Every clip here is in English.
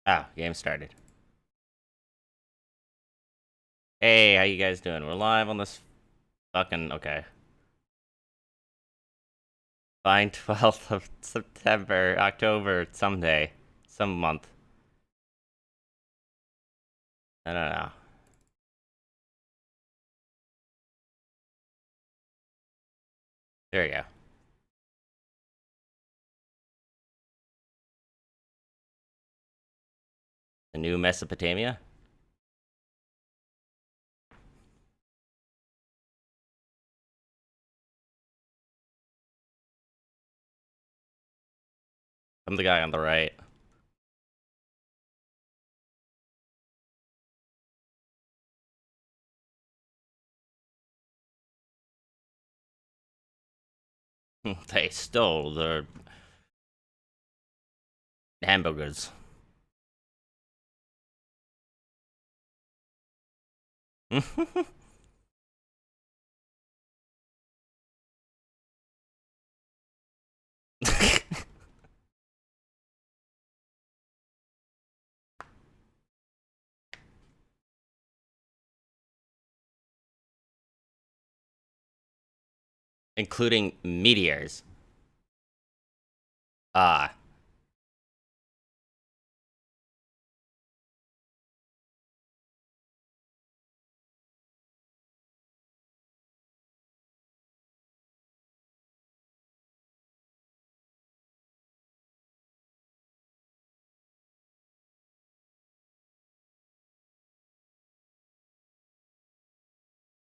Ah, game started. Hey, how you guys doing? We're live on this fucking okay. Fine, 12th of September, October, someday, some month. I don't know. There you go. The new Mesopotamia. I'm the guy on the right. They stole the hamburgers. Including meteors. Ah,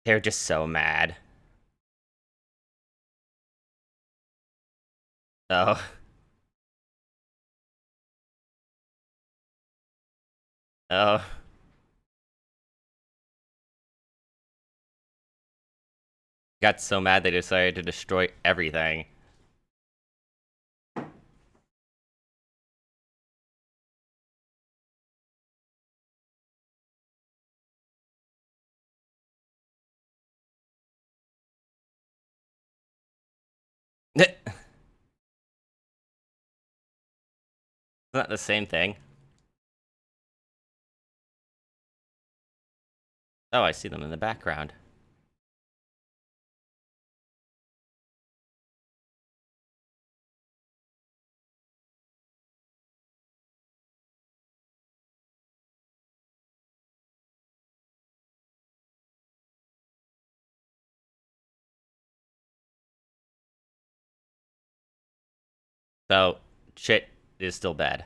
they're just so mad. Oh, oh. Got so mad they decided to destroy everything. It's not the same thing. Oh, I see them in the background. So, shit is still bad.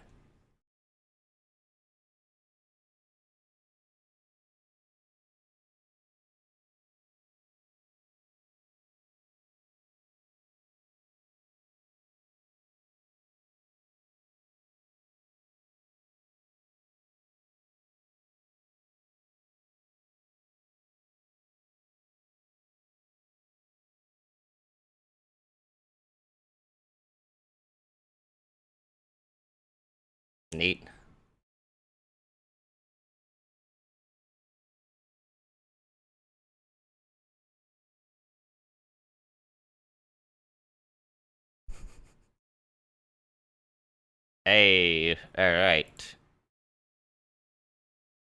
Neat. Hey, alright.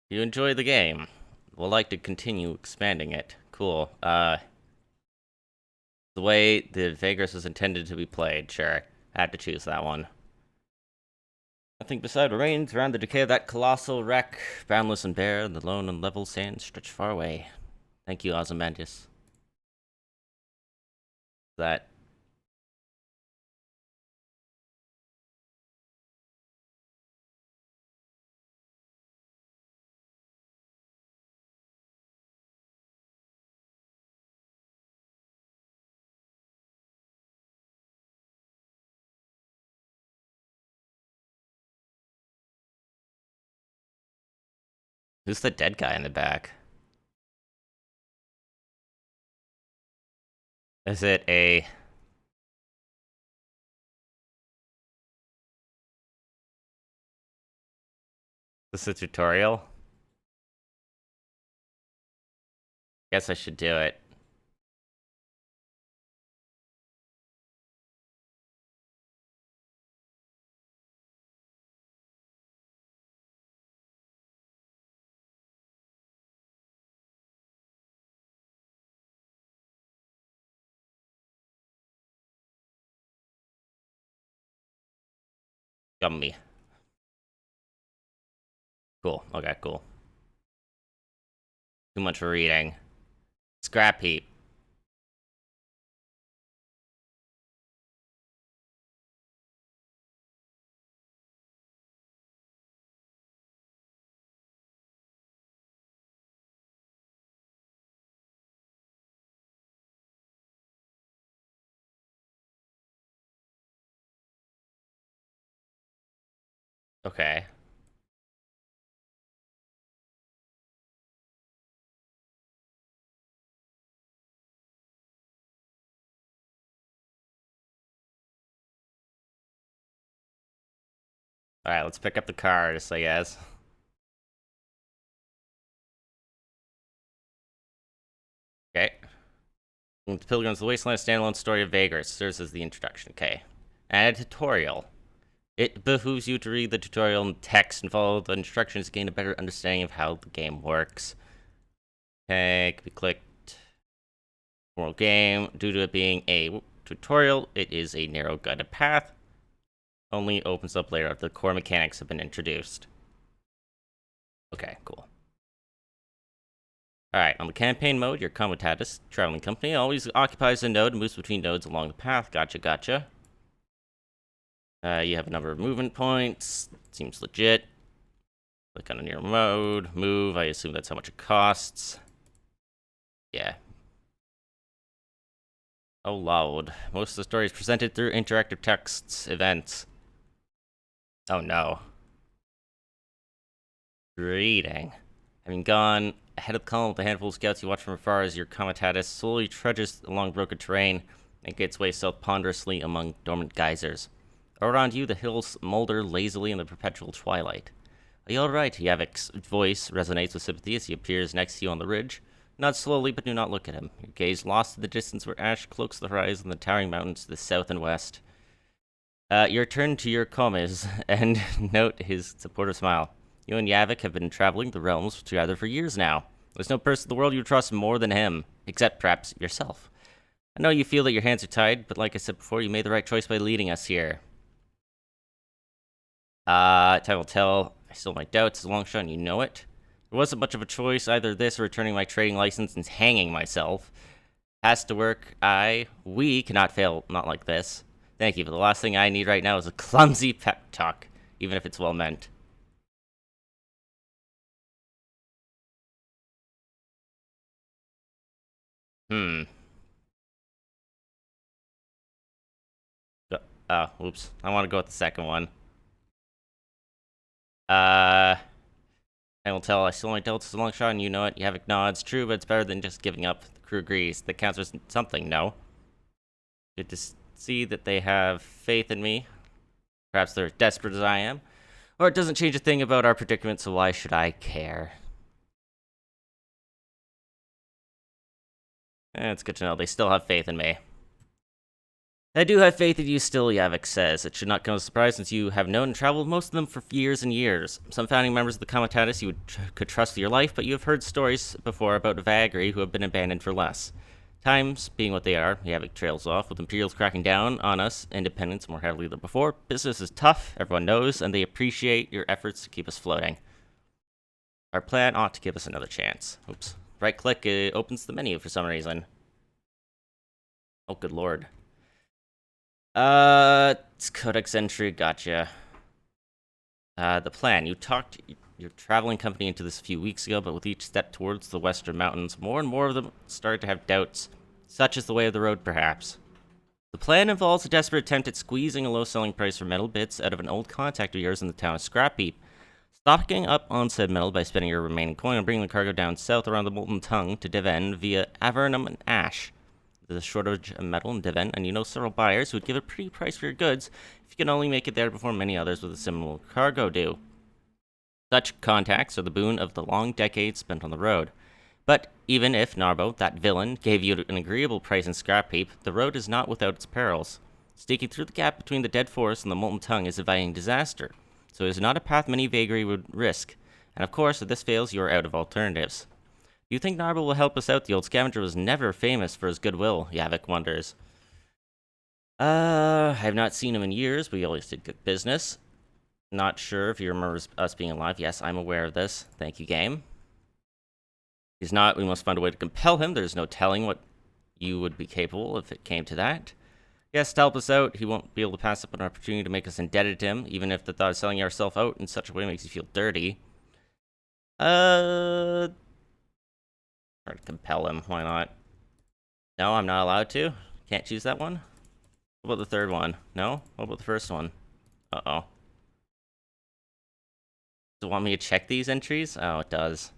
You enjoy the game. We'll like to continue expanding it. Cool. The way the Vagrus was intended to be played, sure. I had to choose that one. Nothing beside remains around the decay of that colossal wreck. Boundless and bare, the lone and level sands stretch far away. Thank you, Ozymandias. That. Who's the dead guy in the back? Is it a... Is this a tutorial? Guess I should do it. Yummy. Cool. Okay, cool. Too much reading. Scrap heap. Okay. Alright, let's pick up the cards, I guess. Okay. The Pilgrims of the Wasteland standalone story of Vagrus serves as the introduction. Okay. And a tutorial. It behooves you to read the tutorial in text and follow the instructions to gain a better understanding of how the game works. Okay, can be clicked. World game. Due to it being a tutorial, it is a narrow guided path. Only opens up later after the core mechanics have been introduced. Okay, cool. Alright, on the campaign mode, your Comitatus traveling company always occupies a node and moves between nodes along the path. Gotcha. You have a number of movement points. Seems legit. Click on a near mode. Move. I assume that's how much it costs. Yeah. Oh, loud. Most of the story is presented through interactive texts, events. Oh, no. Reading. Having gone ahead of the column with a handful of scouts, you watch from afar as your Comitatus slowly trudges along broken terrain and makes its way south ponderously among dormant geysers. Around you, the hills molder lazily in the perpetual twilight. Are you alright? Yavik's voice resonates with sympathy as he appears next to you on the ridge. Nod slowly, but do not look at him. Your gaze lost in the distance where ash cloaks the horizon and the towering mountains to the south and west. You return to your commies and note his supportive smile. You and Yavik have been traveling the realms together for years now. There's no person in the world you trust more than him, except perhaps yourself. I know you feel that your hands are tied, but like I said before, you made the right choice by leading us here. Time will tell. I still have my doubts. It's a long shot and you know it. There wasn't much of a choice. Either this or returning my trading license and hanging myself. Has to work. We cannot fail not like this. Thank you, but the last thing I need right now is a clumsy pep talk, even if it's well meant. Oops. I want to go with the second one. I will tell. I still only dealt as a long shot, and you know it. Yavik nods. True, but it's better than just giving up. The crew agrees. That counts for something, no? Good to see that they have faith in me. Perhaps they're desperate as I am. Or it doesn't change a thing about our predicament, so why should I care? It's good to know. They still have faith in me. I do have faith in you still, Yavik says. It should not come as a surprise since you have known and traveled most of them for years and years. Some founding members of the Comitatus you could trust with your life, but you have heard stories before about Vagrus who have been abandoned for less. Times being what they are, Yavik trails off, with Imperials cracking down on us, independents more heavily than before. Business is tough, everyone knows, and they appreciate your efforts to keep us floating. Our plan ought to give us another chance. Oops. Right-click, it opens the menu for some reason. Oh, good lord. It's Codex entry, gotcha. The plan. You talked your traveling company into this a few weeks ago, but with each step towards the western mountains, more and more of them started to have doubts. Such is the way of the road, perhaps. The plan involves a desperate attempt at squeezing a low selling price for metal bits out of an old contact of yours in the town of Scrapheap. Stocking up on said metal by spending your remaining coin and bringing the cargo down south around the Molten Tongue to Deven via Avernum and Ash. There's a shortage of metal in Deven, and you know several buyers who would give a pretty price for your goods if you can only make it there before many others with a similar cargo do. Such contacts are the boon of the long decades spent on the road. But even if Narbo, that villain, gave you an agreeable price in Scrapheap, the road is not without its perils. Sneaking through the gap between the Dead Forest and the Molten Tongue is inviting disaster, so it is not a path many Vagri would risk. And of course, if this fails, you are out of alternatives. Do you think Narbo will help us out? The old scavenger was never famous for his goodwill, Yavik wonders. I have not seen him in years, but he always did good business. Not sure if he remembers us being alive. Yes, I'm aware of this. Thank you, game. He's not. We must find a way to compel him. There's no telling what you would be capable if it came to that. Yes, to help us out, he won't be able to pass up an opportunity to make us indebted to him, even if the thought of selling ourselves out in such a way makes you feel dirty. Try to compel him. Why not? No, I'm not allowed to. Can't choose that one. What about the third one? No? What about the first one? Uh-oh. Does it want me to check these entries? Oh, it does.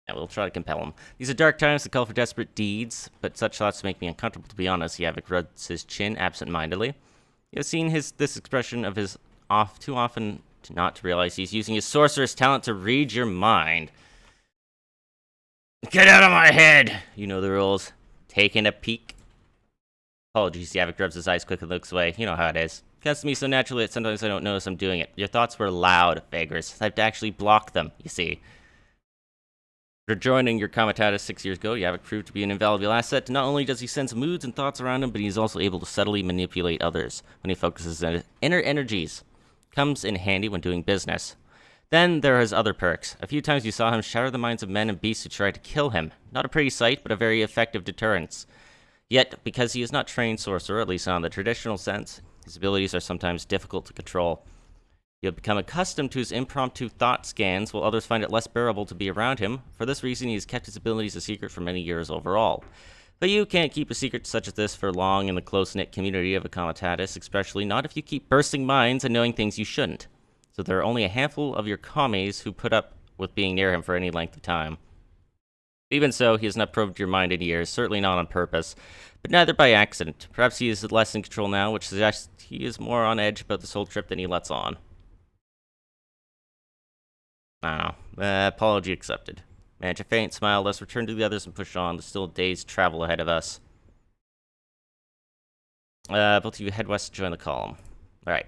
Yeah, we'll try to compel him. These are dark times that call for desperate deeds, but such thoughts make me uncomfortable, to be honest. Yavik rubs his chin absent-mindedly. You have seen this expression of his too often not to realize he's using his sorcerer's talent to read your mind. Get out of my head! You know the rules. Taking a peek. Apologies, Yavik rubs his eyes quickly and looks away. You know how it is. It comes to me so naturally that sometimes I don't notice I'm doing it. Your thoughts were loud, Vagrus. I have to actually block them, you see. After joining your Comitatus 6 years ago, Yavik proved to be an invaluable asset. Not only does he sense moods and thoughts around him, but he's also able to subtly manipulate others when he focuses on his inner energies. Comes in handy when doing business. Then there are his other perks. A few times you saw him shatter the minds of men and beasts who tried to kill him. Not a pretty sight, but a very effective deterrence. Yet, because he is not trained sorcerer, at least not in the traditional sense, his abilities are sometimes difficult to control. You have become accustomed to his impromptu thought scans, while others find it less bearable to be around him. For this reason, he has kept his abilities a secret for many years overall. But you can't keep a secret such as this for long in the close-knit community of a Comitatus, especially not if you keep bursting minds and knowing things you shouldn't. So there are only a handful of your commies who put up with being near him for any length of time. Even so, he has not probed your mind in years, certainly not on purpose, but neither by accident. Perhaps he is less in control now, which suggests he is more on edge about this whole trip than he lets on. I don't know. Apology accepted. Manage a faint smile, let's return to the others and push on. There's still a day's travel ahead of us. Both of you head west to join the column. Alright.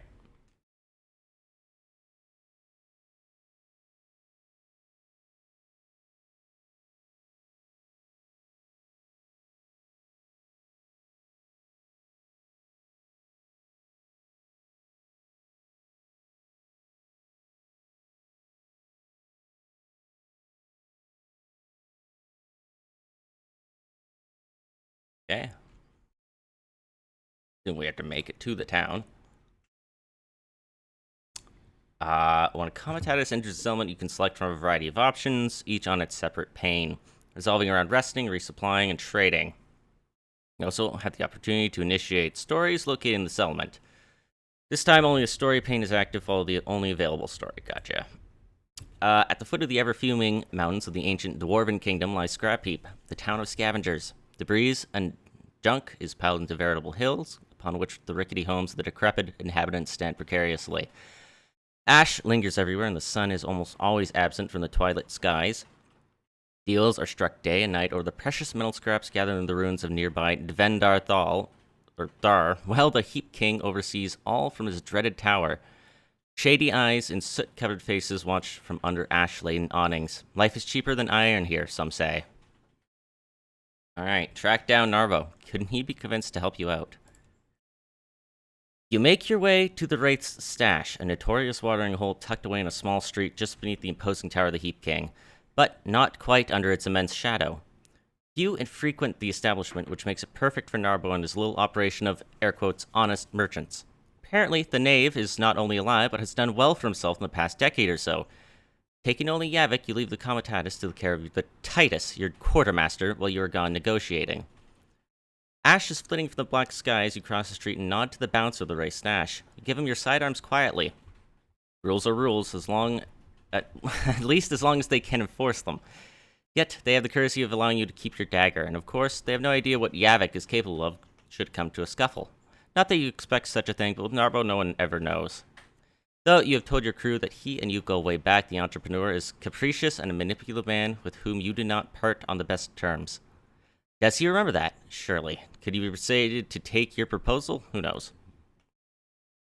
Okay. Then we have to make it to the town. When a Comitatus enters the settlement, you can select from a variety of options, each on its separate pane, resolving around resting, resupplying, and trading. You also have the opportunity to initiate stories located in the settlement. This time, only a story pane is active, follow the only available story. Gotcha. At the foot of the ever-fuming mountains of the ancient Dwarven Kingdom lies Scrap Heap, the town of scavengers. Debris and junk is piled into veritable hills, upon which the rickety homes of the decrepit inhabitants stand precariously. Ash lingers everywhere, and the sun is almost always absent from the twilight skies. Deals are struck day and night over the precious metal scraps gathered in the ruins of nearby Dvendar Thal, or Dar, while the Heap King oversees all from his dreaded tower. Shady eyes and soot-covered faces watch from under ash-laden awnings. Life is cheaper than iron here, some say. Alright, track down Narvo. Couldn't he be convinced to help you out? You make your way to the Wraith's stash, a notorious watering hole tucked away in a small street just beneath the imposing tower of the Heap King, but not quite under its immense shadow. Few and frequent the establishment, which makes it perfect for Narbo and his little operation of, air quotes, honest merchants. Apparently, the knave is not only alive, but has done well for himself in the past decade or so. Taking only Yavik, you leave the Comitatus to the care of the Titus, your quartermaster, while you are gone negotiating. Ash is flitting from the black sky as you cross the street and nod to the bouncer of the Wraith stash. You give him your sidearms quietly. Rules are rules, at least as long as they can enforce them. Yet, they have the courtesy of allowing you to keep your dagger, and of course, they have no idea what Yavik is capable of should it come to a scuffle. Not that you expect such a thing, but with Narbo, no one ever knows. Though you have told your crew that he and you go way back, the entrepreneur is capricious and a manipulative man with whom you do not part on the best terms. Does he remember that? Surely. Could he be persuaded to take your proposal? Who knows?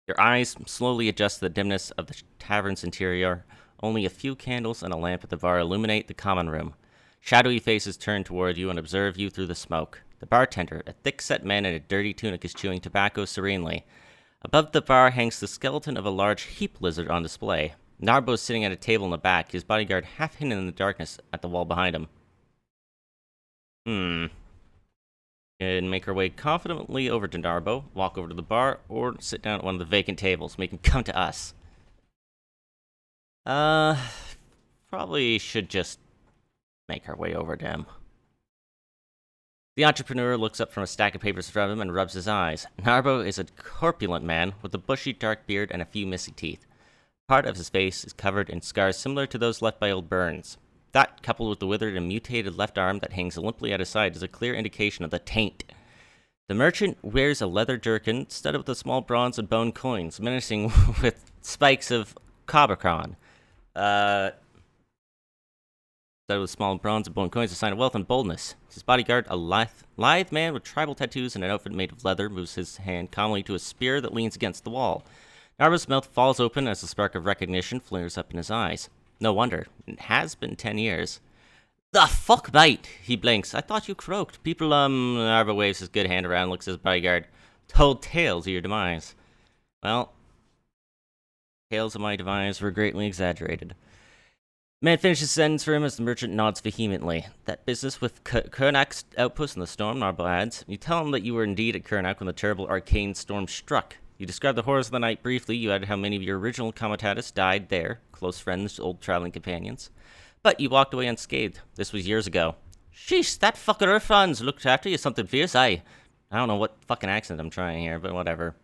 Your eyes slowly adjust to the dimness of the tavern's interior. Only a few candles and a lamp at the bar illuminate the common room. Shadowy faces turn toward you and observe you through the smoke. The bartender, a thick-set man in a dirty tunic, is chewing tobacco serenely. Above the bar hangs the skeleton of a large heap lizard on display. Narbo is sitting at a table in the back, his bodyguard half hidden in the darkness at the wall behind him. And make her way confidently over to Narbo, walk over to the bar, or sit down at one of the vacant tables. Make him come to us. Probably should just make her way over to him. The entrepreneur looks up from a stack of papers in front of him and rubs his eyes. Narbo is a corpulent man with a bushy dark beard and a few missing teeth. Part of his face is covered in scars similar to those left by old burns. That, coupled with the withered and mutated left arm that hangs limply at his side, is a clear indication of the taint. The merchant wears a leather jerkin studded with the small bronze and bone coins, menacing with spikes of cabracron. Studded with small bronze and bone coins, a sign of wealth and boldness. His bodyguard, a lithe man with tribal tattoos and an outfit made of leather, moves his hand calmly to a spear that leans against the wall. Narbo's mouth falls open as a spark of recognition flares up in his eyes. No wonder. It has been 10 years. The fuck, mate? He blinks. I thought you croaked. People, Narbo waves his good hand around, looks at his bodyguard. Told tales of your demise. Well, tales of my demise were greatly exaggerated. The man finishes his sentence for him as the merchant nods vehemently. That business with Kernak's outpost in the storm, Narbo adds. You tell him that you were indeed at Kernak when the terrible arcane storm struck. You described the horrors of the night briefly. You added how many of your original comitatus died there, close friends, old traveling companions. But you walked away unscathed. This was years ago. Sheesh, that fucker Franz looked after you something fierce. I don't know what fucking accent I'm trying here, but whatever.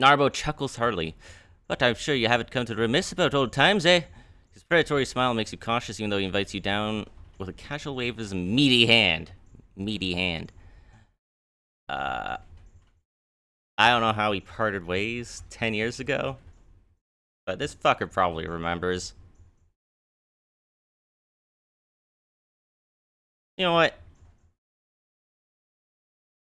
Narbo chuckles heartily. But I'm sure you haven't come to remiss about old times, eh? His predatory smile makes you cautious, even though he invites you down with a casual wave of his meaty hand. Meaty hand. I don't know how we parted ways 10 years ago, but this fucker probably remembers. You know what?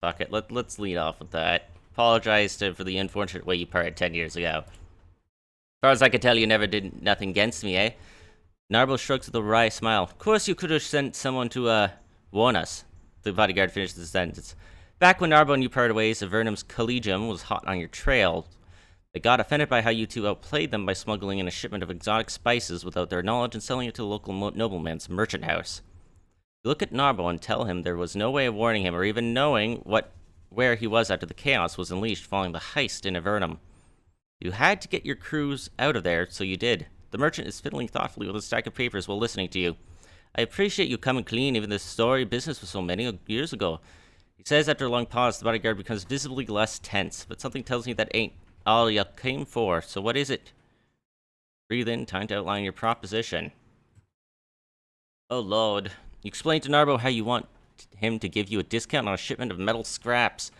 Fuck it, let's lead off with that. Apologize for the unfortunate way you parted 10 years ago. As far as I can tell, you never did nothing against me, eh? Narbo shrugs with a wry smile. Of course you could have sent someone to, warn us. The bodyguard finished the sentence. Back when Narbo and you parted ways, Avernum's Collegium was hot on your trail. They got offended by how you two outplayed them by smuggling in a shipment of exotic spices without their knowledge and selling it to the local nobleman's merchant house. You look at Narbo and tell him there was no way of warning him or even knowing where he was after the chaos was unleashed following the heist in Avernum. You had to get your crews out of there, so you did. The merchant is fiddling thoughtfully with a stack of papers while listening to you. I appreciate you coming clean, even this story business was so many years ago. He says after a long pause, the bodyguard becomes visibly less tense, but something tells me that ain't all you came for, so what is it? Breathe in, time to outline your proposition. Oh lord. You explain to Narbo how you want him to give you a discount on a shipment of metal scraps,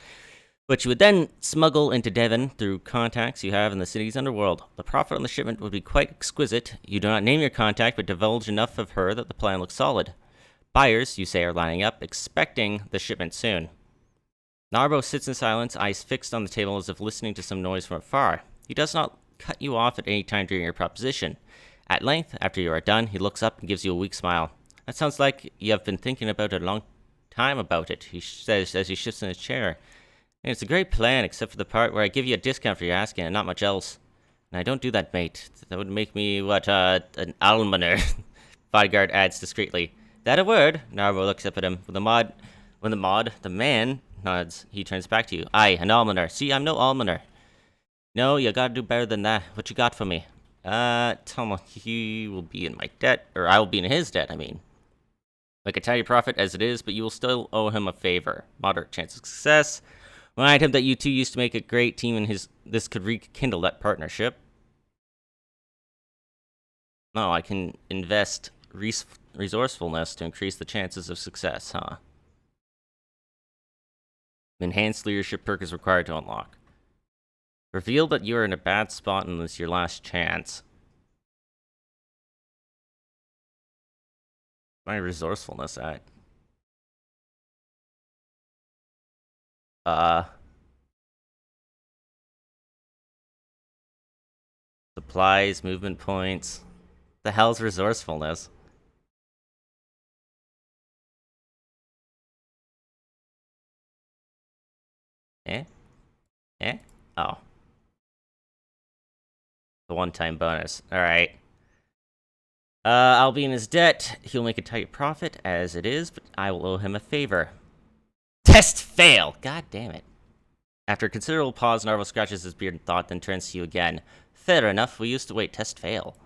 which you would then smuggle into Devon through contacts you have in the city's underworld. The profit on the shipment would be quite exquisite. You do not name your contact, but divulge enough of her that the plan looks solid. Buyers, you say, are lining up, expecting the shipment soon. Narbo sits in silence, eyes fixed on the table as if listening to some noise from afar. He does not cut you off at any time during your proposition. At length, after you are done, he looks up and gives you a weak smile. That sounds like you have been thinking about it a long time about it, he says as he shifts in his chair. And it's a great plan, except for the part where I give you a discount for your asking and not much else. And I don't do that, mate. That would make me, an almoner, bodyguard adds discreetly. That a word? Narbo looks up at him. The man nods. He turns back to you. Aye, an almoner. See, I'm no almoner. No, you gotta do better than that. What you got for me? Tell him he will be in my debt, or I will be in his debt, I mean. I can tell you profit as it is, but you will still owe him a favor. Moderate chance of success. Remind him that you two used to make a great team and this could rekindle that partnership. No, I can invest resourcefulness to increase the chances of success, huh? Enhanced leadership perk is required to unlock. Reveal that you are in a bad spot and this is your last chance. My resourcefulness at? Supplies, movement points. The hell's resourcefulness? Eh? Eh? Oh. The one-time bonus. Alright. I'll be in his debt. He'll make a tight profit, as it is, but I will owe him a favor. Test fail! God damn it. After a considerable pause, Narvel scratches his beard in thought, then turns to you again. Fair enough, we used to wait, test fail.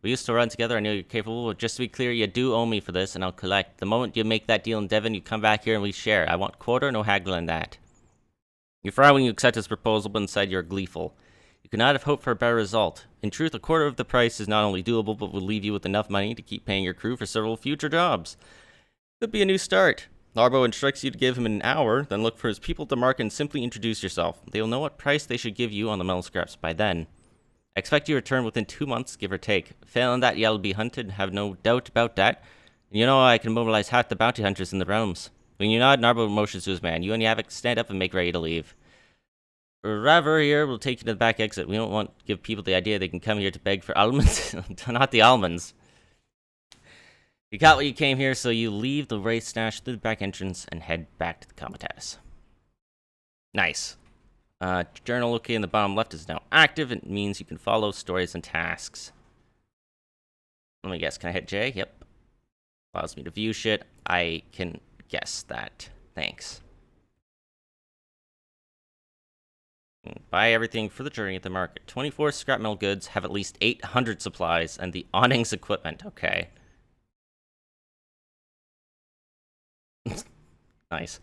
We used to run together, I know you're capable, but just to be clear, you do owe me for this, and I'll collect. The moment you make that deal in Devon, you come back here and we share. I want quarter, no haggling that. You frown when you accept his proposal, but inside you're gleeful. You could not have hoped for a better result. In truth, a quarter of the price is not only doable, but will leave you with enough money to keep paying your crew for several future jobs. Could be a new start. Narbo instructs you to give him an hour, then look for his people to mark and simply introduce yourself. They will know what price they should give you on the metal scraps by then. I expect you to return within 2 months, give or take. Failing that, you'll be hunted, have no doubt about that. And you know I can mobilize half the bounty hunters in the realms. When you nod, Narbo motions to his man. You and Yavik stand up and make ready to leave. Raver here will take you to the back exit. We don't want to give people the idea they can come here to beg for almonds. Not the almonds. You got what you came here, so you leave the race stash through the back entrance and head back to the Comitatus. Nice. Journal located in the bottom left is now active. It means you can follow stories and tasks. Let me guess. Can I hit J? Yep. Allows me to view shit. I can guess that. Thanks. Buy everything for the journey at the market. 24 scrap metal goods, have at least 800 supplies, and the awnings equipment. Okay. Nice.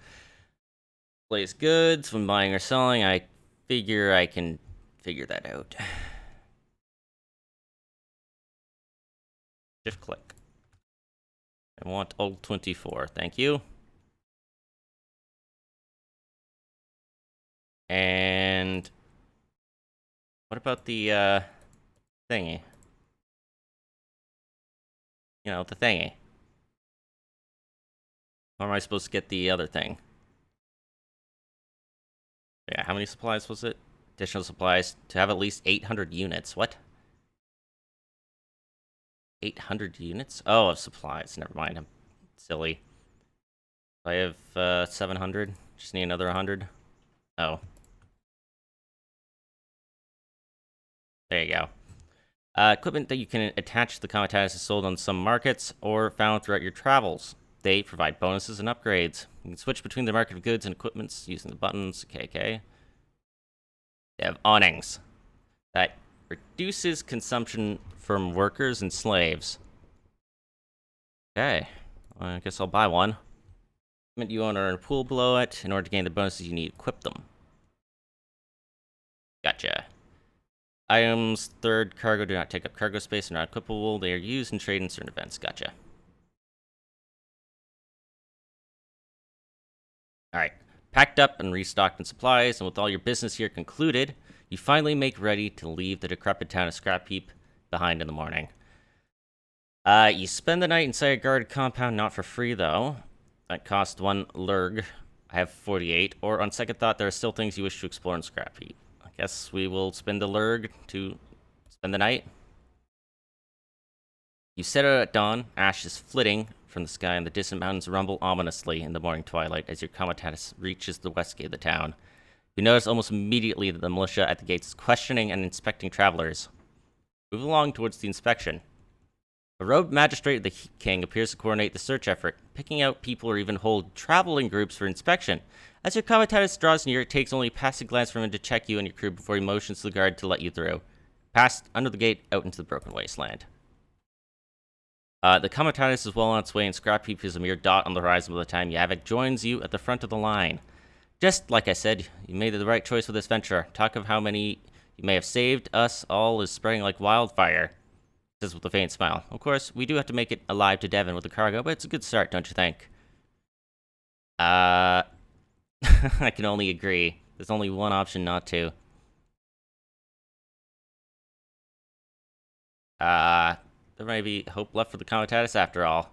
Place goods when buying or selling. I figure I can figure that out. Shift click. I want Alt 24. Thank you. And what about the thingy? You know, the thingy. How am I supposed to get the other thing? Yeah, how many supplies was it? Additional supplies to have at least 800 units. What? 800 units? Oh, of supplies. Never mind. I'm silly. I have 700. Just need another 100. Oh. There you go. Equipment that you can attach to the Comitatus is sold on some markets or found throughout your travels. They provide bonuses and upgrades. You can switch between the market of goods and equipments using the buttons. Okay. They have awnings. That reduces consumption from workers and slaves. Okay. Well, I guess I'll buy one. You own a pool below it. In order to gain the bonuses, you need to equip them. Gotcha. Items, third, cargo do not take up cargo space and are not equipable. They are used in trade and certain events. Gotcha. Alright. Packed up and restocked in supplies, and with all your business here concluded, you finally make ready to leave the decrepit town of Scrap Heap behind in the morning. You spend the night inside a guarded compound, not for free, though. That cost 1 lurg. I have 48. Or, on second thought, there are still things you wish to explore in Scrap Heap. I guess we will spend a lurg to spend the night. You set out at dawn, ashes flitting from the sky, and the distant mountains rumble ominously in the morning twilight as your Comitatus reaches the west gate of the town. You notice almost immediately that the militia at the gates is questioning and inspecting travelers. Move along towards the inspection. A robed magistrate of the king appears to coordinate the search effort, picking out people or even hold traveling groups for inspection. As your Comitatus draws near, it takes only a passing glance from him to check you and your crew before he motions to the guard to let you through. Past, under the gate, out into the broken wasteland. The Comitatus is well on its way, and Scrap Heap is a mere dot on the horizon by the time Yavik joins you at the front of the line. Just like I said, you made the right choice with this venture. Talk of how many you may have saved us all is spreading like wildfire. Says with a faint smile. Of course, we do have to make it alive to Devon with the cargo, but it's a good start, don't you think? I can only agree. There's only one option not to. There may be hope left for the Comitatus after all.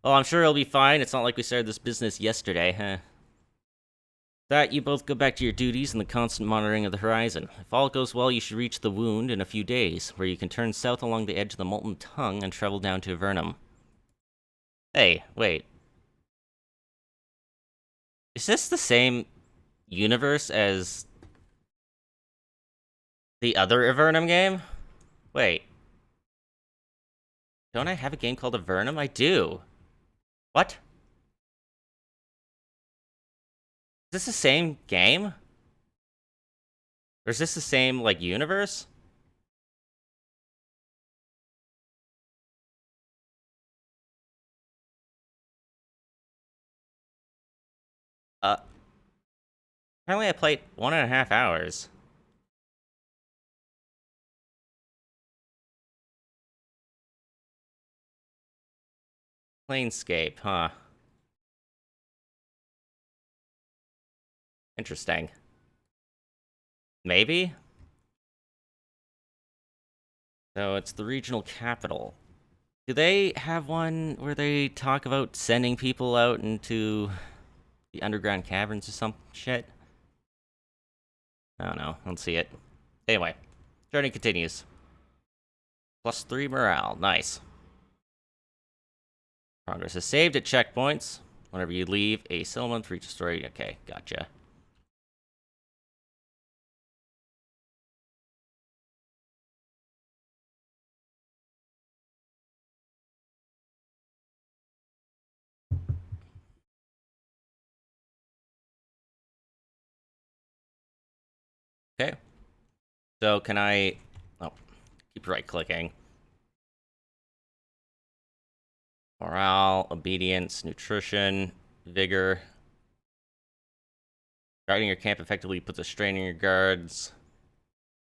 Well, I'm sure it'll be fine. It's not like we started this business yesterday, huh? That, you both go back to your duties and the constant monitoring of the horizon. If all goes well, you should reach the Wound in a few days, where you can turn south along the edge of the Molten Tongue and travel down to Avernum. Hey, wait. Is this the same universe as the other Avernum game? Wait. Don't I have a game called Avernum? I do. What? Is this the same game? Or is this the same, like, universe? Apparently I played 1.5 hours. Planescape, huh? Interesting. Maybe? So it's the regional capital. Do they have one where they talk about sending people out into the underground caverns or some shit? I don't know. I don't see it. Anyway, journey continues. +3 morale. Nice. Progress is saved at checkpoints. Whenever you leave a settlement, reach a story. Okay, gotcha. Okay. So can I... Oh, keep right-clicking. Morale, obedience, nutrition, vigor. Guarding your camp effectively puts a strain on your guards.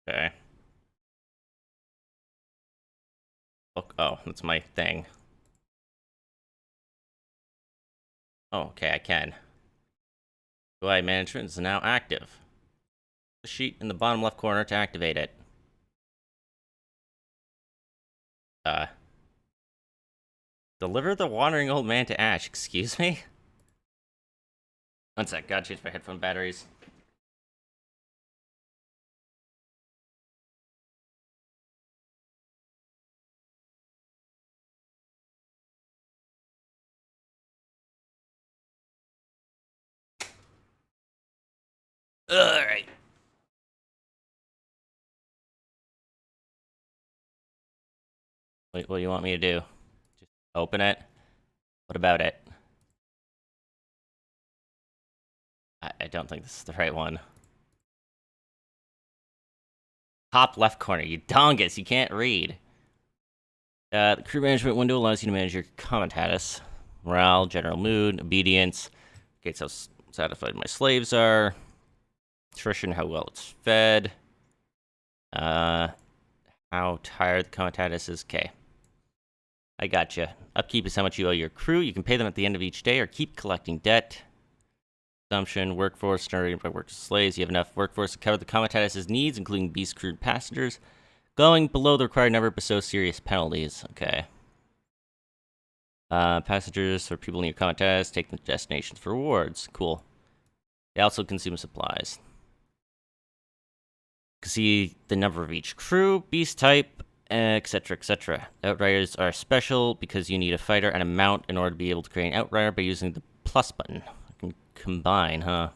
Okay. Oh, that's my thing. Oh, okay, I can. UI management is now active. The sheet in the bottom left corner to activate it. Deliver the wandering old man to Ash. Excuse me? One sec, gotta change my headphone batteries. Alright. Wait, what do you want me to do? Just open it? What about it? I don't think this is the right one. Top left corner, you dongus, you can't read. The crew management window allows you to manage your comment status. Morale, general mood, obedience. Gates how satisfied my slaves are. Attrition, how well it's fed. How tired the comment status is. Okay. I gotcha. Upkeep is how much you owe your crew. You can pay them at the end of each day or keep collecting debt. Consumption, workforce, generated by workers slaves. You have enough workforce to cover the Comitatus's needs, including beast crewed passengers. Going below the required number bestows serious penalties. Okay. Passengers or people in your Comitatus take them to destinations for rewards. Cool. They also consume supplies. You can see the number of each crew, beast type, etc., etc. Outriders are special because you need a fighter and a mount in order to be able to create an outrider by using the plus button. Combine, huh?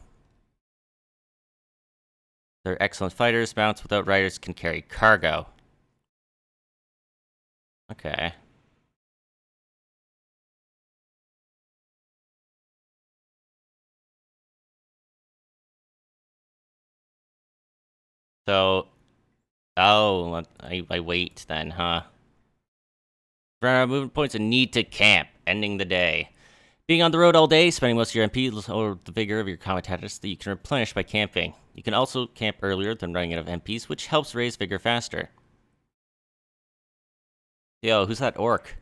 They're excellent fighters. Mounts with outriders can carry cargo. Okay. So... Oh, I wait then, huh? Movement points and need to camp, ending the day. Being on the road all day, spending most of your MP or the vigor of your Comitatus that you can replenish by camping. You can also camp earlier than running out of MPs, which helps raise vigor faster. Yo, who's that orc?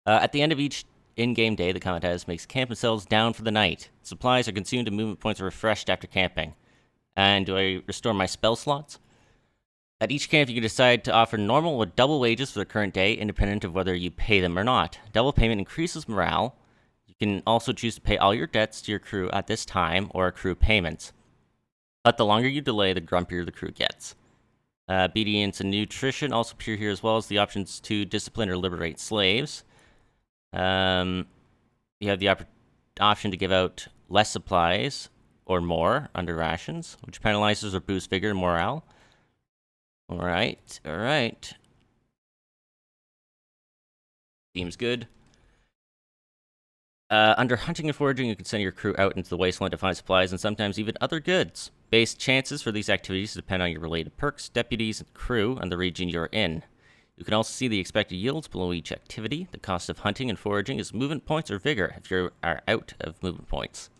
At the end of each in-game day, the Comitatus makes camp themselves down for the night. Supplies are consumed and movement points are refreshed after camping. And do I restore my spell slots? At each camp, you can decide to offer normal or double wages for the current day, independent of whether you pay them or not. Double payment increases morale. You can also choose to pay all your debts to your crew at this time, or accrue payments. But the longer you delay, the grumpier the crew gets. Obedience and nutrition also appear here, as well as the options to discipline or liberate slaves. You have the option to give out less supplies, or more under rations, which penalizes or boosts vigor and morale. Alright, alright. Seems good. Under hunting and foraging, you can send your crew out into the wasteland to find supplies and sometimes even other goods. Base chances for these activities depend on your related perks, deputies, and crew, and the region you're in. You can also see the expected yields below each activity. The cost of hunting and foraging is movement points or vigor if you are out of movement points.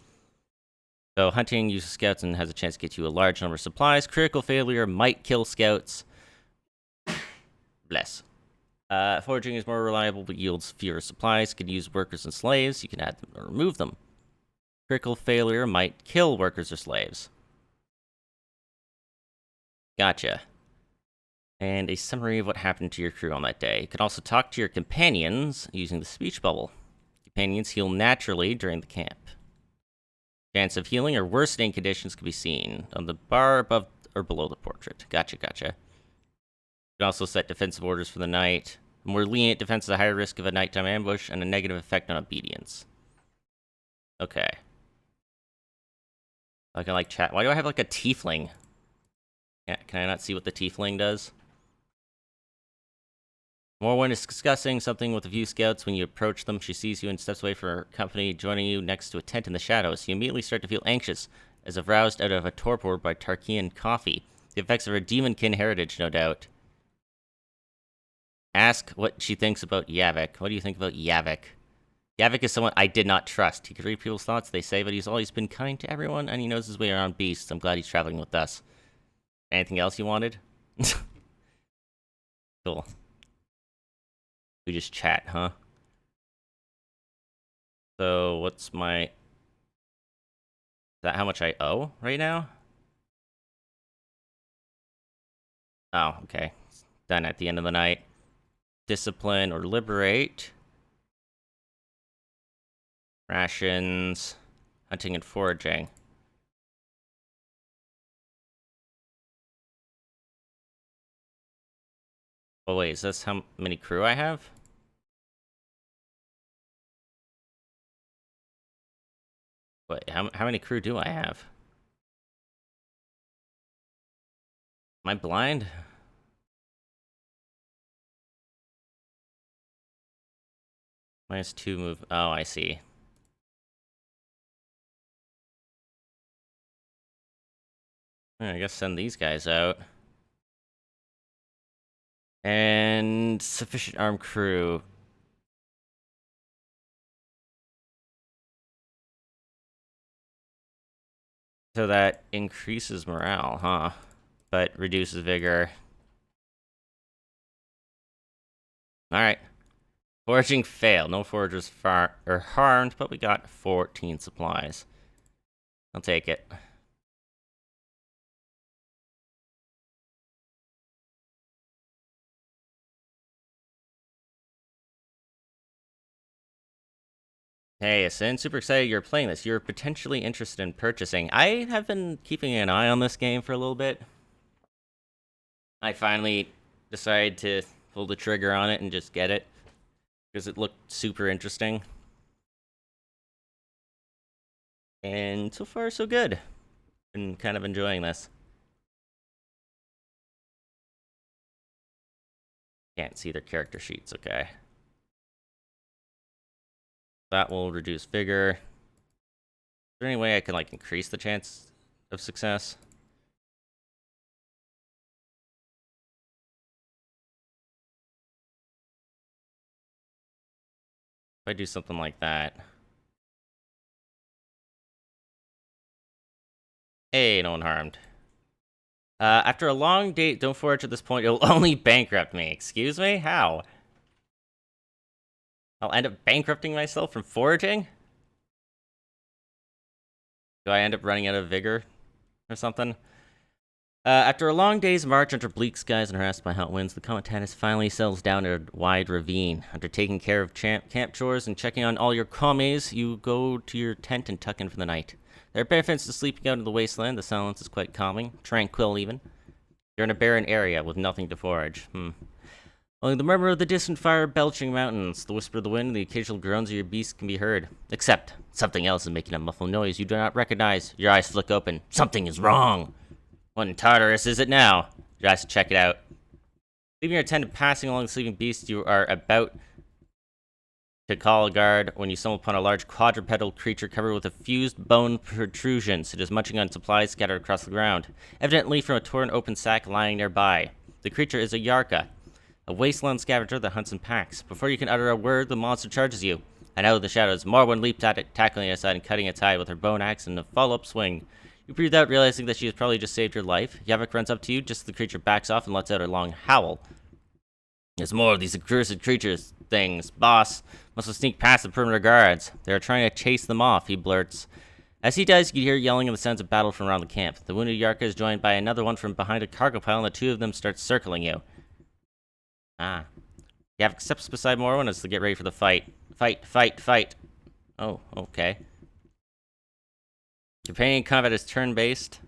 So hunting uses scouts and has a chance to get you a large number of supplies. Critical failure might kill scouts. Bless. Foraging is more reliable but yields fewer supplies. You can use workers and slaves. You can add them or remove them. Critical failure might kill workers or slaves. Gotcha. And a summary of what happened to your crew on that day. You can also talk to your companions using the speech bubble. Companions heal naturally during the camp. Chance of healing or worsening conditions can be seen on the bar above or below the portrait. Gotcha, gotcha. You can also set defensive orders for the night. More lenient defense is a higher risk of a nighttime ambush and a negative effect on obedience. Okay. I can like chat. Why do I have like a tiefling? Yeah, can I not see what the tiefling does? Morwen is discussing something with a few scouts. When you approach them, she sees you and steps away from her company, joining you next to a tent in the shadows. You immediately start to feel anxious, as if roused out of a torpor by Tarkian coffee. The effects of her demonkin heritage, no doubt. Ask what she thinks about Yavik. What do you think about Yavik? Yavik is someone I did not trust. He could read people's thoughts, they say, but he's always been kind to everyone, and he knows his way around beasts. I'm glad he's traveling with us. Anything else you wanted? Cool. We just chat, huh? So, what's my... Is that how much I owe right now? Oh, okay. It's done at the end of the night. Discipline or liberate. Rations. Hunting and foraging. Oh wait, is this how many crew I have? Wait, how many crew do I have? Am I blind? -2 move. Oh, I see. I guess send these guys out. And sufficient armed crew. So that increases morale, huh? But reduces vigor. Alright. Foraging failed. No foragers harmed, but we got 14 supplies. I'll take it. Hey, Asin, super excited you're playing this. You're potentially interested in purchasing. I have been keeping an eye on this game for a little bit. I finally decided to pull the trigger on it and just get it. Because it looked super interesting. And so far, so good. Been kind of enjoying this. Can't see their character sheets, okay. That will reduce vigor. Is there any way I can, like, increase the chance of success? If I do something like that. Hey, no one harmed. After a long date, don't forage at this point, it'll only bankrupt me. Excuse me? How? I'll end up bankrupting myself from foraging? Do I end up running out of vigor or something? After a long day's march under bleak skies and harassed by hot winds, the Comitanus finally settles down a wide ravine. After taking care of camp chores and checking on all your commies, you go to your tent and tuck in for the night. There are benefits to sleeping out in the wasteland. The silence is quite calming, tranquil even. You're in a barren area with nothing to forage. Only the murmur of the distant fire-belching mountains, the whisper of the wind, and the occasional groans of your beast can be heard. Except, something else is making a muffled noise you do not recognize. Your eyes flick open. Something is wrong. What in Tartarus is it now? Your eyes check it out. Leaving your attendant passing along the sleeping beast, you are about to call a guard when you stumble upon a large quadrupedal creature covered with a fused bone protrusions. It is munching on supplies scattered across the ground, evidently from a torn open sack lying nearby. The creature is a Yarka, a wasteland scavenger that hunts in packs. Before you can utter a word, the monster charges you. And out of the shadows, Marwan leaps at it, tackling it aside and cutting its hide with her bone axe in a follow-up swing. You breathe out, realizing that she has probably just saved your life. Yavik runs up to you, just as the creature backs off and lets out a long howl. There's more of these accursed creatures things. Boss must have sneaked past the perimeter guards. They are trying to chase them off, he blurts. As he does, you hear yelling and the sounds of battle from around the camp. The wounded Yarka is joined by another one from behind a cargo pile, and the two of them start circling you. Yavik steps beside Morwen as they get ready for the fight. Fight. Oh, okay. Companion combat is turn-based,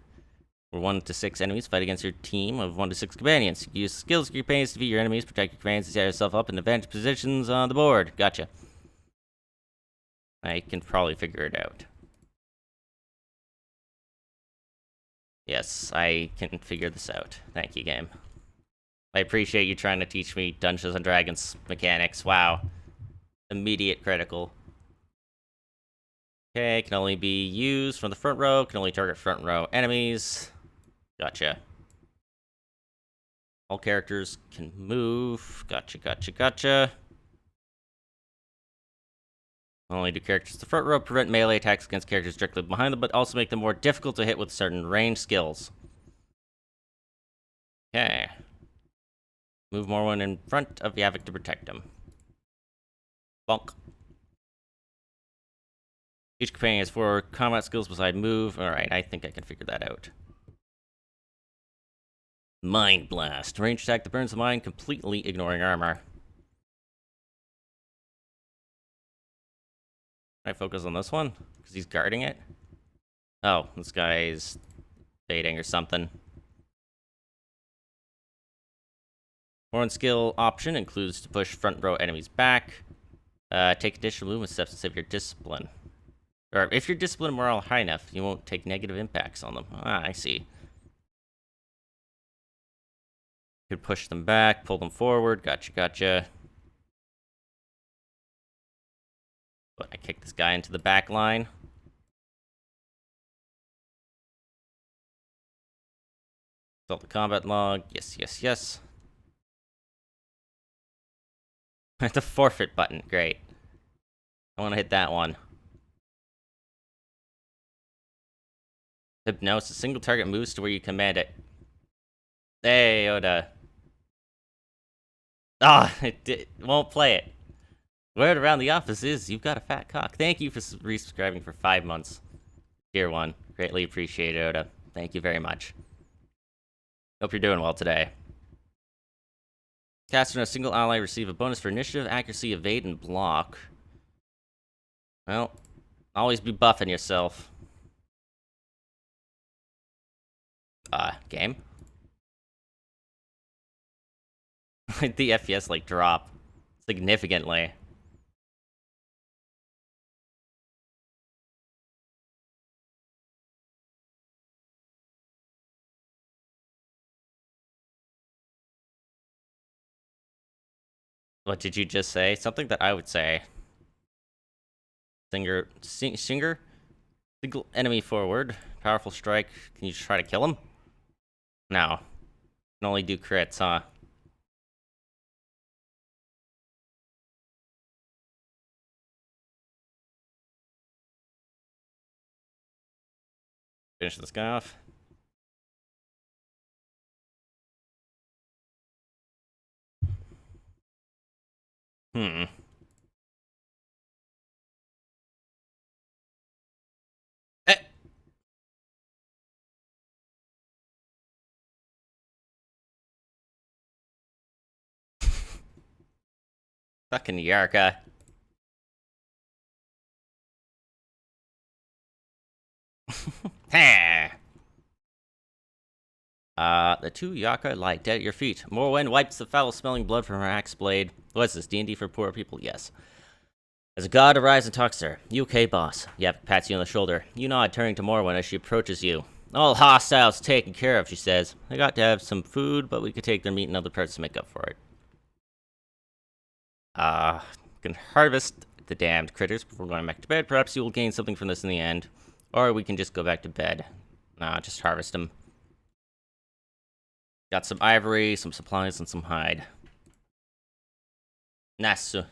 where 1 to 6 enemies fight against your team of 1 to 6 companions. You use skills of your companions to defeat your enemies, protect your companions, and set yourself up in advantage positions on the board. Gotcha. I can probably figure it out. Yes, I can figure this out. Thank you, game. I appreciate you trying to teach me Dungeons & Dragons mechanics. Wow. Immediate critical. Okay, can only be used from the front row, can only target front row enemies. Gotcha. All characters can move. Gotcha. Only do characters to the front row prevent melee attacks against characters directly behind them, but also make them more difficult to hit with certain range skills. Okay. Move Morwen in front of Yavik to protect him. Bonk. Each companion has 4 combat skills beside move. Alright, I think I can figure that out. Mind Blast. Range attack that burns the mind, completely ignoring armor. Can I focus on this one? Because he's guarding it? Oh, this guy's baiting or something. One skill option includes to push front row enemies back. Take additional movement steps to save your discipline. Or if your discipline and morale are high enough, you won't take negative impacts on them. I see. Could push them back, pull them forward. Gotcha. But I kick this guy into the back line. Consult the combat log. Yes. The forfeit button. Great. I want to hit that one. Hypnosis. Single target moves to where you command it. Hey, Oda. It won't play it. Word around the office is you've got a fat cock. Thank you for resubscribing for 5 months. Tier 1. Greatly appreciate it, Oda. Thank you very much. Hope you're doing well today. Caster and a single ally receive a bonus for initiative, accuracy, evade, and block. Well, always be buffing yourself. Game? The FPS, like, drop significantly. What did you just say? Something that I would say. Singer? Single enemy forward. Powerful strike. Can you try to kill him? No. Can only do crits, huh? Finish this guy off. Eh. Fucking Yarka. Ha! The two Yaka lie dead at your feet. Morwen wipes the foul-smelling blood from her axe blade. What's this, D&D for poor people? Yes. As a god arrives and talks to her. You okay, boss? Yep, pats you on the shoulder. You nod, turning to Morwen as she approaches you. All hostiles taken care of, she says. They got to have some food, but we could take their meat and other parts to make up for it. Can harvest the damned critters before going back to bed. Perhaps you will gain something from this in the end. Or we can just go back to bed. Nah, just harvest them. Got some ivory, some supplies, and some hide. Nice. The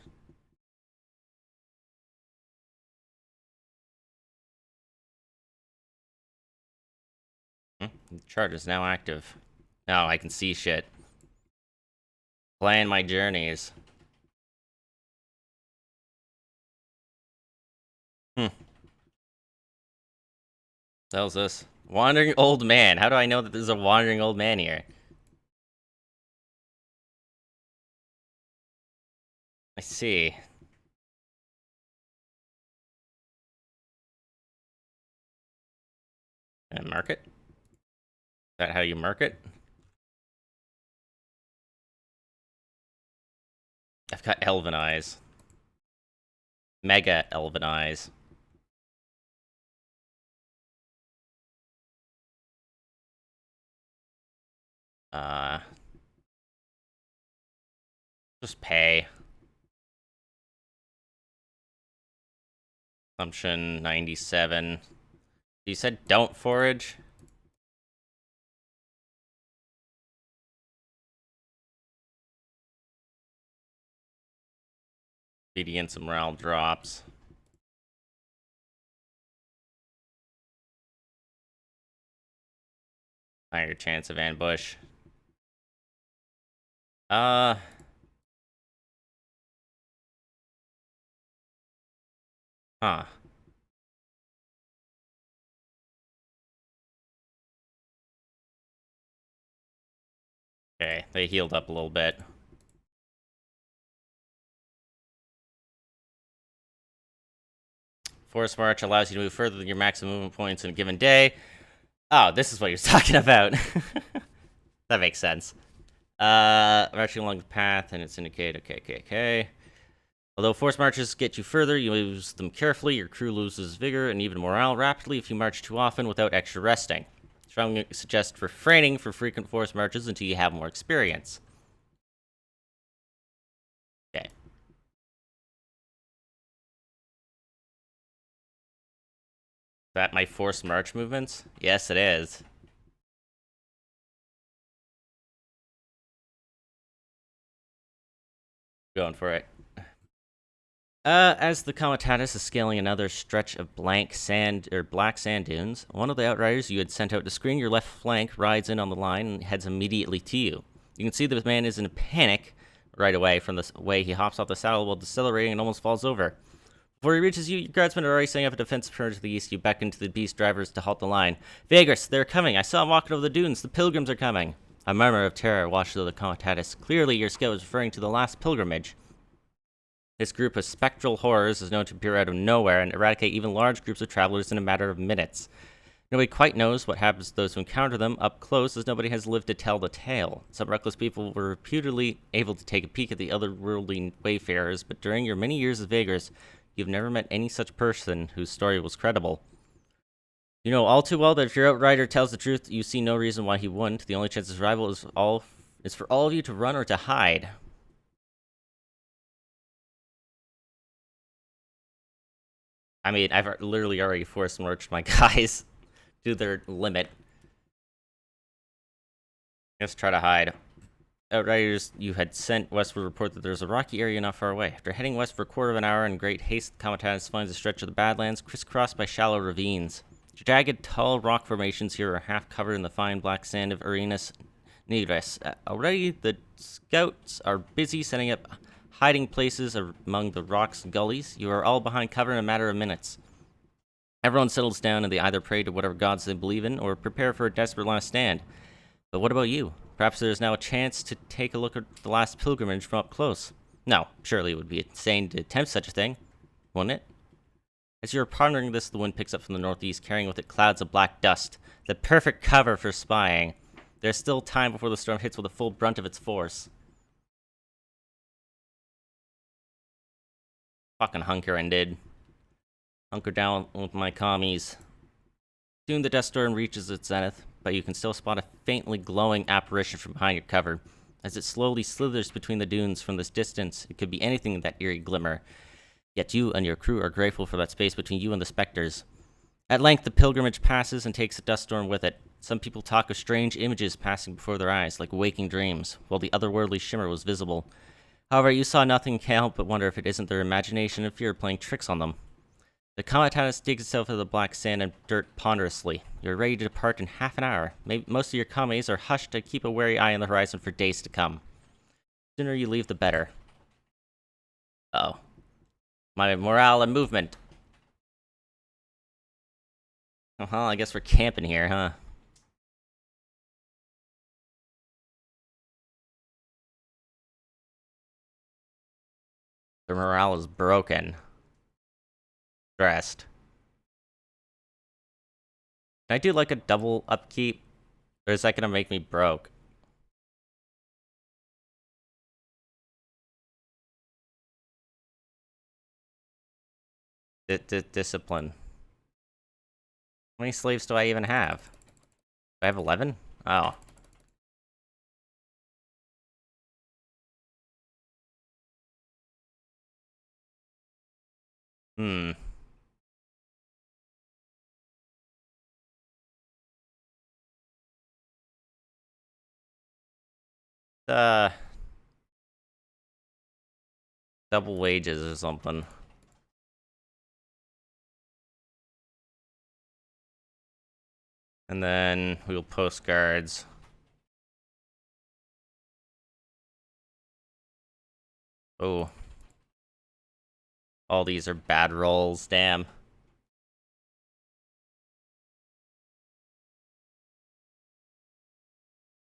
chart is now active. Now I can see shit. Plan my journeys. Tells us. Wandering old man. How do I know that there's a wandering old man here? I see. And mark it? Is that how you mark it? I've got elven eyes. Mega elven eyes. Just pay. Assumption 97. You said don't forage? Obedience and morale drops. Higher chance of ambush. Huh. Okay, they healed up a little bit. Force March allows you to move further than your maximum movement points in a given day. Oh, this is what you're talking about. That makes sense. Marching along the path, and it's indicated. Okay. Although force marches get you further, you use them carefully, your crew loses vigor and even morale rapidly if you march too often without extra resting. Strongly suggest refraining from frequent force marches until you have more experience. Okay. Is that my forced march movements? Yes, it is. Going for it. As the Comitatus is scaling another stretch of black sand dunes, one of the outriders you had sent out to screen your left flank rides in on the line and heads immediately to you. You can see the man is in a panic right away from the way he hops off the saddle while decelerating and almost falls over. Before he reaches you, your guardsmen are already setting up a defensive turret to the east. You beckon to the beast drivers to halt the line. Vagrus, they're coming! I saw them walking over the dunes! The pilgrims are coming! A murmur of terror washed through the Comitatus. Clearly, your scout is referring to the last pilgrimage. This group of spectral horrors is known to appear out of nowhere and eradicate even large groups of travelers in a matter of minutes. Nobody quite knows what happens to those who encounter them up close, as nobody has lived to tell the tale. Some reckless people were reputedly able to take a peek at the otherworldly wayfarers, but during your many years as Vagrus, you've never met any such person whose story was credible. You know all too well that if your outrider tells the truth, you see no reason why he wouldn't. The only chance of survival is for all of you to run or to hide. I mean, I've literally already forced marched my guys to their limit. Let's try to hide. Outriders you had sent westward report that there's a rocky area not far away. After heading west for a quarter of an hour in great haste, the Comitatus finds a stretch of the Badlands crisscrossed by shallow ravines. Jagged, tall rock formations here are half covered in the fine black sand of Arenas Nigres. Already, the scouts are busy setting up hiding places among the rocks and gullies. You are all behind cover in a matter of minutes. Everyone settles down and they either pray to whatever gods they believe in or prepare for a desperate last stand. But what about you? Perhaps there is now a chance to take a look at the last pilgrimage from up close. No, surely it would be insane to attempt such a thing, wouldn't it? As you are pondering this, the wind picks up from the northeast, carrying with it clouds of black dust, the perfect cover for spying. There's still time before the storm hits with the full brunt of its force. Fucking hunkering, dude. Hunker down with my commies. Soon the Death Storm reaches its zenith, but you can still spot a faintly glowing apparition from behind your cover. As it slowly slithers between the dunes from this distance, it could be anything in that eerie glimmer. Yet you and your crew are grateful for that space between you and the specters. At length, the pilgrimage passes and takes the dust storm with it. Some people talk of strange images passing before their eyes, like waking dreams, while the otherworldly shimmer was visible. However, you saw nothing and can't help but wonder if it isn't their imagination and fear playing tricks on them. The Comet digs itself into the black sand and dirt ponderously. You're ready to depart in half an hour. Maybe most of your commies are hushed to keep a wary eye on the horizon for days to come. The sooner you leave, the better. Oh. My morale and movement. Uh-huh, I guess we're camping here, huh? The morale is broken. Stressed. Can I do like a double upkeep? Or is that gonna make me broke? Discipline. How many slaves do I even have? Do I have 11? Oh. Hmm. Double wages or something. And then we'll post guards. Oh. All these are bad rolls, damn.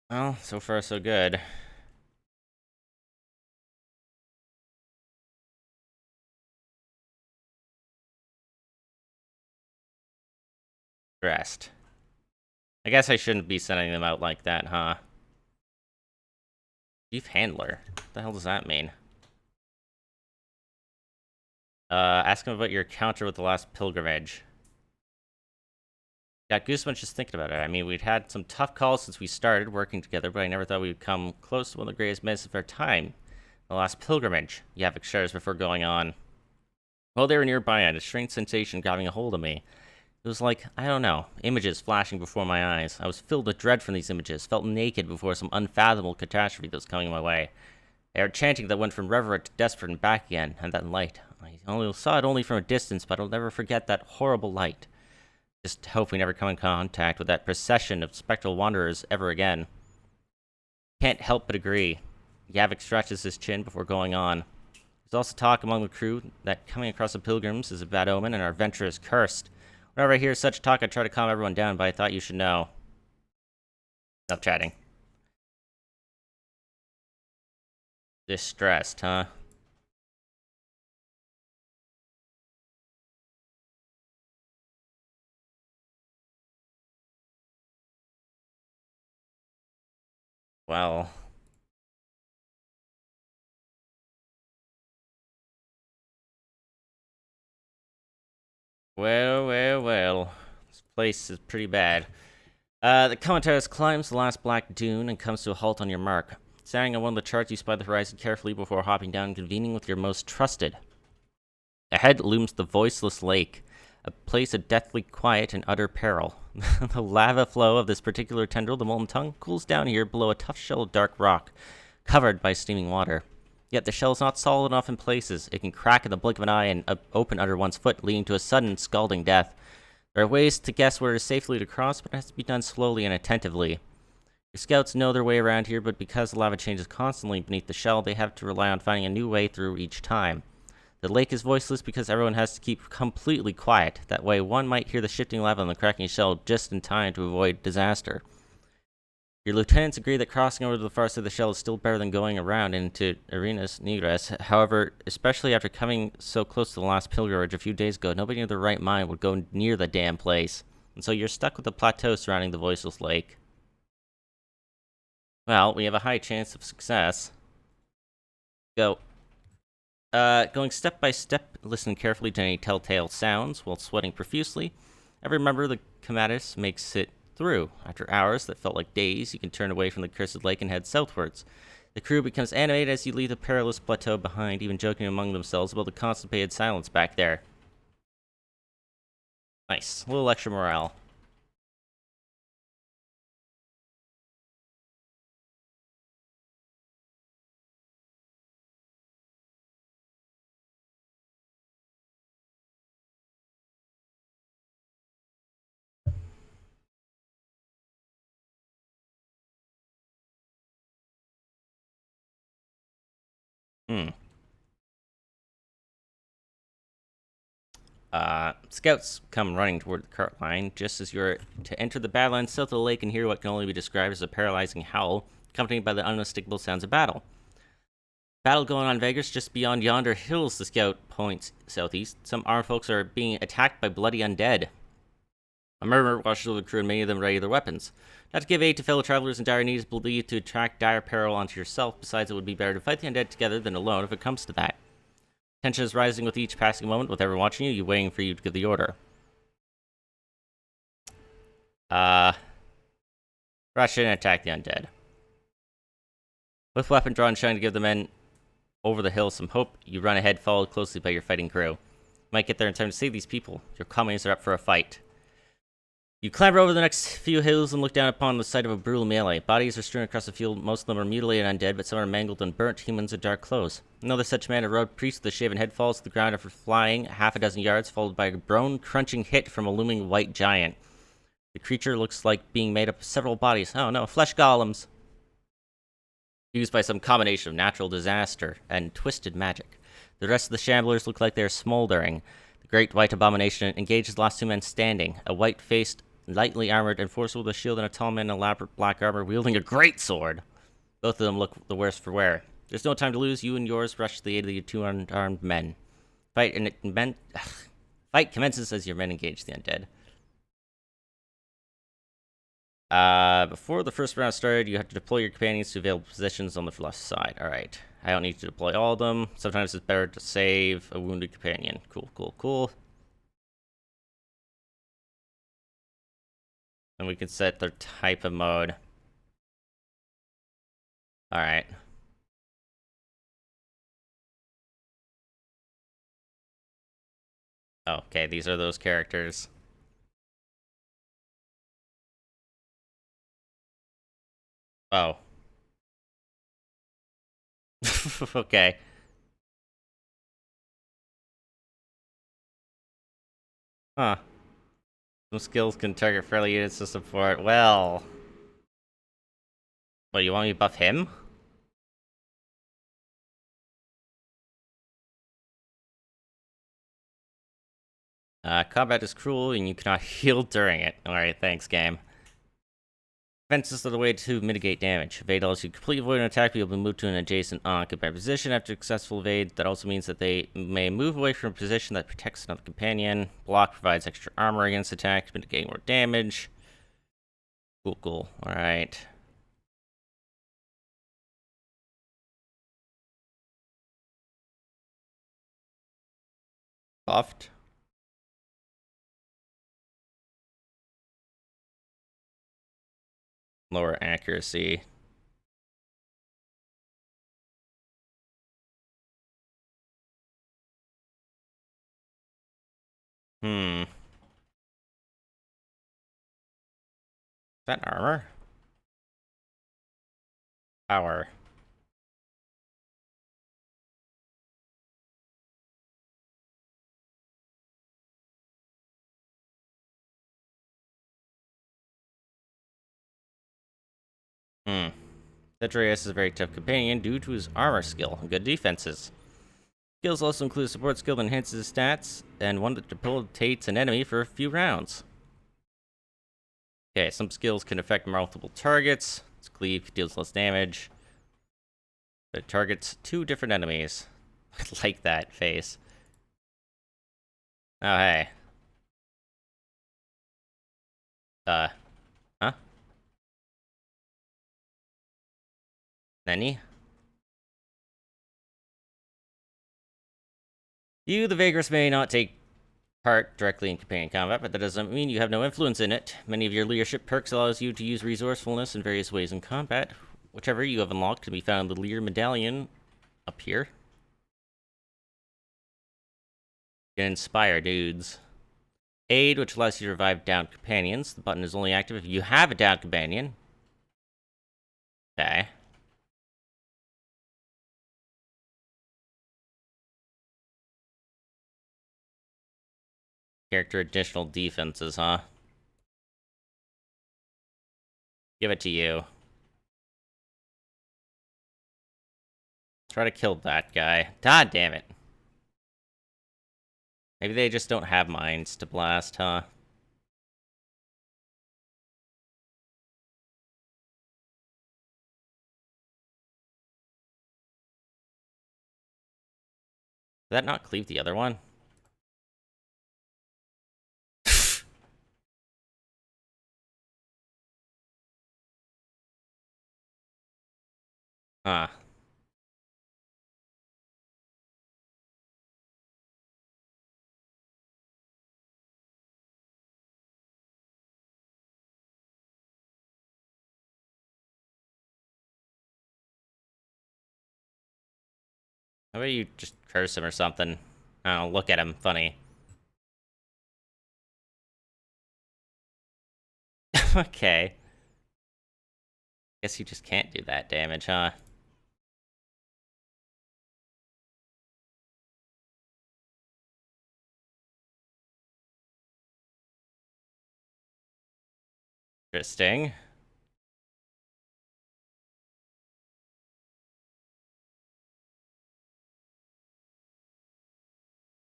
Well, so far so good. Stressed. I guess I shouldn't be sending them out like that, huh? Chief Handler? What the hell does that mean? Ask him about your encounter with the last pilgrimage. Got goosebumps just thinking about it. I mean, we'd had some tough calls since we started working together, but I never thought we'd come close to one of the greatest minutes of our time. The last pilgrimage, Yavik shares before going on. While they were nearby, I had a strange sensation grabbing a hold of me. It was like, I don't know, images flashing before my eyes. I was filled with dread from these images, felt naked before some unfathomable catastrophe that was coming my way. They heard chanting that went from reverent to desperate and back again, and that light. I only saw it only from a distance, but I'll never forget that horrible light. Just hope we never come in contact with that procession of spectral wanderers ever again. Can't help but agree. Yavik stretches his chin before going on. There's also talk among the crew that coming across the pilgrims is a bad omen and our venture is cursed. Whenever I hear such talk, I try to calm everyone down, but I thought you should know. Stop chatting. Distressed, huh? Well. Well. This place is pretty bad. The Commentaris climbs the last black dune and comes to a halt on your mark. Standing on one of the charts, you spy the horizon carefully before hopping down and convening with your most trusted. Ahead looms the voiceless lake, a place of deathly quiet and utter peril. The lava flow of this particular tendril, the molten tongue, cools down here below a tough shell of dark rock, covered by steaming water. Yet the shell is not solid enough in places. It can crack in the blink of an eye and open under one's foot, leading to a sudden, scalding death. There are ways to guess where it is safely to cross, but it has to be done slowly and attentively. Your scouts know their way around here, but because the lava changes constantly beneath the shell, they have to rely on finding a new way through each time. The lake is voiceless because everyone has to keep completely quiet. That way, one might hear the shifting lava and the cracking shell just in time to avoid disaster. Your lieutenants agree that crossing over to the far side of the shell is still better than going around into Arenas Negras. However, especially after coming so close to the last pilgrimage a few days ago, nobody in their right mind would go near the damn place. And so you're stuck with the plateau surrounding the voiceless lake. Well, we have a high chance of success. Go. Going step by step, listen carefully to any telltale sounds while sweating profusely. Every member of the Comatus makes it through. After hours that felt like days, you can turn away from the cursed lake and head southwards. The crew becomes animated as you leave the perilous plateau behind, even joking among themselves about the constipated silence back there. Nice. A little extra morale. Hmm. Scouts come running toward the cart line just as you're to enter the badlands south of the lake and hear what can only be described as a paralyzing howl, accompanied by the unmistakable sounds of battle. Battle going on Vagrus just beyond yonder hills, the scout points southeast. Some armed folks are being attacked by bloody undead. A murmur washes over the crew and many of them ready their weapons. Not to give aid to fellow travelers in dire need is believed to attract dire peril onto yourself. Besides, it would be better to fight the undead together than alone if it comes to that. Tension is rising with each passing moment, with everyone watching you, waiting for you to give the order. Rush in and attack the undead. With weapon drawn, trying to give the men over the hill some hope, you run ahead, followed closely by your fighting crew. You might get there in time to save these people. Your comrades are up for a fight. You clamber over the next few hills and look down upon the site of a brutal melee. Bodies are strewn across the field. Most of them are mutilated and undead, but some are mangled and burnt, humans in dark clothes. Another such man, a robed priest with a shaven head, falls to the ground after flying half a dozen yards, followed by a bone-crunching hit from a looming white giant. The creature looks like being made up of several bodies. Oh no, flesh golems! Used by some combination of natural disaster and twisted magic. The rest of the shamblers look like they are smoldering. The great white abomination engages the last two men standing, a white-faced, lightly armored enforcer with a shield and a tall man in elaborate black armor wielding a great sword. Both of them look the worse for wear. There's no time to lose. You and yours rush to the aid of the two unarmed men. Fight commences as your men engage the undead. Before the first round started, you have to deploy your companions to available positions on the left side. Alright. I don't need to deploy all of them. Sometimes it's better to save a wounded companion. Cool. And we can set their type of mode. Alright. Okay, these are those characters. Oh. Okay. Huh. Some skills can target friendly units to support. Well. What, you want me to buff him? Combat is cruel and you cannot heal during it. Alright, thanks, game. Defenses are the way to mitigate damage. Evade allows you to completely avoid an attack, but you'll be moved to an adjacent unoccupied position after successful evade. That also means that they may move away from a position that protects another companion. Block provides extra armor against attacks, mitigating more damage. Cool. Alright. Buffed. Lower accuracy. Is that armor? Power. Cedrius is a very tough companion due to his armor skill and good defenses. Skills also include a support skill that enhances his stats, and one that debilitates an enemy for a few rounds. Okay, some skills can affect multiple targets. Its cleave deals less damage. But it targets two different enemies. I like that face. Oh, hey. Huh? Any? You, the Vagrus, may not take part directly in companion combat, but that doesn't mean you have no influence in it. Many of your leadership perks allows you to use resourcefulness in various ways in combat. Whichever you have unlocked can be found in the leader medallion up here. You can inspire dudes. Aid, which allows you to revive downed companions. The button is only active if you have a downed companion. Okay. Character additional defenses, huh? Give it to you. Try to kill that guy. God damn it. Maybe they just don't have mines to blast, huh? Did that not cleave the other one? Huh. How about you just curse him or something? I don't know, look at him funny. Okay. Guess you just can't do that damage, huh? Interesting.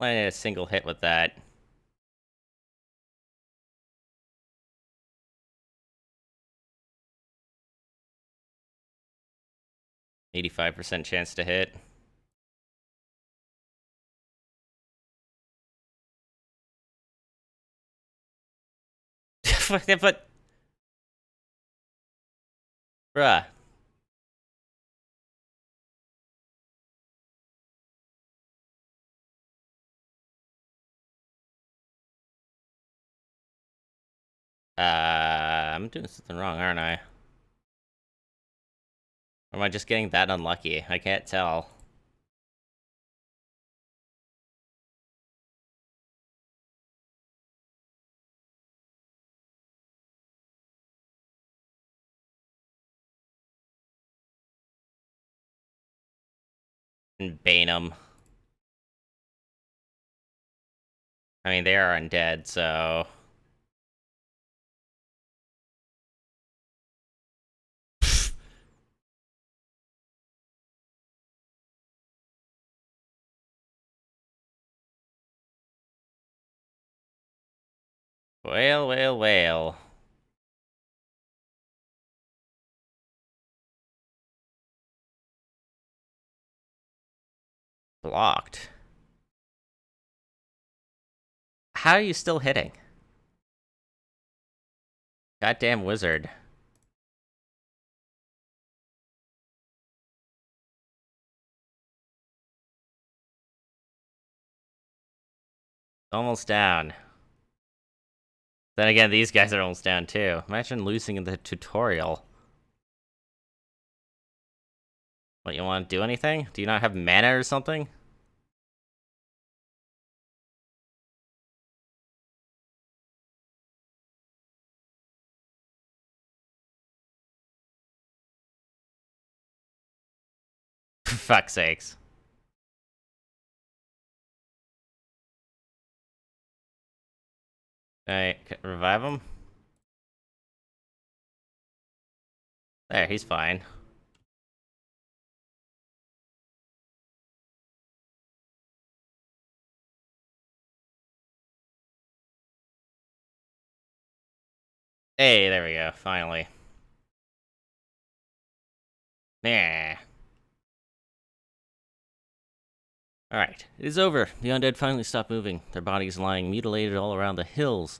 Landed a single hit with that. %85 chance to hit. But... Bruh. I'm doing something wrong, aren't I? Or am I just getting that unlucky? I can't tell. And bane them. I mean, they are undead, so... Whale, whale, whale. Blocked. How are you still hitting? Goddamn wizard. Almost down. Then again, these guys are almost down too. Imagine losing in the tutorial. What, you want to do anything? Do you not have mana or something? For fuck's sakes. Alright, revive him? There, he's fine. Hey, there we go, finally. Nah. Alright, it is over. The undead finally stopped moving, their bodies lying mutilated all around the hills.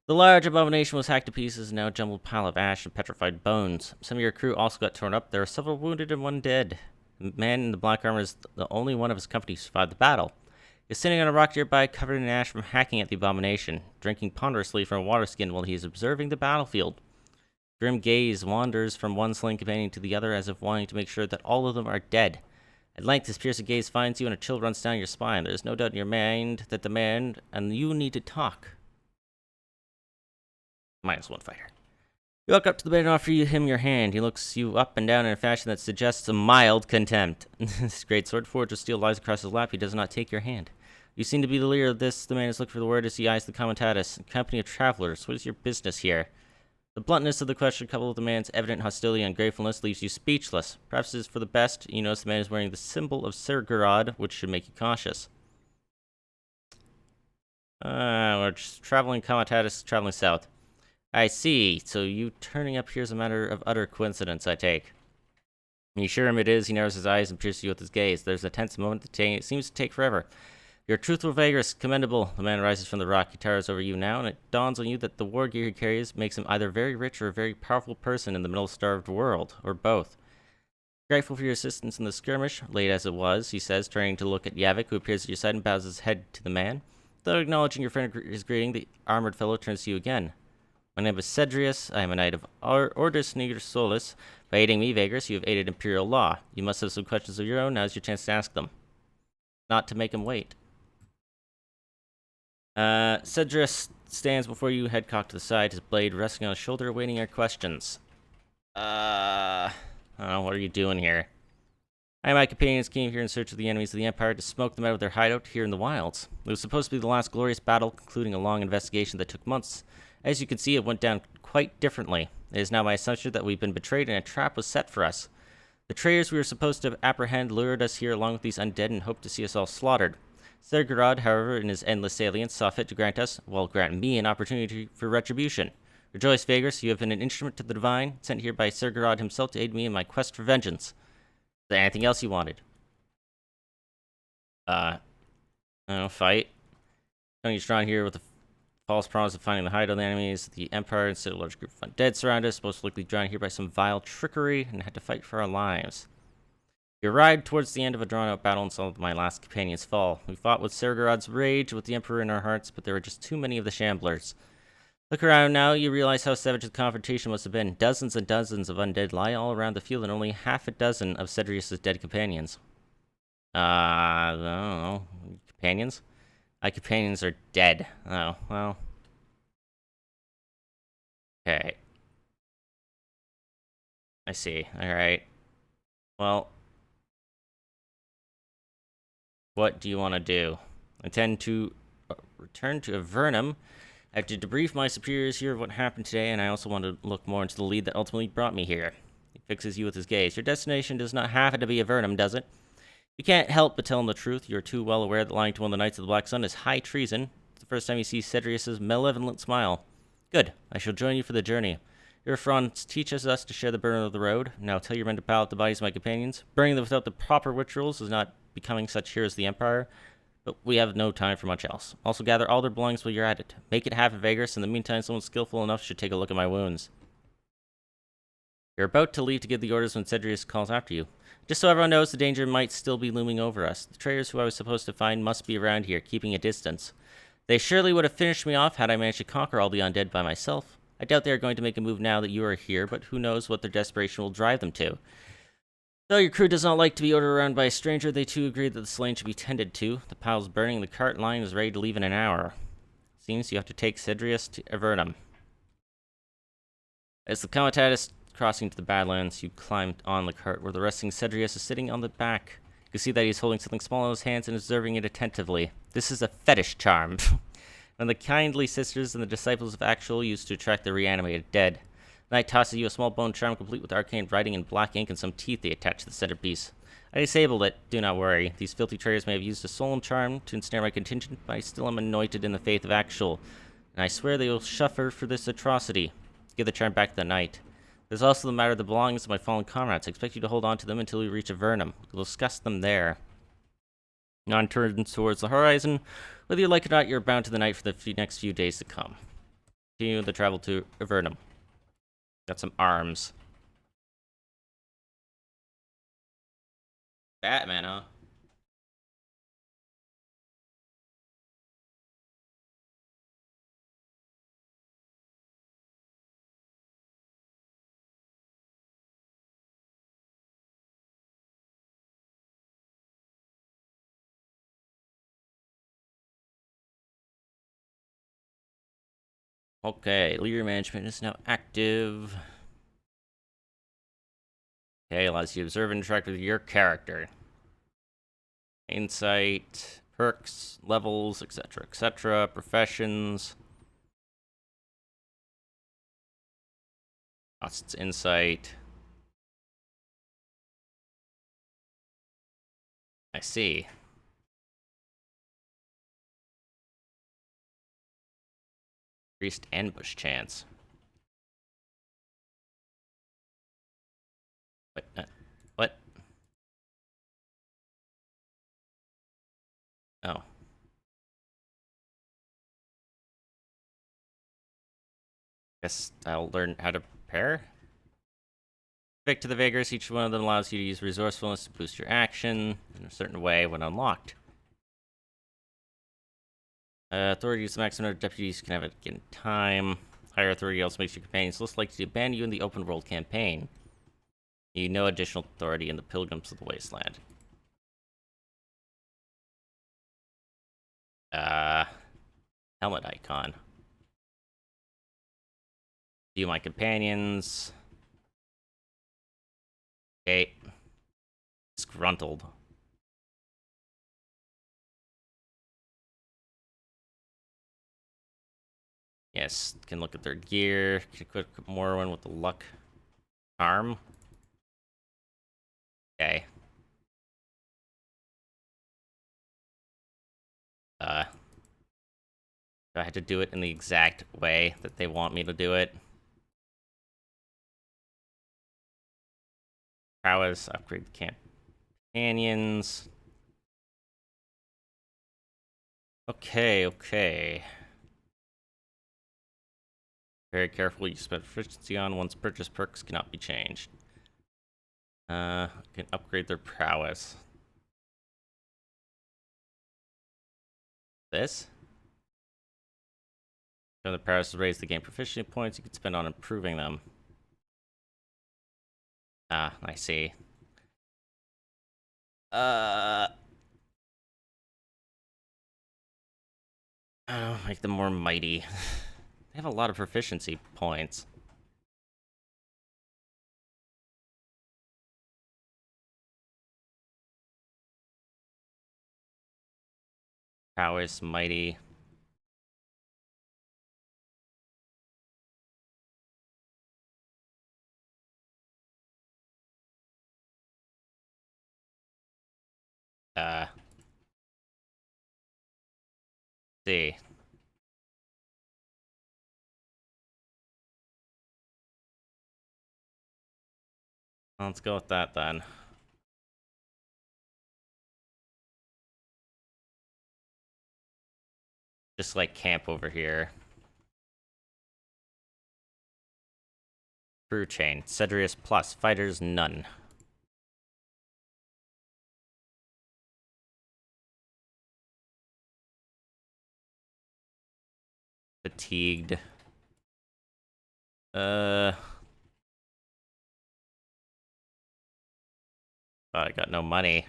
The large abomination was hacked to pieces, now a jumbled pile of ash and petrified bones. Some of your crew also got torn up. There are several wounded and one dead. The man in the black armor is the only one of his company who survived the battle. He's sitting on a rock nearby, covered in ash from hacking at the abomination, drinking ponderously from a water skin while he is observing the battlefield. Grim gaze wanders from one slain companion to the other as if wanting to make sure that all of them are dead. At length, his piercing gaze finds you and a chill runs down your spine. There is no doubt in your mind that the man and you need to talk. -1 fighter. You walk up to the bed and offer him your hand. He looks you up and down in a fashion that suggests a mild contempt. His great sword forged of steel lies across his lap. He does not take your hand. You seem to be the leader of this. The man is looking for the word as he eyes the comitatus. Company of travelers. What is your business here? The bluntness of the question, coupled with the man's evident hostility and ungratefulness, leaves you speechless. Perhaps it is for the best. You notice the man is wearing the symbol of Sergorod, which should make you cautious. We're just traveling comitatus, traveling south. I see. So you turning up here is a matter of utter coincidence, I take. You assure him it is. He narrows his eyes and pierces you with his gaze. There's a tense moment that seems to take forever. You're truthful, Vagrus. Commendable. The man rises from the rock. He towers over you now, and it dawns on you that the war gear he carries makes him either very rich or a very powerful person in the middle-starved world, or both. Grateful for your assistance in the skirmish, late as it was, he says, turning to look at Yavik, who appears at your side and bows his head to the man. Though acknowledging your friend his greeting, the armored fellow turns to you again. My name is Cedrius. I am a knight of Ordis Niger Solis. By aiding me, Vagrus, you have aided Imperial law. You must have some questions of your own. Now's your chance to ask them. Not to make him wait. Cedrius stands before you, head cocked to the side, his blade resting on his shoulder, awaiting your questions. I don't know, what are you doing here? I and my companions came here in search of the enemies of the Empire to smoke them out of their hideout here in the wilds. It was supposed to be the last glorious battle, concluding a long investigation that took months. As you can see, it went down quite differently. It is now my assumption that we've been betrayed and a trap was set for us. The traitors we were supposed to apprehend lured us here along with these undead and hoped to see us all slaughtered. Sergorod, however, in his endless salience, saw fit to grant me an opportunity for retribution. Rejoice, Vagrus, you have been an instrument to the divine, sent here by Sergorod himself to aid me in my quest for vengeance. Is there anything else you wanted? I don't know, fight. Tony's drawn here with the false promise of finding the hideout of the enemies. The Empire, instead of a large group of undead surround us, most likely drawn here by some vile trickery, and had to fight for our lives. We arrived towards the end of a drawn-out battle and saw my last companions fall. We fought with Sergorod's rage, with the Emperor in our hearts, but there were just too many of the shamblers. Look around now, you realize how savage the confrontation must have been. Dozens and dozens of undead lie all around the field, and only half a dozen of Cedrius' dead companions. I don't know. Companions? My companions are dead. Oh, well. Okay. I see. Alright. Well. What do you want to do? I intend to return to Avernum. I have to debrief my superiors here of what happened today, and I also want to look more into the lead that ultimately brought me here. He fixes you with his gaze. Your destination does not have to be Avernum, does it? You can't help but tell him the truth. You are too well aware that lying to one of the Knights of the Black Sun is high treason. It's the first time you see Cedrius' malevolent smile. Good. I shall join you for the journey. Your Frons teaches us to share the burden of the road. Now tell your men to pallet the bodies of my companions. Burning them without the proper rituals is not becoming such here as the Empire, but we have no time for much else. Also gather all their belongings while you're at it. Make it happen, Vagrus. In the meantime, someone skillful enough should take a look at my wounds. You're about to leave to give the orders when Cedrius calls after you. Just so everyone knows, the danger might still be looming over us. The traitors who I was supposed to find must be around here, keeping a distance. They surely would have finished me off had I managed to conquer all the undead by myself. I doubt they are going to make a move now that you are here, but who knows what their desperation will drive them to. Though your crew does not like to be ordered around by a stranger, they too agree that the slain should be tended to. The pile's burning, the cart line is ready to leave in an hour. Seems you have to take Cedrius to Avernum. As the comitatus crossing to the Badlands, you climb on the cart where the resting Cedrius is sitting on the back. You can see that he's holding something small in his hands and observing it attentively. This is a fetish charm. And the kindly sisters and the disciples of Actual used to attract the reanimated dead. The knight tosses you a small bone charm complete with arcane writing in black ink and some teeth they attach to the centerpiece. I disabled it, do not worry. These filthy traitors may have used a solemn charm to ensnare my contingent, but I still am anointed in the faith of Actual, and I swear they will suffer for this atrocity. Give the charm back to the knight. There's also the matter of the belongings of my fallen comrades. I expect you to hold on to them until we reach Avernum. We'll discuss them there. Non turns towards the horizon. Whether you like it or not, you're bound to the knight for the next few days to come. continue the travel to Avernum. Got some arms. Batman, huh? Okay, leader management is now active. Okay, allows you to observe and interact with your character. Insight, perks, levels, etc., etc., professions. Costs insight. I see. Increased ambush chance. What? Oh. Guess I'll learn how to prepare. Back to the Vagrus, each one of them allows you to use resourcefulness to boost your action in a certain way when unlocked. Authority is the maximum number of deputies you can have at a given time. Higher authority also makes your companions less likely to abandon you in the open world campaign. You need no additional authority in the Pilgrims of the Wasteland. Helmet icon. View my companions. Okay. Disgruntled. Yes, can look at their gear. Can equip more one with the luck arm. Okay. I had to do it in the exact way that they want me to do it. Prowess, upgrade the companions. Okay. Very carefully you spend proficiency on once purchase perks cannot be changed. Can upgrade their prowess. This? So the prowess to raise the game proficiency points you can spend on improving them. Ah, I see. Make them more mighty. They have a lot of proficiency points. Prowess, mighty. See. Let's go with that then. Just like camp over here. Crew chain. Cedrius plus. Fighters none. Fatigued. I got no money.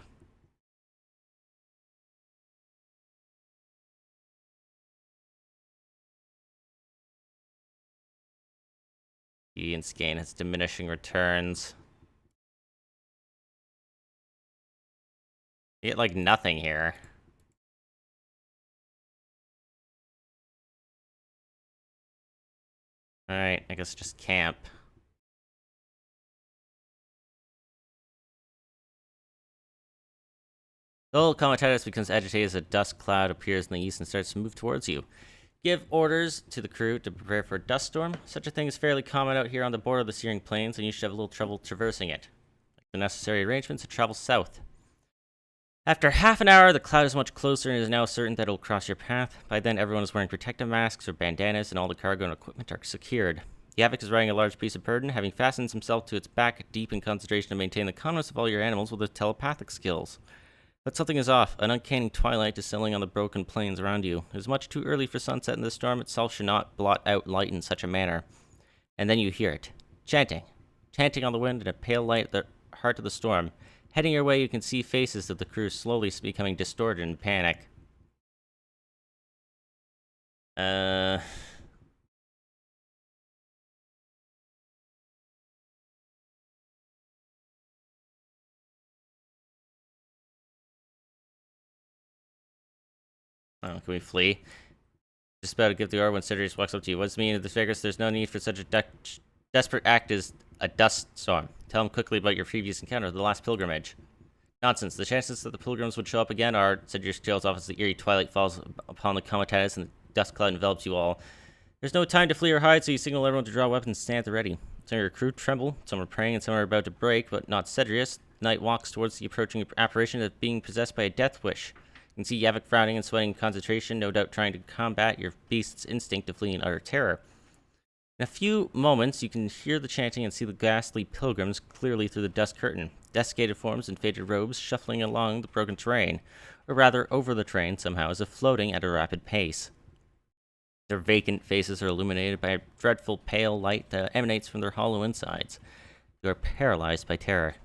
And Scan has diminishing returns. You get like nothing here. Alright, I guess just camp. The old Comitatus becomes agitated as a dust cloud appears in the east and starts to move towards you. Give orders to the crew to prepare for a dust storm. Such a thing is fairly common out here on the border of the Searing Plains, and you should have a little trouble traversing it. Make the necessary arrangements to travel south. After half an hour, the cloud is much closer and is now certain that it will cross your path. By then, everyone is wearing protective masks or bandanas, and all the cargo and equipment are secured. Yavik is riding a large piece of burden, having fastened himself to its back, deep in concentration to maintain the calmness of all your animals with his telepathic skills. But something is off. An uncanny twilight is settling on the broken plains around you. It is much too early for sunset, and the storm itself should not blot out light in such a manner. And then you hear it. Chanting. Chanting on the wind in a pale light at the heart of the storm. Heading your way, you can see faces of the crew slowly becoming distorted in panic. Oh, can we flee? Just about to give the order when Sidrius walks up to you. What's the meaning of this, Vagrus? There's no need for such a desperate act as a dust storm. Tell him quickly about your previous encounter, the last pilgrimage. Nonsense. The chances that the pilgrims would show up again are, Sidrius trails off as the eerie twilight falls upon the comitatus and the dust cloud envelops you all. There's no time to flee or hide, so you signal everyone to draw weapons and stand at the ready. Some of your crew tremble, some are praying, and some are about to break, but not Sidrius. The knight walks towards the approaching apparition of being possessed by a death wish. You can see Yavik frowning and sweating in concentration, no doubt trying to combat your beast's instinct to flee in utter terror. In a few moments, you can hear the chanting and see the ghastly pilgrims clearly through the dust curtain. Desiccated forms in faded robes shuffling along the broken terrain, or rather over the terrain somehow, as if floating at a rapid pace. Their vacant faces are illuminated by a dreadful pale light that emanates from their hollow insides. You are paralyzed by terror.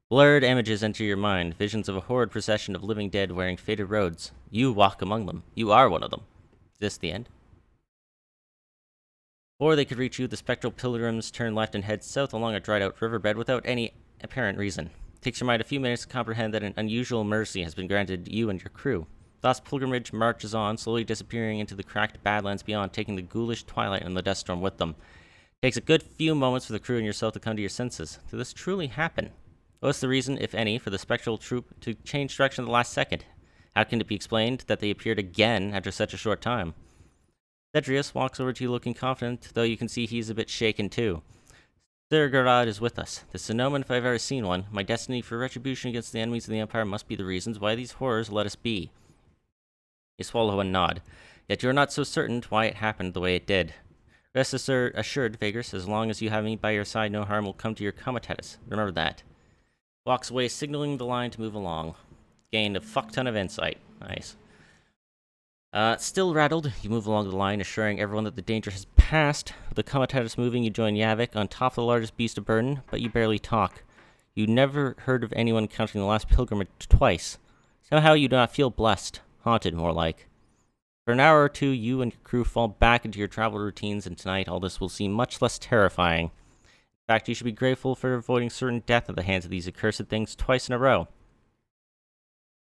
Blurred images enter your mind, visions of a horrid procession of living dead wearing faded robes. You walk among them. You are one of them. Is this the end? Before they could reach you, the spectral pilgrims turn left and head south along a dried-out riverbed without any apparent reason. It takes your mind a few minutes to comprehend that an unusual mercy has been granted you and your crew. Thus, pilgrimage marches on, slowly disappearing into the cracked badlands beyond, taking the ghoulish twilight and the dust storm with them. It takes a good few moments for the crew and yourself to come to your senses. Did this truly happen? What's the reason, if any, for the spectral troop to change direction at the last second? How can it be explained that they appeared again after such a short time? Sidrius walks over to you looking confident, though you can see he's a bit shaken too. Sturgarad is with us. The Sonoman, if I've ever seen one. My destiny for retribution against the enemies of the Empire must be the reasons why these horrors let us be. You swallow and nod. Yet you are not so certain why it happened the way it did. Rest assured, Vagrus, as long as you have me by your side, no harm will come to your comitatus. Remember that. Walks away, signaling the line to move along. Gained a fuck ton of insight. Nice. Still rattled, you move along the line, assuring everyone that the danger has passed. With the comitatus moving, you join Yavik on top of the largest beast of burden, but you barely talk. You never heard of anyone counting the last pilgrimage twice. Somehow you do not feel blessed. Haunted, more like. For an hour or two, you and your crew fall back into your travel routines, and tonight all this will seem much less terrifying. In fact, you should be grateful for avoiding certain death at the hands of these accursed things twice in a row.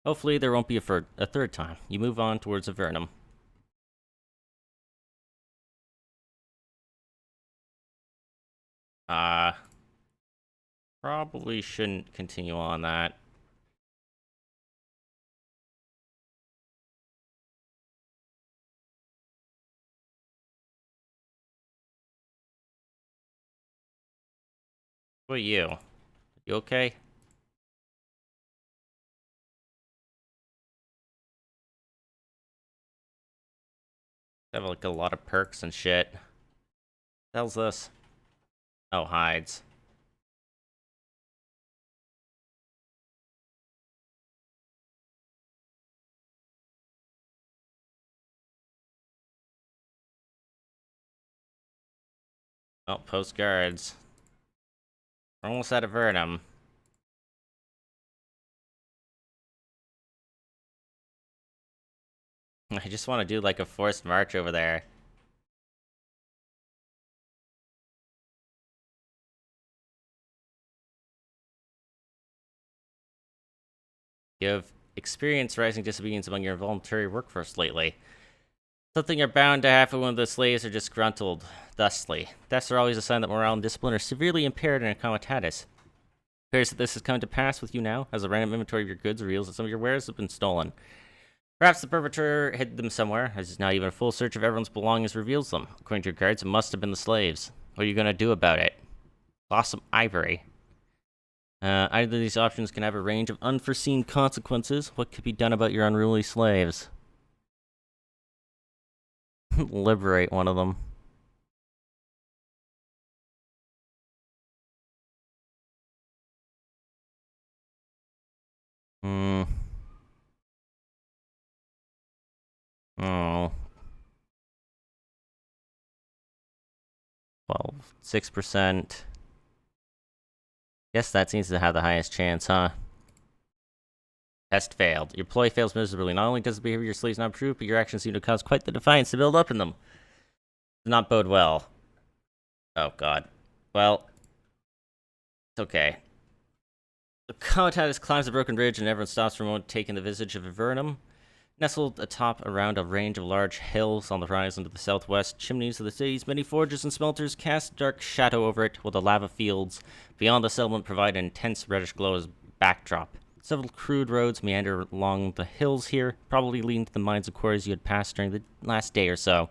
Hopefully there won't be a third time. You move on towards Avernum. Probably shouldn't continue on that. What are you? You okay? Have like a lot of perks and shit. What the hell's this? Oh, hides. Oh, postcards. We're almost out of Vernum. I just want to do like a forced march over there. You have experienced rising disobedience among your voluntary workforce lately. Something are bound to happen when the slaves are disgruntled, thusly. Deaths are always a sign that morale and discipline are severely impaired in a comitatus. It appears that this has come to pass with you now, as a random inventory of your goods reveals that some of your wares have been stolen. Perhaps the perpetrator hid them somewhere, as not even a full search of everyone's belongings reveals them. According to your guards, it must have been the slaves. What are you going to do about it? Lost some ivory. Either of these options can have a range of unforeseen consequences. What could be done about your unruly slaves? Liberate one of them. Hmm. Oh. Well, 6%. Guess that seems to have the highest chance, huh? Test failed. Your ploy fails miserably. Not only does the behavior of your slaves not improve, but your actions seem to cause quite the defiance to build up in them. Does not bode well. Oh, God. Well, it's okay. The Comitatus climbs the broken ridge, and everyone stops for a moment, taking the visage of Avernum. Nestled atop around a range of large hills on the horizon to the southwest, chimneys of the city's many forges and smelters cast dark shadow over it, while the lava fields beyond the settlement provide an intense reddish glow as backdrop. Several crude roads meander along the hills here, probably leading to the mines and quarries you had passed during the last day or so.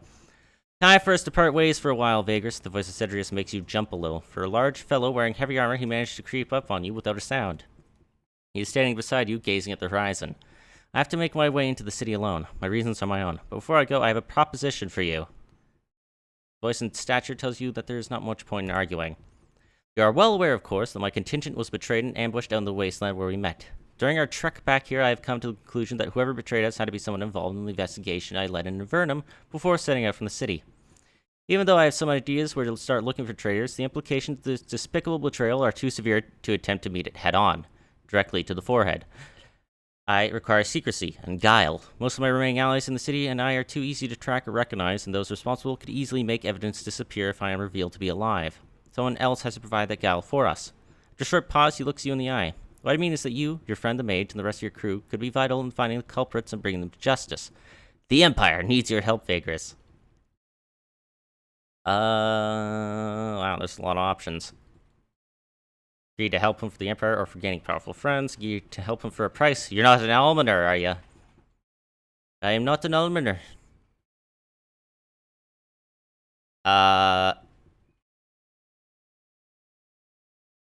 Time for us to part ways for a while, Vagrus. The voice of Cedrius makes you jump a little. For a large fellow wearing heavy armor, he managed to creep up on you without a sound. He is standing beside you, gazing at the horizon. I have to make my way into the city alone. My reasons are my own. But before I go, I have a proposition for you. Voice and stature tells you that there is not much point in arguing. You are well aware, of course, that my contingent was betrayed and ambushed out in the wasteland where we met. During our trek back here, I have come to the conclusion that whoever betrayed us had to be someone involved in the investigation I led in Avernum before setting out from the city. Even though I have some ideas where to start looking for traitors, the implications of this despicable betrayal are too severe to attempt to meet it head-on, directly to the forehead. I require secrecy and guile. Most of my remaining allies in the city and I are too easy to track or recognize, and those responsible could easily make evidence disappear if I am revealed to be alive. Someone else has to provide that guile for us. After a short pause, he looks you in the eye. What I mean is that you, your friend the mage, and the rest of your crew could be vital in finding the culprits and bringing them to justice. The Empire needs your help, Vagrus. Wow, there's a lot of options. Agree to help him for the Empire or for gaining powerful friends. Agree to help him for a price. You're not an almoner, are you? I am not an almoner. Well,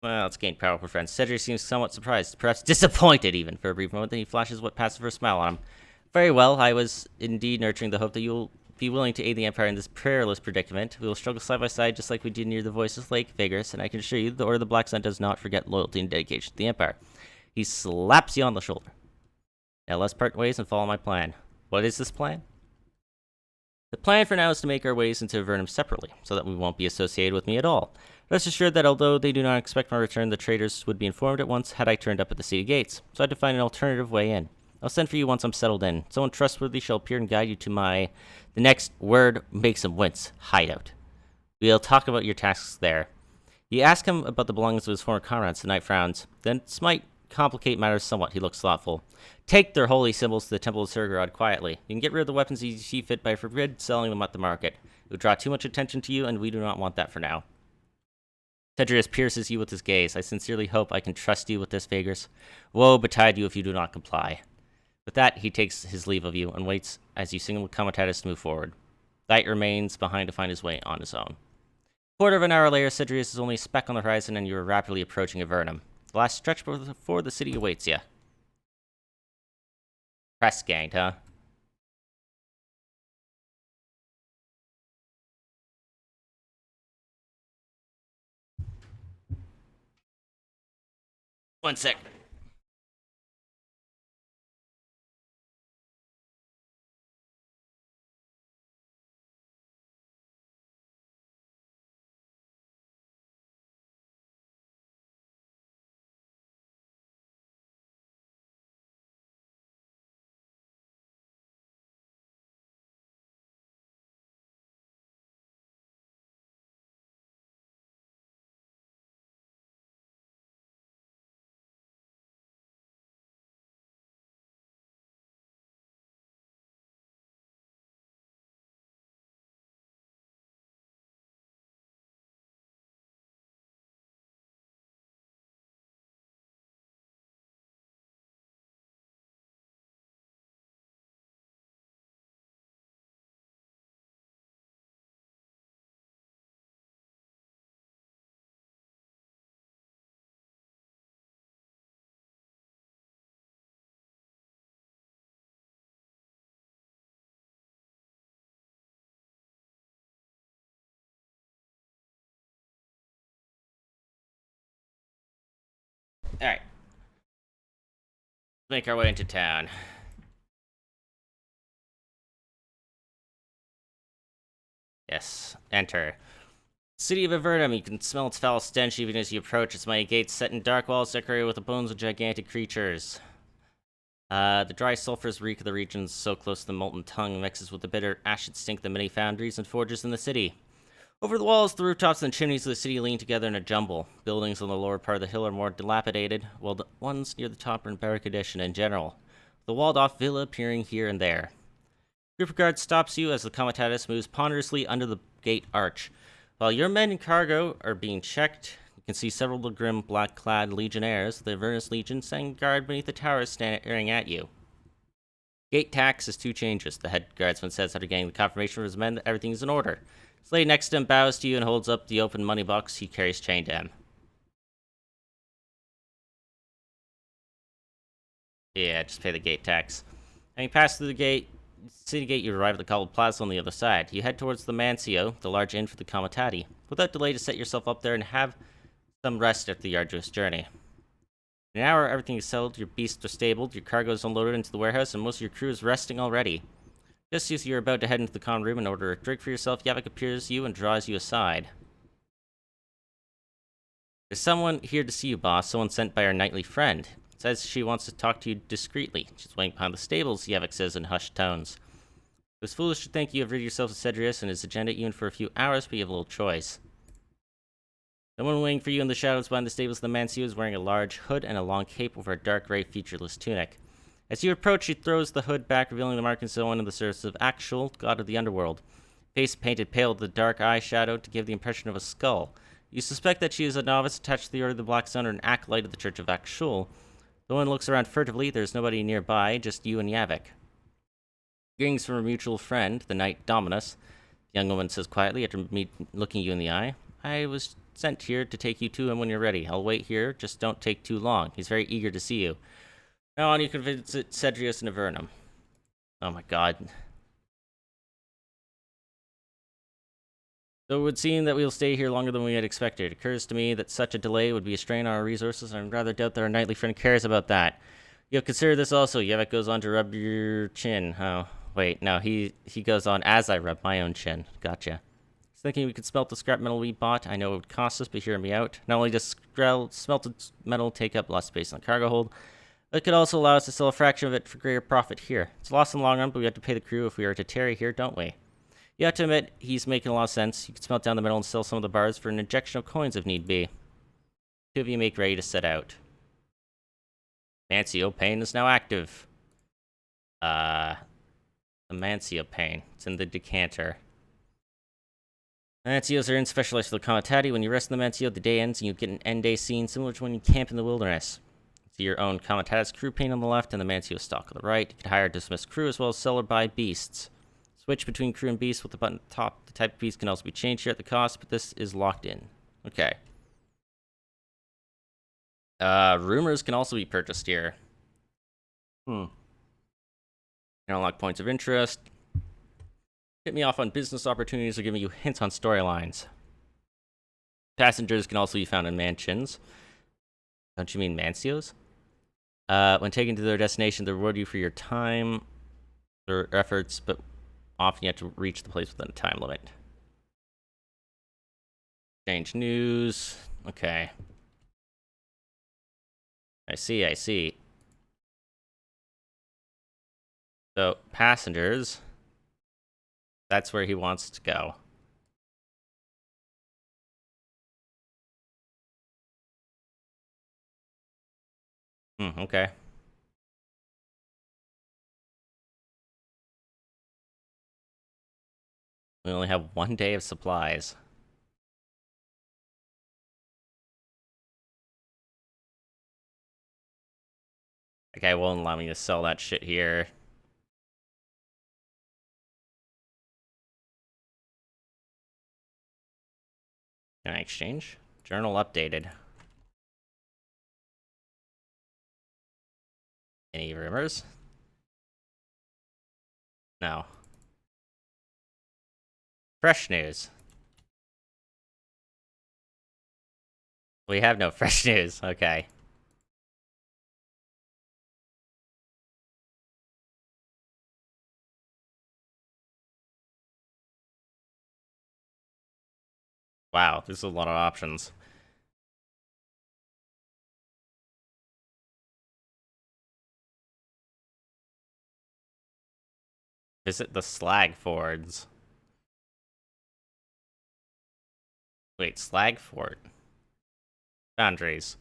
let's gain powerful friends. Cedric seems somewhat surprised, perhaps disappointed even, for a brief moment. Then he flashes what passes for a smile on him. Very well, I was indeed nurturing the hope that you'll be willing to aid the Empire in this perilous predicament. We will struggle side by side just like we did near the Voiceless Lake, Vagrus, and I can assure you the Order of the Black Sun does not forget loyalty and dedication to the Empire. He slaps you on the shoulder. Now let's part ways and follow my plan. What is this plan? The plan for now is to make our ways into Avernum separately, so that we won't be associated with me at all. Rest assured that although they do not expect my return, the traitors would be informed at once had I turned up at the city gates, so I had to find an alternative way in. I'll send for you once I'm settled in. Someone trustworthy shall appear and guide you to the next word makes him wince, hideout. We'll talk about your tasks there. You ask him about the belongings of his former comrades. The knight frowns. Then this might complicate matters somewhat. He looks thoughtful. Take their holy symbols to the Temple of Sergorod quietly. You can get rid of the weapons you see fit by forbid selling them at the market. It would draw too much attention to you, and we do not want that for now. Cedrius pierces you with his gaze. I sincerely hope I can trust you with this, Vagrus. Woe betide you if you do not comply. With that, he takes his leave of you and waits as you signal Comitatus to move forward. Knight remains behind to find his way on his own. Quarter of an hour later, Cedrius is only a speck on the horizon, and you are rapidly approaching Avernum. The last stretch before the city awaits you. Press ganged, huh? One sec. Alright. Make our way into town. Yes, enter. City of Avernum, you can smell its foul stench even as you approach its mighty gates set in dark walls decorated with the bones of gigantic creatures. The dry sulphurous reek of the region so close to the molten tongue mixes with the bitter, acid stink of the many foundries and forges in the city. Over the walls, the rooftops, and chimneys of the city lean together in a jumble. Buildings on the lower part of the hill are more dilapidated, while the ones near the top are in better condition in general. The walled-off villa appearing here and there. A group of guards stops you as the Comitatus moves ponderously under the gate arch. While your men and cargo are being checked, you can see several of the grim, black-clad legionnaires of the Avernus Legion standing guard beneath the towers staring at you. Gate tax is 2 changes. The head guardsman says after getting the confirmation from his men that everything is in order. This lady next to him bows to you and holds up the open money box he carries chained to him. Yeah, just pay the gate tax. Having passed through the city gate, you arrive at the cobbled plaza on the other side. You head towards the Mancio, the large inn for the Comitati. Without delay, to set yourself up there and have some rest after the arduous journey. In an hour, everything is settled, your beasts are stabled, your cargo is unloaded into the warehouse, and most of your crew is resting already. Just as you're about to head into the common room and order a drink for yourself, Yavik appears to you and draws you aside. There's someone here to see you, boss. Someone sent by our knightly friend. Says she wants to talk to you discreetly. She's waiting behind the stables, Yavik says in hushed tones. It was foolish to think you have rid yourself of Cedrius and his agenda even for a few hours, but you have little choice. Someone waiting for you in the shadows behind the stables of the Mancio is wearing a large hood and a long cape over a dark gray featureless tunic. As you approach, she throws the hood back, revealing the mark and so on in the service of Akshul, god of the underworld. Face painted pale with a dark eye shadow to give the impression of a skull. You suspect that she is a novice attached to the Order of the Black Sun or an acolyte of the Church of Akshul. The one looks around furtively. There's nobody nearby, just you and Yavik. Greetings from a mutual friend, the Knight Dominus. The young woman says quietly after looking you in the eye. I was sent here to take you to him when you're ready. I'll wait here, just don't take too long. He's very eager to see you. Now on, you can visit Cedrius and Avernum. Oh my god. So it would seem that we'll stay here longer than we had expected. It occurs to me that such a delay would be a strain on our resources, and I'd rather doubt that our knightly friend cares about that. You'll consider this also. Yevek goes on to rub your chin. Oh, wait, no, he goes on as I rub my own chin. Gotcha. He's thinking we could smelt the scrap metal we bought. I know it would cost us, but hear me out. Not only does smelted metal take up less space on the cargo hold, it could also allow us to sell a fraction of it for greater profit here. It's a loss in the long run, but we have to pay the crew if we are to tarry here, don't we? You have to admit, he's making a lot of sense. You could smelt down the metal and sell some of the bars for an injection of coins if need be. 2 of you make ready to set out. Mancio Pain is now active. The Mancio Pain. It's in the decanter. Mancios are in specialized for the Comitati. When you rest in the Mancio, the day ends and you get an end-day scene similar to when you camp in the wilderness. See your own Comitatus crew paint on the left and the Mancio stock on the right. You can hire a dismissed crew as well as sell or buy beasts. Switch between crew and beast with the button at the top. The type of beast can also be changed here at the cost, but this is locked in. Okay. Rumors can also be purchased here. You can unlock points of interest. Hit me off on business opportunities or giving you hints on storylines. Passengers can also be found in mansions. Don't you mean Mancios? When taken to their destination, they reward you for your time or efforts, but often you have to reach the place within a time limit. Change news. Okay. I see. So, passengers. That's where he wants to go. Okay. We only have 1 day of supplies. Okay, won't allow me to sell that shit here. Can I exchange? Journal updated. Any rumors? No. Fresh news. We have no fresh news. Okay. Wow, there's a lot of options. Visit the Slag Fords. Wait, Slag Fort. Foundries.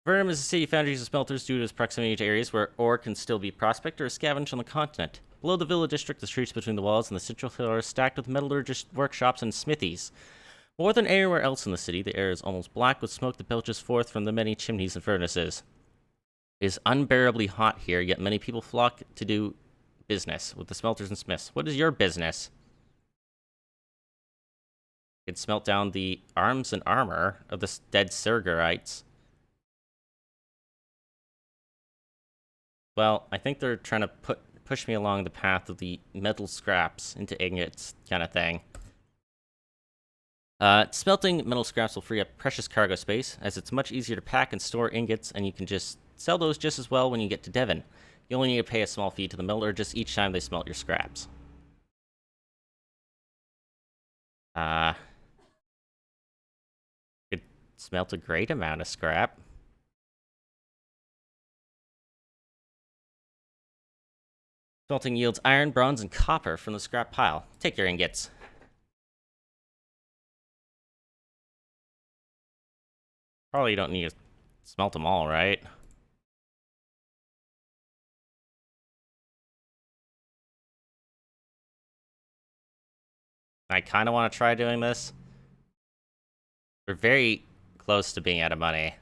Verm is a city of foundries and smelters due to its proximity to areas where ore can still be prospected or scavenged on the continent. Below the villa district, the streets between the walls and the central hill are stacked with metallurgist workshops and smithies. More than anywhere else in the city, the air is almost black with smoke that belches forth from the many chimneys and furnaces. It is unbearably hot here, yet many people flock to do business with the smelters and smiths. What is your business? You can smelt down the arms and armor of the dead Surgerites. Well, I think they're trying to push me along the path of the metal scraps into ingots kind of thing. Smelting metal scraps will free up precious cargo space, as it's much easier to pack and store ingots, and you can just sell those just as well when you get to Devon. You only need to pay a small fee to the metallurgist each time they smelt your scraps. Could smelt a great amount of scrap. Smelting yields iron, bronze, and copper from the scrap pile. Take your ingots. Probably don't need to smelt them all, right? I kind of want to try doing this. We're very close to being out of money.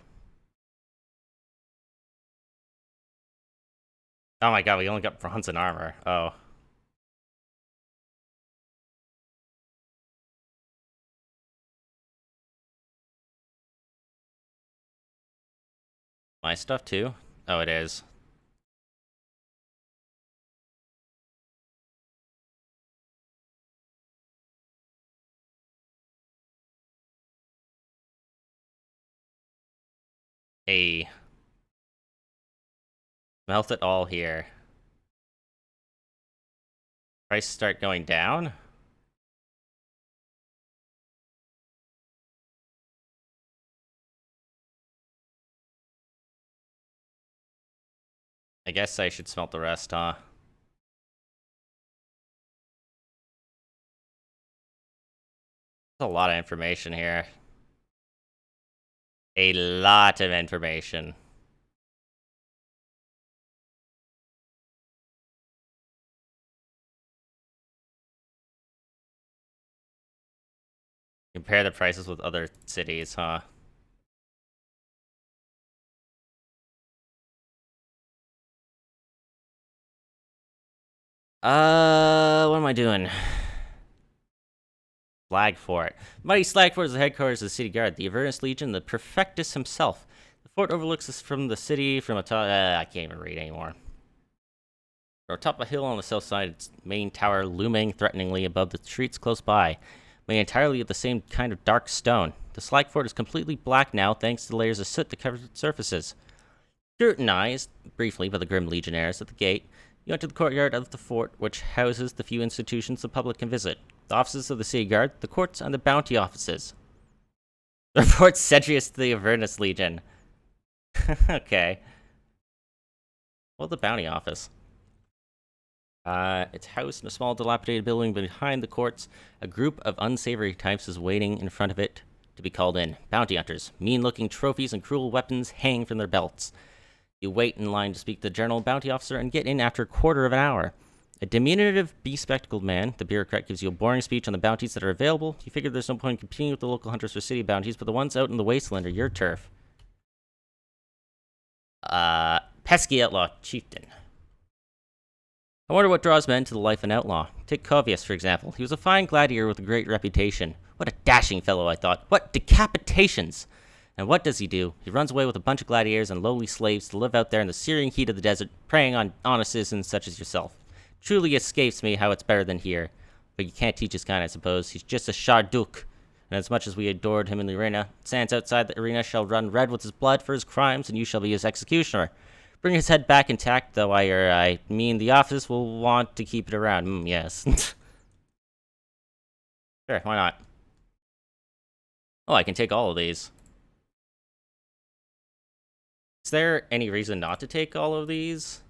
Oh my god, we only got bronze and armor. Oh. My stuff too? Oh, it is. Hey. Melt it all here. Price start going down? I guess I should smelt the rest, huh? There's a lot of information here. A lot of information. Compare the prices with other cities, huh? What am I doing? Slag Fort. Mighty Slag Fort is the headquarters of the city guard, the Vagrus Legion, the Perfectus himself. The fort overlooks us from the city, from atop. I can't even read anymore. From atop a hill on the south side, its main tower looming threateningly above the streets close by, made entirely of the same kind of dark stone. The Slag Fort is completely black now, thanks to layers of soot that cover its surfaces. Scrutinized briefly by the grim legionnaires at the gate, you enter the courtyard of the fort, which houses the few institutions the public can visit. The offices of the city guard, the courts, and the bounty offices. Report Cedrius to the Avernus Legion. Okay. Well, the bounty office. It's housed in a small dilapidated building behind the courts. A group of unsavory types is waiting in front of it to be called in. Bounty hunters. Mean-looking trophies and cruel weapons hang from their belts. You wait in line to speak to the general bounty officer and get in after a quarter of an hour. A diminutive, bespectacled man, the bureaucrat gives you a boring speech on the bounties that are available. You figure there's no point in competing with the local hunters for city bounties, but the ones out in the wasteland are your turf. Pesky outlaw chieftain. I wonder what draws men to the life of an outlaw. Take Covius, for example. He was a fine gladiator with a great reputation. What a dashing fellow, I thought. What decapitations! And what does he do? He runs away with a bunch of gladiators and lowly slaves to live out there in the searing heat of the desert, preying on honest citizens such as yourself. Truly escapes me how it's better than here. But you can't teach his kind, I suppose. He's just a Sharduke. And as much as we adored him in the arena, sands outside the arena shall run red with his blood for his crimes, and you shall be his executioner. Bring his head back intact, though I mean the office will want to keep it around. Yes. Sure, why not? Oh, I can take all of these. Is there any reason not to take all of these?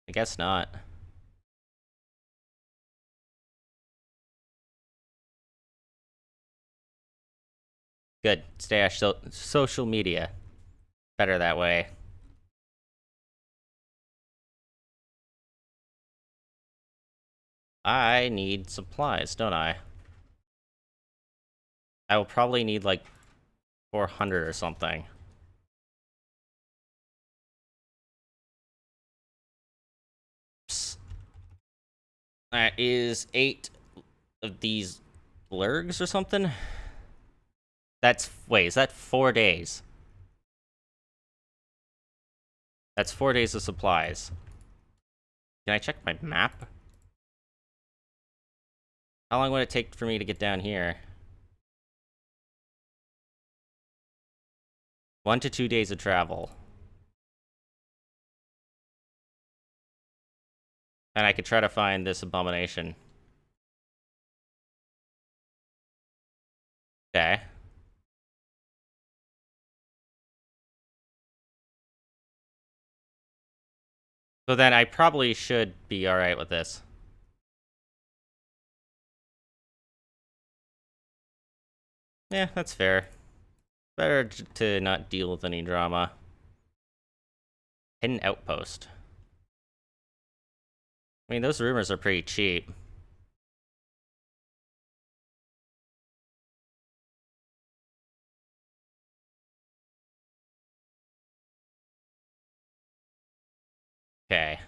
I guess not. Good. Stay off social media. Better that way. I need supplies, don't I? I will probably need like 400 or something. Psst. That is 8 of these blurgs or something? Wait, is that 4 days? That's 4 days of supplies. Can I check my map? How long would it take for me to get down here? 1 to 2 days of travel. And I could try to find this abomination. Okay. So then I probably should be alright with this. Yeah, that's fair. Better to not deal with any drama. Hidden outpost. I mean, those rumors are pretty cheap. Okay.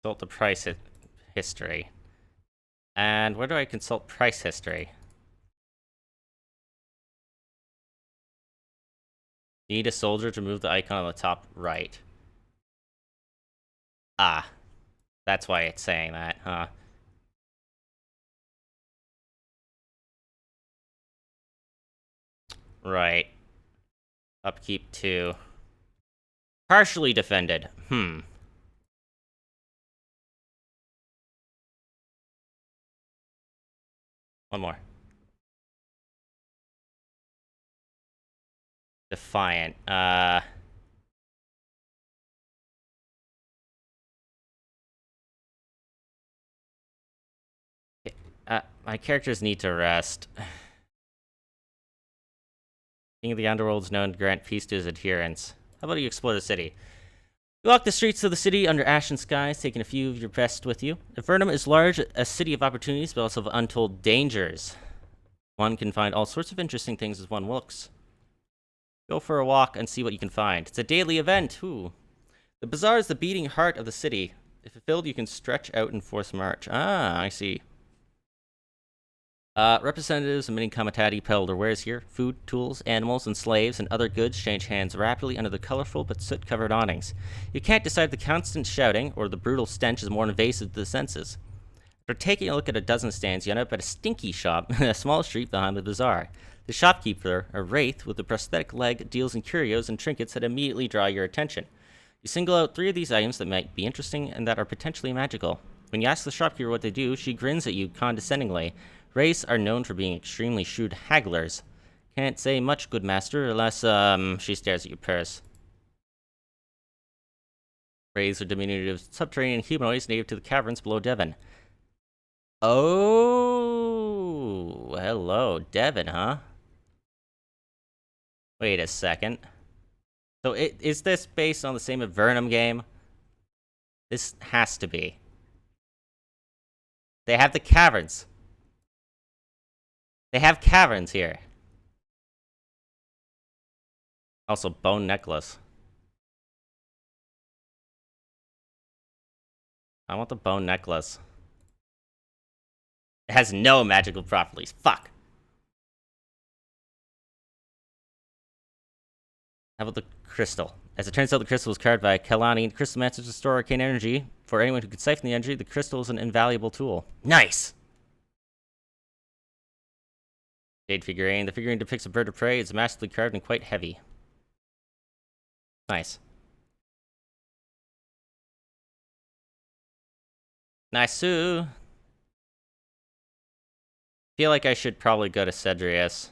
Consult the price history. And where do I consult price history? Need a soldier to move the icon on the top right. Ah. That's why it's saying that, huh? Right. Upkeep 2. Partially defended. One more. Defiant. My characters need to rest. King of the Underworld is known to grant peace to his adherents. How about you explore the city? You walk the streets of the city under ashen skies, taking a few of your best with you. Avernum is large, a city of opportunities, but also of untold dangers. One can find all sorts of interesting things as one looks. Go for a walk and see what you can find. It's a daily event. Ooh. The bazaar is the beating heart of the city. If fulfilled, you can stretch out and force march. Ah, I see. Representatives of many comitati peddle their wares here. Food, tools, animals, and slaves, and other goods change hands rapidly under the colorful but soot-covered awnings. You can't decide if the constant shouting or the brutal stench is more invasive to the senses. After taking a look at a dozen stands, you end up at a stinky shop in a small street behind the bazaar. The shopkeeper, a wraith with a prosthetic leg, deals in curios and trinkets that immediately draw your attention. You single out 3 of these items that might be interesting and that are potentially magical. When you ask the shopkeeper what they do, she grins at you condescendingly. Wraiths are known for being extremely shrewd hagglers. Can't say much, good master, unless, she stares at your purse. Wraiths are diminutive subterranean humanoids native to the caverns below Devon. Oh, hello, Devon, huh? Wait a second. So is this based on the same Avernum game? This has to be. They have the caverns. They have caverns here. Also, bone necklace. I want the bone necklace. It has no magical properties. Fuck. How about the crystal? As it turns out, the crystal was carved by Kalani. Crystal masters to store arcane energy. For anyone who can siphon the energy, the crystal is an invaluable tool. Nice! Jade figurine. The figurine depicts a bird of prey. It's masterfully carved and quite heavy. Nice. Nice-oo. Feel like I should probably go to Cedrius.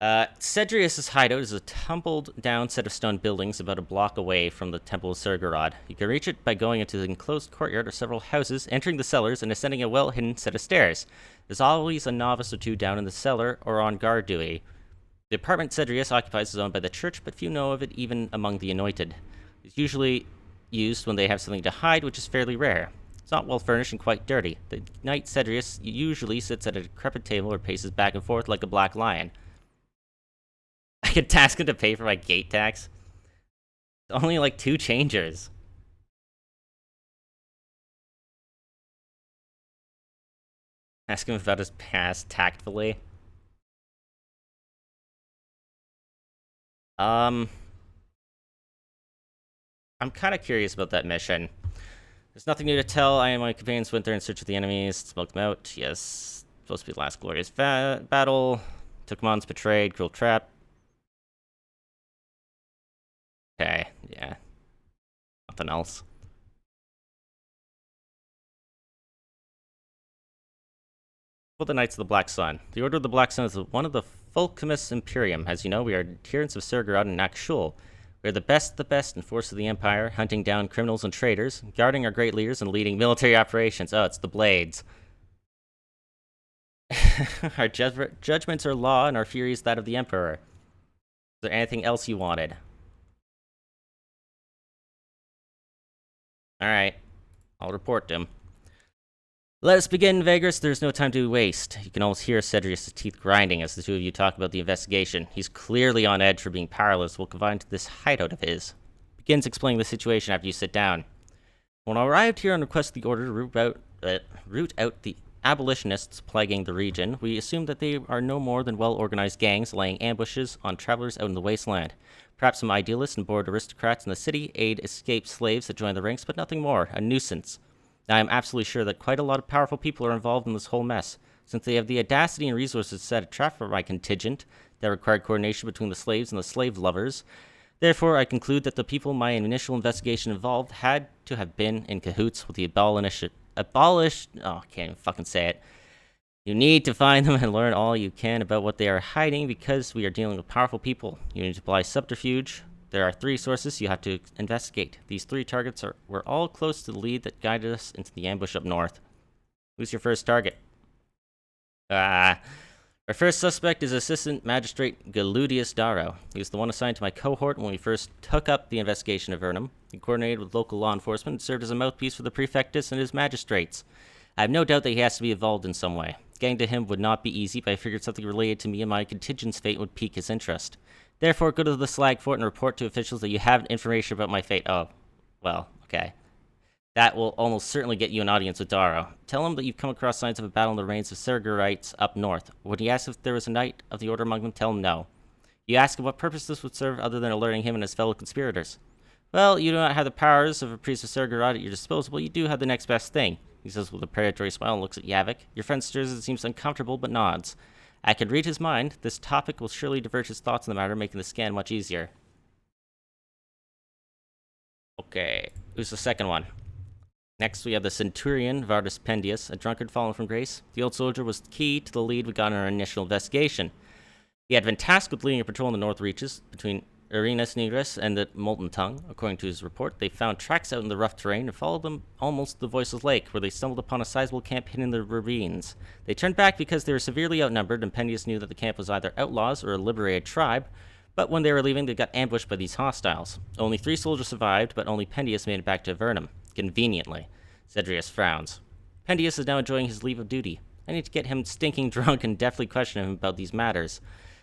Cedrius' hideout is a tumbled-down set of stone buildings about a block away from the Temple of Surgorod. You can reach it by going into the enclosed courtyard of several houses, entering the cellars, and ascending a well-hidden set of stairs. There's always a novice or two down in the cellar or on guard duty. The apartment Cedrius occupies is owned by the church, but few know of it even among the anointed. It's usually used when they have something to hide, which is fairly rare. It's not well furnished and quite dirty. The knight Cedrius usually sits at a decrepit table or paces back and forth like a black lion. I could task him to pay for my gate tax. Only like 2 changers. Ask him about his past tactfully. I'm kind of curious about that mission. There's nothing new to tell. I and my companions went there in search of the enemies, smoked them out. Yes, supposed to be the last glorious battle. Tookmon's betrayed, cruel trap. Okay, yeah. Nothing else. Well, the Knights of the Black Sun. The Order of the Black Sun is one of the Fulcamus Imperium. As you know, we are adherents of Surgorod and Nakshul. We are the best and force of the Empire, hunting down criminals and traitors, guarding our great leaders, and leading military operations. Oh, it's the Blades. Our judgments are law, and our fury is that of the Emperor. Is there anything else you wanted? Alright. I'll report to him. Let us begin, Vagrus. There's no time to waste. You can almost hear Cedrius' teeth grinding as the two of you talk about the investigation. He's clearly on edge for being powerless while confined to this hideout of his. Begins explaining the situation after you sit down. When I arrived here on request of the Order to root out the abolitionists plaguing the region, we assumed that they are no more than well-organized gangs laying ambushes on travelers out in the wasteland. Perhaps some idealists and bored aristocrats in the city aid escaped slaves that join the ranks, but nothing more. A nuisance. I am absolutely sure that quite a lot of powerful people are involved in this whole mess, since they have the audacity and resources to set a trap for my contingent that required coordination between the slaves and the slave lovers. Therefore, I conclude that the people my initial investigation involved had to have been in cahoots with the I can't even fucking say it. You need to find them and learn all you can about what they are hiding, because we are dealing with powerful people. You need to apply subterfuge. There are 3 sources you have to investigate. These 3 targets were all close to the lead that guided us into the ambush up north. Who's your first target? Our first suspect is Assistant Magistrate Galudius Darrow. He was the one assigned to my cohort when we first took up the investigation of Vernum. He coordinated with local law enforcement and served as a mouthpiece for the prefectus and his magistrates. I have no doubt that he has to be involved in some way. Getting to him would not be easy, but I figured something related to me and my contingent's fate would pique his interest. Therefore, go to the Slag Fort and report to officials that you have information about my fate. Oh, well, okay. That will almost certainly get you an audience with Darrow. Tell him that you've come across signs of a battle in the reigns of Surgorites up north. When he asks if there was a knight of the Order among them, tell him no. You ask him what purpose this would serve other than alerting him and his fellow conspirators. Well, you do not have the powers of a priest of Surgorod at your disposal, but you do have the next best thing. He says with a predatory smile and looks at Yavik. Your friend stirs and seems uncomfortable, but nods. I can read his mind. This topic will surely divert his thoughts on the matter, making the scan much easier. Okay, who's the second one? Next, we have the Centurion, Vardus Pendius, a drunkard fallen from grace. The old soldier was key to the lead we got in our initial investigation. He had been tasked with leading a patrol in the north reaches between Arenas Nigris and the Molten Tongue. According to his report, they found tracks out in the rough terrain and followed them almost to the Voiceless Lake, where they stumbled upon a sizable camp hidden in the ravines. They turned back because they were severely outnumbered, and Pendius knew that the camp was either outlaws or a liberated tribe, but when they were leaving, they got ambushed by these hostiles. Only 3 soldiers survived, but only Pendius made it back to Vernum. Conveniently. Cedrius frowns. Pendius is now enjoying his leave of duty. I need to get him stinking drunk and deftly question him about these matters.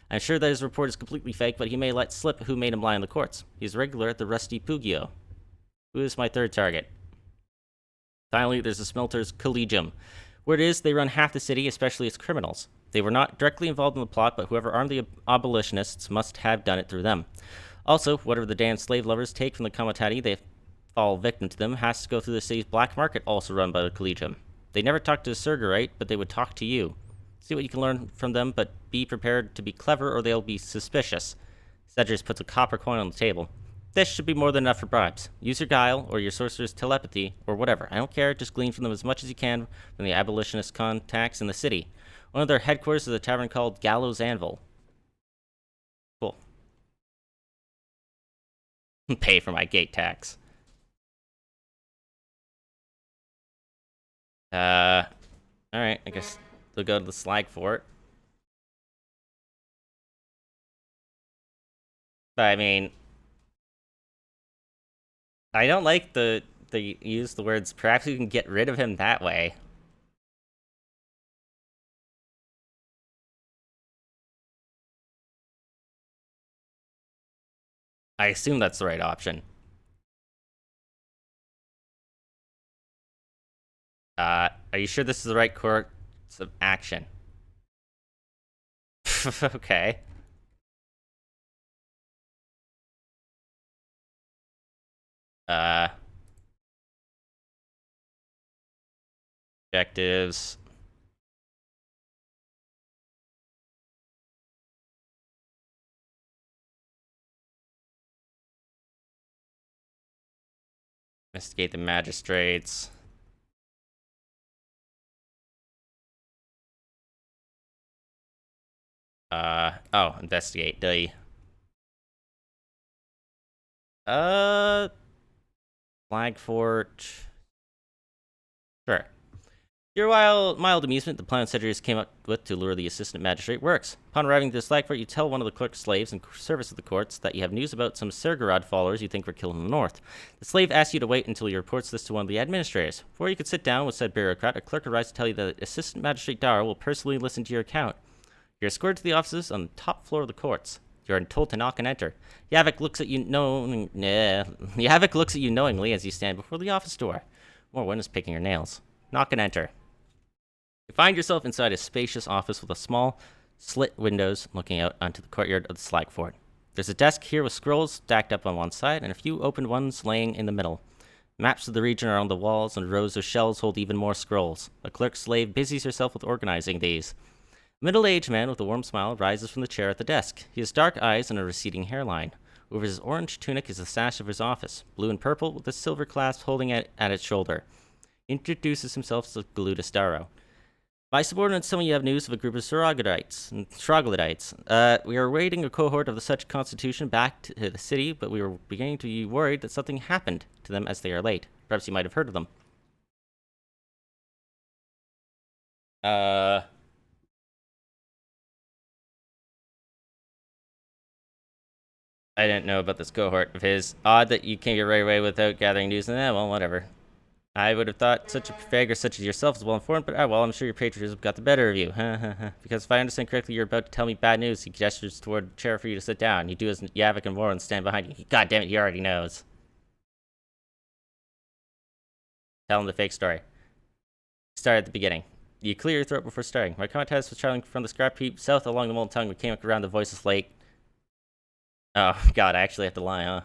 I'm sure that his report is completely fake, but he may let slip who made him lie in the courts. He's regular at the Rusty Pugio. Who is my third target? Finally, there's the Smelter's Collegium. Word is they run half the city, especially its criminals. They were not directly involved in the plot, but whoever armed the abolitionists must have done it through them. Also, whatever the damn slave lovers take from the comitati they fall victim to them has to go through the city's black market, also run by the Collegium. They never talk to the Surgerite, but they would talk to you. See what you can learn from them, but be prepared to be clever or they'll be suspicious. Cedrus puts a copper coin on the table. This should be more than enough for bribes. Use your guile, or your sorcerer's telepathy, or whatever. I don't care, just glean from them as much as you can from the abolitionist contacts in the city. One of their headquarters is a tavern called Gallows Anvil. Cool. Pay for my gate tax. Alright, I guess we'll go to the Slag Fort. But I mean, I don't like they use the words, perhaps we can get rid of him that way. I assume that's the right option. Are you sure this is the right course of action? Okay. Objectives. Investigate the magistrates. Oh, investigate the... Flag Fort... Sure. Your mild amusement the plan Cedrius came up with to lure the assistant magistrate works. Upon arriving at the Slag Fort, you tell one of the clerk's slaves in service of the courts that you have news about some Sergorod followers you think were killed in the north. The slave asks you to wait until he reports this to one of the administrators. Before you could sit down with said bureaucrat, a clerk arrives to tell you that Assistant Magistrate Dara will personally listen to your account. You're escorted to the offices on the top floor of the courts. You're told to knock and enter. Yavik looks at you Yavik looks at you knowingly as you stand before the office door. Morwen is picking her nails. Knock and enter. You find yourself inside a spacious office with a small, slit windows looking out onto the courtyard of the Slag Fort. There's a desk here with scrolls stacked up on one side and a few opened ones laying in the middle. Maps of the region are on the walls and rows of shelves hold even more scrolls. A clerk's slave busies herself with organizing these. A middle-aged man with a warm smile rises from the chair at the desk. He has dark eyes and a receding hairline. Over his orange tunic is the sash of his office, blue and purple with a silver clasp holding it at its shoulder. He introduces himself as Galudus Darrow. My subordinates tell me you have news of a group of troglodytes. We are awaiting a cohort of the such constitution back to the city, but we were beginning to be worried that something happened to them as they are late. Perhaps you might have heard of them. I didn't know about this cohort of his. Odd that you came here right away without gathering news. Well, whatever. I would have thought such a Vagrus such as yourself is well informed, but well, I'm sure your patriotism got the better of you. Because if I understand correctly, you're about to tell me bad news. He gestures toward the chair for you to sit down. You do as Yavik and Warren stand behind you. God damn it, he already knows. Tell him the fake story. Start at the beginning. You clear your throat before starting. My contest was traveling from the scrap heap south along the Molten Tongue. We came up around the Voiceless Lake. Oh, God, I actually have to lie, huh?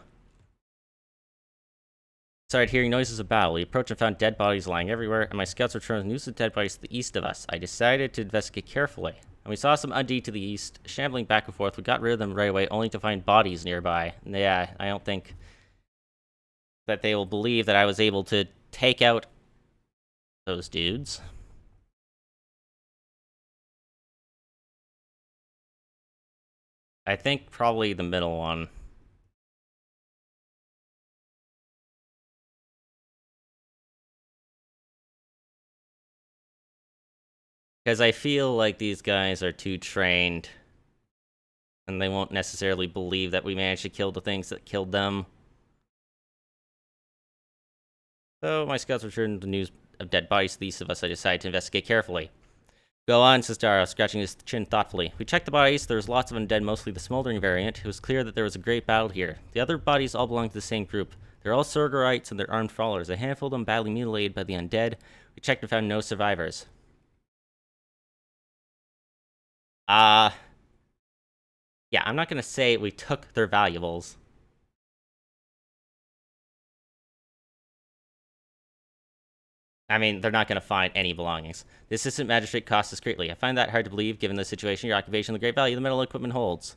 Started hearing noises of battle. We approached and found dead bodies lying everywhere, and my scouts returned with news of dead bodies to the east of us. I decided to investigate carefully. And we saw some undead to the east, shambling back and forth. We got rid of them right away, only to find bodies nearby. Yeah, I don't think that they will believe that I was able to take out those dudes. I think probably the middle one. Because I feel like these guys are too trained. And they won't necessarily believe that we managed to kill the things that killed them. So my scouts returned the news of dead bodies to the east of us. I decided to investigate carefully. Go on, says Dara, scratching his chin thoughtfully. We checked the bodies. There was lots of undead, mostly the smoldering variant. It was clear that there was a great battle here. The other bodies all belong to the same group. They're all Surgerites and they're armed followers. A handful of them badly mutilated by the undead. We checked and found no survivors. Yeah, I'm not gonna say we took their valuables. I mean, they're not gonna find any belongings. The assistant magistrate costs us greatly. I find that hard to believe, given the situation, your occupation, the great value the metal equipment holds.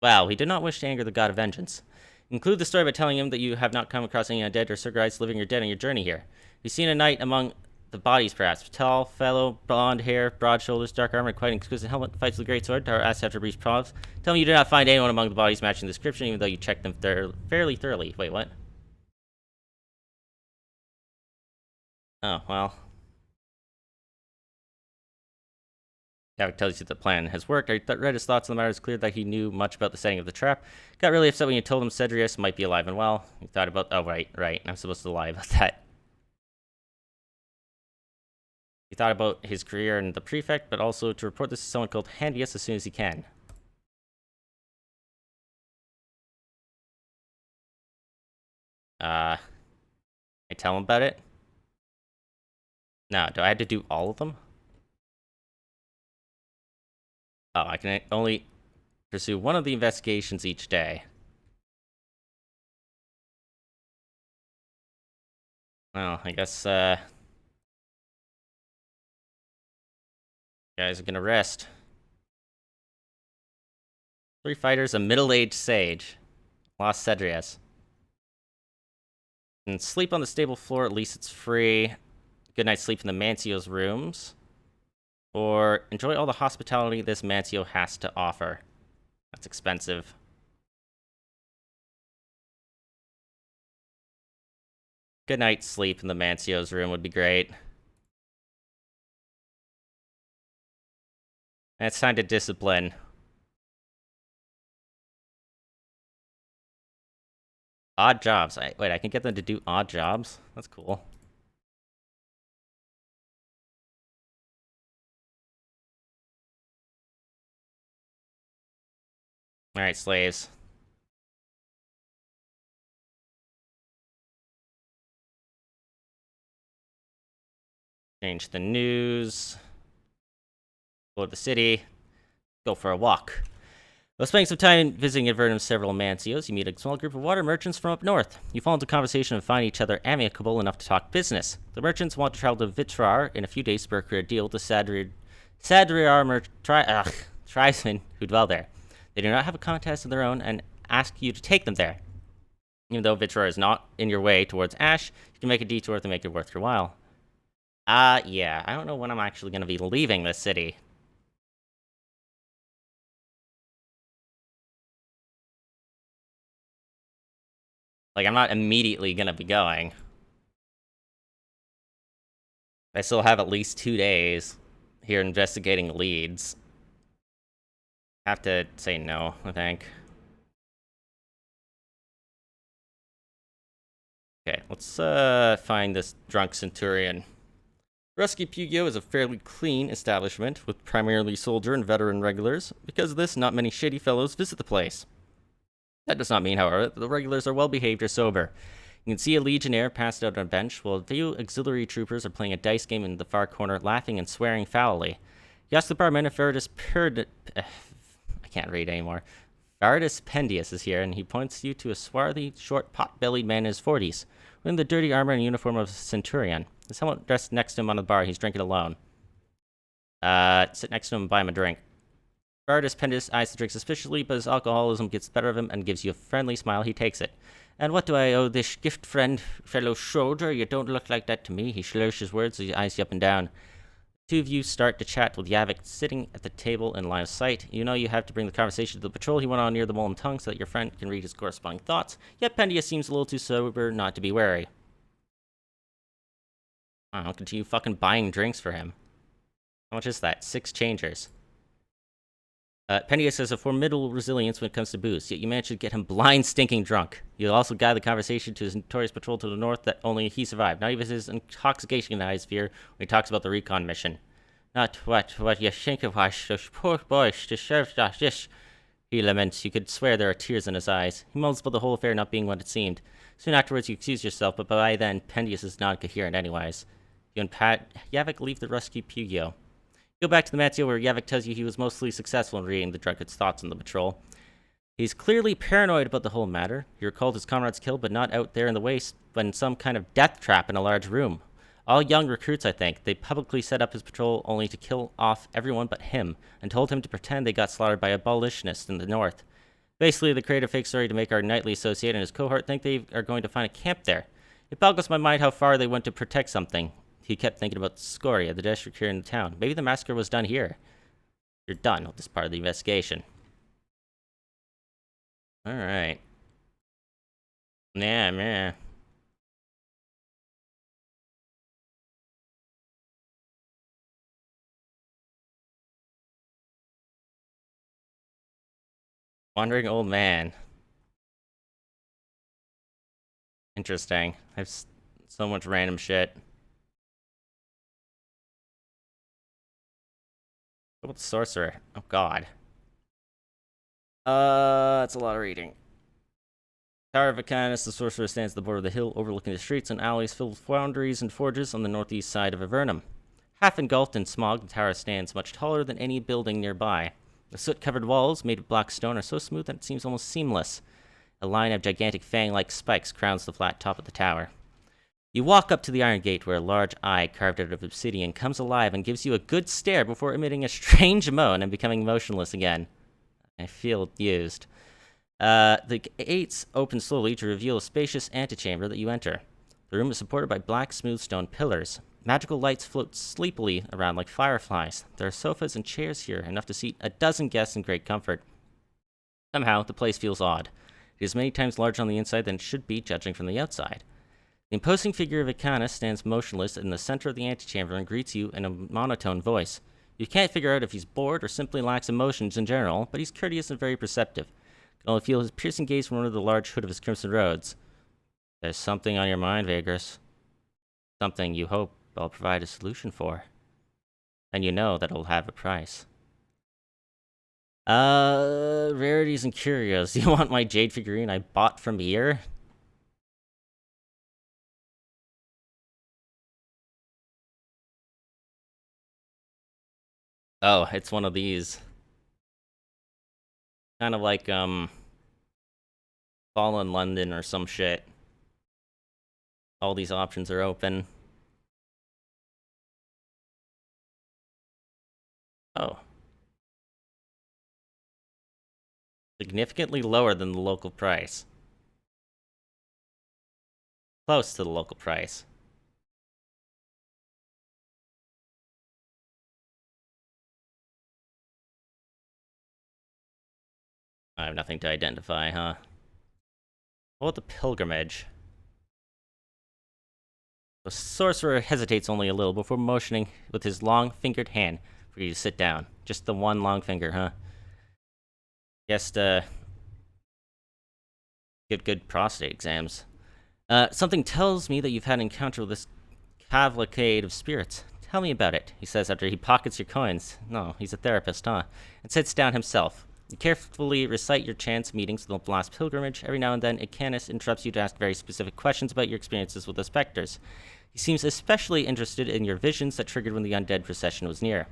Well, we did not wish to anger the god of vengeance. Include the story by telling him that you have not come across any undead or surgeries living or dead on your journey here. You've seen a knight among the bodies, perhaps. Tall fellow, blonde hair, broad shoulders, dark armor, quite an exquisite helmet, fights with a great sword, or asks after brief probes. Tell me you did not find anyone among the bodies matching the description, even though you checked them fairly thoroughly. Wait, what? Oh, well. Gavik tells you the plan has worked. I read his thoughts on the matter. It's clear that he knew much about the setting of the trap. Got really upset when you told him Cedrius might be alive and well. He thought about... Oh, right. I'm supposed to lie about that. He thought about his career in the prefect, but also to report this to someone called Handius as soon as he can. I tell him about it? No, do I have to do all of them? Oh, I can only pursue one of the investigations each day. Well, I guess, guys are gonna rest. 3 fighters, a middle-aged sage. Lost Cedrius. And sleep on the stable floor, at least it's free. Good night's sleep in the Mancio's rooms. Or enjoy all the hospitality this Mancio has to offer. That's expensive. Good night's sleep in the Mancio's room would be great. And it's time to discipline. Odd jobs. Wait, I can get them to do odd jobs? That's cool. Alright, slaves. Change the news. Go to the city. Go for a walk. While spending some time visiting Avernum's several Mancios, you meet a small group of water merchants from up north. You fall into conversation and find each other amicable enough to talk business. The merchants want to travel to Vitrar in a few days to broker a deal with the Sadriar tribesmen who dwell there. They do not have a contest of their own and ask you to take them there. Even though Vitrar is not in your way towards Ash, you can make a detour to make it worth your while. Yeah, I don't know when I'm actually going to be leaving this city. Like, I'm not immediately gonna be going. I still have at least 2 days here investigating leads. Have to say no, I think. Okay, let's find this drunk centurion. Rusky Pugio is a fairly clean establishment, with primarily soldier and veteran regulars. Because of this, not many shady fellows visit the place. That does not mean, however, that the regulars are well-behaved or sober. You can see a legionnaire passed out on a bench, while a few auxiliary troopers are playing a dice game in the far corner, laughing and swearing foully. You ask the barman if I can't read anymore. Vardis Pendius is here, and he points you to a swarthy, short, pot-bellied man in his 40s, wearing the dirty armor and uniform of a centurion. There's someone dressed next to him on the bar. He's drinking alone. Sit next to him and buy him a drink. Vardis Pendius eyes the drink suspiciously, but his alcoholism gets the better of him and gives you a friendly smile. He takes it. And what do I owe this gift, fellow soldier? You don't look like that to me. He slurs his words as he eyes you up and down. Two of you start to chat with Yavik sitting at the table in line of sight. You know you have to bring the conversation to the patrol he went on near the Molten Tongue so that your friend can read his corresponding thoughts, yet Pendius seems a little too sober not to be wary. I'll continue fucking buying drinks for him. How much is that? 6 changers. Pendius has a formidable resilience when it comes to booze, yet you manage to get him blind stinking drunk. You'll also guide the conversation to his notorious patrol to the north that only he survived. Not even his intoxication can hide his fear when he talks about the recon mission. Not what you think of us, those poor boys deserve this. He laments. You could swear there are tears in his eyes. He moans about the whole affair not being what it seemed. Soon afterwards, you excuse yourself, but by then, Pendius is not coherent anyways. You and Yavik leave the rescue Pugio. You go back to the Matsio where Yavik tells you he was mostly successful in reading the drunkard's thoughts on the patrol. He's clearly paranoid about the whole matter. He recalled his comrades killed, but not out there in the waste, but in some kind of death trap in a large room. All young recruits, I think. They publicly set up his patrol only to kill off everyone but him, and told him to pretend they got slaughtered by abolitionists in the north. Basically, they created a fake story to make our nightly associate and his cohort think they are going to find a camp there. It boggles my mind how far they went to protect something. He kept thinking about Scoria, the district here in the town. Maybe the massacre was done here. You're done with this part of the investigation. Alright. Yeah, man. Wandering old man. Interesting. I have so much random shit. What about the sorcerer? Oh god. That's a lot of reading. Tower of Vacanus, the sorcerer stands at the border of the hill, overlooking the streets and alleys filled with foundries and forges on the northeast side of Avernum. Half engulfed in smog, the tower stands much taller than any building nearby. The soot-covered walls, made of black stone, are so smooth that it seems almost seamless. A line of gigantic fang-like spikes crowns the flat top of the tower. You walk up to the iron gate where a large eye carved out of obsidian comes alive and gives you a good stare before emitting a strange moan and becoming motionless again. I feel used. The gates open slowly to reveal a spacious antechamber that you enter. The room is supported by black, smooth stone pillars. Magical lights float sleepily around like fireflies. There are sofas and chairs here, enough to seat a dozen guests in great comfort. Somehow, the place feels odd. It is many times larger on the inside than it should be, judging from the outside. The imposing figure of Icanus stands motionless in the center of the antechamber and greets you in a monotone voice. You can't figure out if he's bored or simply lacks emotions in general, but he's courteous and very perceptive. You can only feel his piercing gaze from under the large hood of his crimson robes. There's something on your mind, Vagrus. Something you hope I'll provide a solution for. And you know that it'll have a price. Rarities and curios. Do you want my jade figurine I bought from here? Oh, it's one of these. Kind of like, Fallen London or some shit. All these options are open. Oh. Significantly lower than the local price. Close to the local price. I have nothing to identify, huh? What about the pilgrimage? The sorcerer hesitates only a little before motioning with his long-fingered hand for you to sit down. Just the one long finger, huh? Guess, good prostate exams. Something tells me that you've had an encounter with this cavalcade of spirits. Tell me about it, he says after he pockets your coins. No, he's a therapist, huh? And sits down himself. You carefully recite your chance meetings with the last pilgrimage. Every now and then, Icanus interrupts you to ask very specific questions about your experiences with the specters. He seems especially interested in your visions that triggered when the undead procession was near.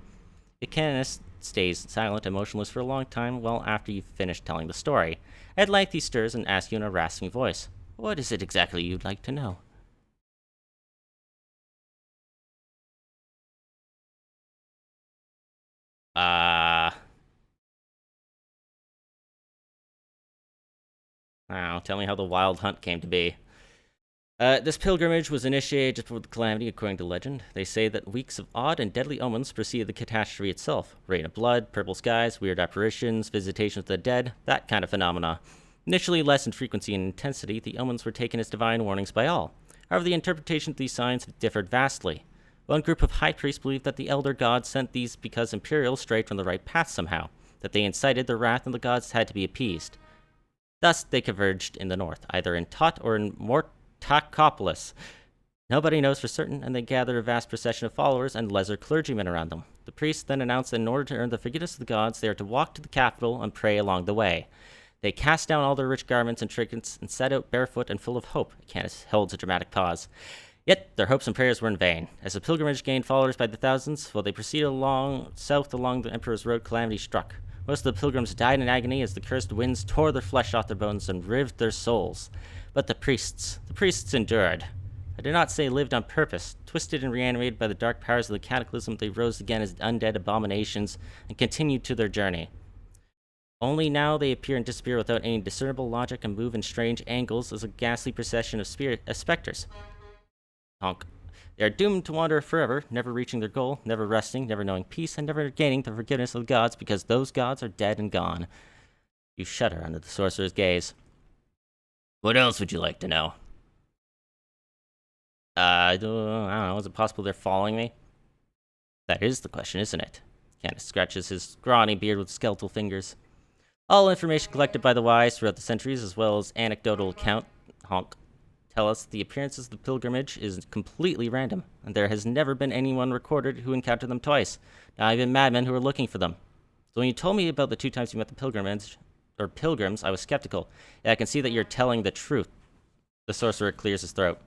Icanus stays silent and motionless for a long time well after you've finished telling the story. At length, he stirs and asks you in a rasping voice, "What is it exactly you'd like to know?" Now, tell me how the wild hunt came to be. This pilgrimage was initiated just before the calamity, according to legend. They say that weeks of odd and deadly omens preceded the catastrophe itself. Rain of blood, purple skies, weird apparitions, visitations of the dead, that kind of phenomena. Initially less in frequency and intensity, the omens were taken as divine warnings by all. However, the interpretation of these signs differed vastly. One group of high priests believed that the elder gods sent these because Imperials strayed from the right path somehow, that they incited the wrath and the gods had to be appeased. Thus, they converged in the north, either in Tot or in Mortacopolis. Nobody knows for certain, and they gather a vast procession of followers and lesser clergymen around them. The priests then announce that in order to earn the forgiveness of the gods, they are to walk to the capital and pray along the way. They cast down all their rich garments and trinkets and set out barefoot and full of hope. Candace holds a dramatic pause. Yet their hopes and prayers were in vain. As the pilgrimage gained followers by the thousands, while they proceeded south along the Emperor's Road, calamity struck. Most of the pilgrims died in agony as the cursed winds tore their flesh off their bones and rived their souls. But the priests endured. I do not say lived on purpose. Twisted and reanimated by the dark powers of the cataclysm, they rose again as undead abominations and continued to their journey. Only now they appear and disappear without any discernible logic and move in strange angles as a ghastly procession of specters. Honk. They are doomed to wander forever, never reaching their goal, never resting, never knowing peace, and never gaining the forgiveness of the gods because those gods are dead and gone. You shudder under the sorcerer's gaze. What else would you like to know? I don't know. Is it possible they're following me? That is the question, isn't it? Candace scratches his scrawny beard with skeletal fingers. All information collected by the wise throughout the centuries, as well as anecdotal account, tell us the appearances of the pilgrimage is completely random, and there has never been anyone recorded who encountered them twice, not even madmen who were looking for them. So when you told me about the 2 times you met the pilgrims, I was skeptical. Yeah, I can see that you're telling the truth. The sorcerer clears his throat.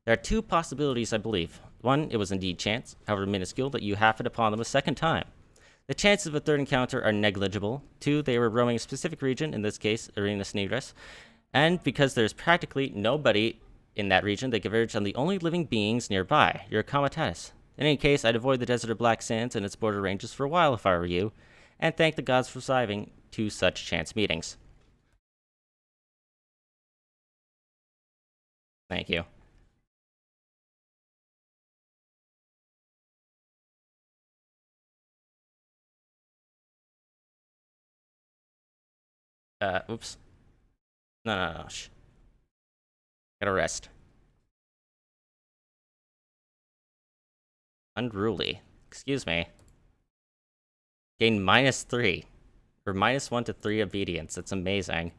There are 2 possibilities, I believe. 1, it was indeed chance, however minuscule, that you happened upon them a second time. The chances of a 3rd encounter are negligible. 2, they were roaming a specific region, in this case, Arena Snidris, and because there's practically nobody in that region, they converge on the only living beings nearby, your comitatus. In any case, I'd avoid the desert of Black Sands and its border ranges for a while if I were you, and thank the gods for surviving 2 such chance meetings. Thank you. Oops. No. Shh. Gotta rest. Unruly. Excuse me. Gain -3. Or -1 to 3 obedience. That's amazing.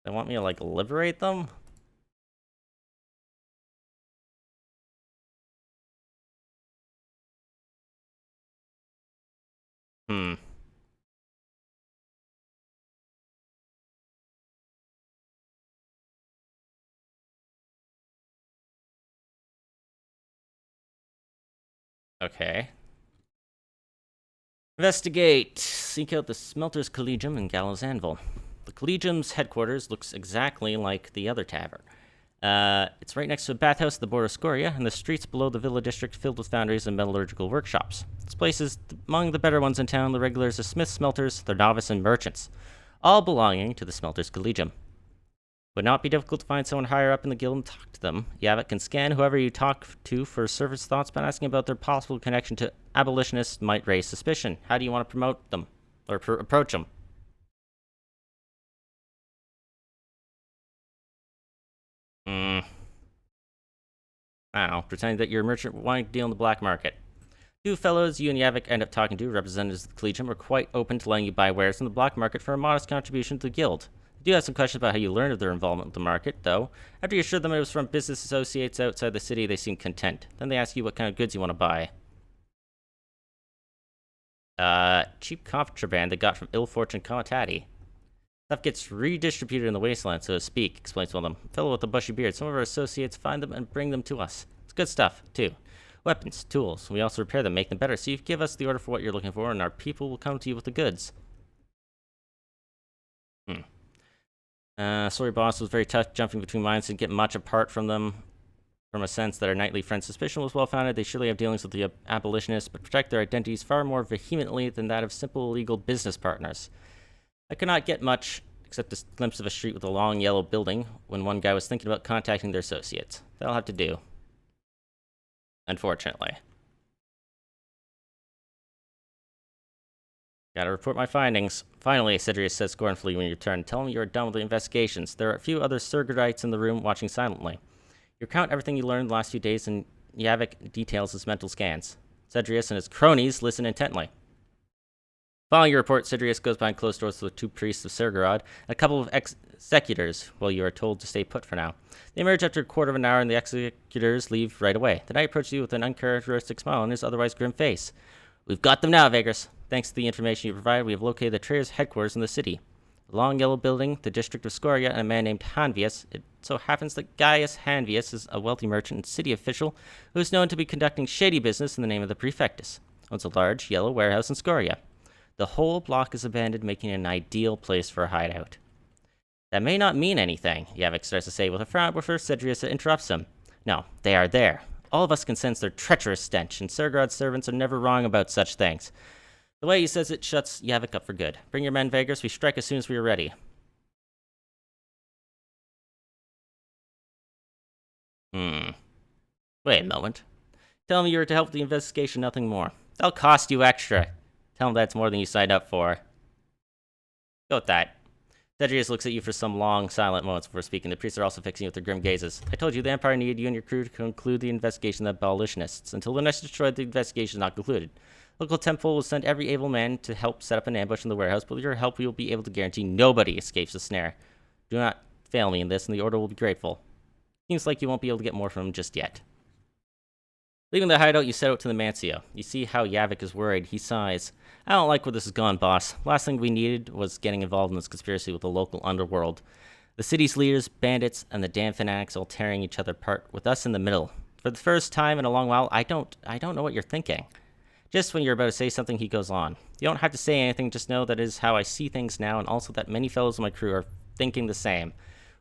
They want me to, like, liberate them? Okay. Investigate. Seek out the Smelter's Collegium and Gallows Anvil. The Collegium's headquarters looks exactly like the other tavern. It's right next to a bathhouse at the border of Scoria, and the streets below the villa district filled with foundries and metallurgical workshops. This place is among the better ones in town. The regulars are smiths, smelters, their novice, and merchants, all belonging to the Smelter's Collegium. Would not be difficult to find someone higher up in the guild and talk to them. Yavik can scan whoever you talk to for surface thoughts, but asking about their possible connection to abolitionists might raise suspicion. How do you want to promote them? Or approach them? I don't know, pretending that you're a merchant wanting to deal in the black market. 2 fellows you and Yavik end up talking to, representatives of the Collegium, are quite open to letting you buy wares in the black market for a modest contribution to the guild. I do have some questions about how you learned of their involvement with the market, though. After you assured them it was from business associates outside the city, they seem content. Then they ask you what kind of goods you want to buy. Cheap contraband they got from ill-fortuned comitati. Stuff gets redistributed in the wasteland, so to speak, explains one of them. A fellow with a bushy beard. Some of our associates find them and bring them to us. It's good stuff, too. Weapons, tools. We also repair them, make them better. So you give us the order for what you're looking for, and our people will come to you with the goods. Sorry, boss, was very tough jumping between mines and get much apart from them. From a sense that our nightly friend's suspicion was well-founded, they surely have dealings with the abolitionists, but protect their identities far more vehemently than that of simple legal business partners. I could not get much, except a glimpse of a street with a long yellow building, when one guy was thinking about contacting their associates. That'll have to do. Unfortunately. Gotta report my findings. Finally, Cedrius said scornfully when you return. Tell them you are done with the investigations. There are a few other Surgodites in the room watching silently. You recount everything you learned the last few days, and Yavik details his mental scans. Cedrius and his cronies listen intently. Following your report, Sidrius goes behind closed doors with 2 priests of Sergorod and a couple of executors, while you are told to stay put for now. They emerge after a quarter of an hour, and the executors leave right away. The knight approaches you with an uncharacteristic smile on his otherwise grim face. We've got them now, Vagrus. Thanks to the information you provided, we have located the trader's headquarters in the city. A long yellow building, the district of Scoria, and a man named Hanvius. It so happens that Gaius Hanvius is a wealthy merchant and city official who is known to be conducting shady business in the name of the prefectus. Owns a large yellow warehouse in Scoria. The whole block is abandoned, making it an ideal place for a hideout. That may not mean anything, Yavik starts to say with a frown before Sidrius interrupts him. No, they are there. All of us can sense their treacherous stench, and Sergrod's servants are never wrong about such things. The way he says it shuts Yavik up for good. Bring your men, Vagrus. We strike as soon as we are ready. Wait a moment. Tell him you were to help the investigation, nothing more. That'll cost you extra. Tell him that's more than you signed up for. Go with that. Cedrius looks at you for some long, silent moments before speaking. The priests are also fixing you with their grim gazes. I told you the Empire needed you and your crew to conclude the investigation of the abolitionists. Until the nest is destroyed, the investigation is not concluded. Local temple will send every able man to help set up an ambush in the warehouse, but with your help we will be able to guarantee nobody escapes the snare. Do not fail me in this, and the Order will be grateful. Seems like you won't be able to get more from him just yet. Leaving the hideout, you set out to the Mancio. You see how Yavik is worried. He sighs. I don't like where this has gone, boss. Last thing we needed was getting involved in this conspiracy with the local underworld. The city's leaders, bandits, and the damn fanatics all tearing each other apart, with us in the middle. For the first time in a long while, I don't know what you're thinking. Just when you're about to say something, he goes on. You don't have to say anything, just know that is how I see things now, and also that many fellows in my crew are thinking the same.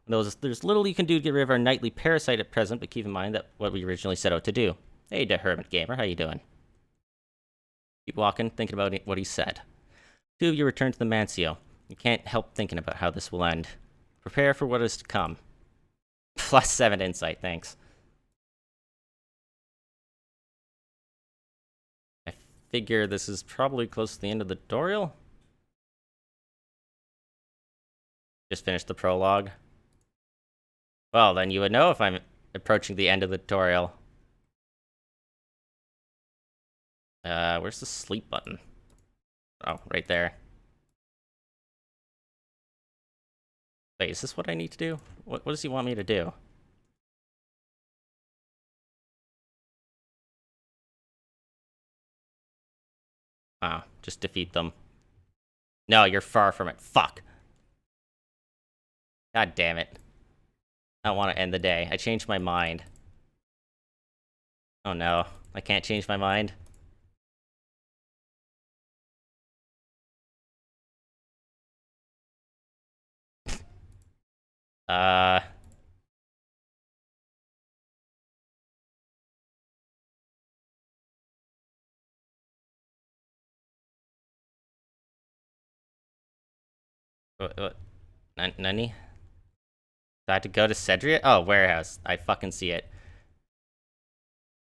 There's little you can do to get rid of our nightly parasite at present, but keep in mind that what we originally set out to do. Hey, the Hermit Gamer, how you doing? Keep walking, thinking about what he said. 2 of you return to the Mancio. You can't help thinking about how this will end. Prepare for what is to come. +7 insight, thanks. I figure this is probably close to the end of the tutorial. Just finished the prologue. Well, then you would know if I'm approaching the end of the tutorial. Where's the sleep button? Oh, right there. Wait, is this what I need to do? What does he want me to do? Oh, just defeat them. No, you're far from it. Fuck. God damn it. I don't want to end the day. I changed my mind. Oh no, I can't change my mind. What? Nani? Do I have to go to Cedria? Oh, warehouse. I fucking see it.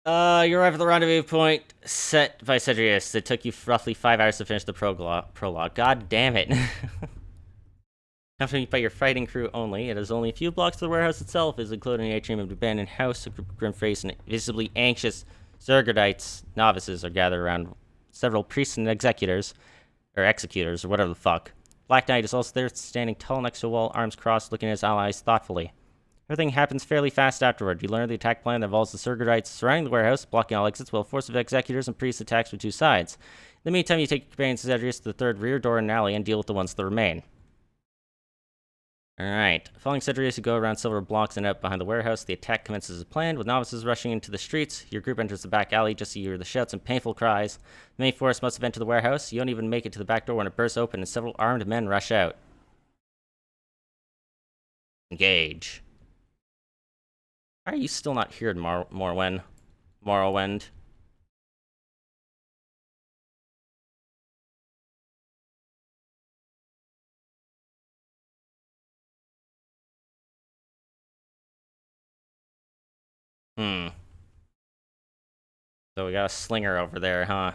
You arrive at the rendezvous point set by Cedrius. It took you roughly 5 hours to finish the prologue. God damn it. Accompanied by your fighting crew only, it is only a few blocks to the warehouse itself. It is included in an atrium of an abandoned house. A group of grim-faced and visibly anxious Zergodites novices are gathered around several priests and executors, or whatever the fuck. Black Knight is also there, standing tall next to a wall, arms crossed, looking at his allies thoughtfully. Everything happens fairly fast afterward. You learn the attack plan that involves the Zergodites surrounding the warehouse, blocking all exits, while a force of executors and priests attacks from 2 sides. In the meantime, you take your companions to Cedrius to the 3rd rear door in an alley and deal with the ones that remain. Alright, following Cedrius, you go around several blocks and out behind the warehouse. The attack commences as planned, with novices rushing into the streets. Your group enters the back alley just as you hear the shouts and painful cries. The main force must have entered the warehouse. You don't even make it to the back door when it bursts open and several armed men rush out. Engage. Why are you still not here, Morrowind? So we got a slinger over there, huh?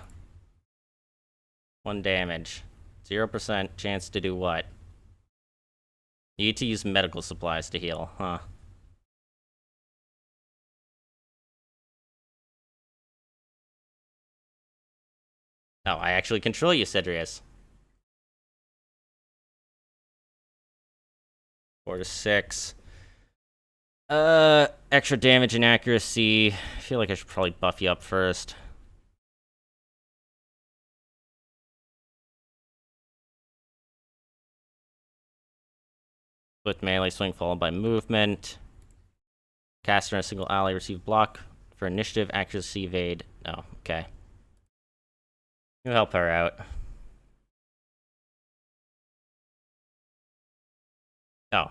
1 damage. 0% chance to do what? You need to use medical supplies to heal, huh? Oh, I actually control you, Cedrius. 4 to 6. Extra damage and accuracy. I feel like I should probably buff you up first. With melee swing followed by movement. Caster and a single ally receive block for initiative, accuracy, evade. Oh, okay. You help her out. Oh.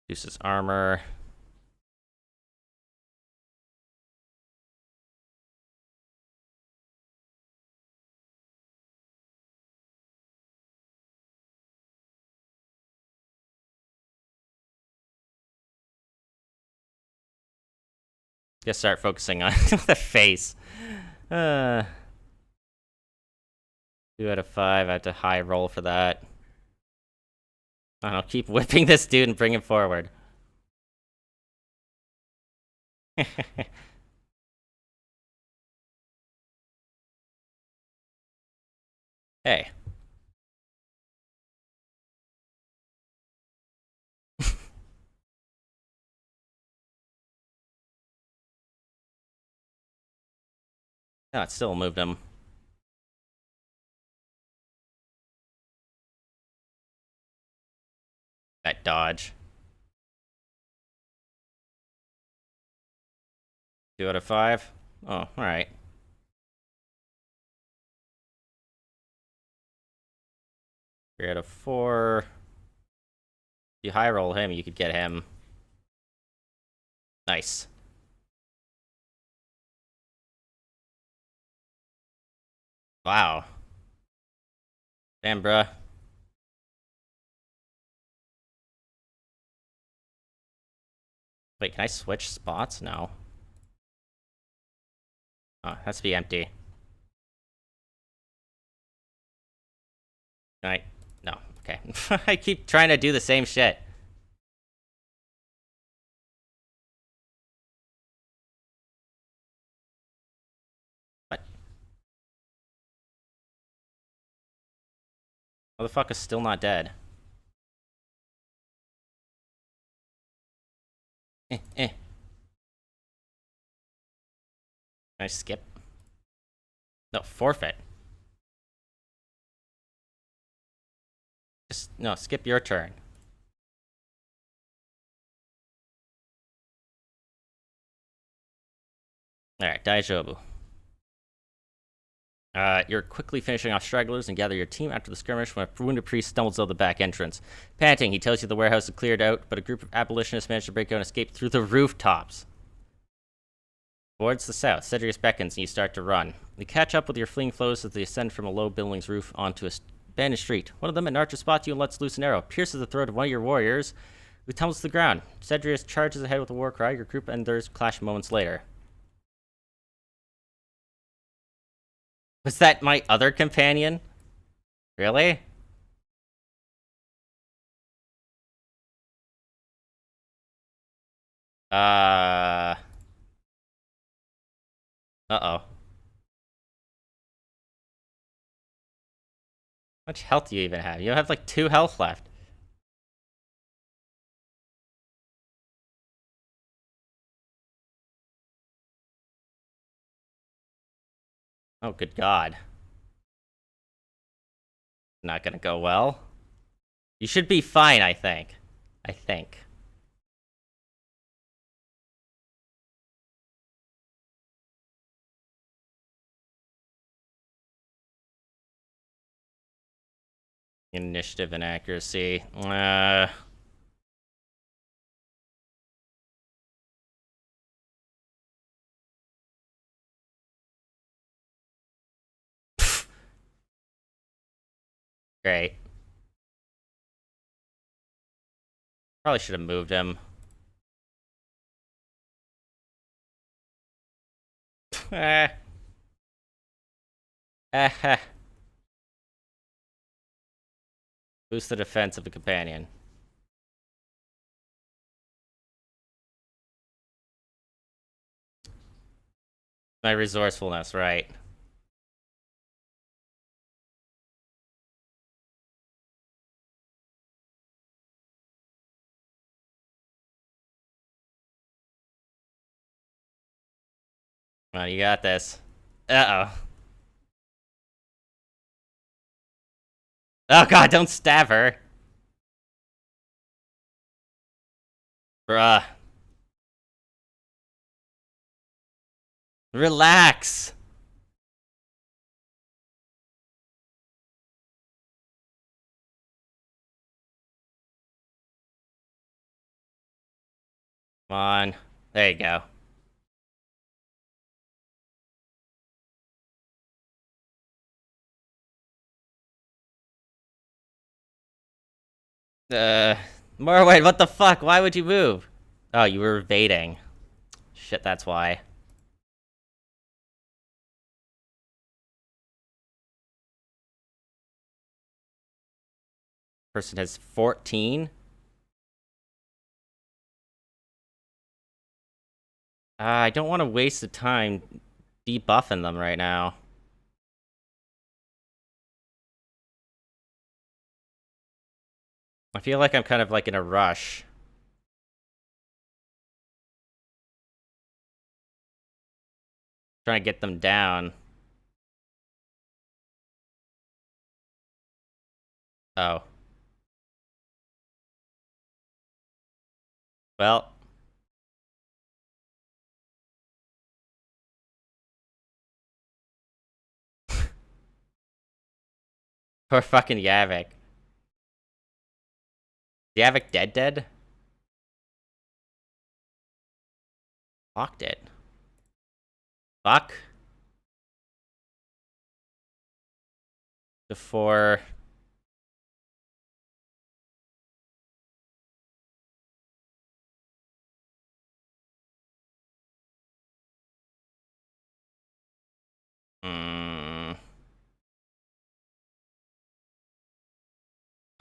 Reduces armor. Just start focusing on the face. 2 out of 5. I have to high roll for that. I don't know, keep whipping this dude and bring him forward. Hey. No, it still moved him. That dodge. 2 out of 5. Oh, alright. Three out of 4. If you high roll him, you could get him. Nice. Wow. Damn, bruh. Wait, can I switch spots? No. Oh, it has to be empty. Can I? No. Okay. I keep trying to do the same shit. What? Motherfucker's still not dead. Can I skip? No, forfeit. Just, no, skip your turn. Alright, Daijobu. You're quickly finishing off stragglers and gather your team after the skirmish when a wounded priest stumbles out the back entrance. Panting, he tells you the warehouse is cleared out, but a group of abolitionists managed to break out and escape through the rooftops. Towards the south, Cedrius beckons and you start to run. You catch up with your fleeing foes as they ascend from a low building's roof onto a abandoned street. One of them, an archer, spots you and lets loose an arrow, pierces the throat of one of your warriors, who tumbles to the ground. Cedrius charges ahead with a war cry. Your group and theirs clash moments later. Was that my other companion? Really? Uh-oh. How much health do you even have? You have like 2 health left. Oh, good God. Not gonna go well. You should be fine, I think. Initiative and accuracy. Great. Probably should have moved him. Boost the defense of the companion. My resourcefulness, right. Come on, you got this. Uh-oh. Oh god, don't stab her. Bruh. Relax. Come on. There you go. Morrowind, what the fuck? Why would you move? Oh, you were evading. Shit, that's why. Person has 14? I don't want to waste the time debuffing them right now. I feel like I'm kind of like in a rush. Trying to get them down. Oh. Well. Poor fucking Yavik. Yavik dead? Locked it. Fuck. Before...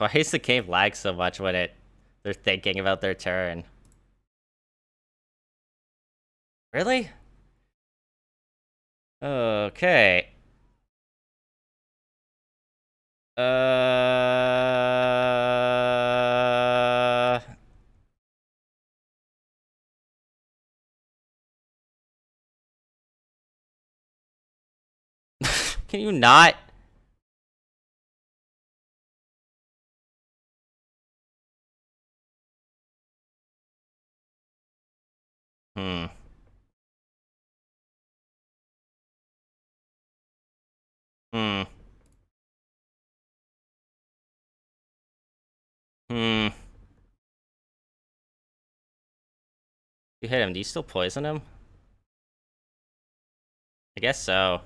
Why is the game lag so much when they're thinking about their turn? Really? Okay. Can you not? Hmm. Hmm. Hmm. You hit him. Do you still poison him? I guess so.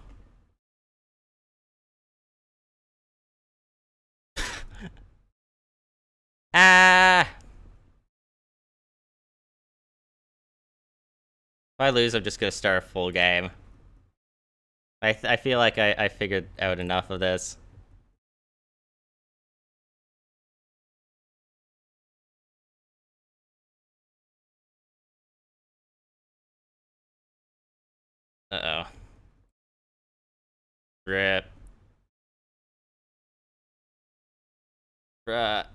Ah! If I lose, I'm just gonna start a full game. I feel like I figured out enough of this. Uh-oh. Rip. Bruh.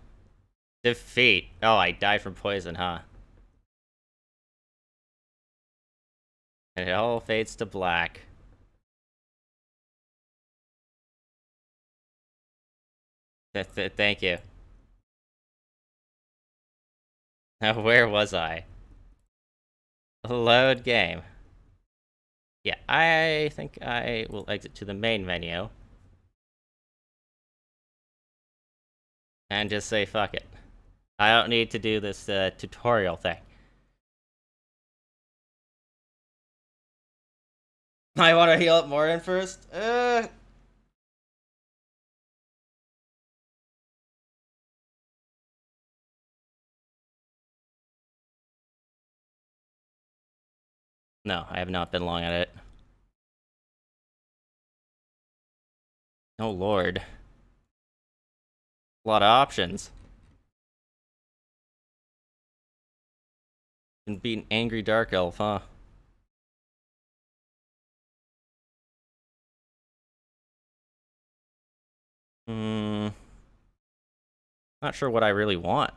Defeat. Oh, I died from poison, huh? And it all fades to black. Thank you. Now, where was I? Load game. Yeah, I think I will exit to the main menu. And just say fuck it. I don't need to do this tutorial thing. I want to heal up Morin first? No, I have not been long at it. Oh lord. A lot of options. And beat an angry dark elf, huh? Not sure what I really want.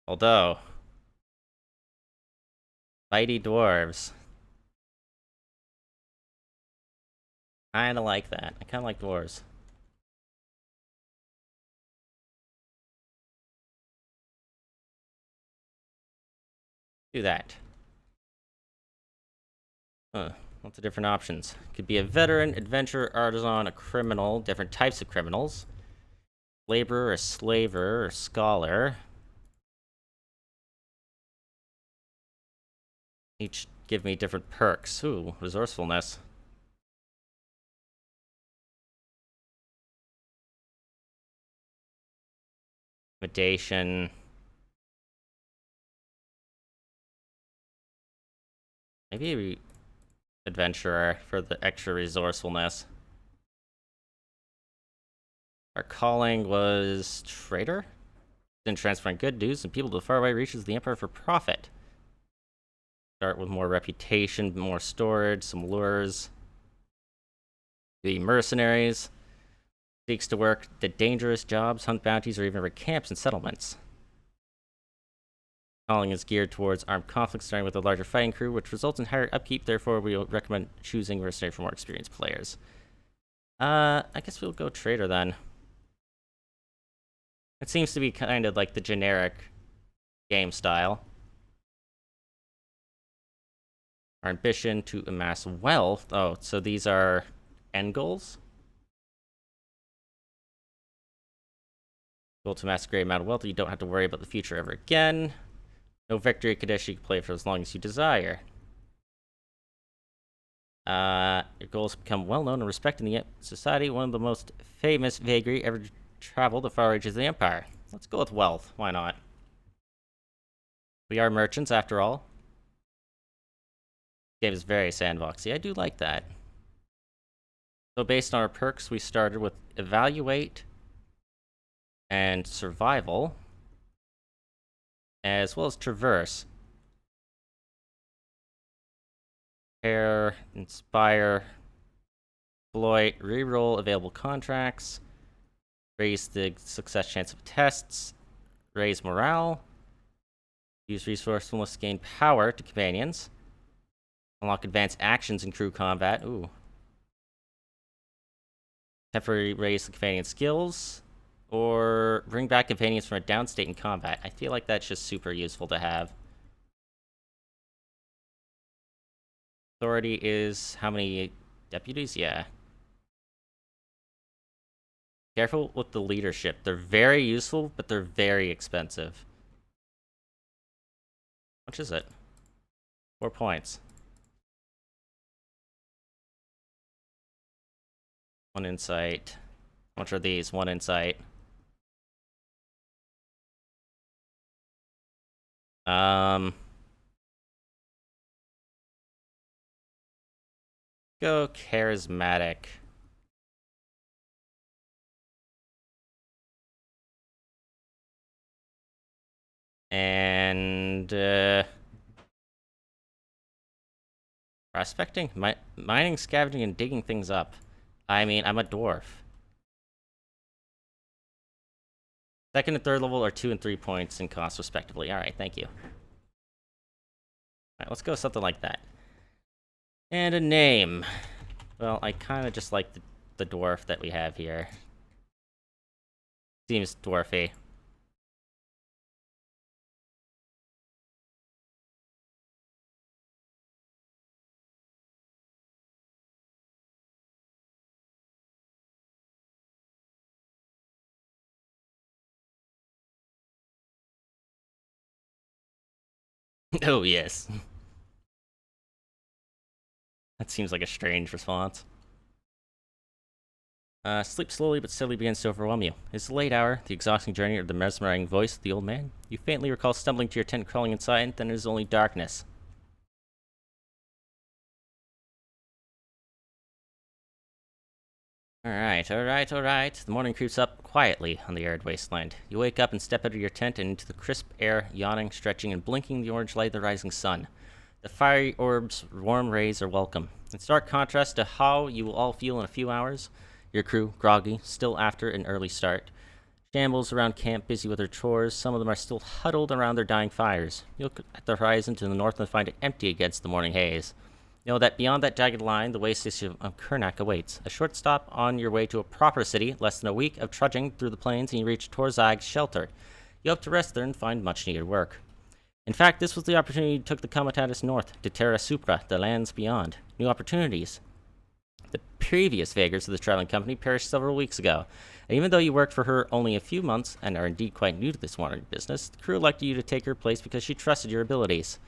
Although, if Mighty dwarves. Kinda like that. I kinda like dwarves. Do that. Lots of different options. Could be a veteran, adventurer, artisan, a criminal, different types of criminals. Laborer, a slaver, or scholar. Each give me different perks. Ooh, resourcefulness. Intimidation. Maybe adventurer for the extra resourcefulness. Our calling was trader? Then transferring good news and people to faraway reaches of the Empire for profit. Start with more reputation, more storage, some lures. The mercenaries. Seeks to work the dangerous jobs, hunt bounties, or even rig camps and settlements. Calling is geared towards armed conflicts, starting with a larger fighting crew, which results in higher upkeep. Therefore, we recommend choosing mercenary for more experienced players. I guess we'll go trader then. It seems to be kind of like the generic game style. Our ambition to amass wealth. Oh, so these are end goals? Goal to amass a great amount of wealth, you don't have to worry about the future ever again. No victory condition, you can play for as long as you desire. Your goal is to become well known and respected in the society. One of the most famous Vagrus ever traveled the far reaches of the Empire. Let's go with wealth. Why not? We are merchants, after all. This game is very sandboxy. I do like that. So based on our perks, we started with evaluate and survival, as well as traverse. Prepare, inspire, exploit, reroll available contracts, raise the success chance of tests, raise morale, use resourcefulness, gain power to companions, unlock advanced actions in crew combat. Ooh. Temporarily raise the companion skills, or bring back companions from a down state in combat. I feel like that's just super useful to have. Authority is how many deputies? Yeah. Careful with the leadership. They're very useful, but they're very expensive. How much is it? 4 points. 1 insight. How much are these? 1 insight. Go charismatic. And prospecting, mining, scavenging, and digging things up. I mean, I'm a dwarf. Second and third level are 2 and 3 points in cost, respectively. All right, thank you. All right, let's go something like that. And a name. Well, I kind of just like the dwarf that we have here. Seems dwarfy. Oh, yes. That seems like a strange response. Sleep slowly but steadily begins to overwhelm you. It's the late hour, the exhausting journey, or the mesmerizing voice of the old man. You faintly recall stumbling to your tent, crawling inside, then it is only darkness. Alright. The morning creeps up quietly on the arid wasteland. You wake up and step out of your tent and into the crisp air, yawning, stretching, and blinking the orange light of the rising sun. The fiery orb's warm rays are welcome. In stark contrast to how you will all feel in a few hours, your crew, groggy, still after an early start, Shambles around camp, busy with their chores. Some of them are still huddled around their dying fires. You look at the horizon to the north and find it empty against the morning haze. You know that beyond that jagged line, the way station of Kernak awaits. A short stop on your way to a proper city, less than a week of trudging through the plains, and you reach Torzag's shelter. You hope to rest there and find much-needed work. In fact, this was the opportunity you took the Comitatus north, to Terra Supra, the lands beyond. New opportunities. The previous Vagrus of the traveling company perished several weeks ago, and even though you worked for her only a few months and are indeed quite new to this wandering business, the crew elected you to take her place because she trusted your abilities.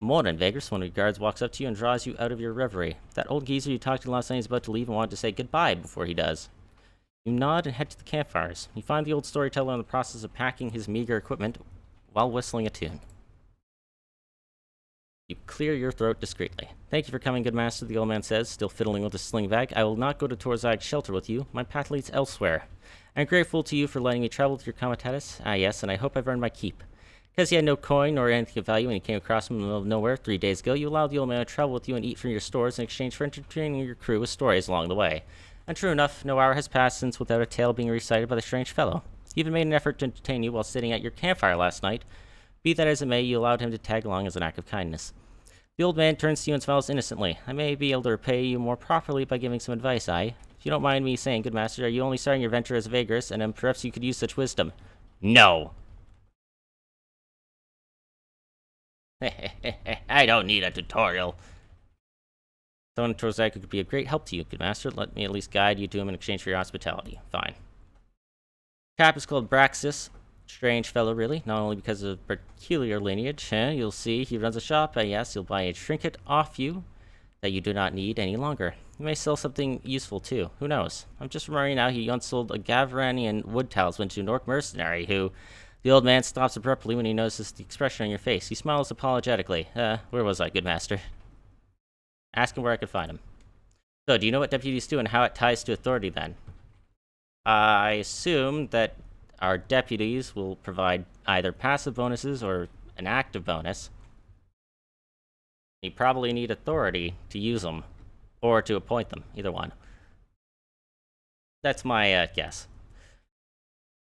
More than Vagrus, one of your guards walks up to you and draws you out of your reverie. That old geezer you talked to last night is about to leave and wanted to say goodbye before he does. You nod and head to the campfires. You find the old storyteller in the process of packing his meager equipment while whistling a tune. You clear your throat discreetly. Thank you for coming, good master, the old man says, still fiddling with his sling bag. I will not go to Torzag's shelter with you. My path leads elsewhere. I'm grateful to you for letting me travel with your Comitatus. Ah, yes, and I hope I've earned my keep. Because he had no coin or anything of value when you came across him in the middle of nowhere 3 days ago, you allowed the old man to travel with you and eat from your stores in exchange for entertaining your crew with stories along the way. And true enough, no hour has passed since without a tale being recited by the strange fellow. He even made an effort to entertain you while sitting at your campfire last night. Be that as it may, you allowed him to tag along as an act of kindness. The old man turns to you and smiles innocently. I may be able to repay you more properly by giving some advice, If you don't mind me saying, good master, are you only starting your venture as a Vagrus, and perhaps you could use such wisdom? No! I don't need a tutorial. Someone in Torzag could be a great help to you, good master. Let me at least guide you to him in exchange for your hospitality. Fine. Chap is called Braxis. Strange fellow, really. Not only because of peculiar lineage, You'll see he runs a shop. Yes, he'll buy a trinket off you that you do not need any longer. He may sell something useful, too. Who knows? I'm just remembering now he once sold a Gavranian wood talisman to an orc mercenary who... The old man stops abruptly when he notices the expression on your face. He smiles apologetically. Where was I, good master? Ask him where I could find him. So, do you know what deputies do and how it ties to authority, then? I assume that our deputies will provide either passive bonuses or an active bonus. You probably need authority to use them, or to appoint them, either one. That's my guess.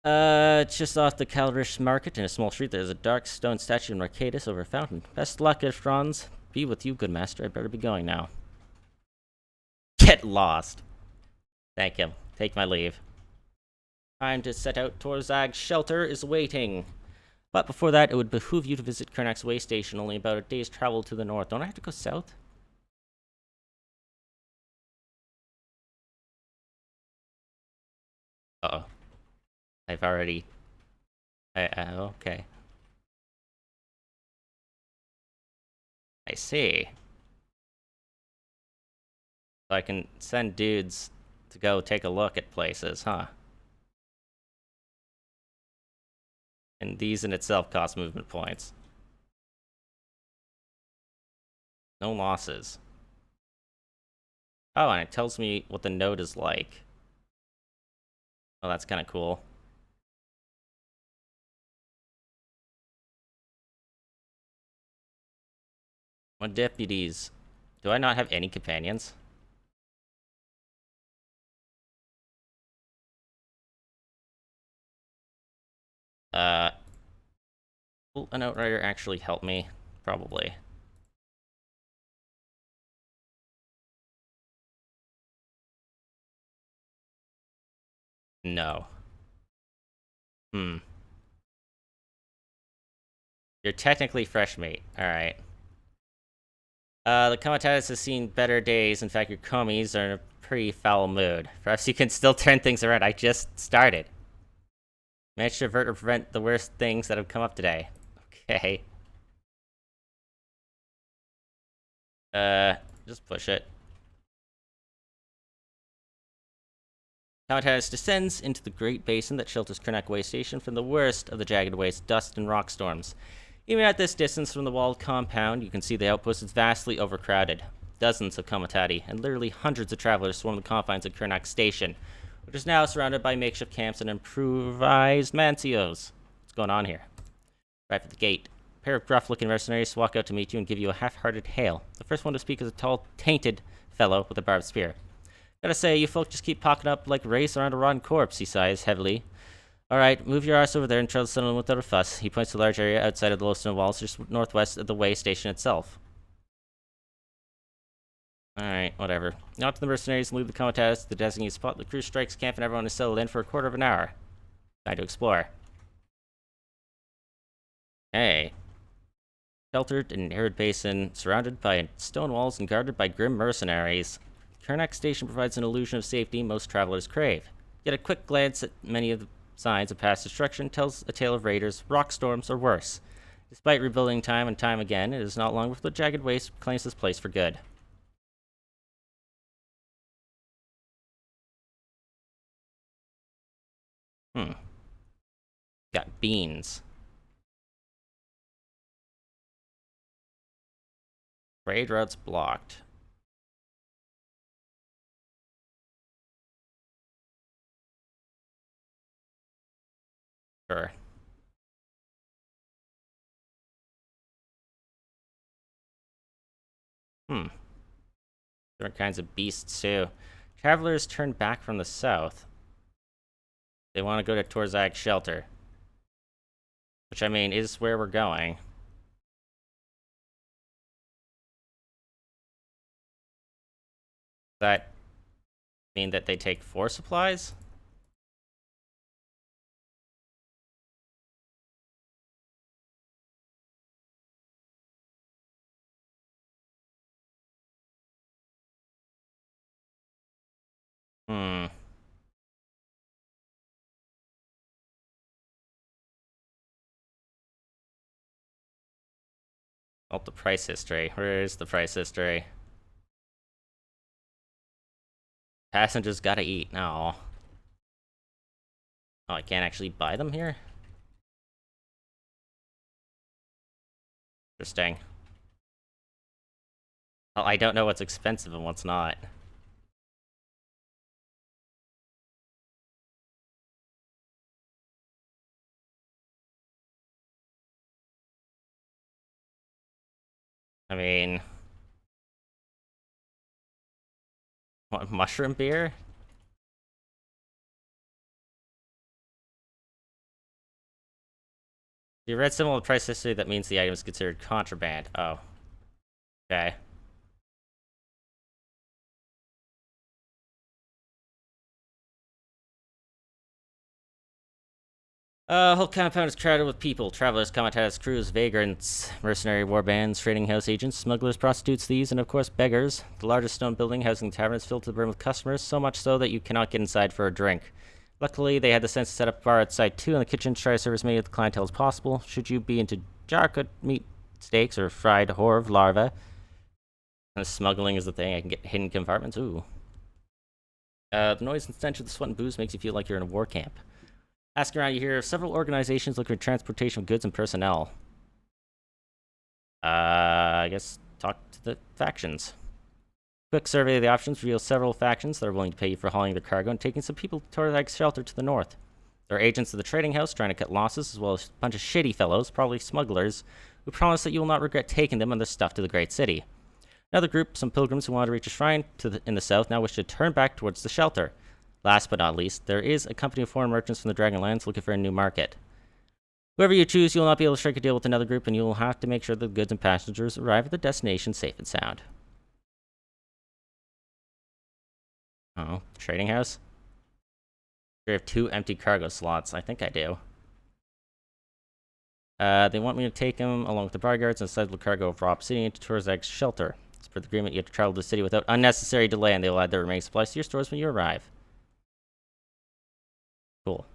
Just off the Calrish Market in a small street, there's a dark stone statue of Mercatus over a fountain. Best luck, Franz. Be with you, good master. I'd better be going now. Get lost. Thank you. Take my leave. Time to set out. Torzag's shelter is waiting. But before that, it would behoove you to visit Kernak's way station, only about a day's travel to the north. Don't I have to go south? Uh-oh. I've already... okay. I see. So I can send dudes to go take a look at places, huh? And these in itself cost movement points. No losses. Oh, and it tells me what the node is like. Oh, that's kind of cool. What deputies? Do I not have any companions? Will an outrider actually help me? Probably. No. You're technically fresh meat. Alright. The Comitatus has seen better days. In fact, your commies are in a pretty foul mood. Perhaps you can still turn things around. I just started. Managed to avert or prevent the worst things that have come up today. Okay. Just push it. Comitatus descends into the great basin that shelters Kernak Way Station from the worst of the jagged waste, dust, and rock storms. Even at this distance from the walled compound, you can see the outpost is vastly overcrowded. Dozens of Comitati, and literally hundreds of travelers swarm the confines of Kernak Station, which is now surrounded by makeshift camps and improvised mancios. What's going on here? Right at the gate, a pair of gruff-looking mercenaries walk out to meet you and give you a half-hearted hail. The first one to speak is a tall, tainted fellow with a barbed spear. Gotta say, you folk just keep popping up like rays around a rotten corpse, he sighs heavily. Alright, move your ass over there and try to settle in without a fuss. He points to a large area outside of the low stone walls, just northwest of the way station itself. Alright, whatever. Not to the mercenaries and leave the Comitas, the designated spot. The crew strikes camp and everyone is settled in for a quarter of an hour. Time to explore. Hey. Sheltered in an arid basin, surrounded by stone walls and guarded by grim mercenaries, Karnak Station provides an illusion of safety most travelers crave. Yet a quick glance at many of the signs of past destruction tells a tale of raiders, rock storms, or worse. Despite rebuilding time and time again, it is not long before the jagged waste claims this place for good. Got beans. Trade routes blocked. Sure. Different kinds of beasts, too. Travelers turn back from the south. They want to go to Torzag's shelter. Which, I mean, is where we're going. Does that mean that they take 4 supplies? Oh, the price history. Where is the price history? Passengers gotta eat. No. Oh, I can't actually buy them here? Interesting. Well, I don't know what's expensive and what's not. I mean... What, mushroom beer? You read symbol of price history, that means the item is considered contraband. Oh. Okay. Whole compound is crowded with people. Travelers, Comitas, crews, vagrants, mercenary warbands, trading house agents, smugglers, prostitutes, thieves, and of course beggars. The largest stone building housing the tavern is filled to the brim with customers, so much so that you cannot get inside for a drink. Luckily, they had the sense to set up a bar outside too in the kitchen to try to serve as many of the clientele as possible. Should you be into jar-cut meat steaks or fried horv larvae, and smuggling is the thing. I can get hidden compartments. Ooh. The noise and stench of the sweat and booze makes you feel like you're in a war camp. Asking around, you hear of several organizations looking for transportation of goods and personnel. I guess talk to the factions. Quick survey of the options reveals several factions that are willing to pay you for hauling their cargo and taking some people to Torzag's shelter to the north. There are agents of the trading house trying to cut losses, as well as a bunch of shitty fellows, probably smugglers, who promise that you will not regret taking them and their stuff to the great city. Another group, some pilgrims who want to reach a shrine in the south, now wish to turn back towards the shelter. Last but not least, there is a company of foreign merchants from the Dragonlands looking for a new market. Whoever you choose, you will not be able to strike a deal with another group, and you will have to make sure the goods and passengers arrive at the destination safe and sound. Oh, trading house? We have 2 empty cargo slots. I think I do. They want me to take him, along with the bar guards, and settle the cargo of raw obsidian to Torzag's shelter. As per the agreement, you have to travel to the city without unnecessary delay, and they will add their remaining supplies to your stores when you arrive. Cool.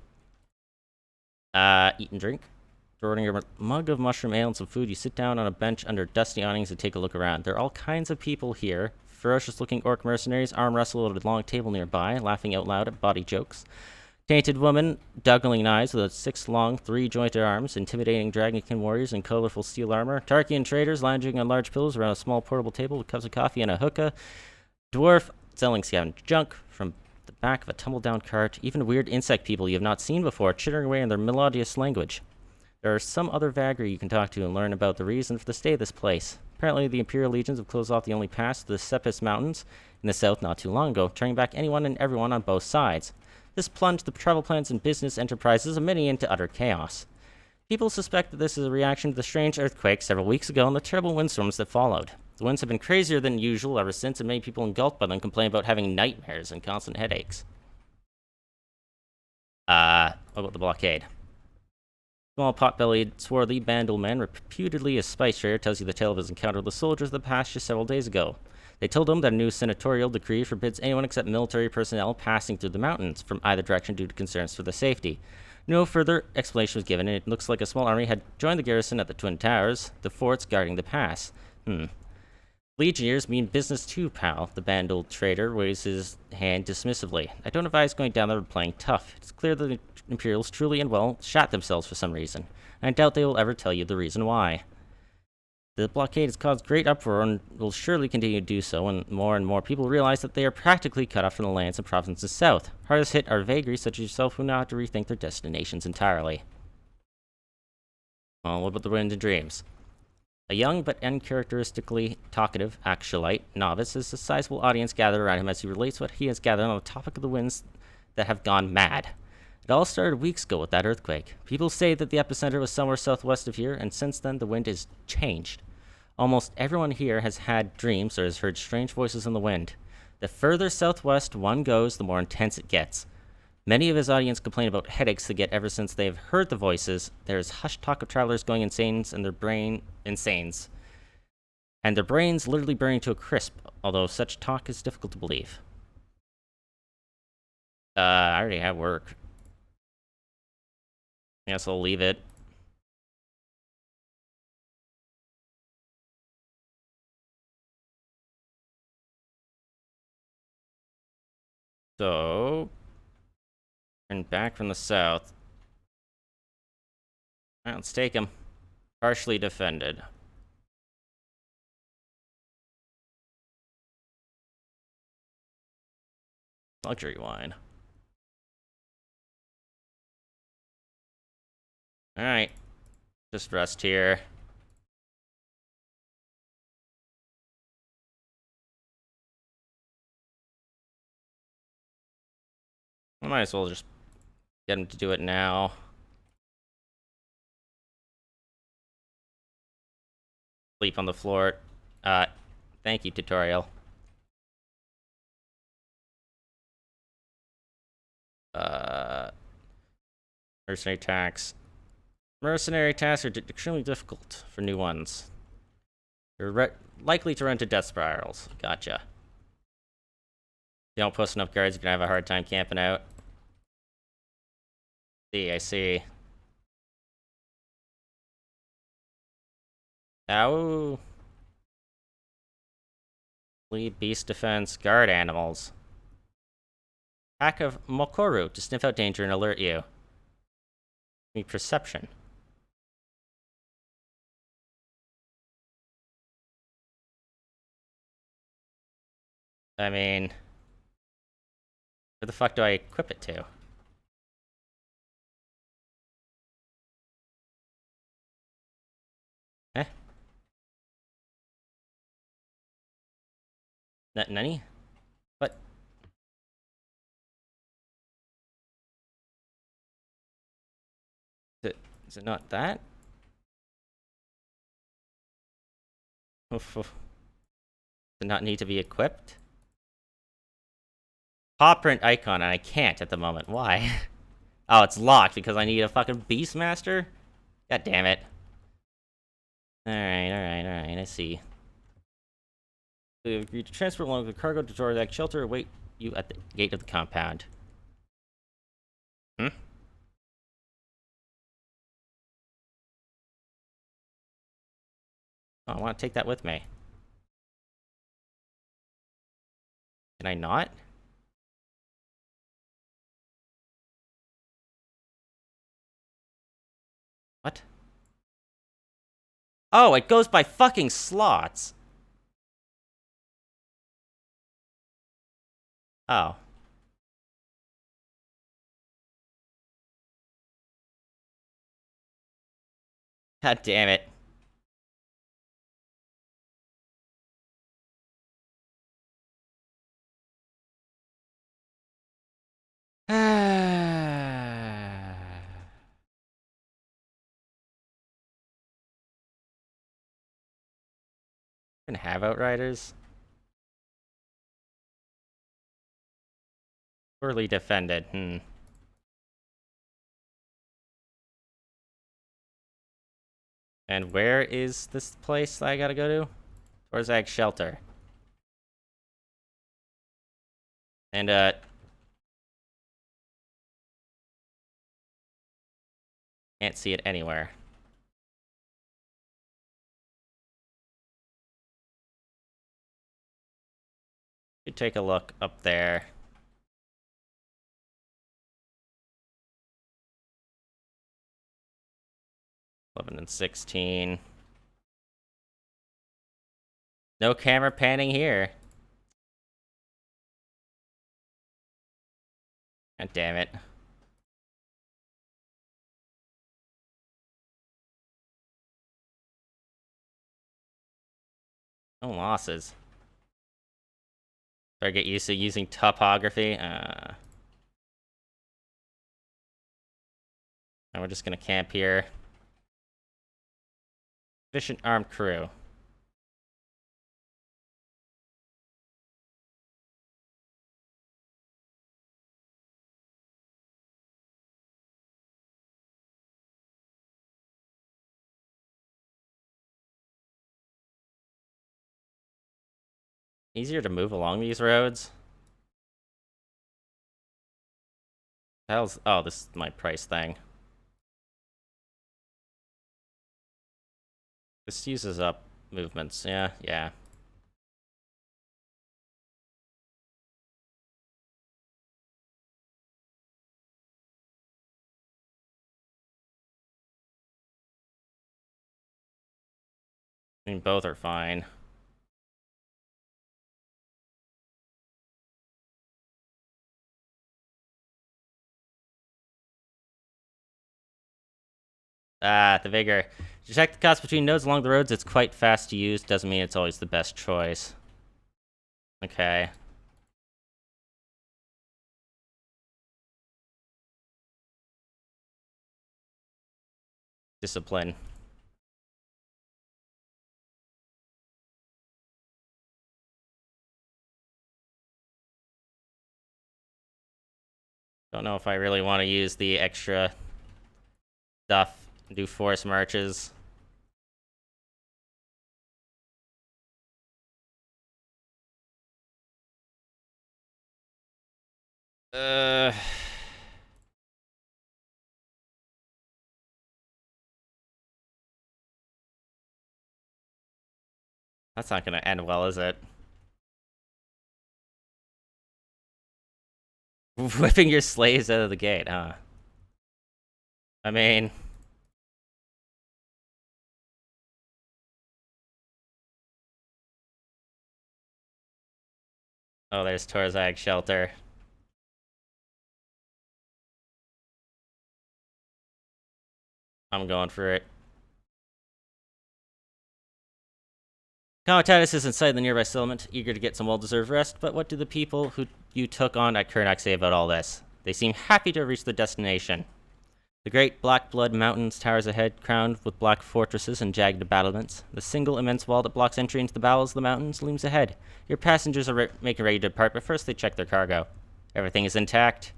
Eat and drink. After ordering a mug of mushroom ale and some food, you sit down on a bench under dusty awnings and take a look around. There are all kinds of people here. Ferocious-looking orc mercenaries arm wrestle at a long table nearby, laughing out loud at bawdy jokes. Tainted woman, juggling knives with 6 long, 3-jointed arms, intimidating dragonkin warriors in colorful steel armor. Tarkian traders lounging on large pillows around a small portable table with cups of coffee and a hookah. Dwarf selling scavenged junk from the back of a tumble-down cart. Even weird insect people you have not seen before, chittering away in their melodious language. There are some other Vagrus you can talk to and learn about the reason for the stay of this place. Apparently, the Imperial Legions have closed off the only pass to the Sepis Mountains in the south not too long ago, turning back anyone and everyone on both sides. This plunged the travel plans and business enterprises of many into utter chaos. People suspect that this is a reaction to the strange earthquake several weeks ago and the terrible windstorms that followed. The winds have been crazier than usual ever since, and many people engulfed by them complain about having nightmares and constant headaches. What about the blockade? Small, pot-bellied, swarthy bandleman, reputedly a spice trader, tells you the tale of his encounter with the soldiers of the past just several days ago. They told him that a new senatorial decree forbids anyone except military personnel passing through the mountains from either direction due to concerns for their safety. No further explanation was given, and it looks like a small army had joined the garrison at the Twin Towers, the forts guarding the pass. Legionnaires mean business too, pal. The bandled trader waves his hand dismissively. I don't advise going down there playing tough. It's clear that the Imperials truly and well shot themselves for some reason. I doubt they will ever tell you the reason why. The blockade has caused great uproar and will surely continue to do so when more and more people realize that they are practically cut off from the lands and provinces south. Hardest hit are Vagrus such as yourself who now have to rethink their destinations entirely. Well, what about the wind and dreams? A young but uncharacteristically talkative acolyte novice has a sizable audience gathered around him as he relates what he has gathered on the topic of the winds that have gone mad. It all started weeks ago with that earthquake. People say that the epicenter was somewhere southwest of here, and since then the wind has changed. Almost everyone here has had dreams or has heard strange voices in the wind. The further southwest one goes, the more intense it gets. Many of his audience complain about headaches they get ever since they have heard the voices. There is hushed talk of travelers going insane and their brains literally burning to a crisp, although such talk is difficult to believe. I already have work. I guess I'll leave it. So, and back from the south. Alright, let's take him. Partially defended. Luxury wine. Alright. Just rest here. I might as well just get him to do it now. Sleep on the floor. Thank you, tutorial. Mercenary tax. Mercenary tasks are extremely difficult for new ones. You're likely to run into death spirals. Gotcha. If you don't post enough guards, you're gonna have a hard time camping out. I see. Ow. Lead beast defense, guard animals. Pack of Mokoru to sniff out danger and alert you. Give me perception. I mean, where the fuck do I equip it to? Eh? Nani? What? Is it not that? Oof, oof. Does it not need to be equipped? Paw print icon, and I can't at the moment. Why? Oh, it's locked because I need a fucking Beastmaster? God damn it. Alright, I see. We have agreed to transfer along with the cargo to Torzak shelter, await you at the gate of the compound. Oh, I want to take that with me. Can I not? What? Oh, it goes by fucking slots. Oh. God damn it. Can have outriders. Poorly defended. And where is this place I gotta go to? Torzag Shelter. And, can't see it anywhere. Should take a look up there. 11 and 16. No camera panning here. God damn it. No losses. Better get used to using topography. And we're just gonna camp here. Efficient armed crew. Easier to move along these roads. Hell's oh, this is my price thing. This uses up movements. Yeah. I mean, both are fine. The Vigor. To check the cost between nodes along the roads, it's quite fast to use. Doesn't mean it's always the best choice. Okay. Discipline. Don't know if I really want to use the extra stuff and do force marches. That's not gonna end well, is it? Whipping your slaves out of the gate, huh? I mean... Oh, there's Torzag Shelter. I'm going for it. Comitatus is inside the nearby settlement, eager to get some well-deserved rest, but what do the people who you took on at Kurnak say about all this? They seem happy to reach their destination. The great Black Blood Mountains towers ahead, crowned with black fortresses and jagged battlements. The single immense wall that blocks entry into the bowels of the mountains looms ahead. Your passengers are making ready to depart, but first they check their cargo. Everything is intact.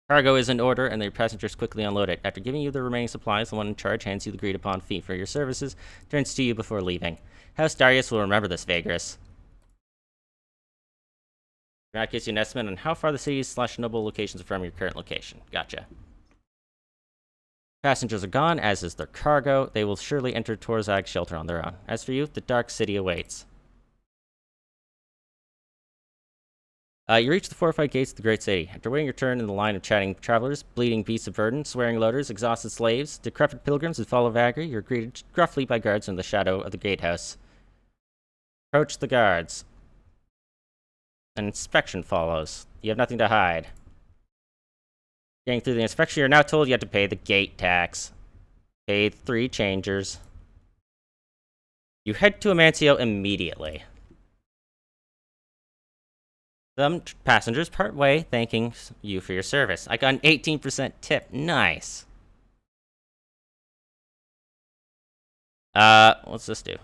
Cargo is in order, and your passengers quickly unload it. After giving you the remaining supplies, the one in charge hands you the agreed-upon fee for your services, turns to you before leaving. House Darius will remember this, Vagrus. That gives you an estimate on how far the cities/noble locations are from your current location. Gotcha. Passengers are gone, as is their cargo. They will surely enter Torzag Shelter on their own. As for you, the Dark City awaits. You reach the fortified gates of the Great City. After waiting your turn in the line of chatting travelers, bleeding beasts of burden, swearing loaders, exhausted slaves, decrepit pilgrims who follow Vagrus, you're greeted gruffly by guards in the shadow of the gatehouse. Approach the guards. An inspection follows. You have nothing to hide. Getting through the inspection, you're now told you have to pay the gate tax. Pay 3 changers. You head to Amancio immediately. Some passengers part way, thanking you for your service. I got an 18% tip. Nice. What's this do?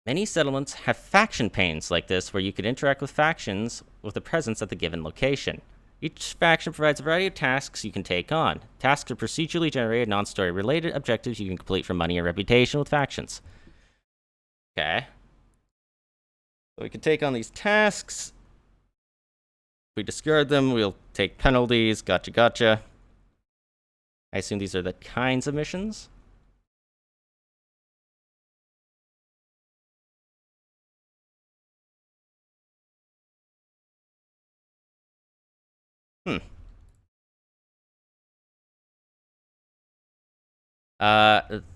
Many settlements have faction panes like this, where you can interact with factions with a presence at the given location. Each faction provides a variety of tasks you can take on. Tasks are procedurally generated, non-story related objectives you can complete for money and reputation with factions. Okay. So we can take on these tasks. If we discard them, we'll take penalties. Gotcha, gotcha. I assume these are the kinds of missions.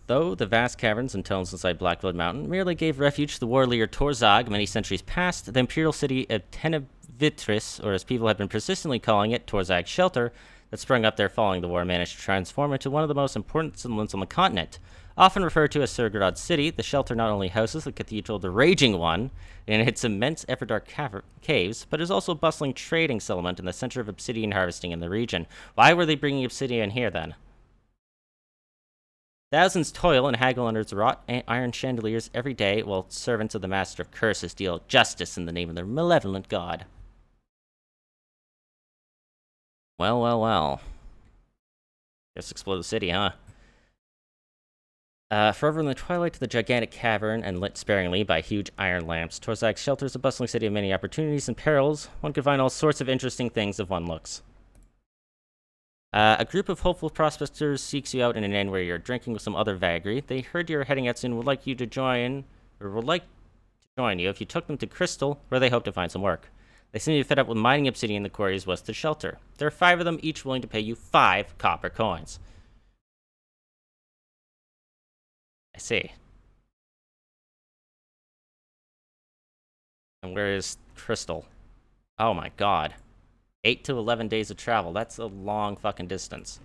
Though the vast caverns and tunnels inside Blackblood Mountain merely gave refuge to the warlord Torzag many centuries past, the imperial city of Tenebitris, or as people have been persistently calling it, Torzag's Shelter, that sprung up there following the war, managed to transform into one of the most important settlements on the continent. Often referred to as Surgrad's City, the Shelter not only houses the Cathedral of the Raging One in its immense Everdark caves, but is also a bustling trading settlement in the center of obsidian harvesting in the region. Why were they bringing obsidian here, then? Thousands toil and haggle under its wrought iron chandeliers every day, while servants of the Master of Curses deal justice in the name of their malevolent god. Well, well, well. Just explode the city, huh? Forever in the twilight of the gigantic cavern and lit sparingly by huge iron lamps, Torzag's Shelter is a bustling city of many opportunities and perils. One can find all sorts of interesting things if one looks. A group of hopeful prospectors seeks you out in an inn where you're drinking with some other vagri. They heard you're heading out soon and would like to join you if you took them to Crystal, where they hope to find some work. They seem to be fed up with mining obsidian in the quarries west of the Shelter. There are 5 of them, each willing to pay you 5 copper coins. I see. And where is Crystal? Oh my god. 8 to 11 days of travel. That's a long fucking distance.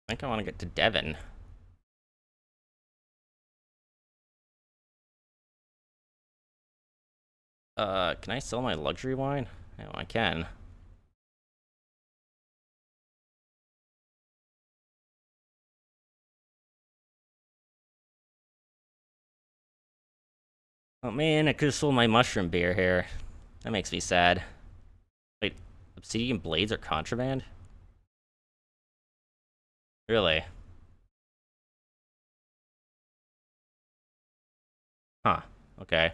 I think I want to get to Devon. Can I sell my luxury wine? Oh, I can. Oh man, I could have sold my mushroom beer here. That makes me sad. Wait, obsidian blades are contraband? Really? Huh. Okay.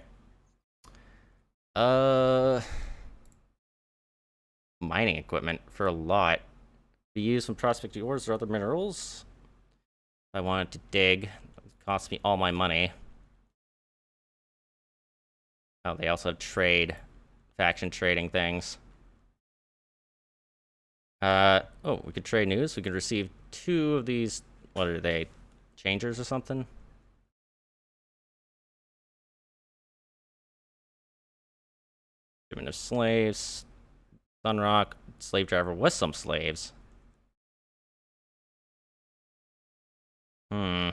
Mining equipment for a lot. Be used when prospecting ores or other minerals. If I wanted to dig, it would cost me all my money. Oh, they also have faction trading things. Oh, we could trade news. We could receive 2 of these, what are they, changers or something? Shipment of slaves. Sunrock, slave driver with some slaves. I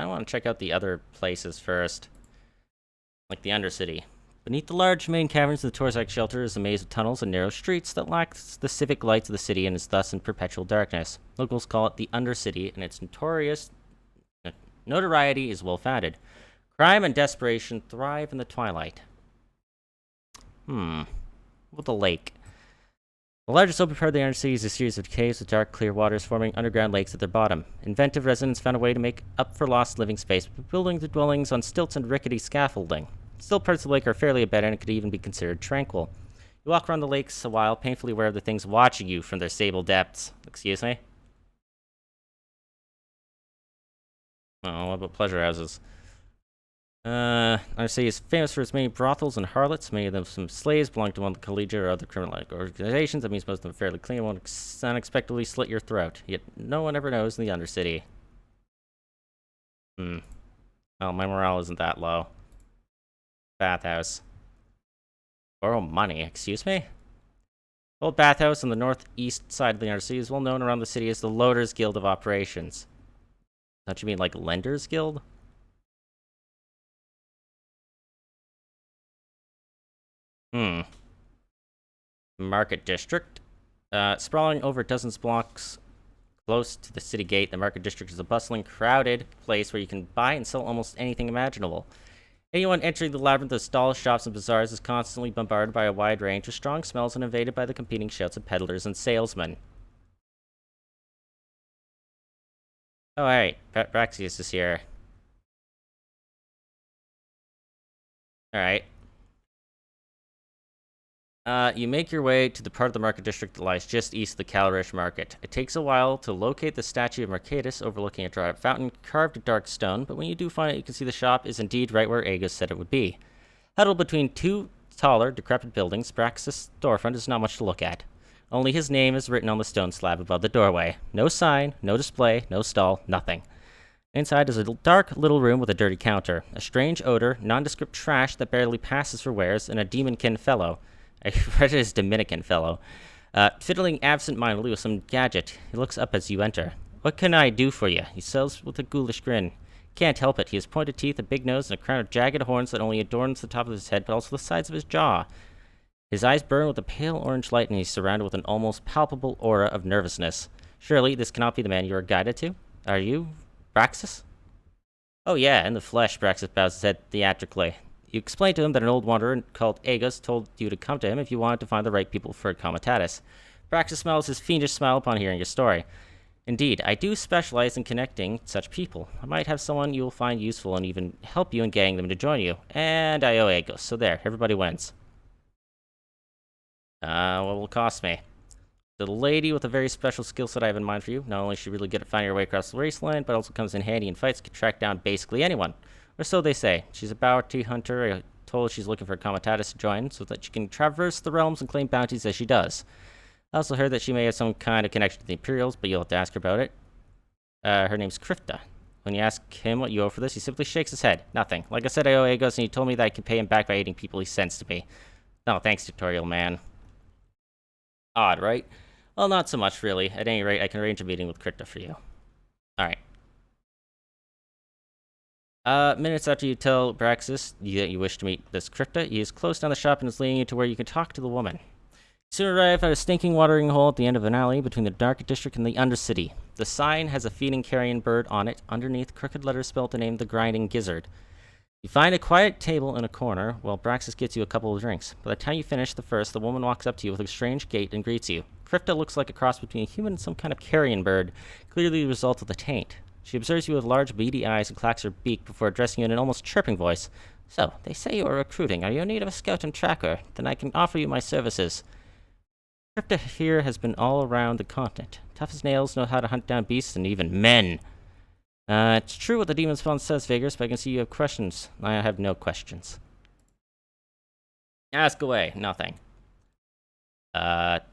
want to check out the other places first. Like the Undercity. Beneath the large main caverns of the Torzag Shelter is a maze of tunnels and narrow streets that lacks the civic lights of the city and is thus in perpetual darkness. Locals call it the Undercity, and its notoriety is well-founded. Crime and desperation thrive in the twilight. What about the lake? The largest open part of the Undercity is a series of caves with dark, clear waters forming underground lakes at their bottom. Inventive residents found a way to make up for lost living space by building their dwellings on stilts and rickety scaffolding. Still, parts of the lake are fairly abandoned and could even be considered tranquil. You walk around the lakes a while, painfully aware of the things watching you from their sable depths. Excuse me? Oh, what about pleasure houses? Undercity is famous for its many brothels and harlots. Many of them some slaves belong to one of the collegiate or other criminal organizations. That means most of them are fairly clean and won't unexpectedly slit your throat. Yet no one ever knows in the Undercity. Oh, my morale isn't that low. Bathhouse. Borrow money, excuse me? The old bathhouse on the northeast side of the Undercity is well known around the city as the Loaders Guild of Operations. Don't you mean like Lenders Guild? Market District. Sprawling over dozens of blocks close to the city gate, the Market District is a bustling, crowded place where you can buy and sell almost anything imaginable. Anyone entering the labyrinth of stalls, shops, and bazaars is constantly bombarded by a wide range of strong smells and invaded by the competing shouts of peddlers and salesmen. Oh, alright. Braxius is here. Alright. You make your way to the part of the market district that lies just east of the Calrish Market. It takes a while to locate the statue of Mercatus overlooking a dry fountain carved in dark stone, but when you do find it, you can see the shop is indeed right where Agus said it would be. Huddled between two taller, decrepit buildings, Braxis' storefront is not much to look at. Only his name is written on the stone slab above the doorway. No sign, no display, no stall, nothing. Inside is a dark little room with a dirty counter, a strange odor, nondescript trash that barely passes for wares, and a demonkin fellow. I read it as Dominican fellow. Fiddling absent-mindedly with some gadget. He looks up as you enter. What can I do for you? He says with a ghoulish grin. Can't help it. He has pointed teeth, a big nose, and a crown of jagged horns that only adorns the top of his head, but also the sides of his jaw. His eyes burn with a pale orange light, and he's surrounded with an almost palpable aura of nervousness. Surely, this cannot be the man you are guided to? Are you Braxis? Oh yeah, in the flesh, Braxis bows his head theatrically. You explained to him that an old wanderer called Agus told you to come to him if you wanted to find the right people for Comitatus. Braxis smiles his fiendish smile upon hearing your story. Indeed, I do specialize in connecting such people. I might have someone you will find useful and even help you in getting them to join you. And I owe Agus, so there, everybody wins. What will it cost me? The lady with a very special skill set I have in mind for you. Not only is she really good at finding her way across the wasteland, but also comes in handy in fights, can track down basically anyone. Or so they say. She's a bounty hunter. I told her she's looking for a Comitatus to join, so that she can traverse the realms and claim bounties as she does. I also heard that she may have some kind of connection to the Imperials, but you'll have to ask her about it. Her name's Krifta. When you ask him what you owe for this, he simply shakes his head. Nothing. Like I said, I owe Agos, and he told me that I can pay him back by aiding people he sends to me. No, thanks, tutorial man. Odd, right? Well, not so much, really. At any rate, I can arrange a meeting with Krifta for you. Alright. Minutes after you tell Braxis that you wish to meet this Krifta, he has closed down the shop and is leading you to where you can talk to the woman. You soon arrive at a stinking watering hole at the end of an alley between the Dark District and the Undercity. The sign has a feeding carrion bird on it. Underneath, crooked letters spell the name The Grinding Gizzard. You find a quiet table in a corner while Braxis gets you a couple of drinks. By the time you finish the first, the woman walks up to you with a strange gait and greets you. Krifta looks like a cross between a human and some kind of carrion bird, clearly the result of the taint. She observes you with large, beady eyes and clacks her beak before addressing you in an almost chirping voice. So, they say you are recruiting. Are you in need of a scout and tracker? Then I can offer you my services. Krifta here has been all around the continent. Tough as nails, know how to hunt down beasts and even men. It's true what the Demon's Fund says, Vagrus, but I can see you have questions. I have no questions. Ask away. Nothing. That's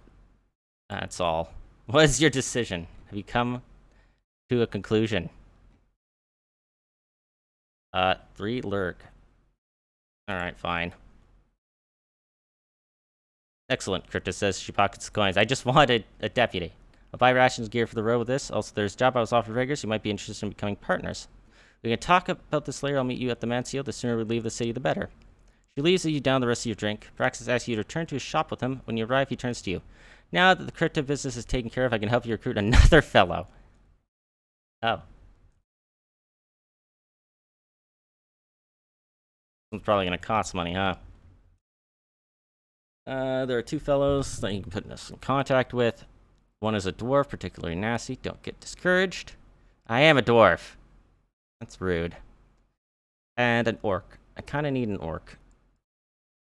all. What is your decision? Have you come to a conclusion? 3 lurk. Alright, fine. Excellent, Krifta says. She pockets the coins. I just wanted a deputy. I'll buy rations gear for the road with this. Also, there's a job I was offered Vagrus. You might be interested in becoming partners. We can talk about this later. I'll meet you at the Mancio. The sooner we leave the city, the better. She leaves you down the rest of your drink. Braxis asks you to return to his shop with him. When you arrive, he turns to you. Now that the Krifta business is taken care of, I can help you recruit another fellow. Oh. It's probably going to cost money, huh? There are 2 fellows that you can put us in contact with. One is a dwarf, particularly nasty. Don't get discouraged. I am a dwarf. That's rude. And an orc. I kind of need an orc.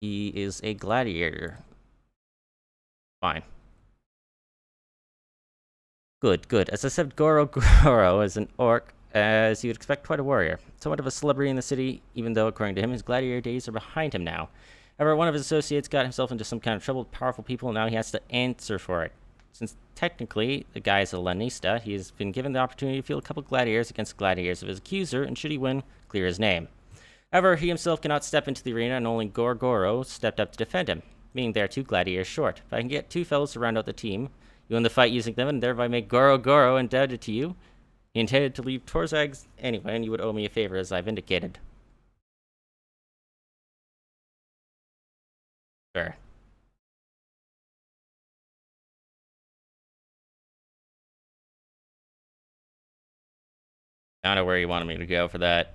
He is a gladiator. Fine. Good, good. As I said, Goro is an orc, as you'd expect, quite a warrior. Somewhat of a celebrity in the city, even though, according to him, his gladiator days are behind him now. However, one of his associates got himself into some kind of trouble with powerful people, and now he has to answer for it. Since technically the guy is a Lanista, he has been given the opportunity to field a couple gladiators against gladiators of his accuser, and should he win, clear his name. However, he himself cannot step into the arena, and only Goro stepped up to defend him, meaning they are 2 gladiators short. If I can get 2 fellows to round out the team, you win the fight using them, and thereby make Goro indebted to you. He intended to leave Torzag anyway, and you would owe me a favor, as I've indicated. Sure. I don't know where you wanted me to go for that.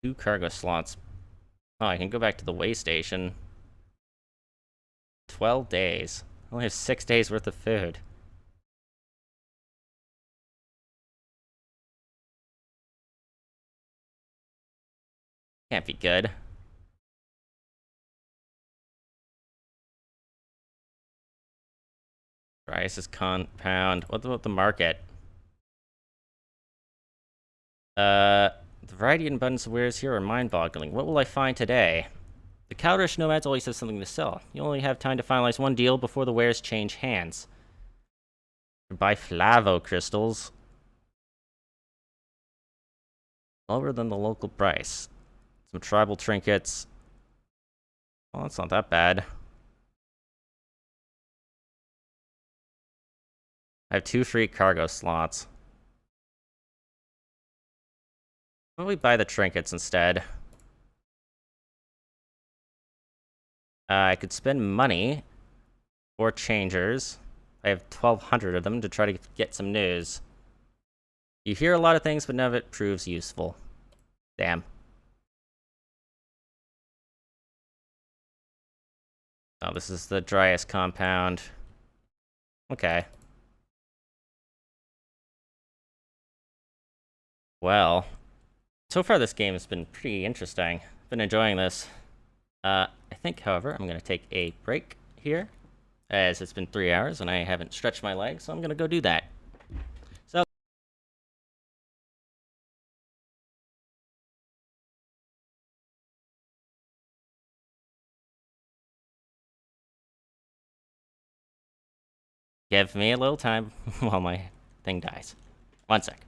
Two cargo slots. Oh, I can go back to the way station. 12 days. I only have 6 days worth of food. Can't be good. Price is compound. What about the market? The variety and abundance of wares here are mind-boggling. What will I find today? The Cowdrish Nomads always have something to sell. You only have time to finalize one deal before the wares change hands. Buy Flavo crystals. Lower than the local price. Some tribal trinkets. Oh, that's not that bad. I have 2 free cargo slots. Why don't we buy the trinkets instead? I could spend money or changers. I have 1,200 of them to try to get some news. You hear a lot of things, but none of it proves useful. Damn. Oh, this is the driest compound. Okay. Well, so far this game has been pretty interesting. Been enjoying this. I think, however, I'm gonna take a break here, as it's been 3 hours and I haven't stretched my legs, so I'm gonna go do that. So, give me a little time while my thing dies. 1 sec.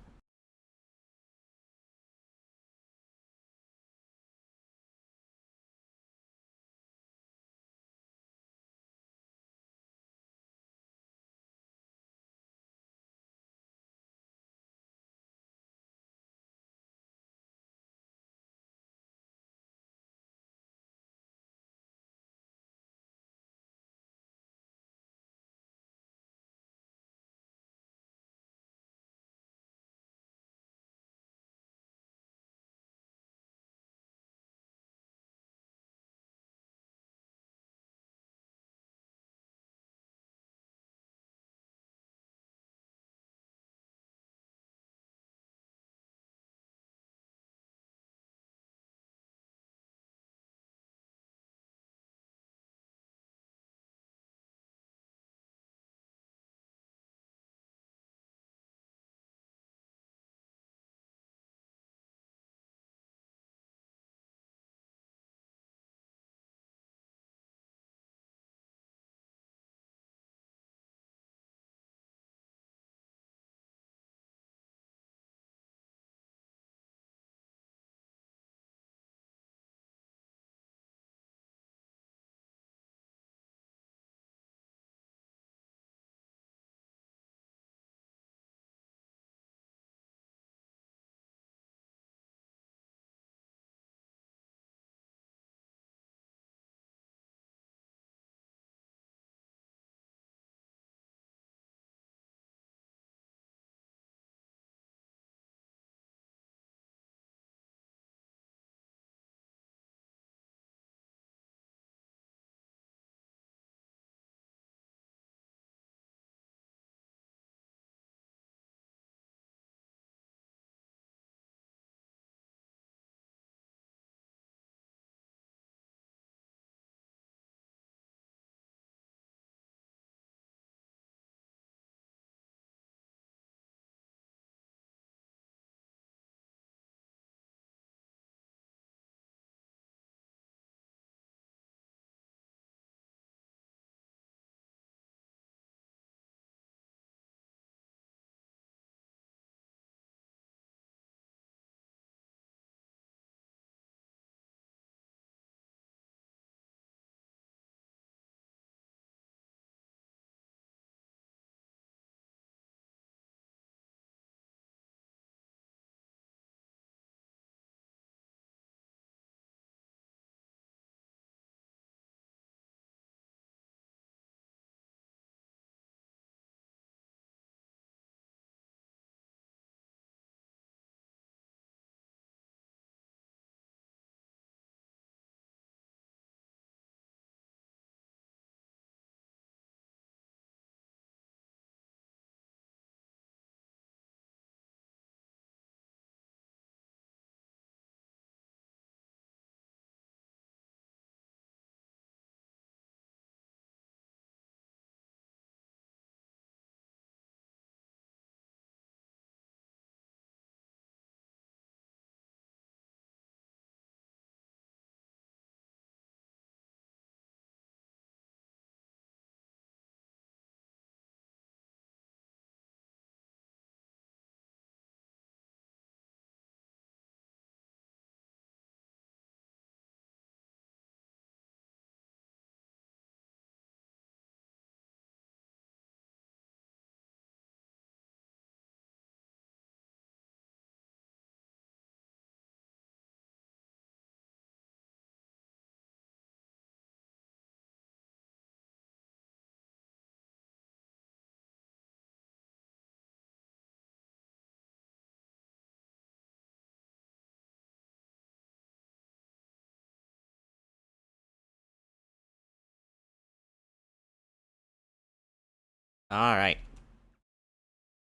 Alright.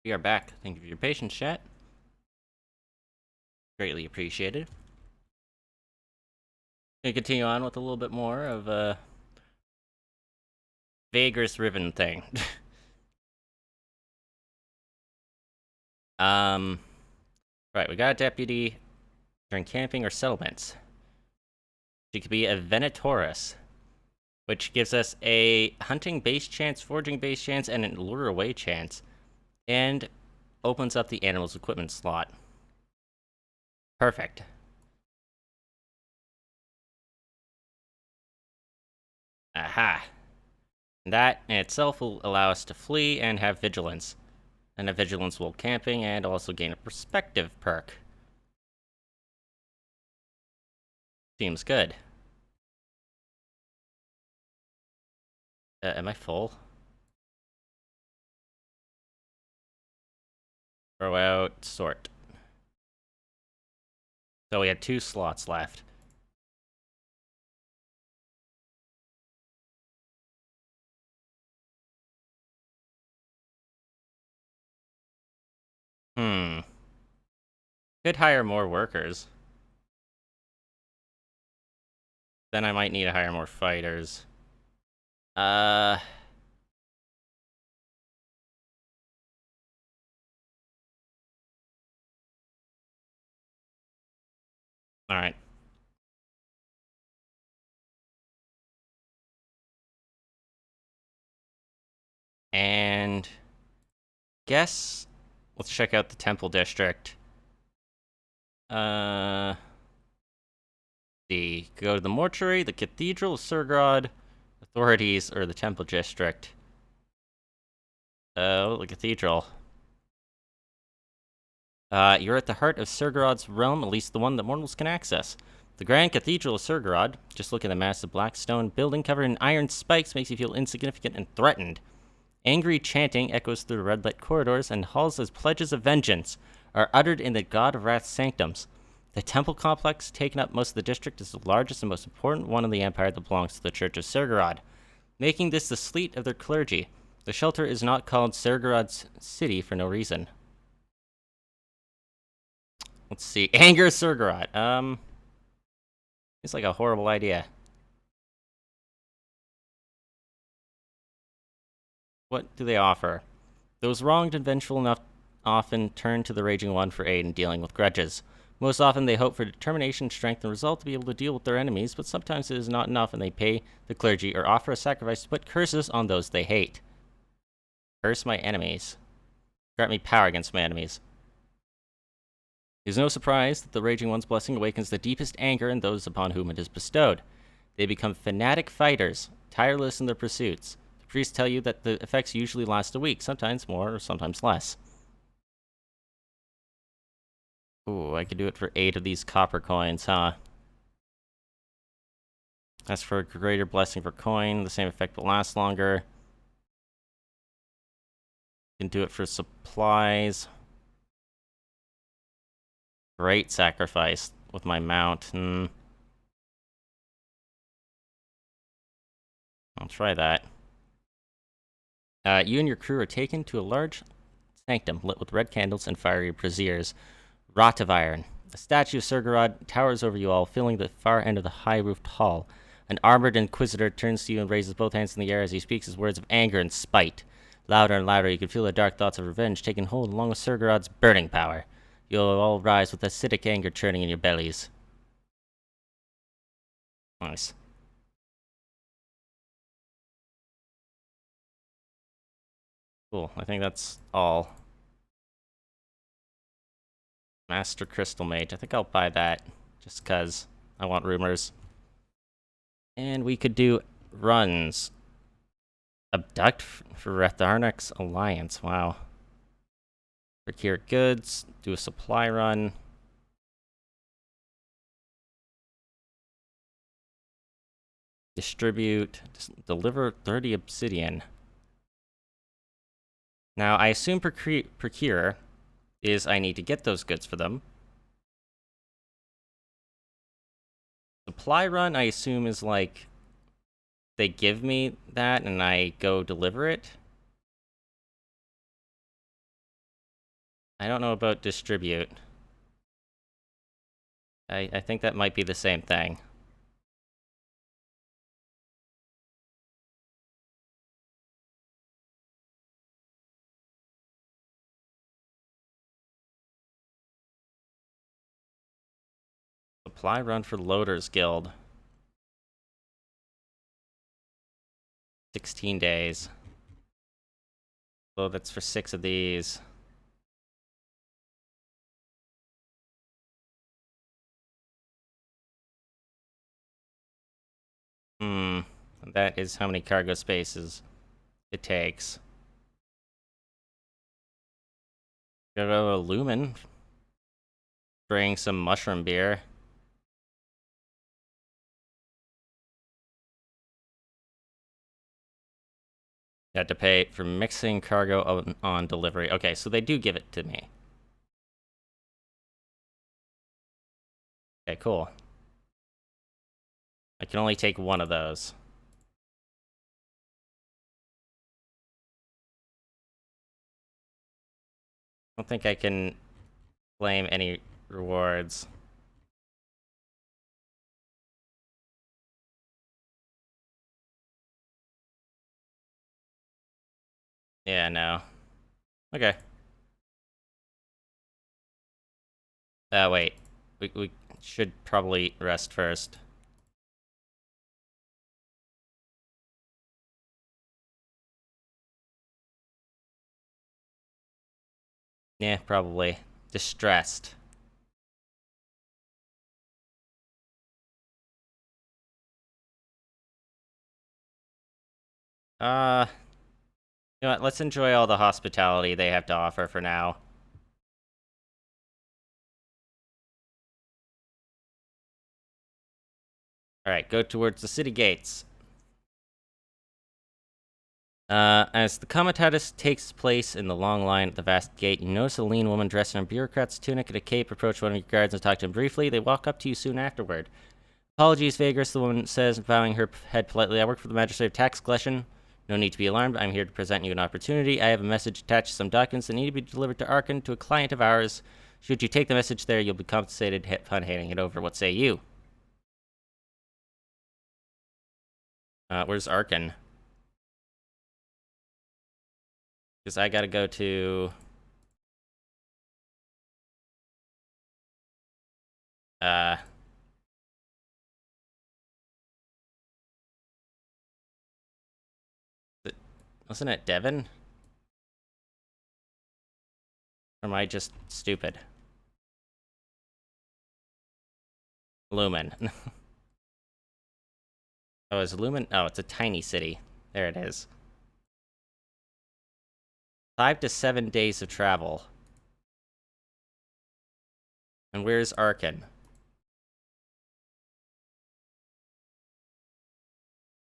We are back. Thank you for your patience, chat. Greatly appreciated. Gonna continue on with a little bit more of Vagrus Riven thing. Right, we got a deputy during camping or settlements. She could be a Venatorus, which gives us a hunting base chance, foraging base chance, and an lure away chance, and opens up the animal's equipment slot. Perfect. Aha. That in itself will allow us to flee and have vigilance. And a vigilance while camping, and also gain a perspective perk. Seems good. Am I full? Throw out, sort. So we had 2 slots left. Could hire more workers. Then I might need to hire more fighters. Alright. And guess let's check out the Temple District. See, go to the mortuary, the Cathedral of Surgrod, authorities, or the Temple District. The Cathedral. You're at the heart of Surgrod's realm, at least the one that mortals can access. The Grand Cathedral of Surgrod, just look at the massive black stone building covered in iron spikes, makes you feel insignificant and threatened. Angry chanting echoes through the red-lit corridors, and halls as pledges of vengeance are uttered in the God of Wrath's sanctums. The temple complex, taking up most of the district, is the largest and most important one in the Empire that belongs to the Church of Surgrod, making this the seat of their clergy. The shelter is not called Surgrod's City for no reason. Let's see. Anger Surgrod. It's like a horrible idea. What do they offer? Those wronged and vengeful enough often turn to the Raging One for aid in dealing with grudges. Most often they hope for determination, strength, and resolve to be able to deal with their enemies, but sometimes it is not enough and they pay the clergy or offer a sacrifice to put curses on those they hate. Curse my enemies. Grant me power against my enemies. It is no surprise that the Raging One's blessing awakens the deepest anger in those upon whom it is bestowed. They become fanatic fighters, tireless in their pursuits. The priests tell you that the effects usually last a week, sometimes more or sometimes less. Ooh, I could do it for 8 of these copper coins, huh? As for a greater blessing for coin, the same effect will last longer. Can do it for supplies. Great sacrifice with my mount. I'll try that. You and your crew are taken to a large sanctum lit with red candles and fiery braziers. Wrought of iron. A statue of Surgrod towers over you all, filling the far end of the high-roofed hall. An armored inquisitor turns to you and raises both hands in the air as he speaks his words of anger and spite. Louder and louder, you can feel the dark thoughts of revenge taking hold along with Surgrod's burning power. You'll all rise with acidic anger churning in your bellies. Nice. Cool, I think that's all. Master Crystal Mage. I think I'll buy that, just because I want rumors. And we could do runs. Abduct for Retharnak's Alliance. Wow. Procure goods. Do a supply run. Distribute. Deliver 30 obsidian. Now, I assume procure is I need to get those goods for them. Supply run, I assume, is like they give me that and I go deliver it. I don't know about distribute. I think that might be the same thing. Supply run for Loaders Guild. 16 days. So that's for 6 of these. That is how many cargo spaces it takes. Go to Lumen. Bring some mushroom beer. You had to pay for mixing cargo on delivery. Okay, so they do give it to me. Okay, cool. I can only take one of those. I don't think I can claim any rewards. Yeah, no. Okay. Wait. We should probably rest first. Yeah, probably. Distressed. You know what? Let's enjoy all the hospitality they have to offer for now. Alright, go towards the city gates. As the comitatus takes place in the long line at the vast gate, you notice a lean woman dressed in a bureaucrat's tunic and a cape approach one of your guards and talk to him briefly. They walk up to you soon afterward. Apologies, Vagrus, the woman says, bowing her head politely. I work for the Magistrate of Tax Collection. No need to be alarmed. I'm here to present you an opportunity. I have a message attached to some documents that need to be delivered to Arkan to a client of ours. Should you take the message there, you'll be compensated upon handing it over. What say you? Where's Arkan? Because I gotta go to... Wasn't it Devon? Or am I just stupid? Lumen. Oh, is Lumen? Oh, it's a tiny city. There it is. 5 to 7 days of travel. And where's Arkan?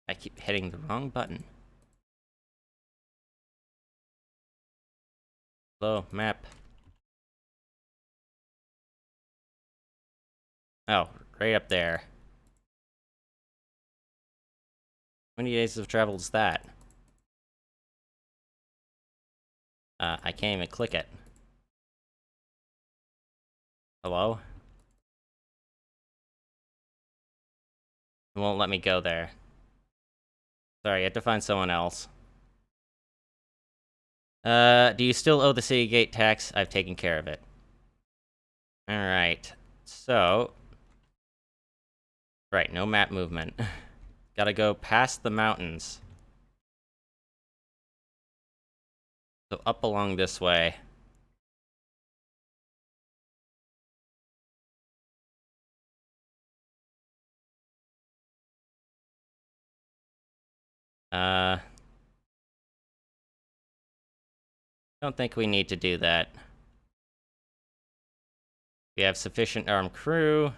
I keep hitting the wrong button. Hello, map. Oh, right up there. How many days of travel is that? I can't even click it. Hello? It won't let me go there. Sorry, I have to find someone else. Do you still owe the city gate tax? I've taken care of it. Alright. So... Right, no map movement. Gotta go past the mountains. So up along this way. Don't think we need to do that. We have sufficient armed crew.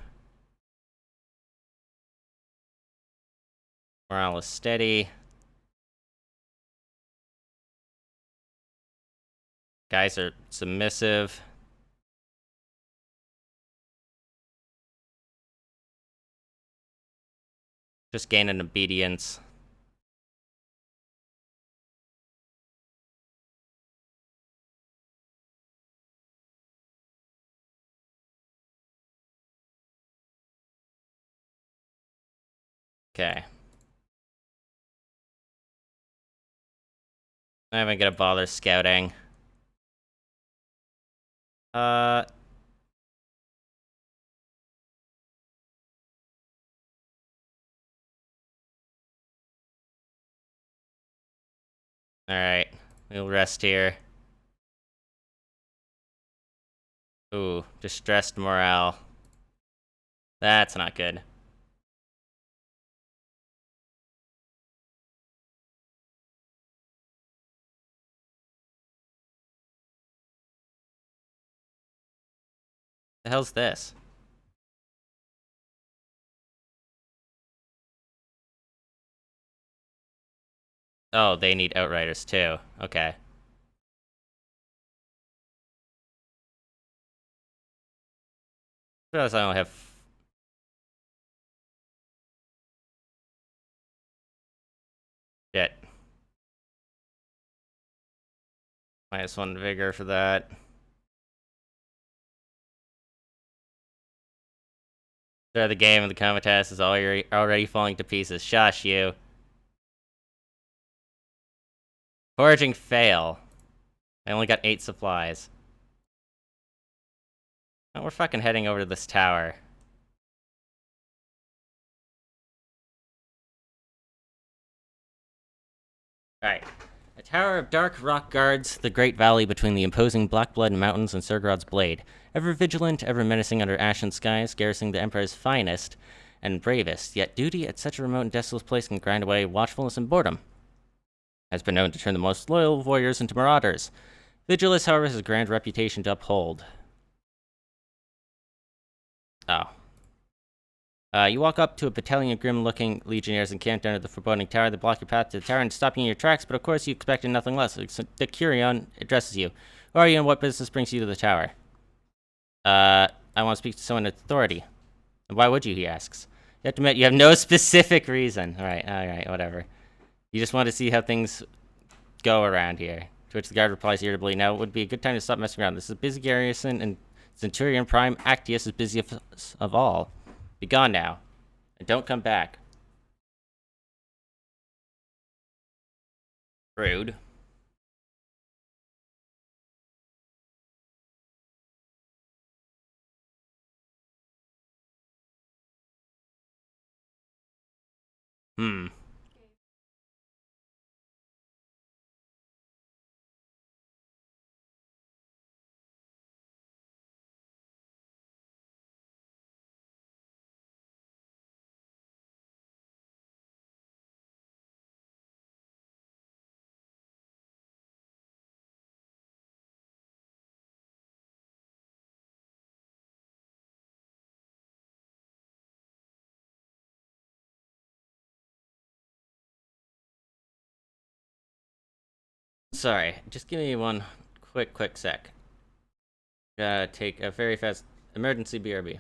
Morale is steady. Guys are submissive. Just gain an obedience. Okay. I'm not even gonna bother scouting. Alright. We'll rest here. Ooh, distressed morale. That's not good. The hell's this? Oh, they need Outriders too. Okay. Realize I only have... Shit. -1 vigor for that. Start the game and the Comitas is already falling to pieces. Shush, you. Foraging fail. I only got 8 supplies. Oh, we're fucking heading over to this tower. Alright. A tower of dark rock guards the great valley between the imposing Blackblood Mountains and Sergrod's Blade. Ever vigilant, ever menacing under ashen skies, garrisoning the Empire's finest and bravest, yet duty at such a remote and desolate place can grind away watchfulness and boredom. Has been known to turn the most loyal warriors into marauders. Vigilus, however, has a grand reputation to uphold. Oh. You walk up to a battalion of grim-looking legionnaires encamped under the foreboding tower. They block your path to the tower and stop you in your tracks, but of course you expected nothing less. The Curion addresses you. Who are you and what business brings you to the tower? I want to speak to someone in authority. And why would you, he asks. You have to admit, you have no specific reason. Alright, whatever. You just want to see how things go around here. To which the guard replies irritably, now it would be a good time to stop messing around. This is a busy garrison, and Centurion Prime Actius is busiest of all. Be gone now. And don't come back. Rude. Hmm. Sorry, just give me one quick sec. Gotta take a very fast emergency BRB.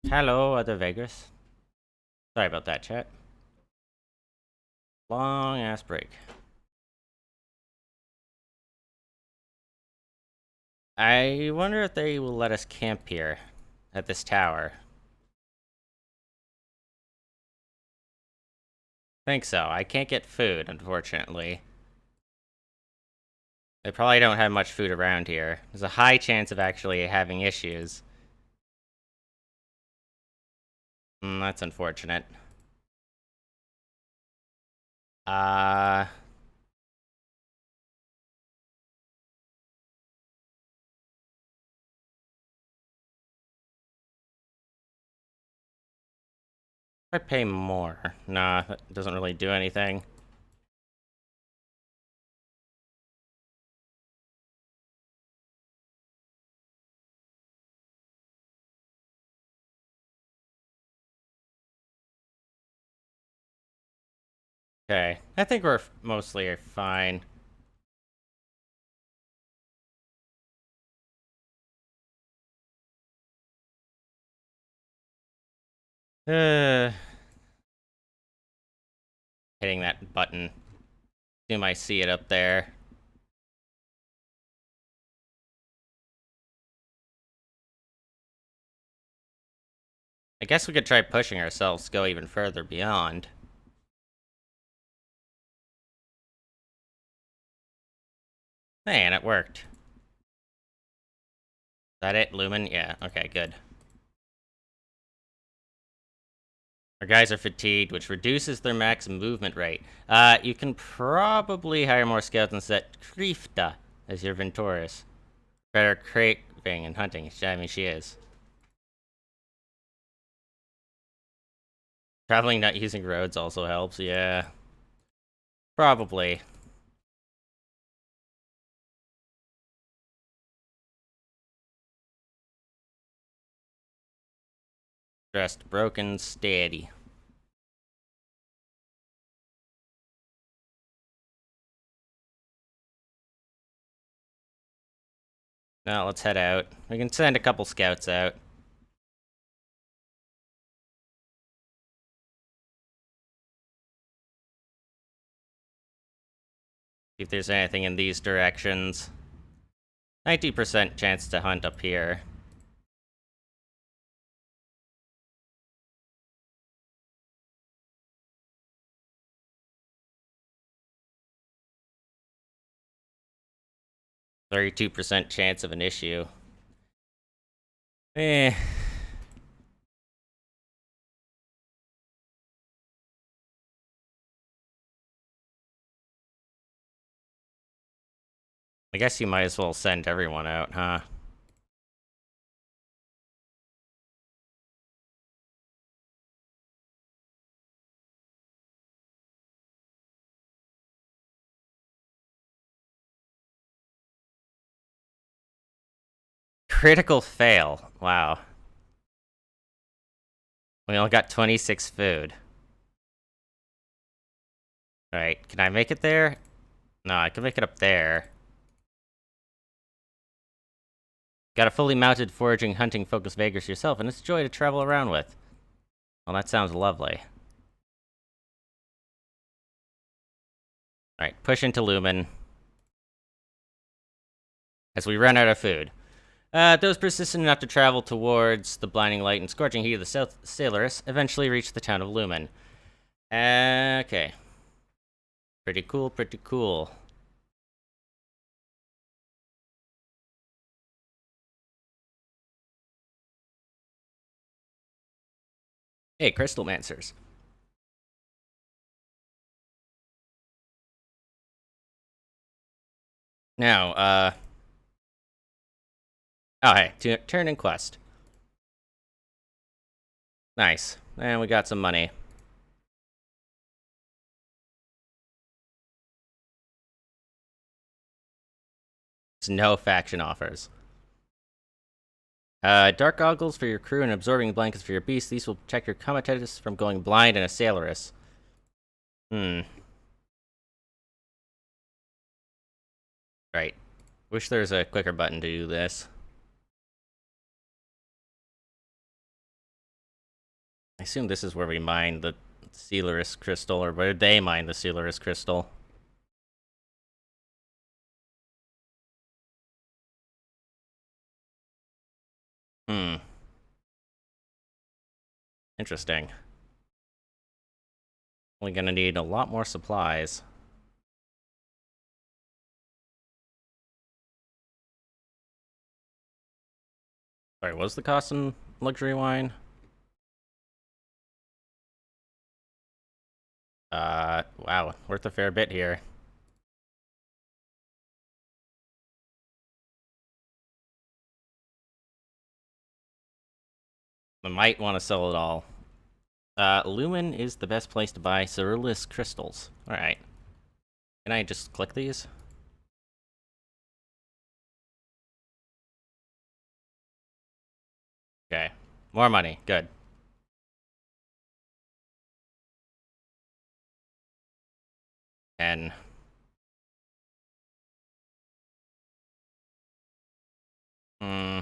Hello, other Vagrus. Sorry about that, chat. Long ass break. I wonder if they will let us camp here at this tower. Think so. I can't get food, unfortunately. They probably don't have much food around here. There's a high chance of actually having issues. That's unfortunate. Probably pay more. Nah, that doesn't really do anything. Okay, I think we're mostly fine. Hitting that button. Assume I see it up there. I guess we could try pushing ourselves, go even further beyond. Man, it worked. Is that it, Lumen? Yeah, okay, good. Our guys are fatigued, which reduces their max movement rate. You can probably hire more scouts and set Krifta as your Venturus. Better craving and hunting. I mean, she is. Traveling not using roads also helps, yeah. Probably. Dressed, broken, steady. Now let's head out. We can send a couple scouts out. See if there's anything in these directions. 90% chance to hunt up here. %32% chance of an issue. Eh. I guess you might as well send everyone out, huh? Critical fail. Wow. We only got 26 food. Right, can I make it there? No, I can make it up there. Got a fully mounted foraging, hunting, focused Vagrus yourself, and it's a joy to travel around with. Well, that sounds lovely. Alright, push into Lumen. As we run out of food. Those persistent enough to travel towards the blinding light and scorching heat of the South Sailorus eventually reach the town of Lumen. Okay. Pretty cool, pretty cool. Hey, Crystalmancers. Now, oh, hey, turn in quest. Nice. And we got some money. It's no faction offers. Dark goggles for your crew and absorbing blankets for your beast. These will protect your comitatus from going blind and a Sailorus. Right. Wish there was a quicker button to do this. I assume this is where we mine the Sinless crystal, or where they mine the Sinless crystal. Hmm. Interesting. We're gonna need a lot more supplies. Sorry, what's the cost in luxury wine? Wow, worth a fair bit here. I might want to sell it all. Lumen is the best place to buy Sinless crystals. Alright. Can I just click these? Okay. More money. Good. And Hmm.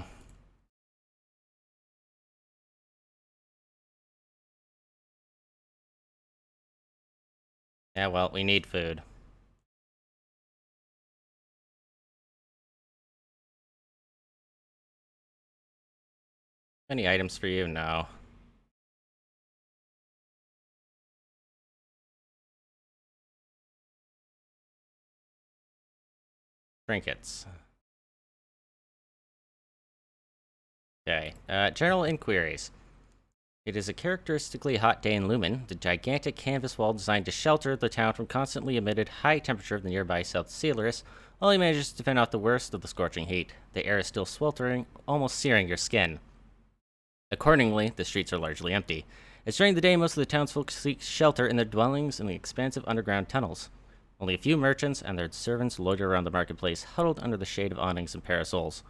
Yeah, well, we need food. Any items for you? No. Trinkets. Okay. General inquiries. It is a characteristically hot day in Lumen, the gigantic canvas wall designed to shelter the town from constantly emitted high temperature of the nearby South Sinless only manages to fend off the worst of the scorching heat. The air is still sweltering, almost searing your skin. Accordingly, the streets are largely empty. As during the day, most of the townsfolk seek shelter in their dwellings in the expansive underground tunnels. Only a few merchants and their servants loiter around the marketplace, huddled under the shade of awnings and parasols.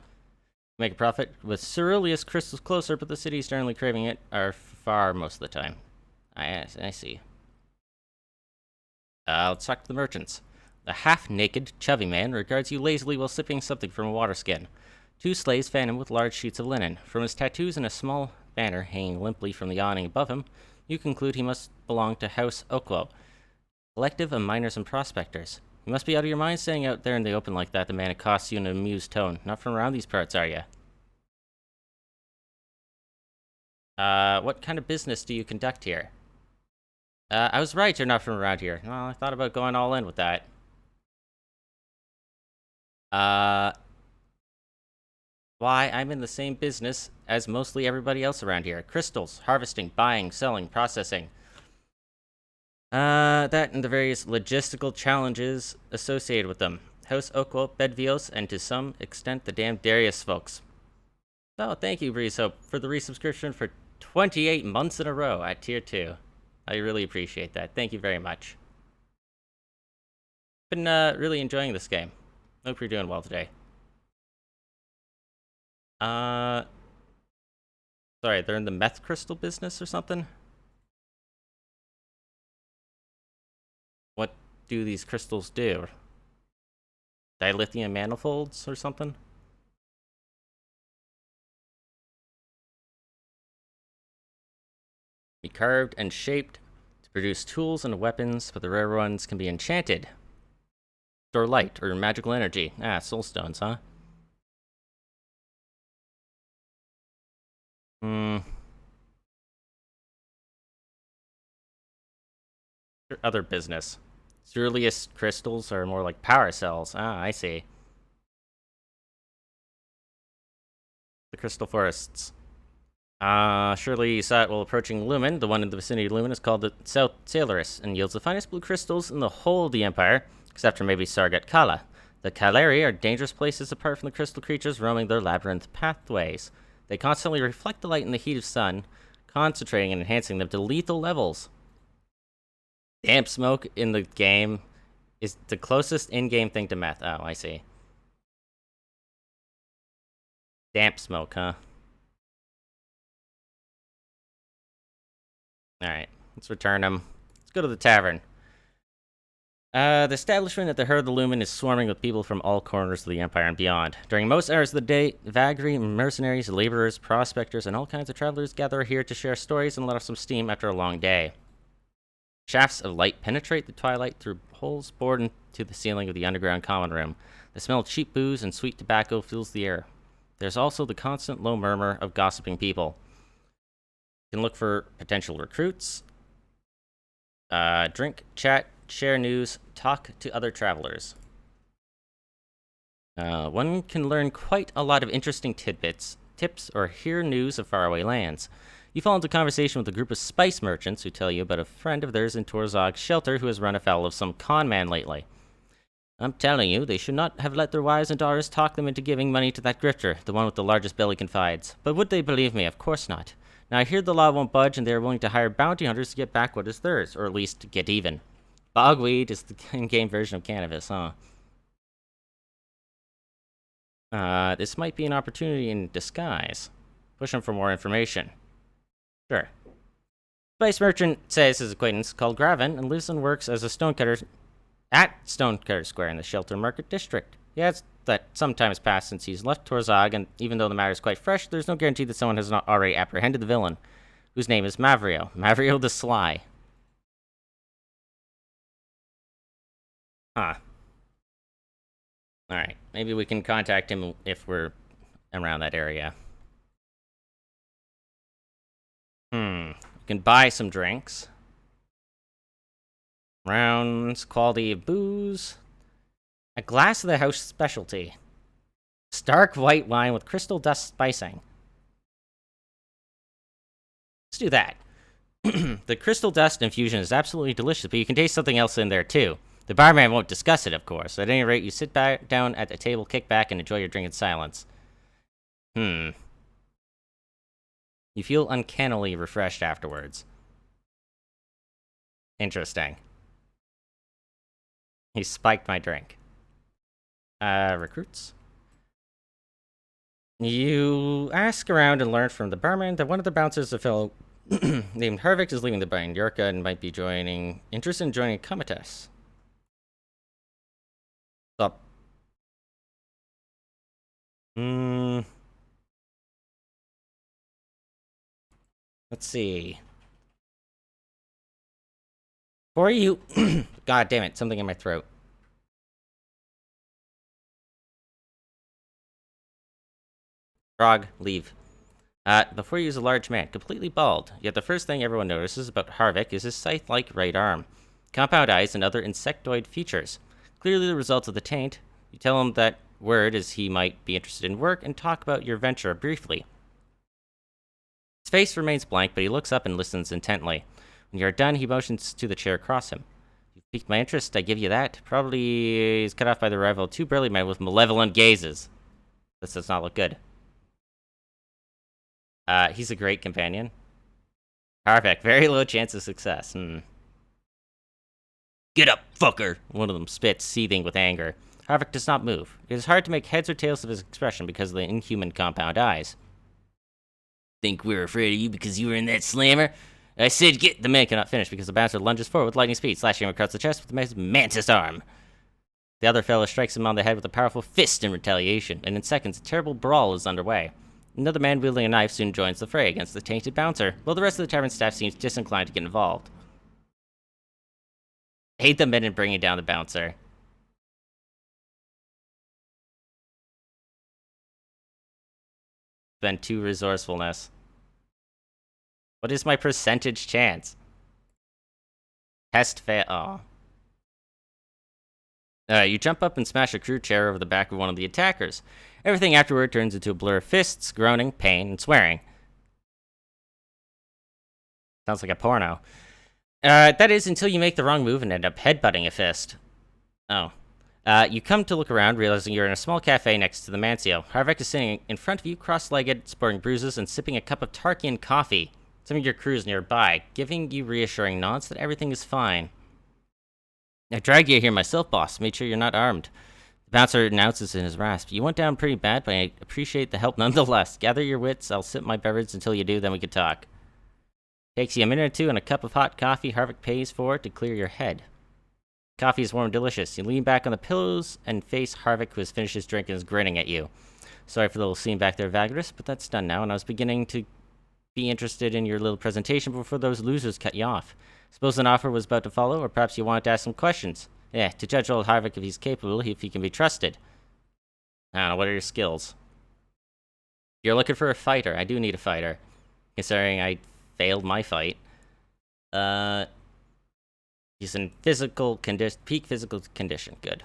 Make a profit with Sinless crystals closer, but the cities generally craving it are far most of the time. I see. Let's talk to the merchants. The half-naked, chubby man regards you lazily while sipping something from a water skin. Two slaves fan him with large sheets of linen. From his tattoos and a small banner hanging limply from the awning above him, you conclude he must belong to House Okwo, collective of miners and prospectors. You must be out of your mind standing out there in the open like that, the man accosts you in an amused tone. Not from around these parts, are you? What kind of business do you conduct here? I was right, you're not from around here. Well, I thought about going all in with that. Uh, why, I'm in the same business as mostly everybody else around here. Crystals, harvesting, buying, selling, processing. That and the various logistical challenges associated with them. House Okwo, Bedvios, and to some extent the damn Darius folks. Oh, thank you, Breeze Hope, for the resubscription for 28 months in a row at Tier 2. I really appreciate that. Thank you very much. Been really enjoying this game. Hope you're doing well today. Sorry, they're in the meth crystal business or something? What do these crystals do? Dilithium manifolds or something? Be carved and shaped to produce tools and weapons, but the rare ones can be enchanted. Store light or magical energy. Ah, soul stones, huh? Hmm. Other business. Ceruleus crystals are more like power cells. Ah, I see. The crystal forests. Surely you saw it while approaching Lumen. The one in the vicinity of Lumen is called the South Sinless and yields the finest blue crystals in the whole of the Empire, except for maybe Sargat Kala. The Kaleri are dangerous places apart from the crystal creatures roaming their labyrinth pathways. They constantly reflect the light in the heat of sun, concentrating and enhancing them to lethal levels. Damp smoke in the game is the closest in-game thing to meth. Oh, I see. Damp smoke, huh? Alright, let's return him. Let's go to the tavern. The establishment at the Heart of the Lumen is swarming with people from all corners of the Empire and beyond. During most hours of the day, Vagri, mercenaries, laborers, prospectors, and all kinds of travelers gather here to share stories and let off some steam after a long day. Shafts of light penetrate the twilight through holes bored into the ceiling of the underground common room. The smell of cheap booze and sweet tobacco fills the air. There's also the constant low murmur of gossiping people. You can look for potential recruits, drink, chat, share news, talk to other travelers. One can learn quite a lot of interesting tidbits, tips, or hear news of faraway lands. You fall into conversation with a group of spice merchants who tell you about a friend of theirs in Torzog's shelter who has run afoul of some con man lately. I'm telling you, they should not have let their wives and daughters talk them into giving money to that grifter, the one with the largest belly confides. But would they believe me? Of course not. Now I hear the law won't budge and they are willing to hire bounty hunters to get back what is theirs, or at least to get even. Bogweed is the in-game version of cannabis, huh? This might be an opportunity in disguise. Push him for more information. Sure. Spice merchant says his acquaintance called Graven and lives and works as a stonecutter at Stonecutter Square in the Shelter Market District. He adds that some time has passed since he's left Torzog, and even though the matter is quite fresh, there's no guarantee that someone has not already apprehended the villain, whose name is Mavrio the Sly. Huh. Alright, maybe we can contact him if we're around that area. We can buy some drinks. Rounds, quality of booze. A glass of the house specialty. Stark white wine with crystal dust spicing. Let's do that. The crystal dust infusion is absolutely delicious, but you can taste something else in there too. The barman won't discuss it, of course. At any rate, you sit back down at the table, kick back, and enjoy your drink in silence. You feel uncannily refreshed afterwards. Interesting. He spiked my drink. Recruits? You ask around and learn from the barman that one of the bouncers, a fellow named Harvick, is leaving the bar in Yorka and might be interested in joining Comitas. Up. Let's see. For you... God damn it, something in my throat. Frog, leave. Before you is a large man, completely bald. Yet the first thing everyone notices about Harvick is his scythe-like right arm. Compound eyes and other insectoid features. Clearly the result of the taint. You tell him that word as he might be interested in work and talk about your venture briefly. His face remains blank, but he looks up and listens intently. When you're done, he motions to the chair across him. You've piqued my interest, I give you that. Probably he's cut off by the arrival of two burly men with malevolent gazes. This does not look good. He's a great companion. Perfect. Very low chance of success. Get up, fucker! One of them spits, seething with anger. Harvick does not move. It is hard to make heads or tails of his expression because of the inhuman compound eyes. Think we're afraid of you because you were in that slammer? I said get... The man cannot finish because the bouncer lunges forward with lightning speed, slashing him across the chest with the mantis arm. The other fellow strikes him on the head with a powerful fist in retaliation, and in seconds a terrible brawl is underway. Another man wielding a knife soon joins the fray against the tainted bouncer, while the rest of the tavern staff seems disinclined to get involved. I hate the men in bringing down the bouncer. Spend 2 resourcefulness. What is my percentage chance? Test fail. Oh. You jump up and smash a crew chair over the back of one of the attackers. Everything afterward turns into a blur of fists, groaning, pain, and swearing. Sounds like a porno. That is until you make the wrong move and end up headbutting a fist. Oh. You come to look around, realizing you're in a small cafe next to the Mancio. Harvick is sitting in front of you, cross-legged, sporting bruises, and sipping a cup of Tarkian coffee. Some of your crew is nearby, giving you reassuring nods that everything is fine. I dragged you here myself, boss. Made sure you're not armed. The bouncer announces in his rasp. You went down pretty bad, but I appreciate the help nonetheless. Gather your wits. I'll sip my beverage until you do, then we can talk. Takes you a minute or two and a cup of hot coffee Harvick pays for to clear your head. Coffee is warm and delicious. You lean back on the pillows and face Harvick, who has finished his drink and is grinning at you. Sorry for the little scene back there, Vagrus, but that's done now, and I was beginning to be interested in your little presentation before those losers cut you off. Suppose an offer was about to follow, or perhaps you wanted to ask some questions. Yeah, to judge old Harvick if he's capable, if he can be trusted. I don't know, what are your skills? You're looking for a fighter. I do need a fighter, considering I failed my fight. He's in peak physical condition. Good.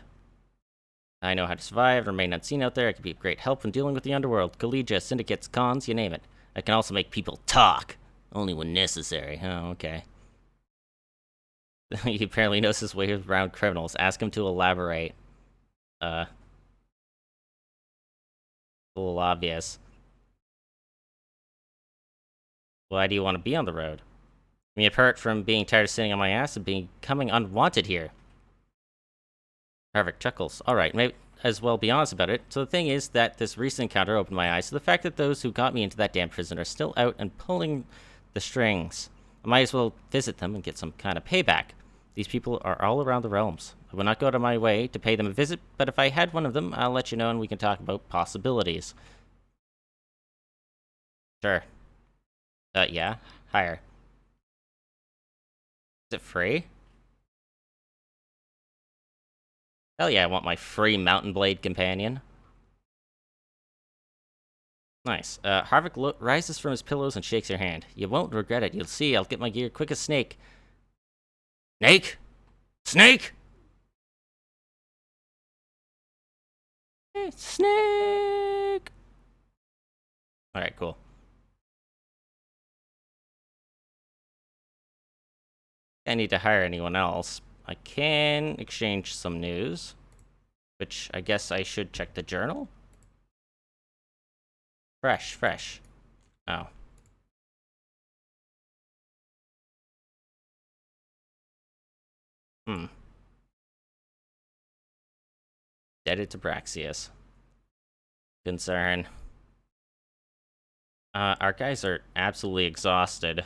I know how to survive, remain unseen out there. I can be of great help when dealing with the underworld. Collegia, syndicates, cons, you name it. I can also make people talk. Only when necessary. Oh, okay. He apparently knows his way around criminals. Ask him to elaborate. A little obvious. Why do you want to be on the road? I mean, apart from being tired of sitting on my ass and becoming unwanted here. Harvick chuckles. Alright, maybe as well be honest about it. So the thing is that this recent encounter opened my eyes to the fact that those who got me into that damn prison are still out and pulling the strings. I might as well visit them and get some kind of payback. These people are all around the realms. I will not go out of my way to pay them a visit, but if I had one of them, I'll let you know and we can talk about possibilities. Sure. Yeah. Higher. Is it free? Hell yeah, I want my free Mountain Blade companion. Nice. Harvick rises from his pillows and shakes your hand. You won't regret it. You'll see. I'll get my gear quick as Snake. Snake? Snake? Hey, Snake! Alright, cool. I need to hire anyone else. I can exchange some news, which I guess I should check the journal. Fresh. Oh. Indebted to Braxius. Concern. Our guys are absolutely exhausted.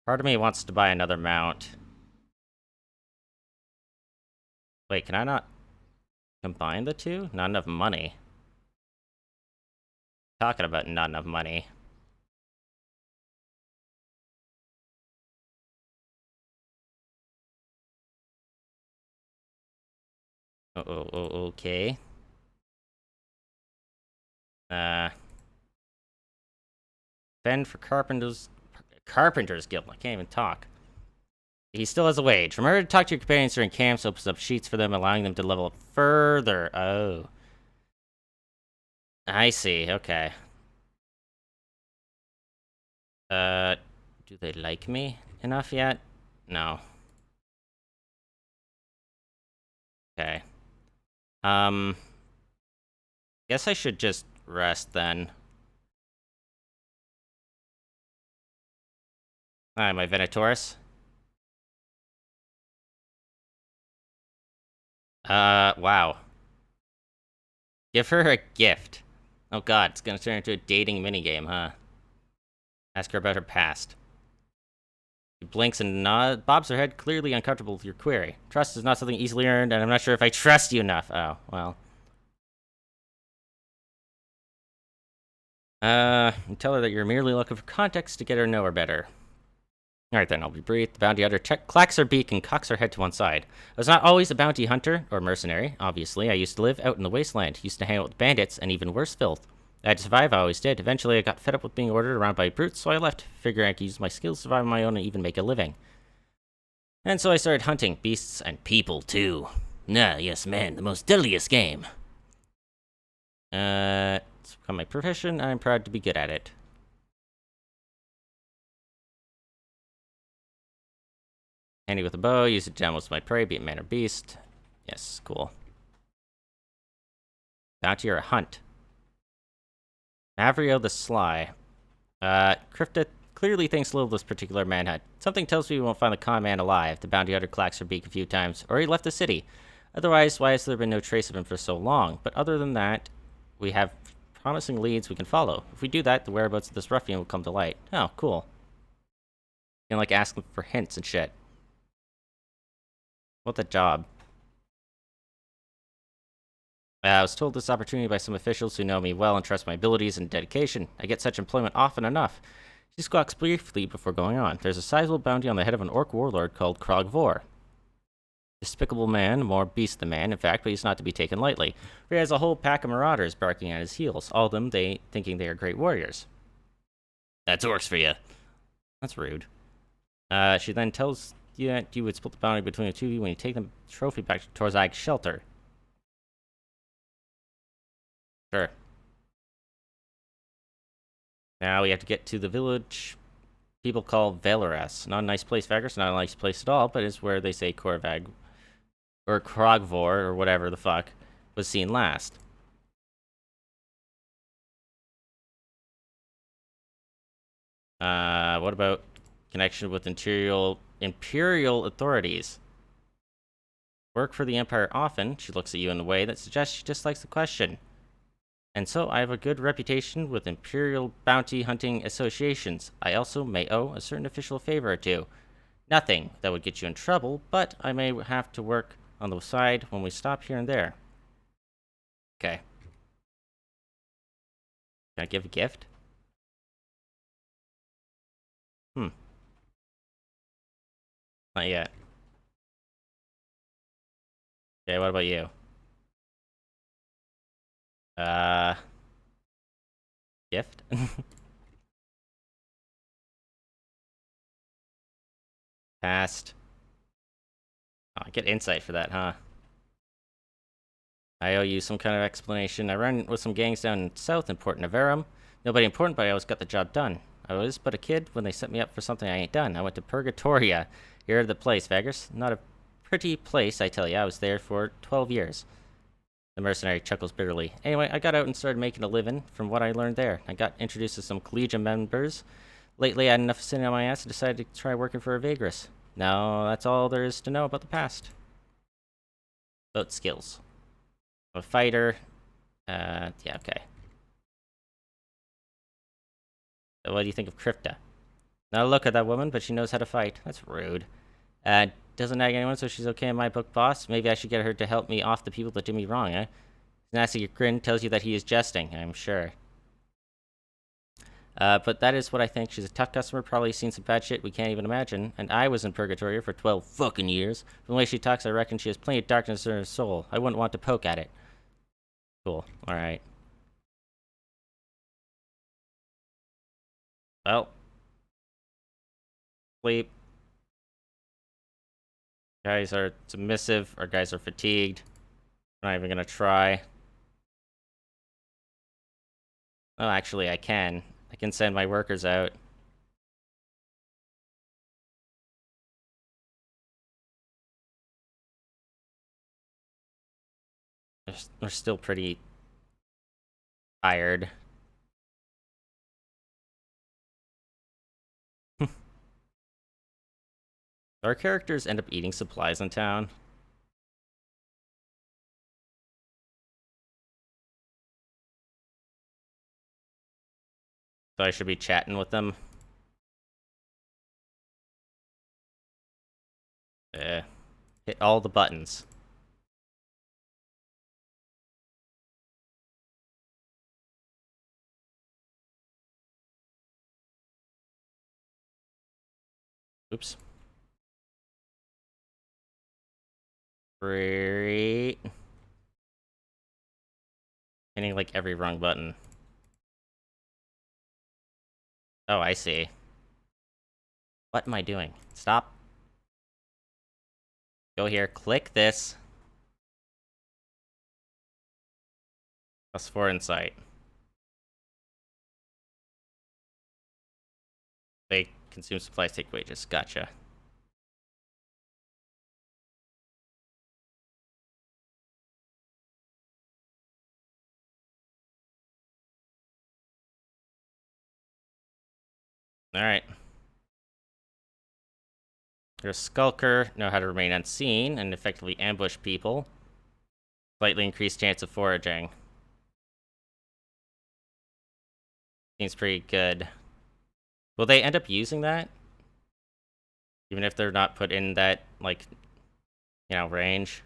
Part of me wants to buy another mount. Wait, can I not combine the two? Not enough money. Talking about not enough money. Okay. Fend for Carpenter's Guild. I can't even talk. He still has a wage. Remember to talk to your companions during camps, opens up sheets for them, allowing them to level up further. Oh. I see, okay. Do they like me enough yet? No. Okay. Guess I should just rest then. Alright, my Venatorus. Wow. Give her a gift. Oh god, it's gonna turn into a dating minigame, huh? Ask her about her past. She blinks and bobs her head, clearly uncomfortable with your query. Trust is not something easily earned, and I'm not sure if I trust you enough. Oh, well. Tell her that you're merely looking for context to get her to know her better. Alright then, I'll be brief. The bounty hunter clacks her beak and cocks her head to one side. I was not always a bounty hunter, or mercenary, obviously. I used to live out in the wasteland, used to hang out with bandits, and even worse filth. I had to survive, I always did. Eventually, I got fed up with being ordered around by brutes, so I left, figuring I could use my skills to survive on my own and even make a living. And so I started hunting beasts and people, too. Yes, man, the most deadliest game. It's become my profession, and I'm proud to be good at it. Handy with a bow, use it to down most of my prey, be it man or beast. Yes, cool. Bounty or a hunt. Mavrio the Sly. Krifta clearly thinks little of this particular manhunt. Something tells me we won't find the con man alive. The bounty hunter clacks her beak a few times, or he left the city. Otherwise, why has there been no trace of him for so long? But other than that, we have promising leads we can follow. If we do that, the whereabouts of this ruffian will come to light. Oh, cool. You can, like, ask them for hints and shit. What the job? I was told this opportunity by some officials who know me well and trust my abilities and dedication. I get such employment often enough. She squawks briefly before going on. There's a sizable bounty on the head of an orc warlord called Krogvor. Despicable man, more beast than man, in fact, but he's not to be taken lightly. For he has a whole pack of marauders barking at his heels, all of them thinking they are great warriors. That's orcs for you. That's rude. She then tells you that you would split the bounty between the two of you when you take the trophy back to Torzag's shelter. Sure. Now we have to get to the village people call Vagrus. Not a nice place, Vagrus. Not a nice place at all, but it's where they say Korvag or Krogvor or whatever the fuck was seen last. What about connection with imperial authorities? Work for the Empire often. She looks at you in a way that suggests she dislikes the question. And so I have a good reputation with Imperial bounty hunting associations. I also may owe a certain official favor or two. Nothing that would get you in trouble, but I may have to work on the side when we stop here and there. Okay. Can I give a gift? Not yet. Okay, what about you? Gift? Passed. Oh, I get insight for that, huh? I owe you some kind of explanation. I ran with some gangs down south in Port Naverum. Nobody important, but I always got the job done. I was but a kid when they set me up for something I ain't done. I went to Purgatoria. Here the place, Vagrus. Not a pretty place, I tell you. I was there for 12 years. The mercenary chuckles bitterly. Anyway, I got out and started making a living from what I learned there. I got introduced to some collegiate members. Lately, I had enough sitting on my ass and decided to try working for a Vagrus. Now, that's all there is to know about the past. About skills. I'm a fighter. Yeah, okay. So what do you think of Crypta? Now look at that woman, but she knows how to fight. That's rude. Doesn't nag anyone, so she's okay in my book, boss. Maybe I should get her to help me off the people that did me wrong, eh? His nasty grin tells you that he is jesting, I'm sure. But that is what I think. She's a tough customer, probably seen some bad shit we can't even imagine. And I was in Purgatoria for 12 fucking years. From the way she talks, I reckon she has plenty of darkness in her soul. I wouldn't want to poke at it. Cool. Alright. Well. Sleep. Guys are submissive. Our guys are fatigued. I'm not even gonna try. Oh, actually, I can. I can send my workers out. They're still pretty tired. Our characters end up eating supplies in town. So I should be chatting with them. Hit all the buttons. Oops. Great. Hitting like every wrong button. Oh, I see. What am I doing? Stop. Go here, click this. +4 insight. They consume supplies, take wages. Gotcha. Alright. You're a skulker, know how to remain unseen, and effectively ambush people. Slightly increased chance of foraging. Seems pretty good. Will they end up using that? Even if they're not put in that, like, range?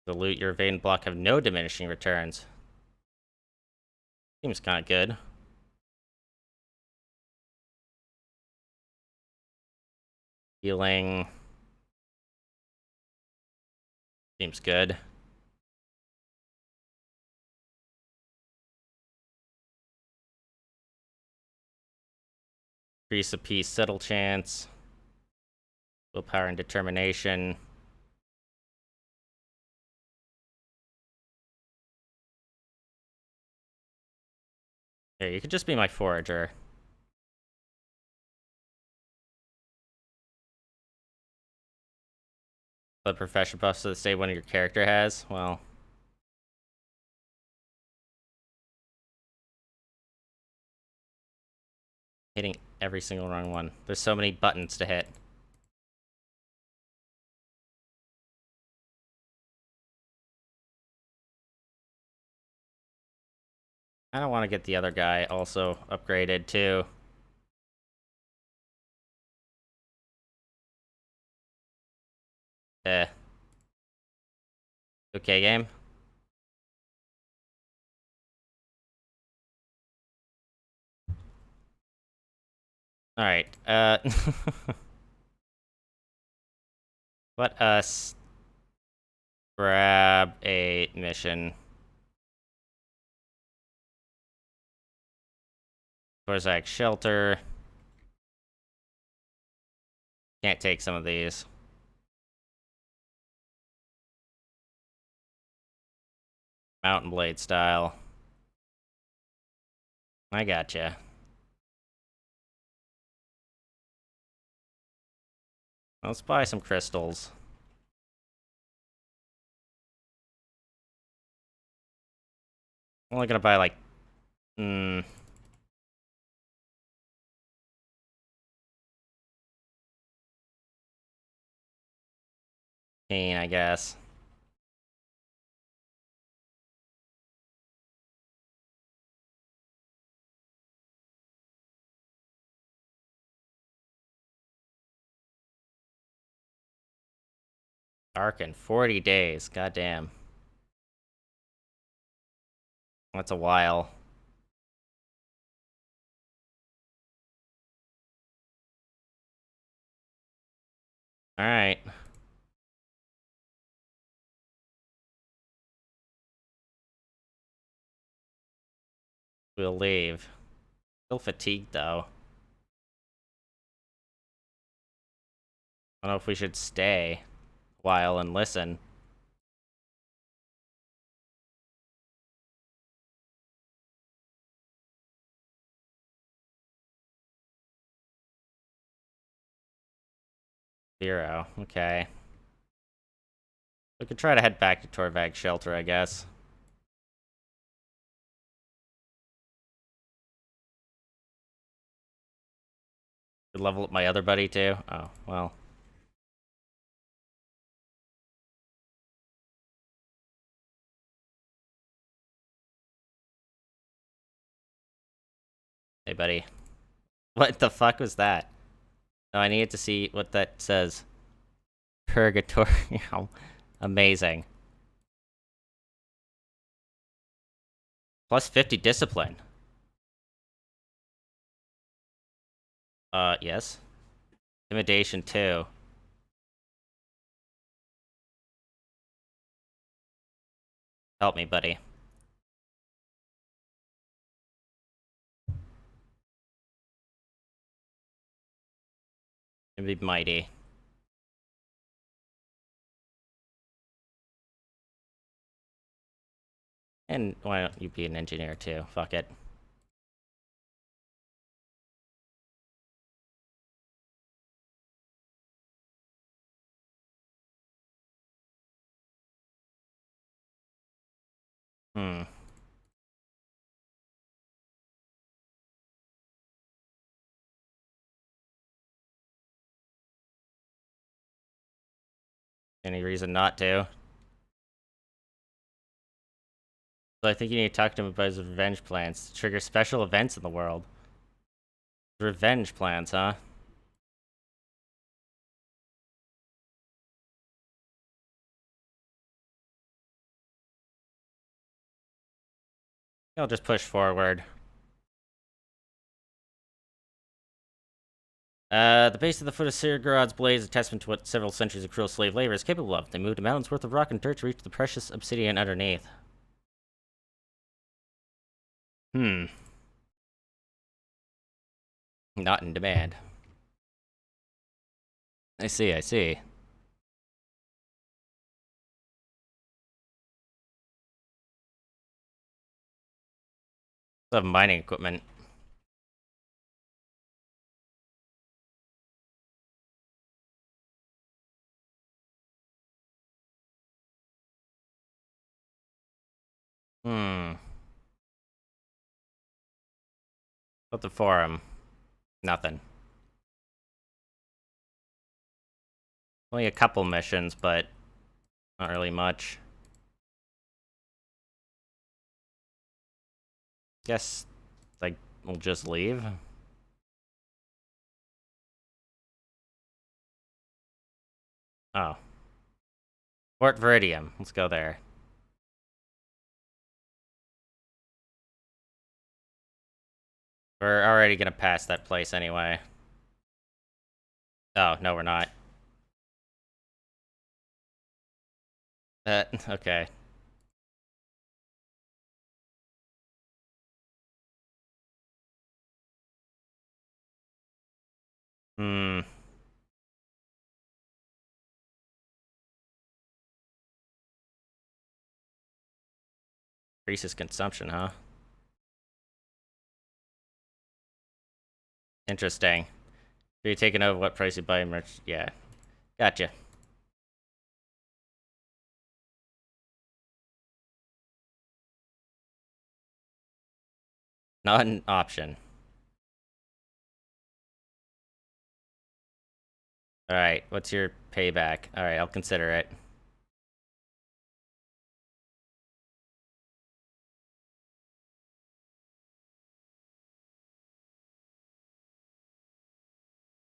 The loot, your evade and block have no diminishing returns. Seems kind of good. Healing. Seems good. Increase a peace settle chance. Willpower and determination. Here, you could just be my forager. The profession buffs that say one of your character has. Well, hitting every single wrong one. There's so many buttons to hit. I don't want to get the other guy also upgraded too. Okay, game. Alright, let us grab a mission. Kozak shelter. Can't take some of these. Mountain Blade style. I gotcha. Let's buy some crystals. I'm only gonna buy like... I guess. Dark in 40 days. Goddamn. That's a while. Alright. We'll leave. Still fatigued, though. I don't know if we should stay a while and listen. Zero. Okay. We could try to head back to Torvag shelter, I guess. Could level up my other buddy, too? Oh, well. Hey, buddy. What the fuck was that? No, I needed to see what that says. Purgatory. Amazing. Plus 50 discipline. Yes. Intimidation, too. Help me, buddy. It'd be mighty. And why don't you be an engineer, too? Fuck it. Any reason not to? So I think you need to talk to him about his revenge plans. Trigger special events in the world. Revenge plans, huh? I'll just push forward. The base of the foot of Sirgarod's blade is a testament to what several centuries of cruel slave labor is capable of. They moved a mountain's worth of rock and dirt to reach the precious obsidian underneath. Hmm. Not in demand. I see, I see. Some mining equipment. Hmm. What the forum? Nothing. Only a couple missions, but not really much. Guess, like, we'll just leave. Oh. Fort Viridium. Let's go there. We're already gonna pass that place anyway. Oh, no, we're not. Okay. Hmm. Increases consumption, huh? Interesting. So you're taking over what price you buy merch? Yeah. Gotcha. Not an option. Alright, what's your payback? Alright, I'll consider it.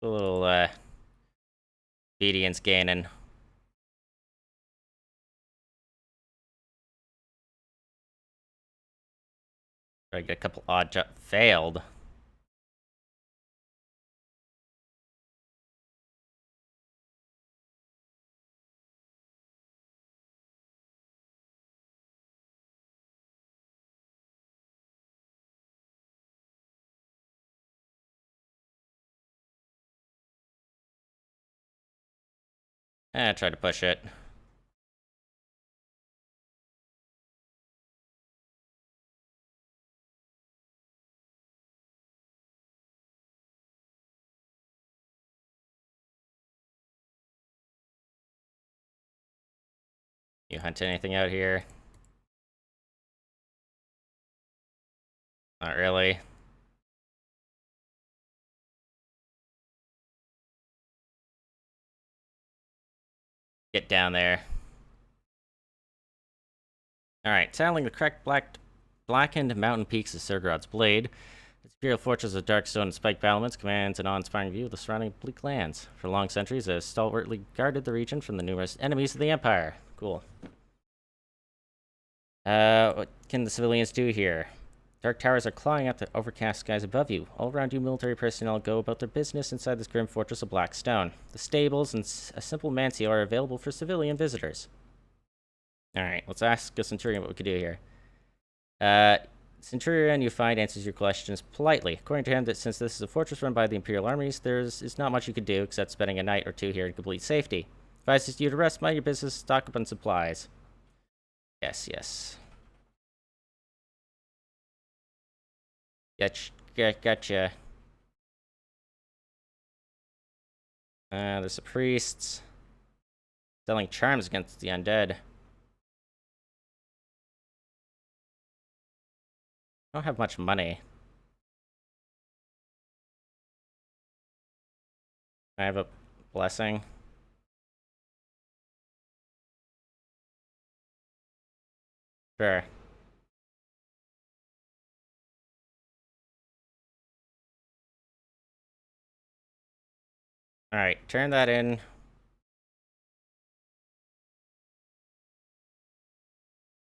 A little, obedience gaining. I get a couple odd jobs. Failed. I tried to push it. You hunt anything out here? Not really. Get down there. Alright, tackling the cracked blackened mountain peaks of Sirgrod's Blade. Its imperial fortress of dark stone and spiked battlements commands an awe-inspiring view of the surrounding bleak lands. For long centuries, it has stalwartly guarded the region from the numerous enemies of the Empire. Cool. What can the civilians do here? Dark towers are clawing at the overcast skies above you. All around you, military personnel go about their business inside this grim fortress of black stone. The stables and a simple mansion are available for civilian visitors. Alright, let's ask a Centurion what we could do here. Centurion, you find, answers your questions politely. According to him, that since this is a fortress run by the Imperial armies, there's not much you could do except spending a night or two here in complete safety. Advises you to rest, mind your business, stock up on supplies. Yes, yes. Gotcha. There's the priests. Selling charms against the undead. I don't have much money. I have a blessing. Sure. Alright, turn that in.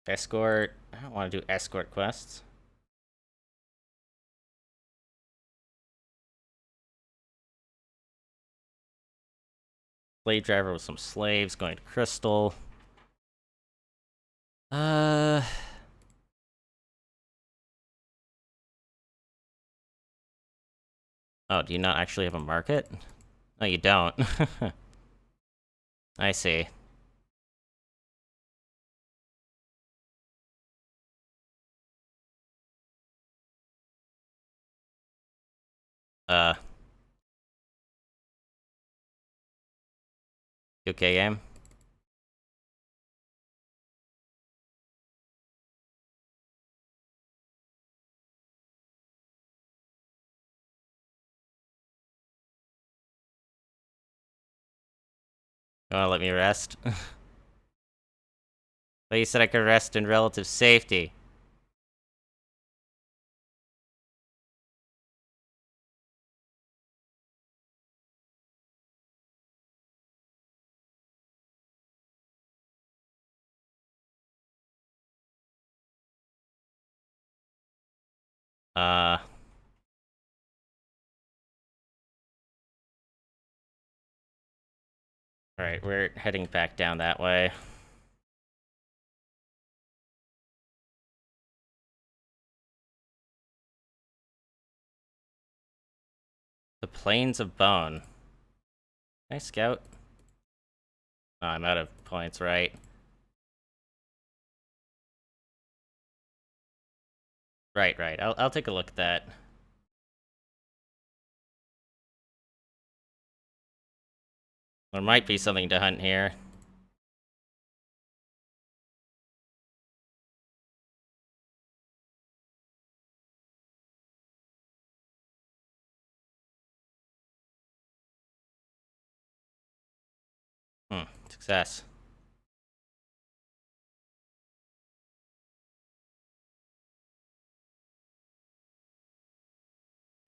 Escort. I don't want to do escort quests. Slave driver with some slaves going to Crystal. Oh, do you not actually have a market? No, you don't. I see. Okay, game. You wanna let me rest? But you said I could rest in relative safety. Alright, we're heading back down that way. The Plains of Bone. Can I scout? Oh, I'm out of points, right? Right. I'll take a look at that. There might be something to hunt here. Success.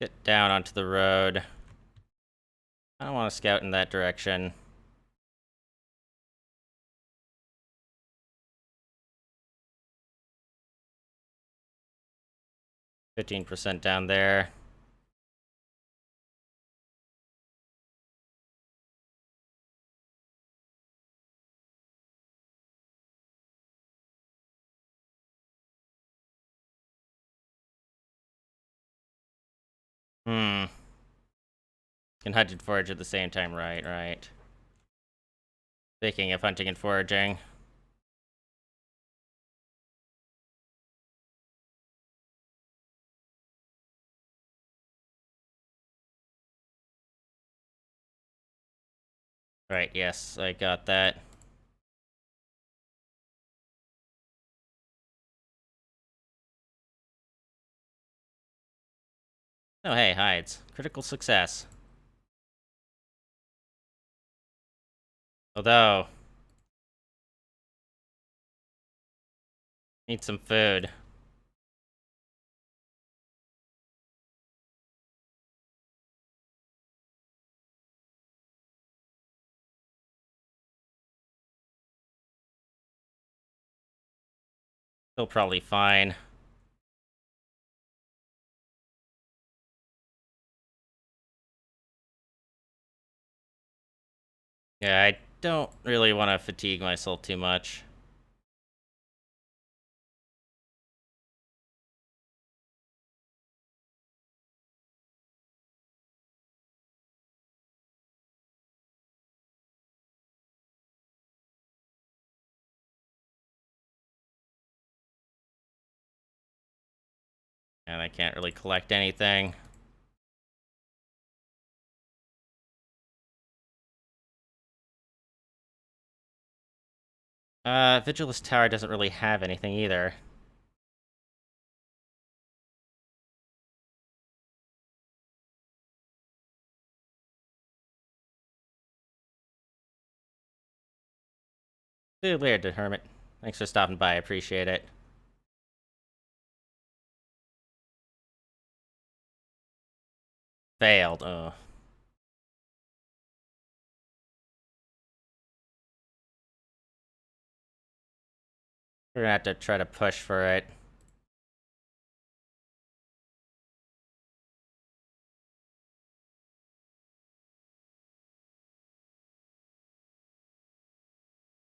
Get down onto the road. I don't want to scout in that direction. %15 down there. Can hunt and forage at the same time, right. Speaking of hunting and foraging. Right, yes, I got that. Oh, hey, hides. Critical success. Although... need some food. Still probably fine. Yeah, I don't really want to fatigue myself too much. And I can't really collect anything. Vigilus Tower doesn't really have anything either. See you later, Hermit. Thanks for stopping by, I appreciate it. Failed. Oh. We're gonna have to try to push for it.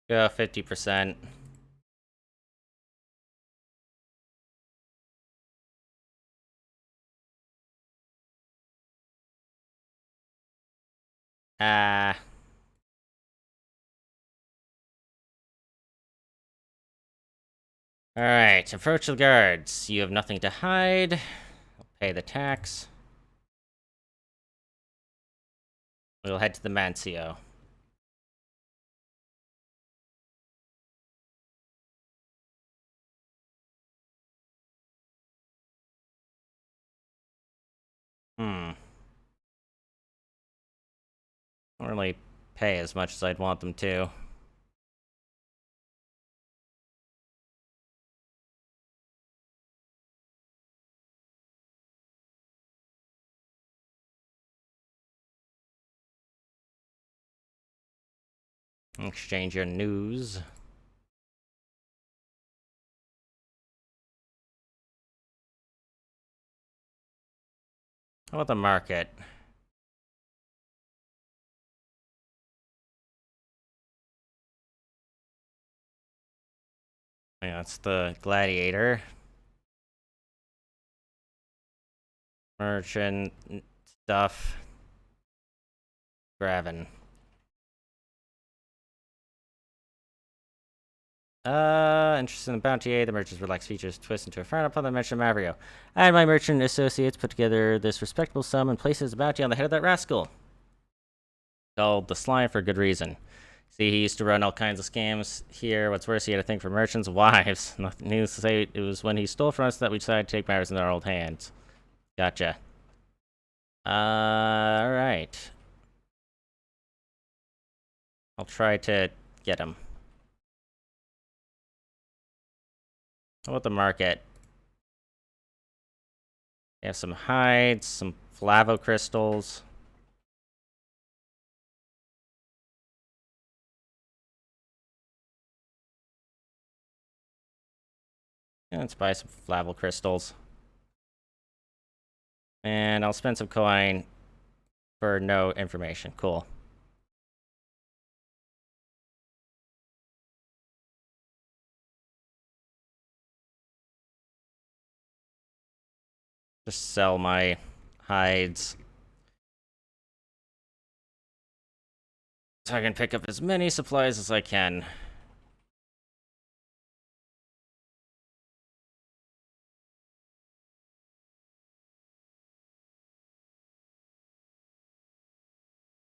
Go 50%. Ah. Alright, approach the guards. You have nothing to hide. I'll pay the tax. We'll head to the Mancio. Don't really pay as much as I'd want them to. Exchange your news. How about the market? Yeah, that's the gladiator. Merchant stuff. Graven. Interested in the bounty. The merchant's relaxed features twist into a frown upon the mention of Mavrio. I and my merchant associates put together this respectable sum and places a bounty on the head of that rascal. Called the Slime for good reason. See, he used to run all kinds of scams here. What's worse, he had a thing for merchants' wives. Nothing needless to say, it was when he stole from us that we decided to take matters in our old hands. Gotcha. Alright. I'll try to get him. How about the market? We have some hides, some flavo crystals. Yeah, let's buy some flavo crystals. And I'll spend some coin for no information. Cool. Just sell my hides. So I can pick up as many supplies as I can.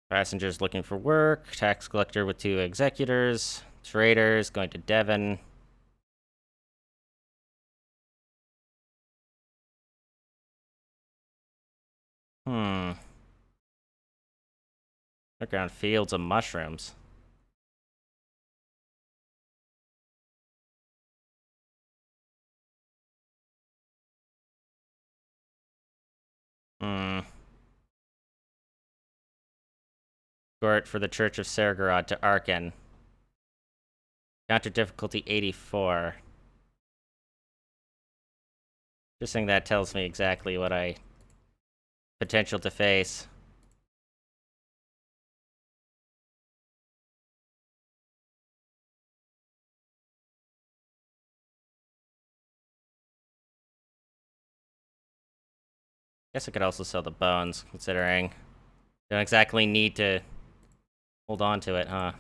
Passengers looking for work. Tax collector with 2 executors. Traders going to Devon. Look around fields of mushrooms. Escort for the Church of Sergorod to Arkan. Counter difficulty 84. Just saying that tells me exactly what I potential to face. Guess I could also sell the bones, considering don't exactly need to hold on to it, huh?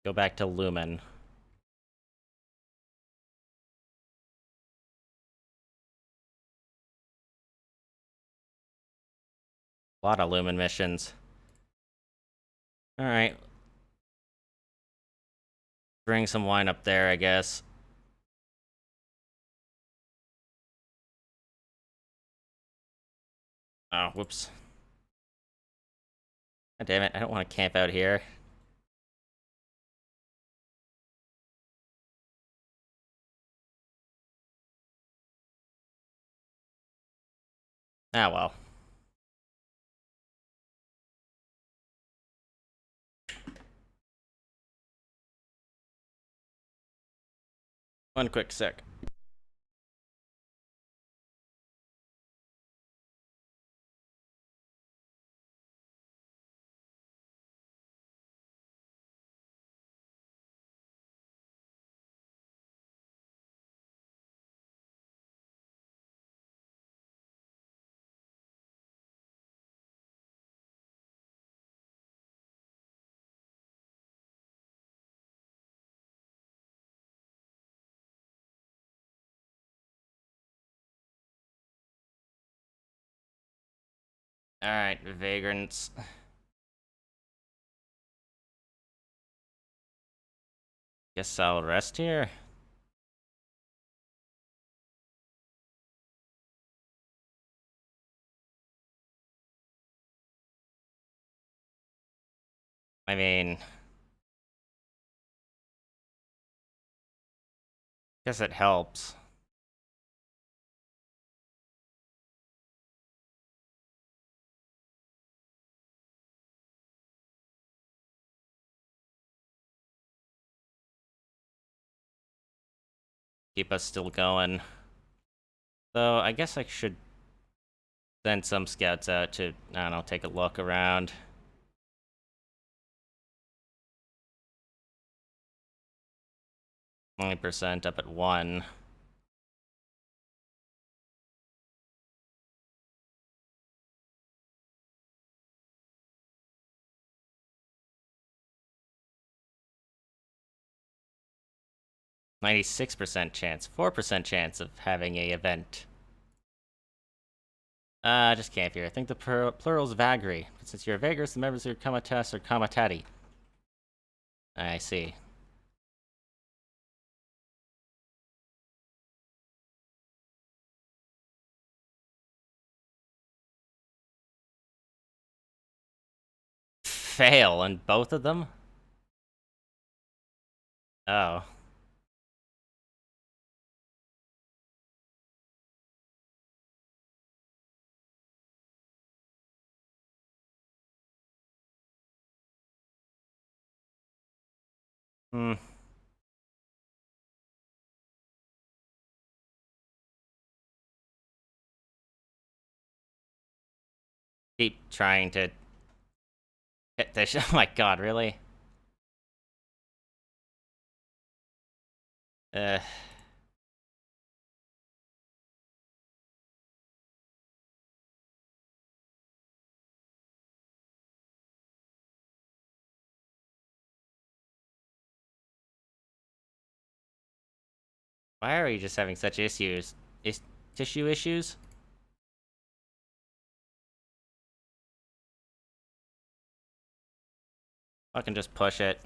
Go back to Lumen. A lot of Lumen missions. Alright. Bring some wine up there, I guess. Oh, whoops. God damn it, I don't want to camp out here. Ah, well. One quick sec. Alright, vagrants. Guess I'll rest here. I mean, guess it helps. Keep us still going. So, I guess I should send some scouts out to, I don't know, take a look around. Only percent up at 1. %96 chance. 4% chance of having a event. Just camp here. I think the plural's Vagri. But since you're a Vagrus, the members of your Comitas are Comitati. I see. Fail on both of them? Oh. Hmm. Keep trying to hit this. Oh my god, really? Uh. Why are you just having such issues? Tissue issues? I can just push it.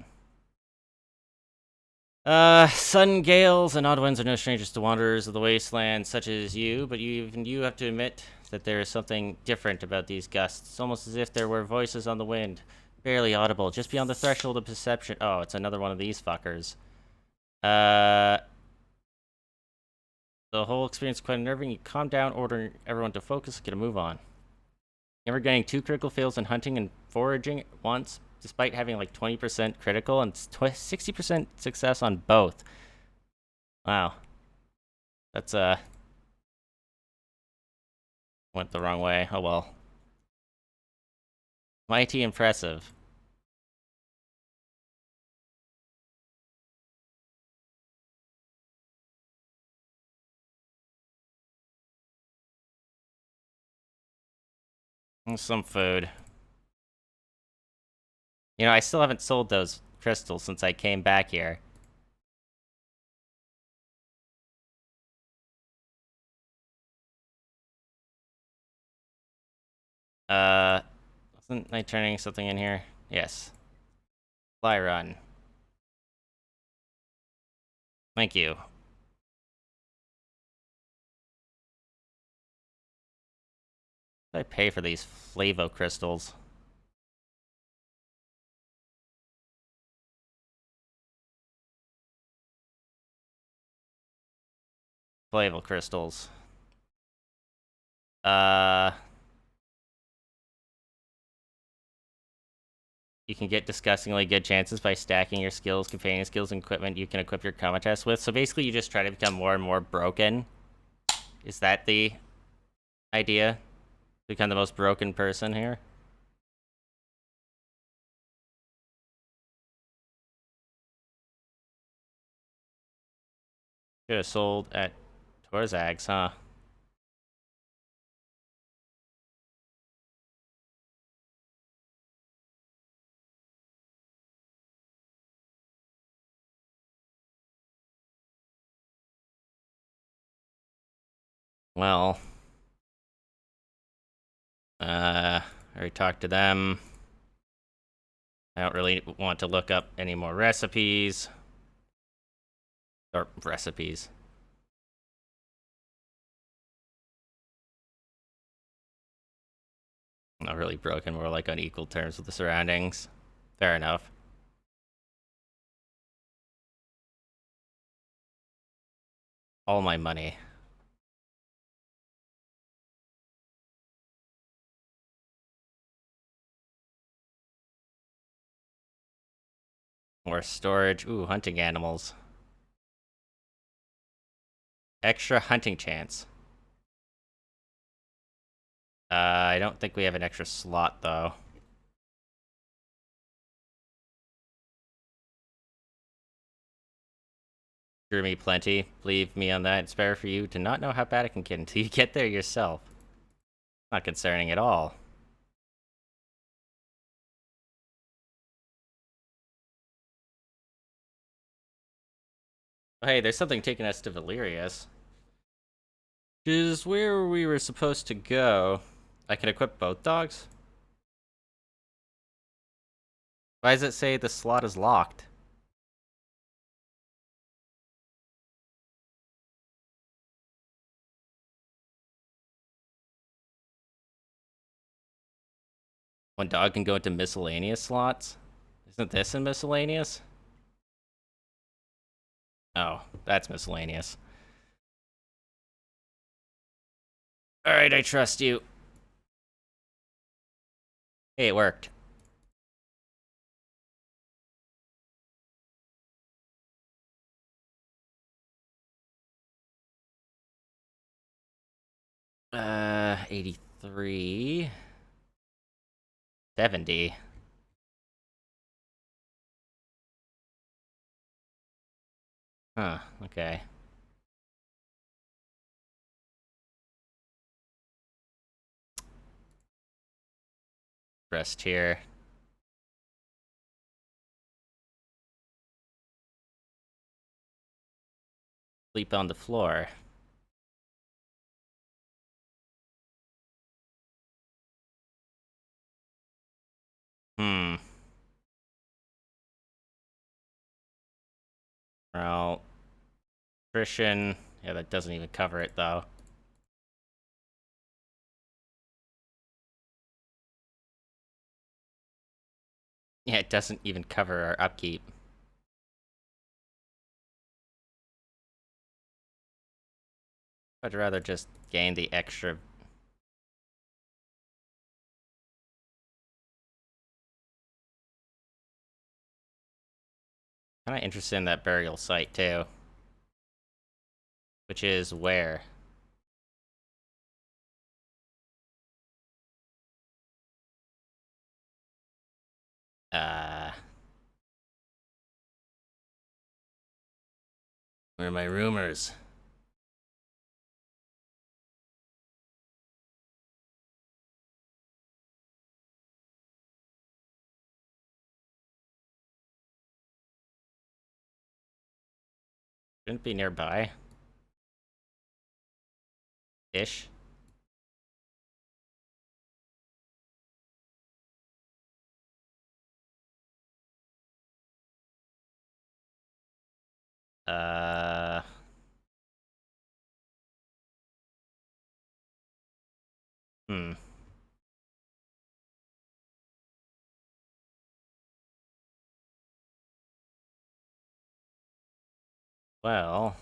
Sudden gales and odd winds are no strangers to wanderers of the wasteland such as you, but even you have to admit that there is something different about these gusts. It's almost as if there were voices on the wind, barely audible, just beyond the threshold of perception. Oh, it's another one of these fuckers. Uh, the whole experience is quite unnerving. You calm down, ordering everyone to focus, get a move on. Never getting 2 critical fails in hunting and foraging at once, despite having like 20% critical and 60% success on both. Wow. That's, went the wrong way. Oh well. Mighty impressive. Some food. You know, I still haven't sold those crystals since I came back here. Wasn't I turning something in here? Yes. Fly run. Thank you. What did I pay for these flavo crystals? Flavo crystals. You can get disgustingly good chances by stacking your skills, companion skills, and equipment you can equip your combat test with. So basically, you just try to become more and more broken. Is that the idea? Become the most broken person here? Should have sold at Torzags, huh? Well, I already talked to them. I don't really want to look up any more recipes. Or recipes. Not really broken, more like on equal terms with the surroundings. Fair enough. All my money. More storage. Ooh, hunting animals. Extra hunting chance. I don't think we have an extra slot, though. Screw me plenty. Believe me on that. It's better for you to not know how bad it can get until you get there yourself. Not concerning at all. Oh, hey, there's something taking us to Valerius. Which is where we were supposed to go. I can equip both dogs? Why does it say the slot is locked? One dog can go into miscellaneous slots? Isn't this in miscellaneous? Oh, that's miscellaneous. Alright, I trust you. Hey, it worked. Uh, 83. 70. Huh, okay. Rest here. Sleep on the floor. Hmm. Well, nutrition. Yeah, that doesn't even cover it, though. Yeah, it doesn't even cover our upkeep. I'd rather just gain the extra. Kinda interested in that burial site, too. Which is where? Uh... Where are my rumors? Shouldn't be nearby. Ish. Uh... Hmm. Well...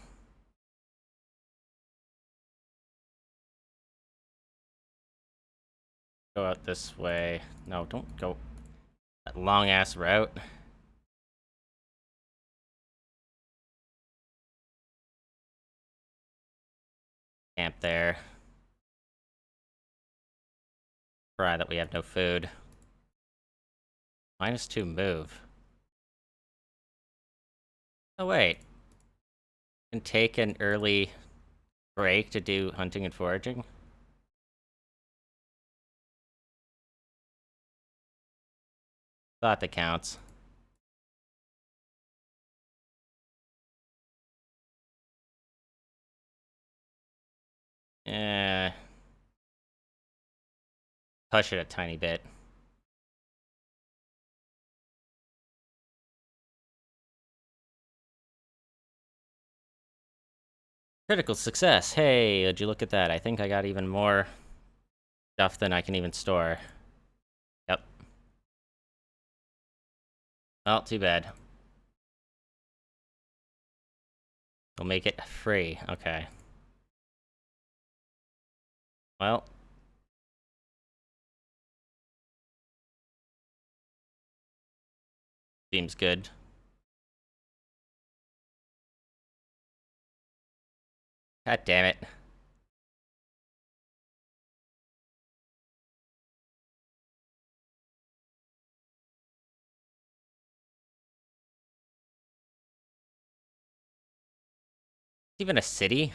Go out this way. No, don't go that long-ass route. Camp there. Cry that we have no food. -2 move. Oh, wait. Can take an early break to do hunting and foraging? Thought that counts. Eh. Push it a tiny bit. Critical success. Hey, would you look at that? I think I got even more stuff than I can even store. Yep. Well, too bad. We'll make it free. Okay. Well. Seems good. God damn it. Even a city?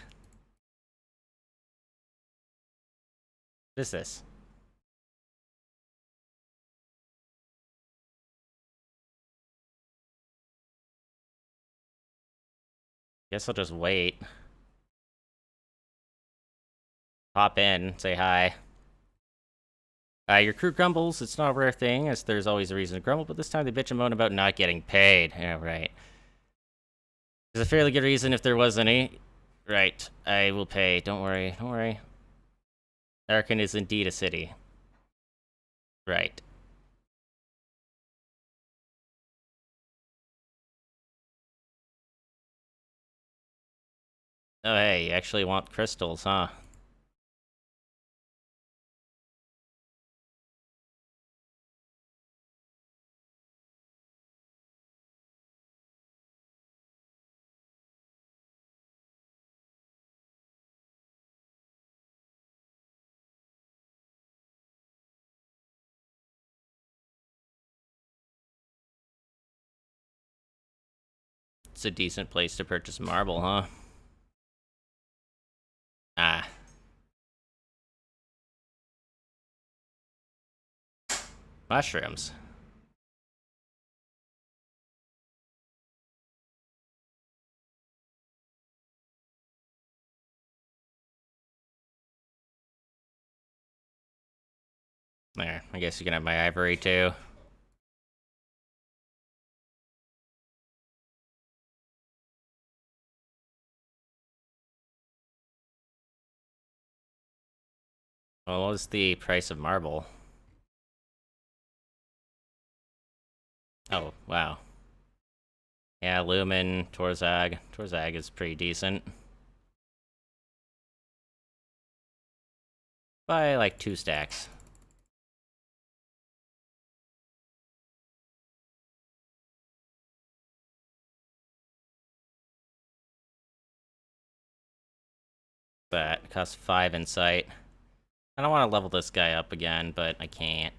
What is this? Guess I'll just wait. Pop in, say hi. Your crew grumbles. It's not a rare thing, as there's always a reason to grumble, but this time they bitch and moan about not getting paid. Yeah, right. There's a fairly good reason if there was any. Right. I will pay. Don't worry. Don't worry. Arkan is indeed a city. Right. Oh, hey, you actually want crystals, huh? It's a decent place to purchase marble, huh? Ah. Mushrooms. There, I guess you can have my ivory, too. Well, what was the price of marble? Oh, wow. Yeah, Lumen, Torzag. Torzag is pretty decent. By, like, 2 stacks. That costs 5 insight. I don't want to level this guy up again, but I can't.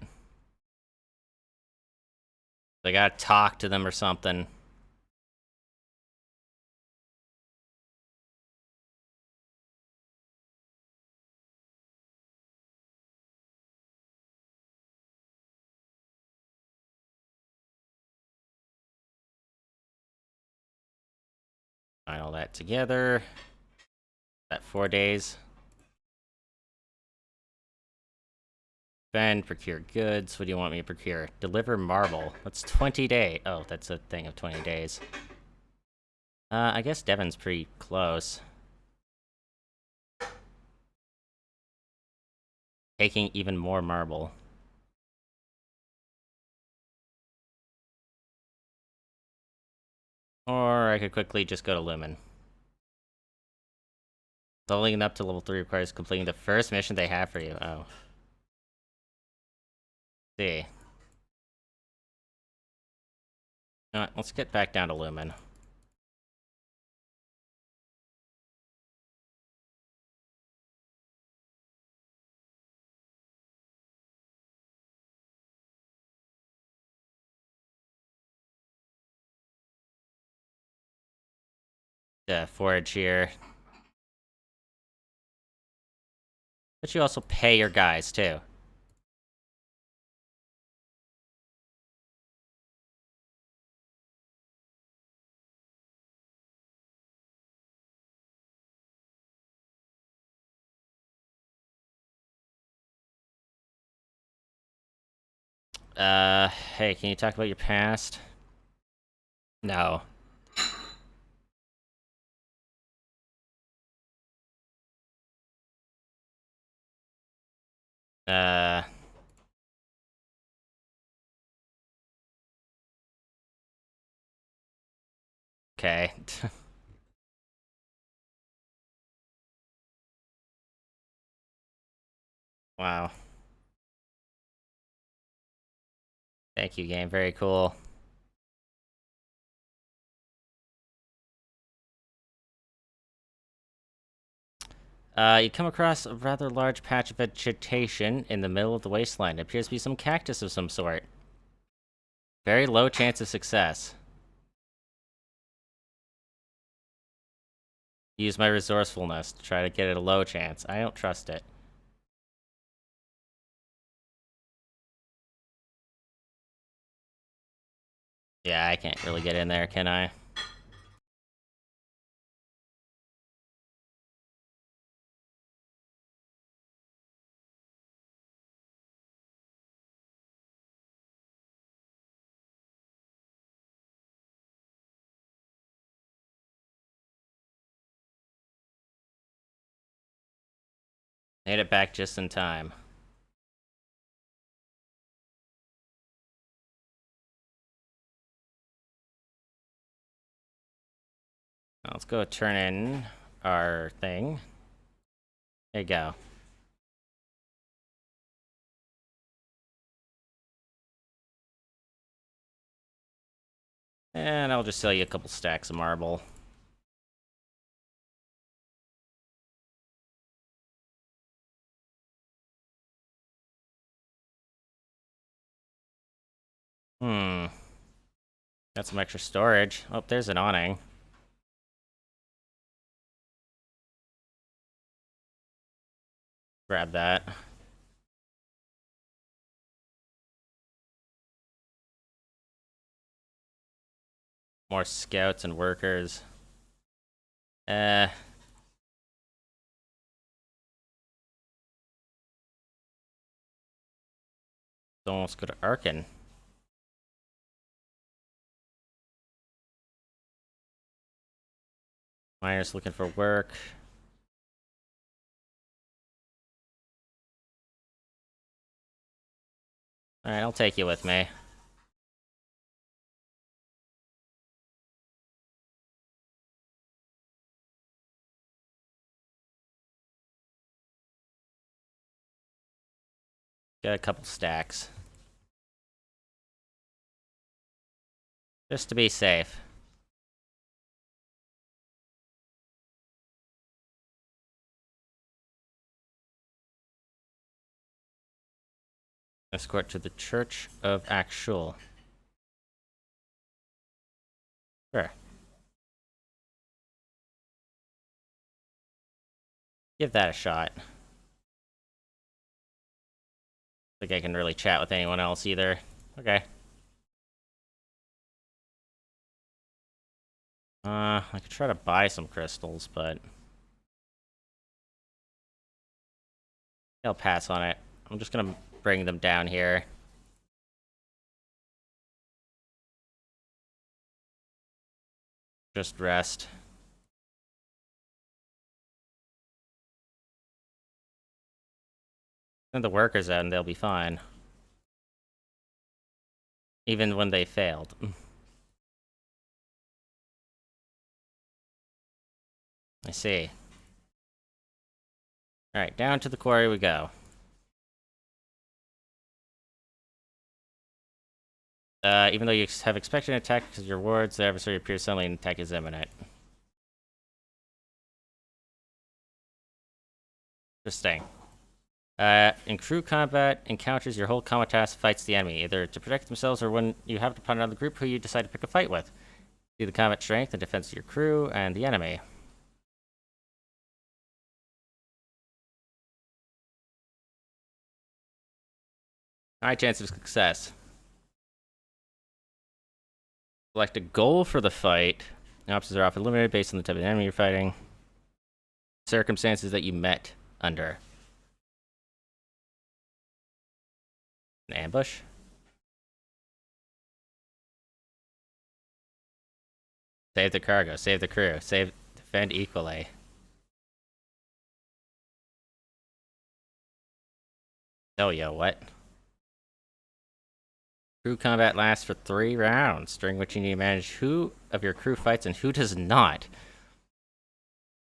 I gotta talk to them or something. Find all that together. That 4 days. Spend, procure goods. What do you want me to procure? Deliver marble. That's 20 days. Oh, that's a thing of 20 days. I guess Devon's pretty close. Taking even more marble. Or I could quickly just go to Lumen. Leveling up to level 3 requires completing the first mission they have for you. Oh. See. Alright, let's get back down to Lumen. Forage here. But you also pay your guys, too. Hey, can you talk about your past? No. Uh... Okay. Wow. Thank you, game. Very cool. You come across a rather large patch of vegetation in the middle of the wasteland. It appears to be some cactus of some sort. Very low chance of success. Use my resourcefulness to try to get it a low chance. I don't trust it. Yeah, I can't really get in there, can I? Made it back just in time. Now let's go turn in our thing. There you go. And I'll just sell you a couple stacks of marble. Got some extra storage. Oh, there's an awning. Grab that. More scouts and workers. Let's almost go to Arkin. Miners looking for work. Alright, I'll take you with me. Got a couple stacks. Just to be safe. Escort to the Church of Actual. Sure. Give that a shot. Think I can really chat with anyone else either. Okay. I could try to buy some crystals, but I'll pass on it. I'm just gonna bring them down here. Just rest. Send the workers out and they'll be fine. Even when they failed. I see. Alright, down to the quarry we go. Even though you have expected an attack because of your wards, the adversary appears suddenly and attack is imminent. Interesting. In crew combat encounters, your whole combat task fights the enemy, either to protect themselves or when you happen upon another group who you decide to pick a fight with. See the combat strength and defense of your crew and the enemy. High chance of success. Select a goal for the fight. The options are often limited based on the type of enemy you're fighting. Circumstances that you met under. An ambush? Save the cargo, save the crew, defend equally. Oh, yo, what? Crew combat lasts for 3 rounds, during which you need to manage who of your crew fights and who does not.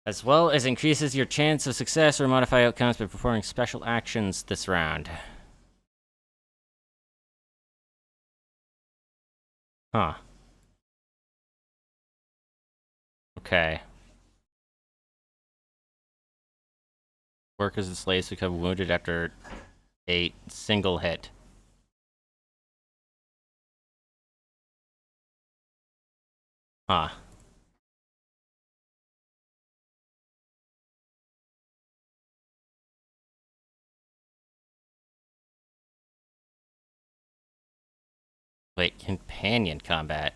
As well as increases your chance of success or modify outcomes by performing special actions this round. Huh. Okay. Workers and slaves become wounded after a single hit. Huh. Wait, companion combat.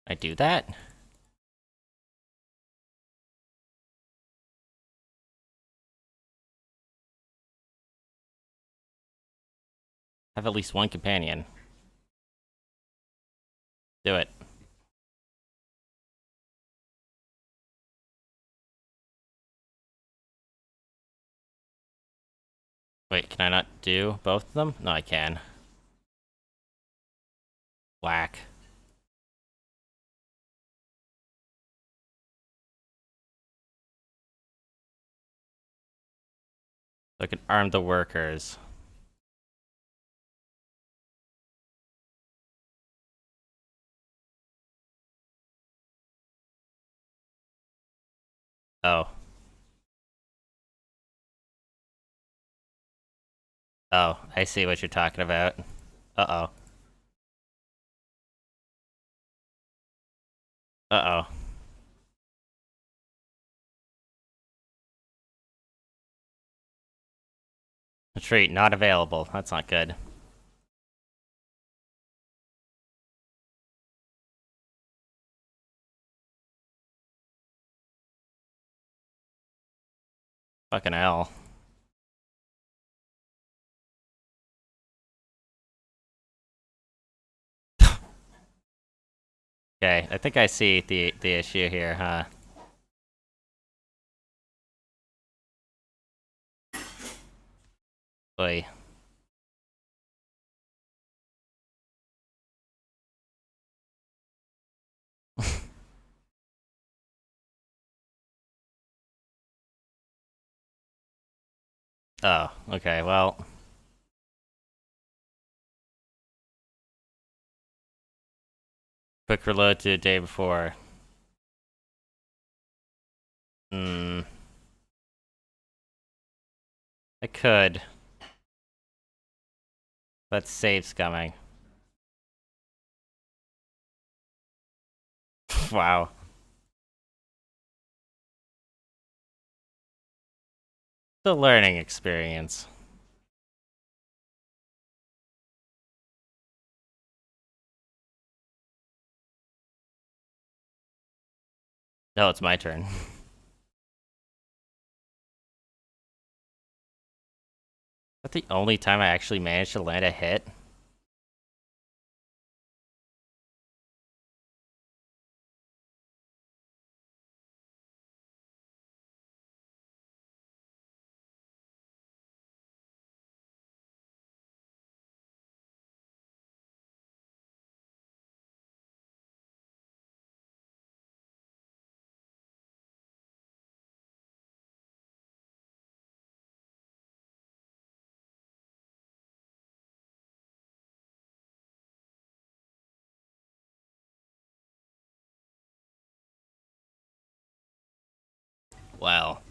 I do that? Have at least one companion. Do it. Wait, can I not do both of them? No, I can. Whack. So I can arm the workers. Oh. Oh, I see what you're talking about. Uh-oh. Uh-oh. Retreat not available. That's not good. Fucking hell. Okay, I think I see the issue here, huh? Boy. Oh, okay, well. Quick reload to the day before. Hmm. I could. But save's coming. Wow. The learning experience. No, it's my turn. That's the only time I actually managed to land a hit? well.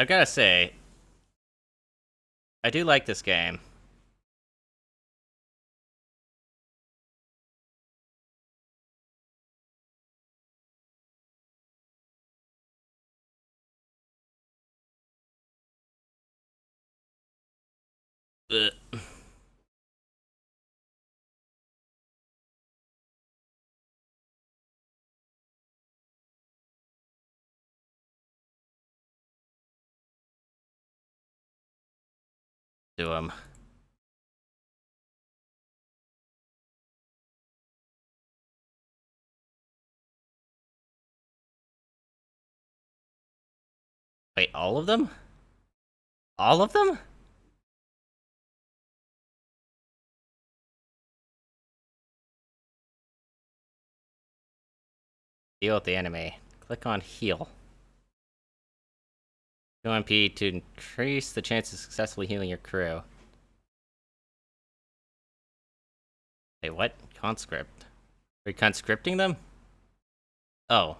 I gotta say, I do like this game. Ugh. To him. Wait, all of them? All of them? Deal with the enemy. Click on heal. 2 MP to increase the chance of successfully healing your crew. Wait, what? Conscript. Are you conscripting them? Oh.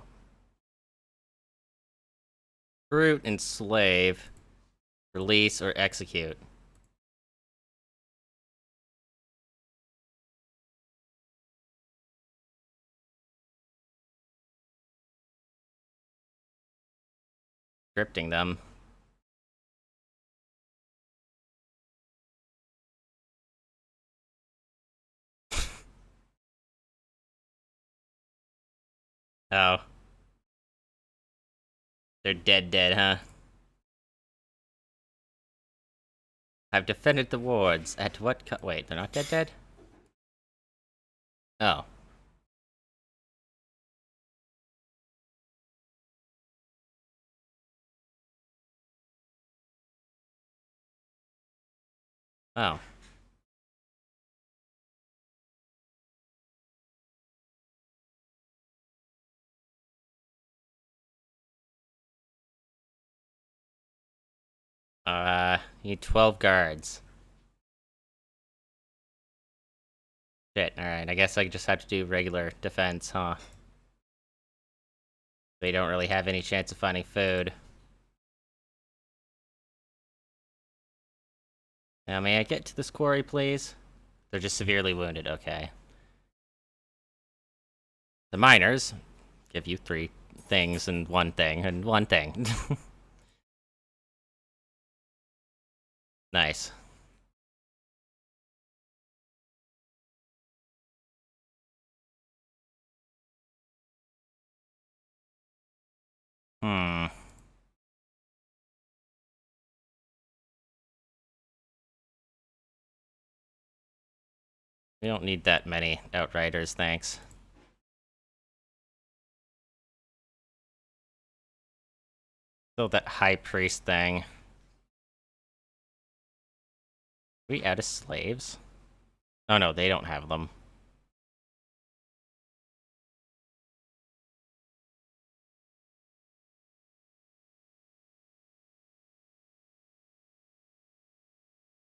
Recruit, enslave, release, or execute. Scripting them. Oh. They're dead, huh? I've defended the wards. At what wait, they're not dead? Oh. Oh. You need 12 guards. Shit, alright, I guess I just have to do regular defense, huh? They don't really have any chance of finding food. Now, may I get to this quarry, please? They're just severely wounded, okay. The miners give you 3 things and 1 thing, and 1 thing. Nice. Hmm. We don't need that many Outriders, thanks. Still that High Priest thing. We out of slaves? Oh no, they don't have them.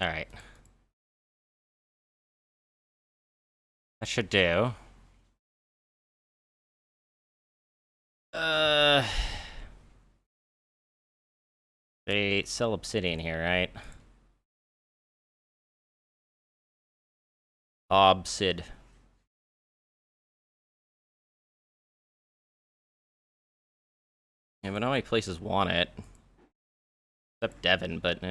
Alright. That should do. They sell obsidian here, right? Obsid. Yeah, but not many places want it. Except Devon, but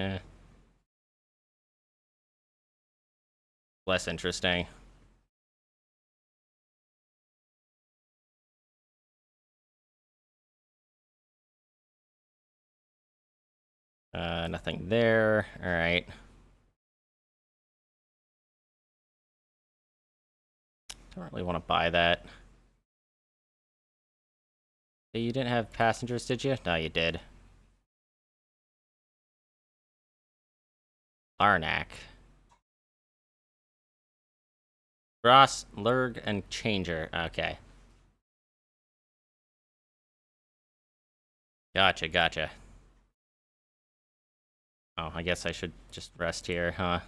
less interesting. Nothing there. Alright. Don't really want to buy that. Hey, you didn't have passengers, did you? No, you did. Arnak. Ross, Lurg, and Changer. Okay. Gotcha. Oh, I guess I should just rest here, huh?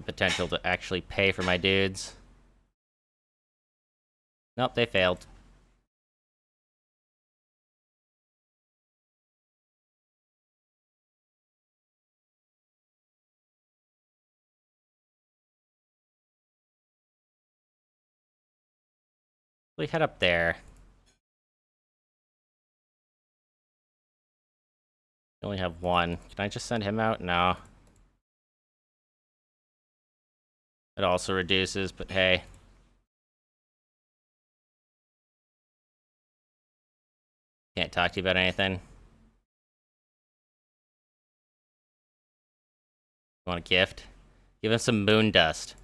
potential to actually pay for my dudes. Nope, they failed. We head up there. We only have one. Can I just send him out? No. It also reduces, but hey. Can't talk to you about anything. Want a gift? Give him some moon dust.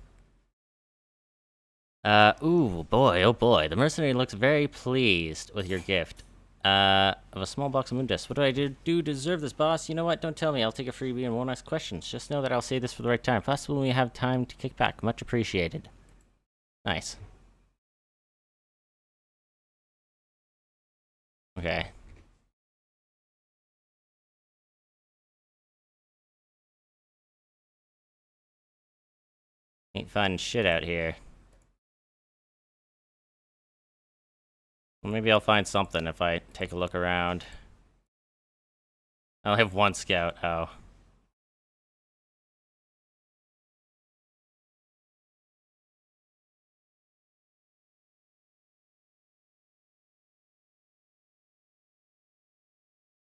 Ooh, boy, oh boy. The mercenary looks very pleased with your gift. Of a small box of moon dust. What do I do to deserve this, boss? You know what? Don't tell me. I'll take a freebie and won't ask questions. Just know that I'll say this for the right time. Possibly when we have time to kick back. Much appreciated. Nice. Okay. Ain't finding shit out here. Well, maybe I'll find something if I take a look around. I'll have one scout. Oh.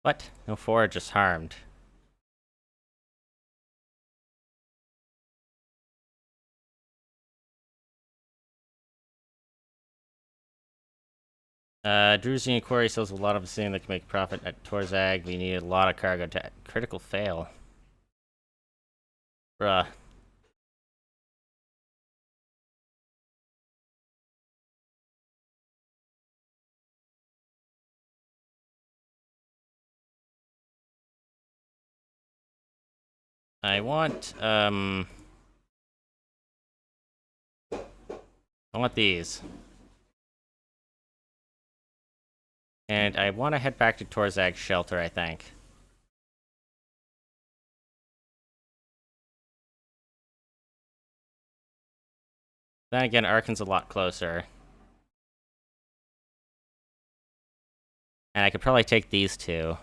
What? No forage is harmed. Druzy and Quarry sells a lot of obsidian that can make profit at Torzag. We need a lot of cargo to critical fail. Bruh. I want these. And I want to head back to Torzag's shelter, I think. Then again, Arkan's a lot closer. And I could probably take these two.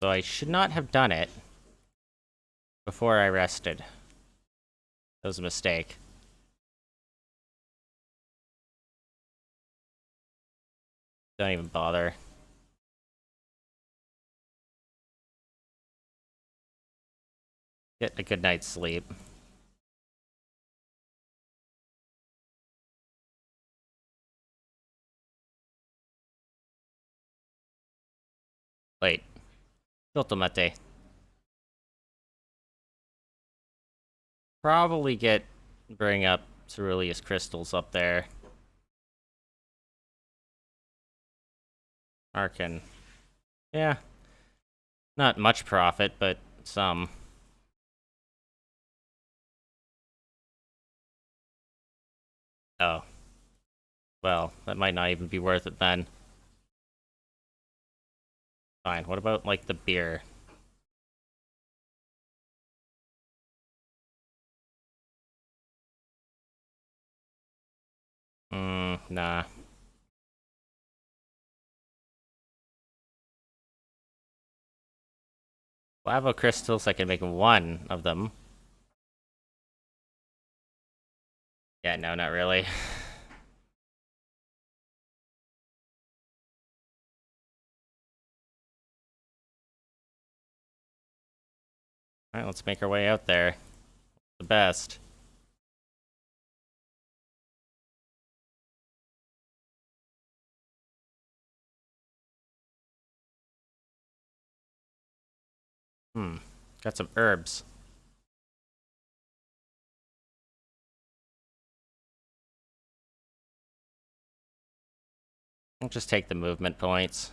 So I should not have done it before I rested. That was a mistake. Don't even bother. Get a good night's sleep. Wait. Filtomate. Probably bring up Ceruleus crystals up there. Arkan. Yeah. Not much profit, but some. Oh. Well, that might not even be worth it then. Fine, what about, like, the beer? Nah. Lava crystals, I can make one of them. Yeah, no, not really. Alright, let's make our way out there. The best. Got some herbs. I'll just take the movement points.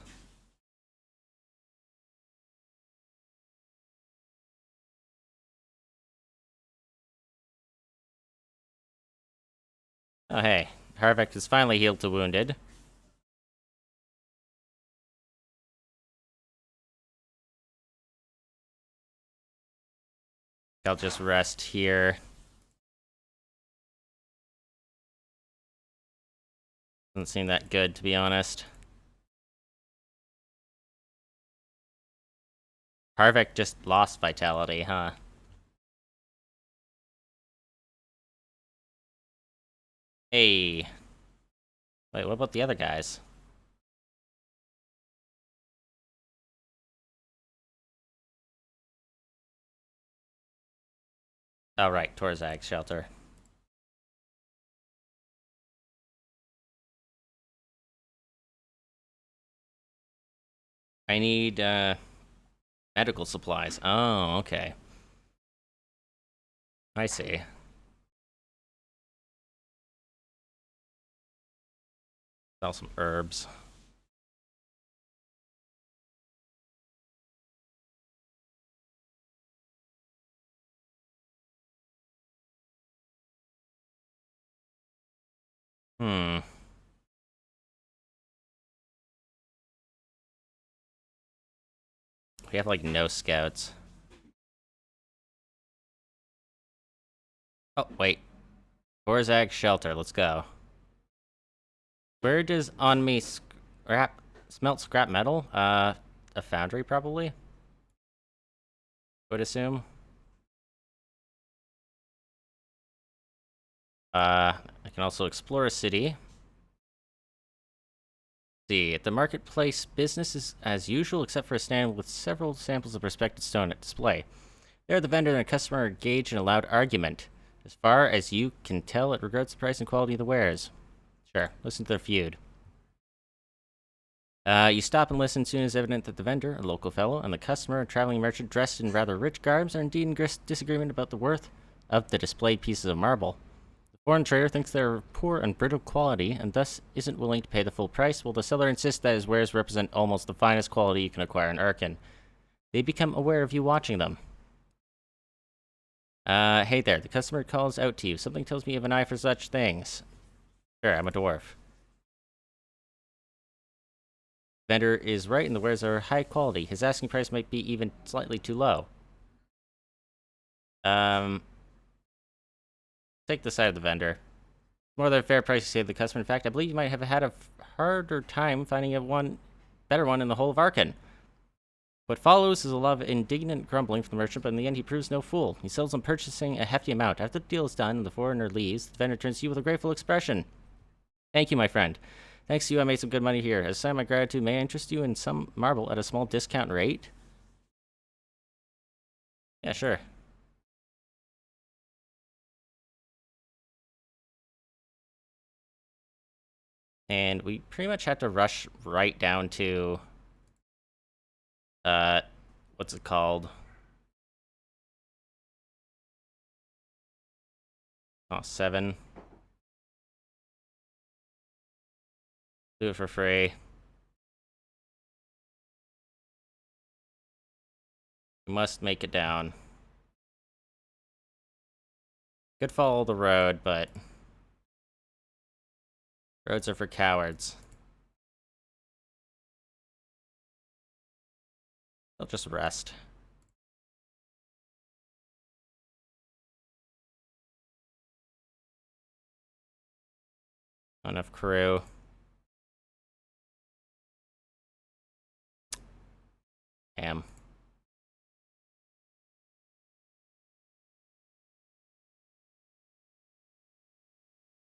Oh hey, Harvick is finally healed to wounded. I'll just rest here. Doesn't seem that good, to be honest. Harvick just lost vitality, huh? Hey. Wait, what about the other guys? Oh, right, Torzag's shelter. I need, medical supplies. Oh, okay. I see. Sell some herbs. Hmm. We have, like, no scouts. Oh, wait. Torzag shelter, let's go. Where does on me smelt scrap metal? A foundry, probably? Would assume. I can also explore a city. See, at the marketplace, business is as usual except for a stand with several samples of prospective stone at display. There, the vendor and a customer are engaged in a loud argument. As far as you can tell, it regards the price and quality of the wares. Sure, listen to their feud. You stop and listen. Soon it's evident that the vendor, a local fellow, and the customer, a traveling merchant dressed in rather rich garbs, are indeed in disagreement about the worth of the displayed pieces of marble. The foreign trader thinks they are poor and brittle quality, and thus isn't willing to pay the full price, while the seller insists that his wares represent almost the finest quality you can acquire in Arkan. They become aware of you watching them. Hey there, the customer calls out to you. Something tells me you have an eye for such things. Sure, I'm a dwarf. Vendor is right and the wares are high quality. His asking price might be even slightly too low. Take the side of the vendor. More than a fair price to save the customer. In fact, I believe you might have had a harder time finding a better one in the whole of Arkan. What follows is a lot of indignant grumbling from the merchant, but in the end he proves no fool. He sells them purchasing a hefty amount. After the deal is done and the foreigner leaves, the vendor turns to you with a grateful expression. Thank you, my friend. Thanks to you, I made some good money here. As a sign of my gratitude, may I interest you in some marble at a small discount rate? Yeah, sure. And we pretty much have to rush right down to, what's it called? Oh, 7. Do it for free. We must make it down. Could follow the road, but roads are for cowards. They'll just rest. Not enough crew. Damn.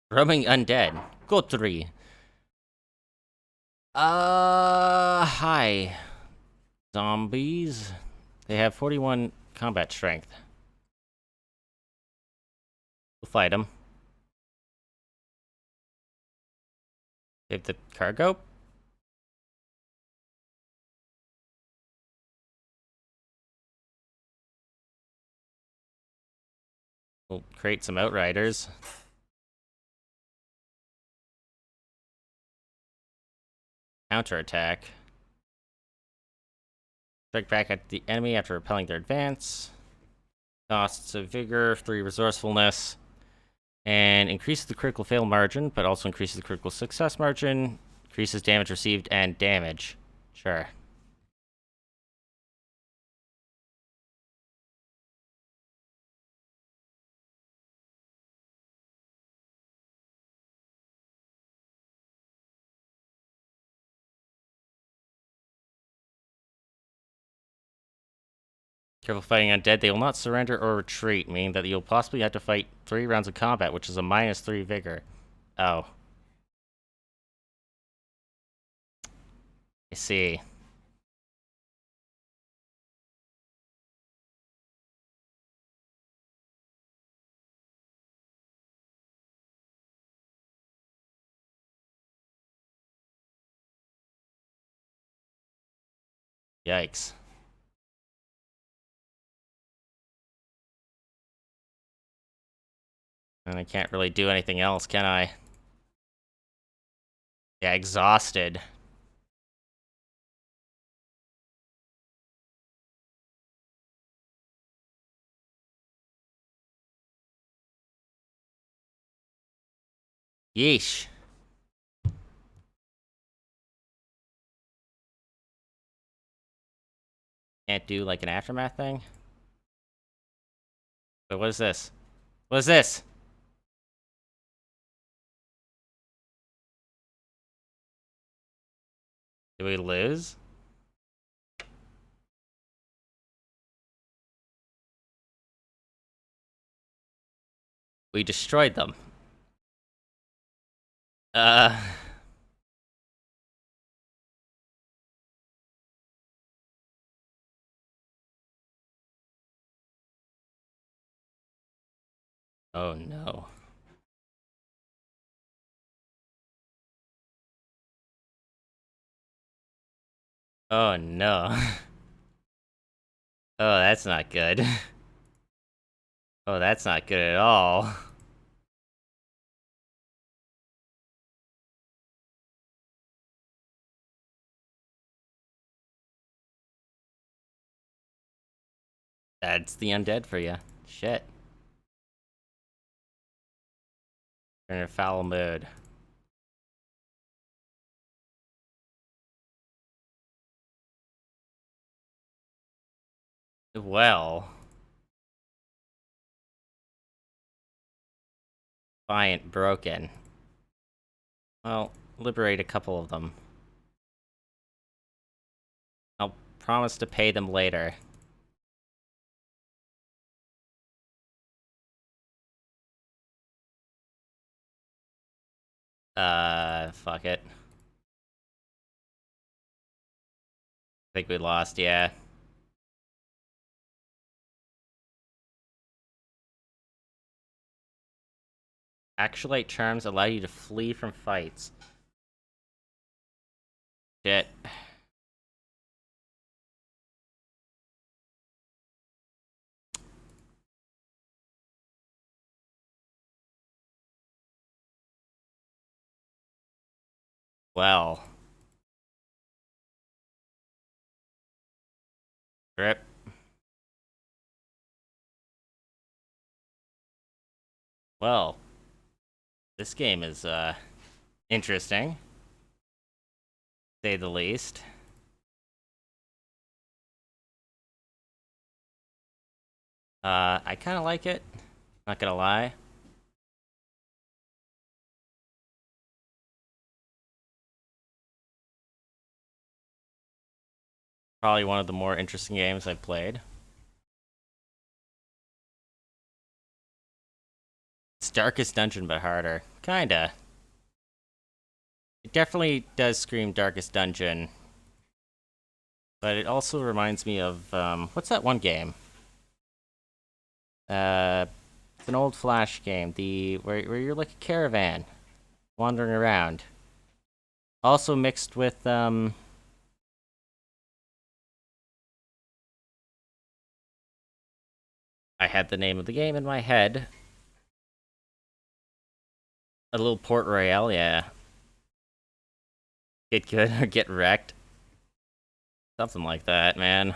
Roaming undead. Gotri. Hi. Zombies. They have 41 combat strength. We'll fight them. They have the cargo. We'll create some outriders. Counterattack. Strike back at the enemy after repelling their advance. Costs of vigor, 3 resourcefulness. And increases the critical fail margin, but also increases the critical success margin. Increases damage received and damage. Sure. Careful fighting undead. They will not surrender or retreat, meaning that you'll possibly have to fight 3 rounds of combat, which is a -3 vigor. Oh. I see. Yikes. And I can't really do anything else, can I? Yeah, exhausted. Yeesh. Can't do, like, an aftermath thing? But what is this? What is this? Did we lose? We destroyed them. Uh... Oh no. Oh no. Oh, that's not good. Oh, that's not good at all. That's the undead for you. Shit. You're in a foul mood. Well. Defiant broken. Well, liberate a couple of them. I'll promise to pay them later. Fuck it. I think we lost, yeah. Actuate charms allow you to flee from fights. Shit. Well. Rip. Well. This game is, interesting. To say the least. I kinda like it. Not gonna lie. Probably one of the more interesting games I've played. It's Darkest Dungeon, but harder. Kinda. It definitely does scream Darkest Dungeon. But it also reminds me of, what's that one game? It's an old Flash game, where you're like a caravan, wandering around. Also mixed with, I had the name of the game in my head. A little port royale, yeah. Get good or get wrecked. Something like that, man.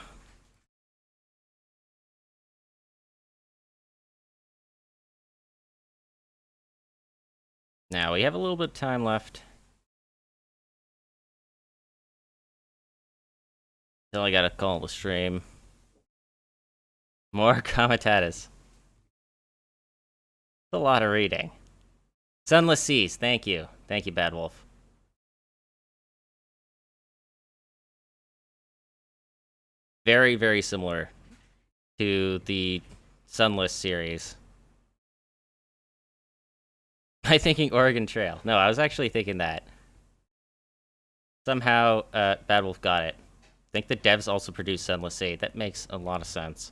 Now, we have a little bit of time left. Still, I gotta call the stream. More Comitatus. A lot of reading. Sunless Seas, thank you. Thank you, Bad Wolf. Very, very similar to the Sunless series. I'm thinking Oregon Trail. No, I was actually thinking that. Somehow, Bad Wolf got it. I think the devs also produced Sunless Sea. That makes a lot of sense.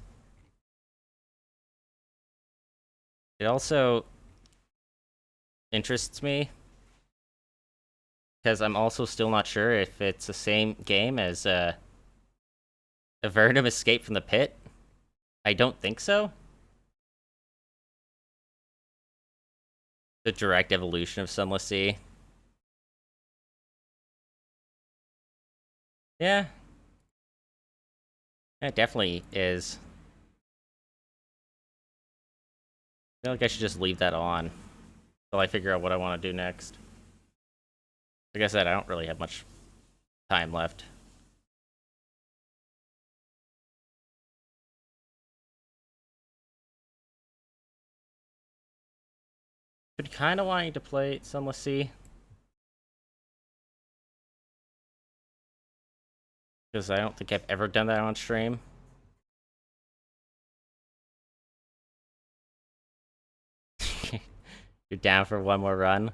It also interests me because I'm also still not sure if it's the same game as a Avernum Escape from the Pit. I don't think so. The direct evolution of Sunless Sea. Yeah. It definitely is. I feel like I should just leave that on until I figure out what I want to do next. Like I said, I don't really have much time left. Been kind of wanting to play Sunless Sea. Because I don't think I've ever done that on stream. You're down for one more run?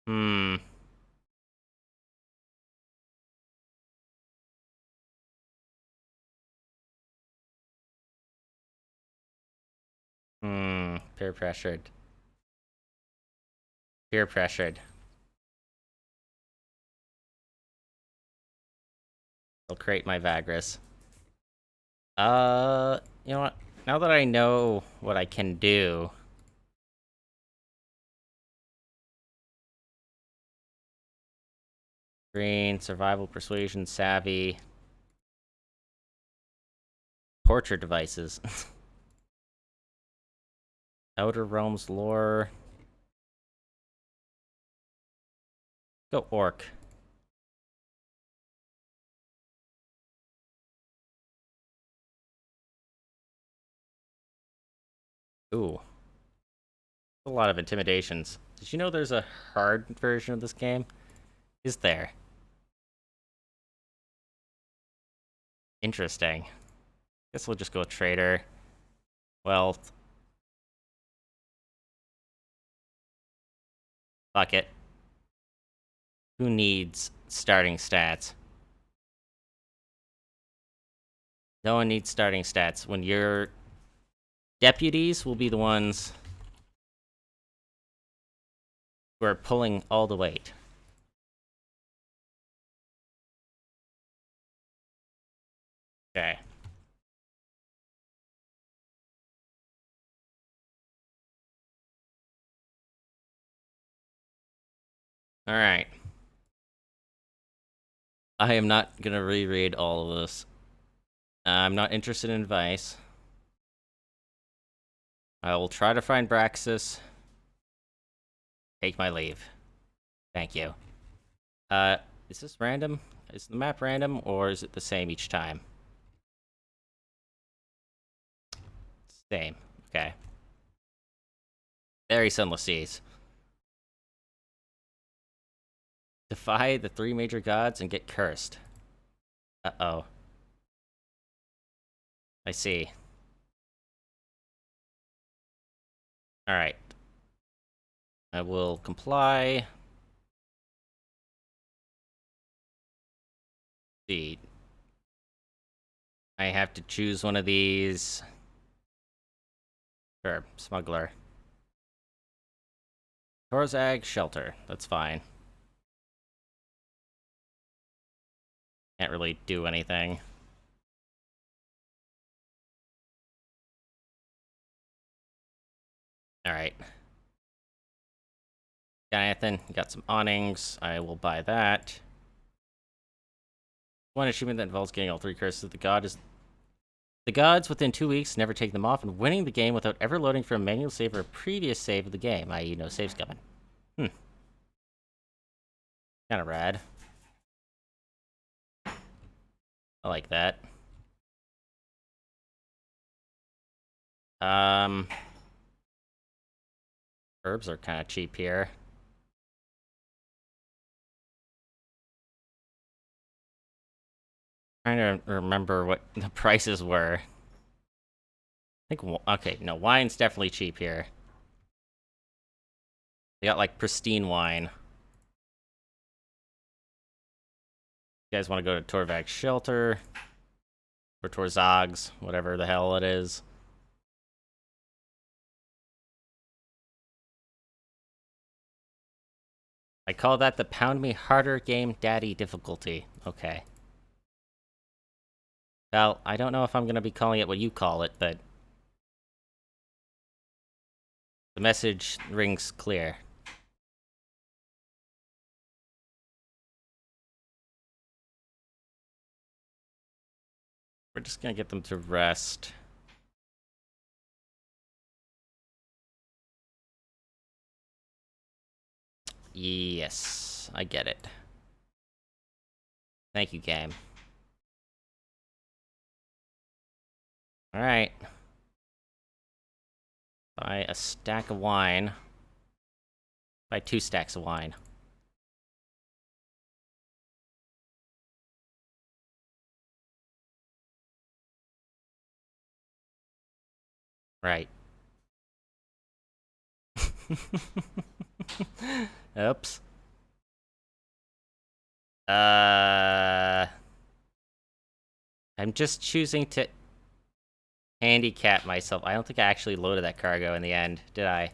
Hmm. Peer pressured. Peer pressured. I'll create my Vagrus. You know what? Now that I know what I can do... Green, survival, persuasion, savvy... Torture devices. Outer Realms lore... Go Orc. Ooh. A lot of intimidations. Did you know there's a hard version of this game? Is there? Interesting. Guess we'll just go with Trader. Wealth. Fuck it. Who needs starting stats? No one needs starting stats. When your deputies will be the ones who are pulling all the weight. Okay. Alright. I am not gonna reread all of this. I'm not interested in advice. I will try to find Braxis. Take my leave. Thank you. Is this random? Is the map random, or is it the same each time? Same. Okay. Very Sunless Seas. Defy the 3 major gods and get cursed. Uh-oh. I see. Alright. I will comply. See. I have to choose one of these. Sure, Smuggler. Torzag, Shelter. That's fine. Can't really do anything. Alright. Jonathan, got some awnings. I will buy that. One achievement that involves getting all 3 curses of the god is the gods within 2 weeks never take them off and winning the game without ever loading for a manual save or a previous save of the game, i.e. no saves coming. Kinda rad. I like that. Herbs are kinda cheap here. Trying to remember what the prices were. I think, okay, no, wine's definitely cheap here. They got, like, pristine wine. You guys want to go to Torvag's shelter? Or Torzog's, whatever the hell it is. I call that the Pound Me Harder Game Daddy difficulty. Okay. Well, I don't know if I'm going to be calling it what you call it, but the message rings clear. We're just going to get them to rest. Yes, I get it. Thank you, game. Alright. Buy a stack of wine. Buy 2 stacks of wine. Right. Oops. I'm just choosing to handicap myself. I don't think I actually loaded that cargo in the end, did I?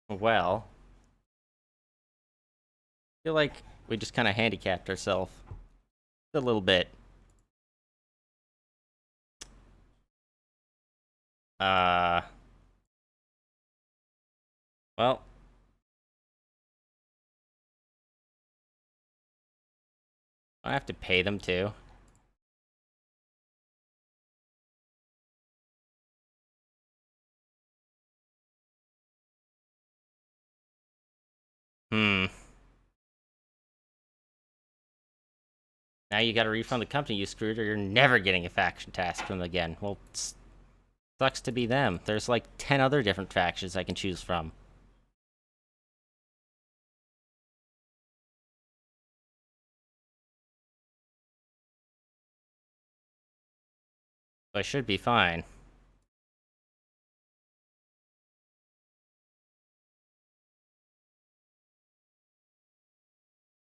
Well, I feel like we just kind of handicapped ourselves a little bit. Well, I have to pay them too. Now you gotta refund the company you screwed or you're never getting a faction task from them again. Well, sucks to be them. There's like 10 other different factions I can choose from. So I should be fine.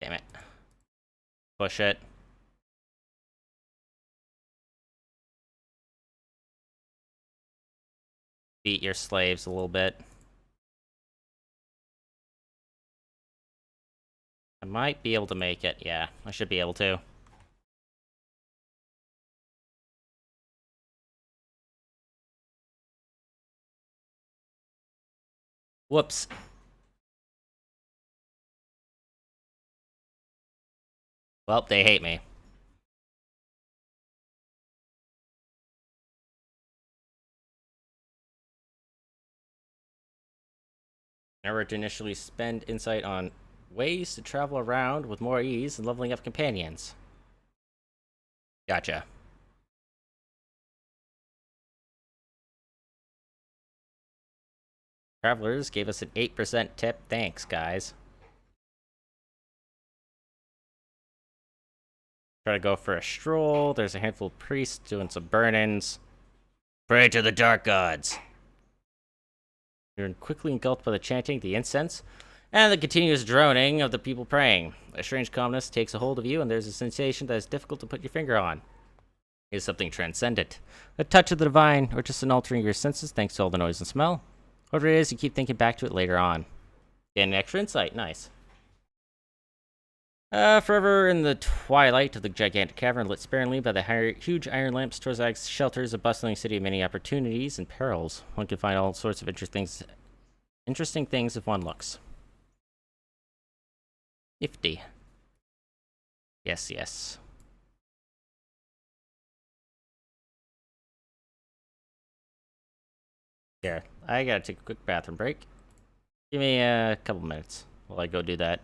Damn it. Push it. Beat your slaves a little bit. I might be able to make it. Yeah, I should be able to. Whoops. Well, they hate me. Remember to initially spend insight on ways to travel around with more ease and leveling up companions. Gotcha. Travelers gave us an 8% tip. Thanks, guys. Try to go for a stroll. There's a handful of priests doing some burn-ins. Pray to the dark gods. You're quickly engulfed by the chanting, the incense, and the continuous droning of the people praying. A strange calmness takes a hold of you, and there's a sensation that is difficult to put your finger on. It is something transcendent. A touch of the divine, or just an altering of your senses thanks to all the noise and smell. Whatever it is, you keep thinking back to it later on. Gain extra insight. Nice. Forever in the twilight of the gigantic cavern, lit sparingly by the huge iron lamps, Torzag's shelters a bustling city of many opportunities and perils. One can find all sorts of interesting things if one looks. Nifty. Yes, yes. Here, I gotta take a quick bathroom break. Give me a couple minutes while I go do that.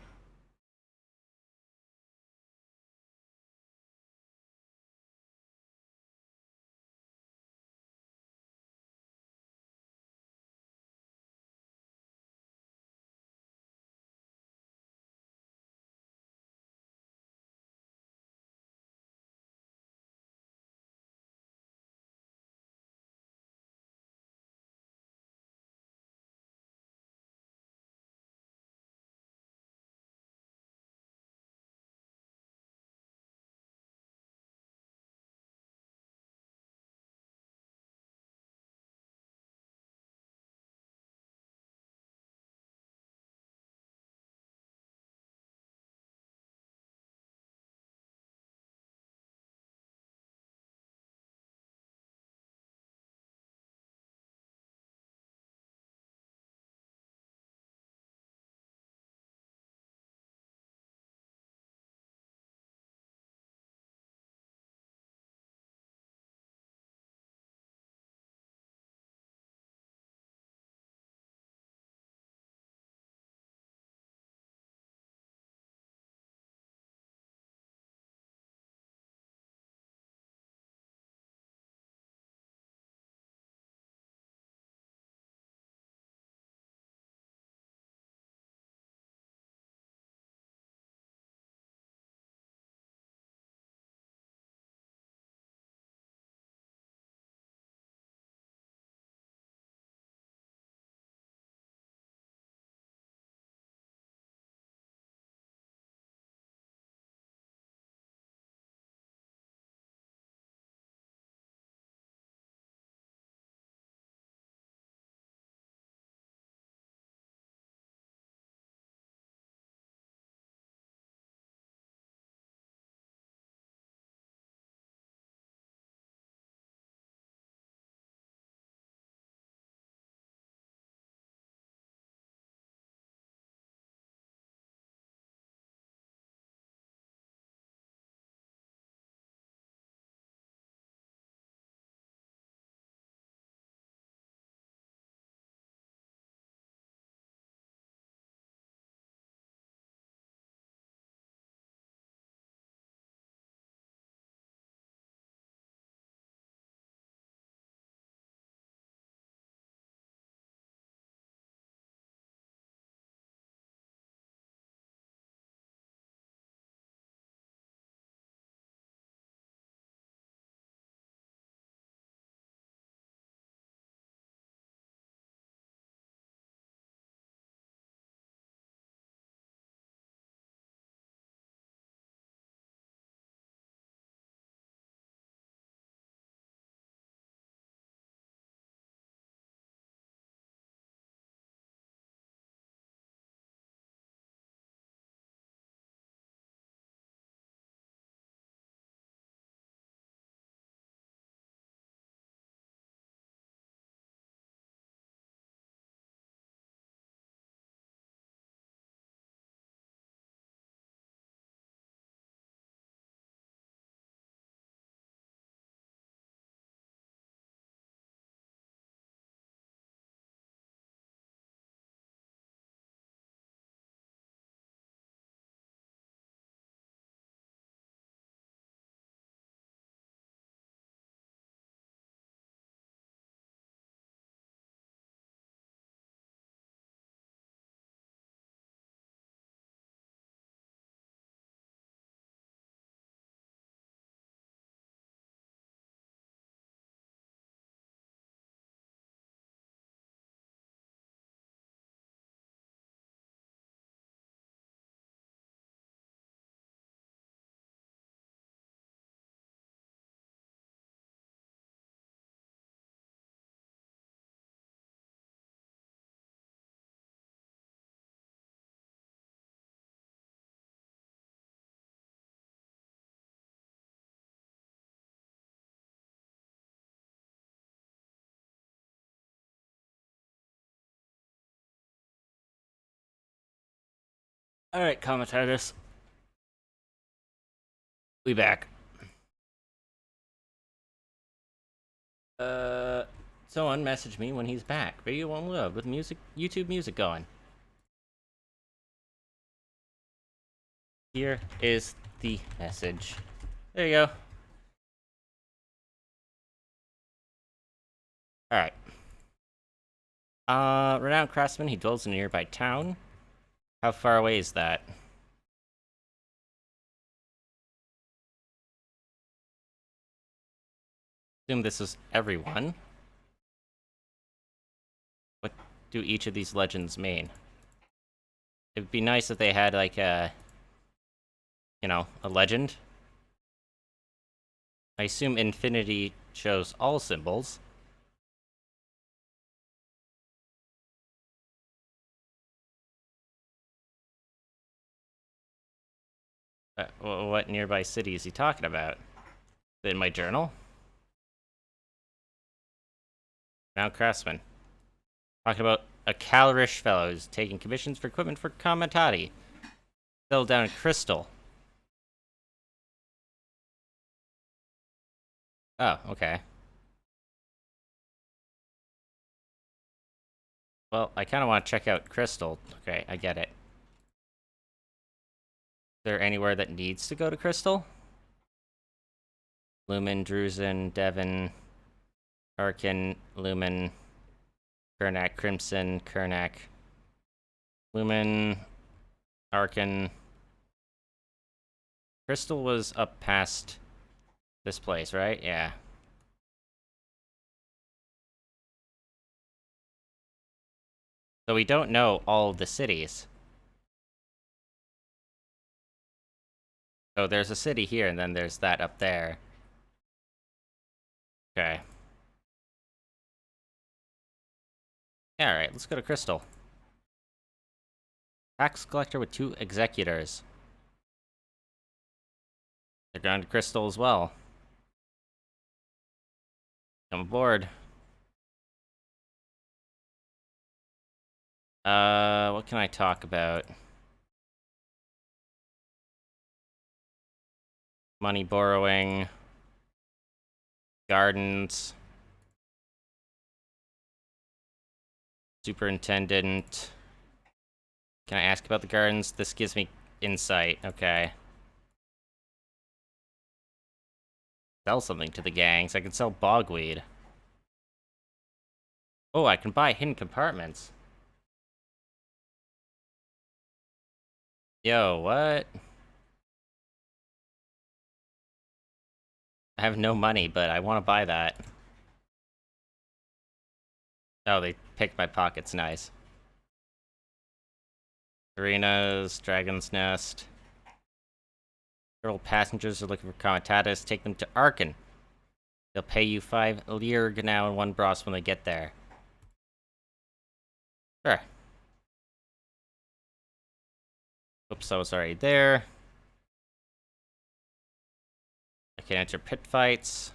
Alright, commentators. We back. Someone messaged me when he's back. Video won't load with music, YouTube music going. Here is the message. There you go. Alright. Renowned craftsman, he dwells in a nearby town. How far away is that? Assume this is everyone. What do each of these legends mean? It'd be nice if they had, like, a legend. I assume infinity shows all symbols. What nearby city is he talking about? In my journal? Now craftsman. Talking about a Calrish fellow who's taking commissions for equipment for Commentati. Settled down in Crystal. Oh, okay. Well, I kind of want to check out Crystal. Okay, I get it. Is there anywhere that needs to go to Crystal? Lumen, Drusen, Devon, Arkin, Lumen, Kernak, Crimson, Kernak, Lumen, Arkin. Crystal was up past this place, right? Yeah. So we don't know all of the cities. So there's a city here, and then there's that up there. Okay. Yeah, alright, let's go to Crystal. Tax collector with 2 executors. They're going to Crystal as well. Come aboard. What can I talk about? Money borrowing. Gardens. Superintendent. Can I ask about the gardens? This gives me insight. Okay. Sell something to the gangs. I can sell bogweed. Oh, I can buy hidden compartments. Yo, what? I have no money, but I want to buy that. Oh, they picked my pockets. Nice. Arenas, Dragon's Nest. Several passengers are looking for Comitatus. Take them to Arkin. They'll pay you 5 Lirg now and 1 Bros when they get there. Sure. Oops, I was already there. I can enter pit fights.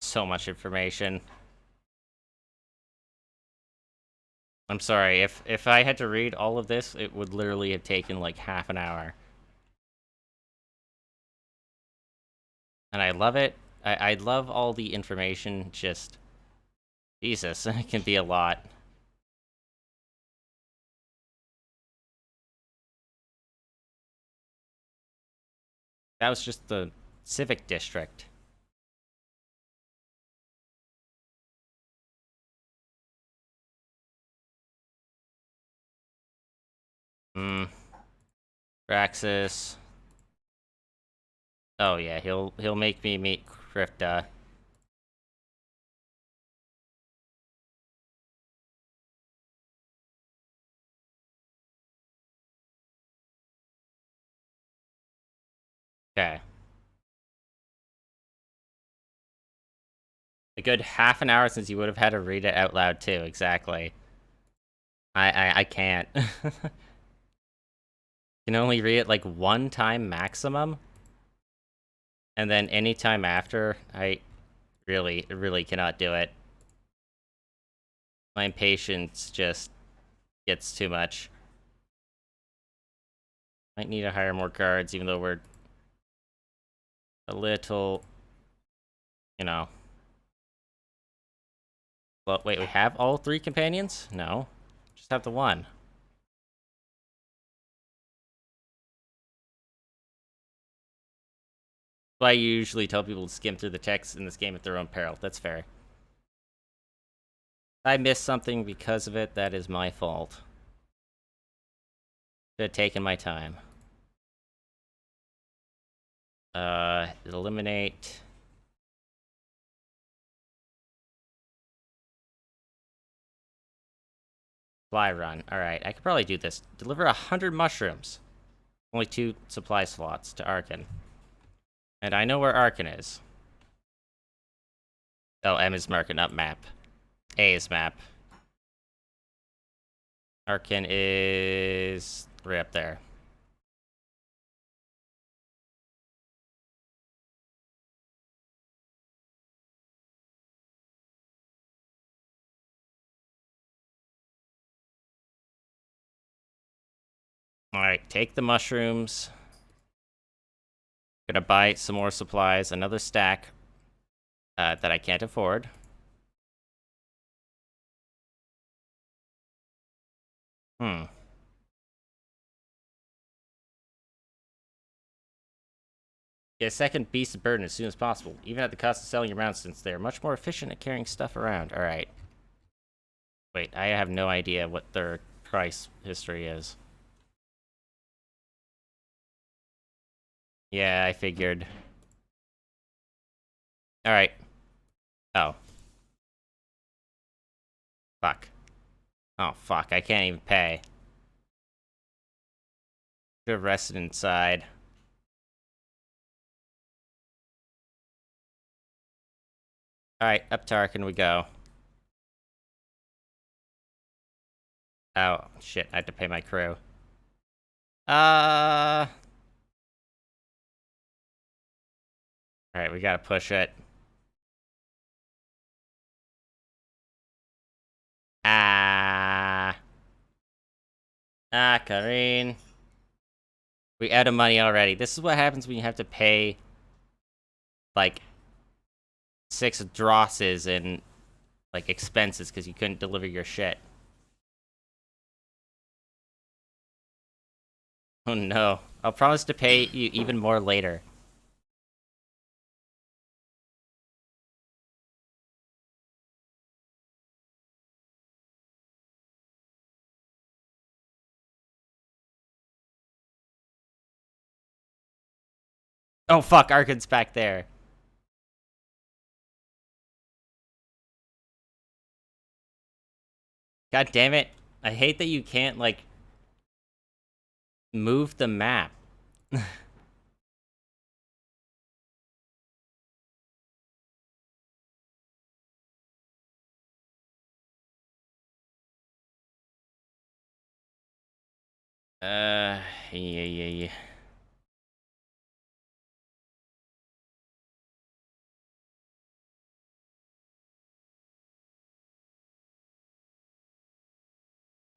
So much information. I'm sorry, if I had to read all of this, it would literally have taken like half an hour. And I love it. I love all the information, just... Jesus, it can be a lot. That was just the civic district. Praxis. Oh yeah, he'll make me meet Krifta. Okay. A good half an hour since you would have had to read it out loud too, exactly. I can't. Can only read it like 1 time maximum. And then any time after, I really cannot do it. My impatience just gets too much. Might need to hire more guards, even though we're a little, you know. Well, wait, we have all 3 companions? No. Just have the 1. Why I usually tell people to skim through the text in this game at their own peril. That's fair. If I missed something because of it, that is my fault. Should have taken my time. Eliminate. Fly run. Alright, I could probably do this. Deliver 100 mushrooms. Only 2 supply slots to Arkan. And I know where Arkan is. Oh, M is marking up map. A is map. Arkan is right up there. Alright, take the mushrooms. Gonna buy some more supplies, another stack that I can't afford. Get a second beast of burden as soon as possible, even at the cost of selling your mounts, since they are much more efficient at carrying stuff around. Alright. Wait, I have no idea what their price history is. Yeah, I figured. Alright. Oh. Fuck. Oh, fuck. I can't even pay. Should have rested inside. Alright, up to Arkan we go. Oh, shit. I have to pay my crew. Alright, we gotta push it. Karine. We out of money already. This is what happens when you have to pay, like, 6 drosses in, like, expenses because you couldn't deliver your shit. Oh no. I'll promise to pay you even more later. Oh fuck, Arkan's back there. God damn it. I hate that you can't, like, move the map. Yeah.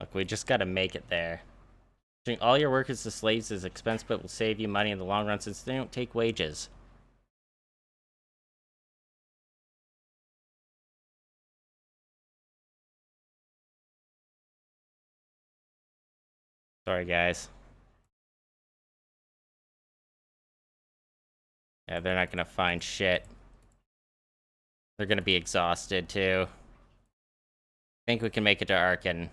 Look, we just gotta make it there. Treating all your workers as slaves is expensive, but will save you money in the long run since they don't take wages. Sorry, guys. Yeah, they're not gonna find shit. They're gonna be exhausted, too. I think we can make it to Arkan.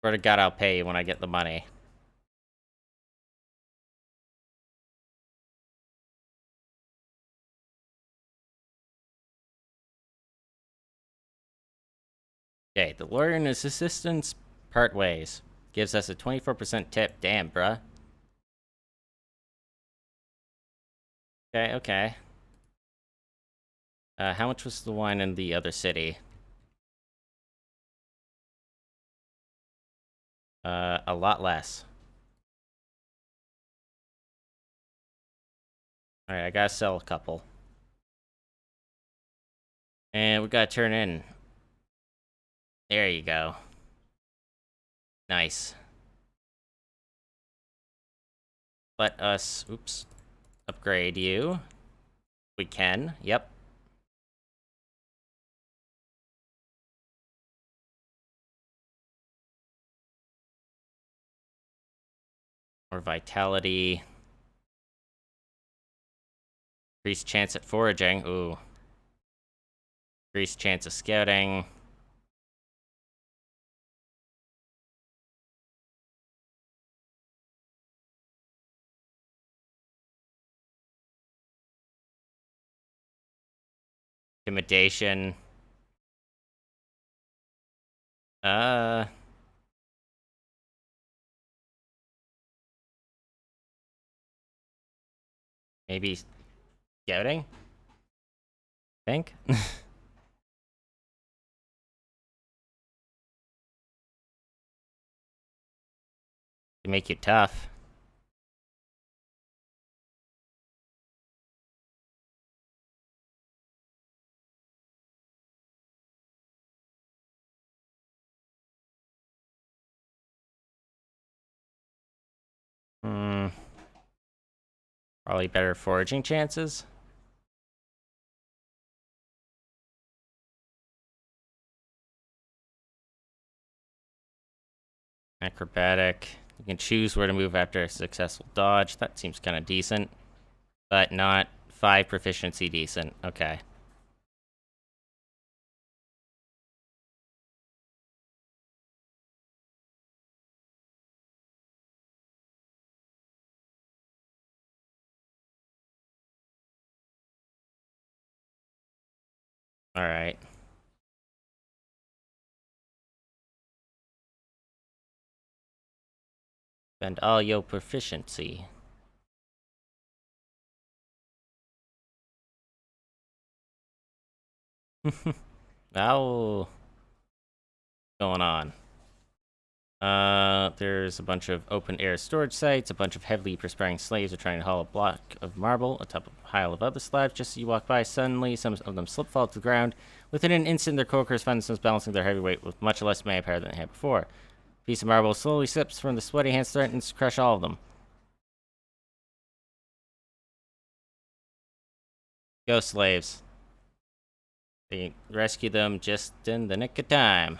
Swear to God, I'll pay you when I get the money. Okay, the lawyer and his assistants part ways. Gives us a 24% tip. Damn, bruh. Okay. How much was the wine in the other city? A lot less. Alright, I gotta sell a couple. And we gotta turn in. There you go. Nice. let us, oops, upgrade you. We can, yep. More vitality. Increased chance at foraging, ooh. Increased chance of scouting. Intimidation. Maybe scouting? Think? To make you tough. Hmm. Probably better foraging chances. Acrobatic. You can choose where to move after a successful dodge. That seems kind of decent. But not 5 proficiency decent. Okay. Alright. Spend all your proficiency. Ow. Going on. There's a bunch of open-air storage sites. A bunch of heavily perspiring slaves are trying to haul a block of marble atop a pile of other slabs. Just as you walk by, suddenly some of them slip, fall to the ground. Within an instant, their co-workers find themselves balancing their heavy weight with much less manpower than they had before. A piece of marble slowly slips from the sweaty hands, threatens to crush all of them. Go, slaves. They rescue them just in the nick of time.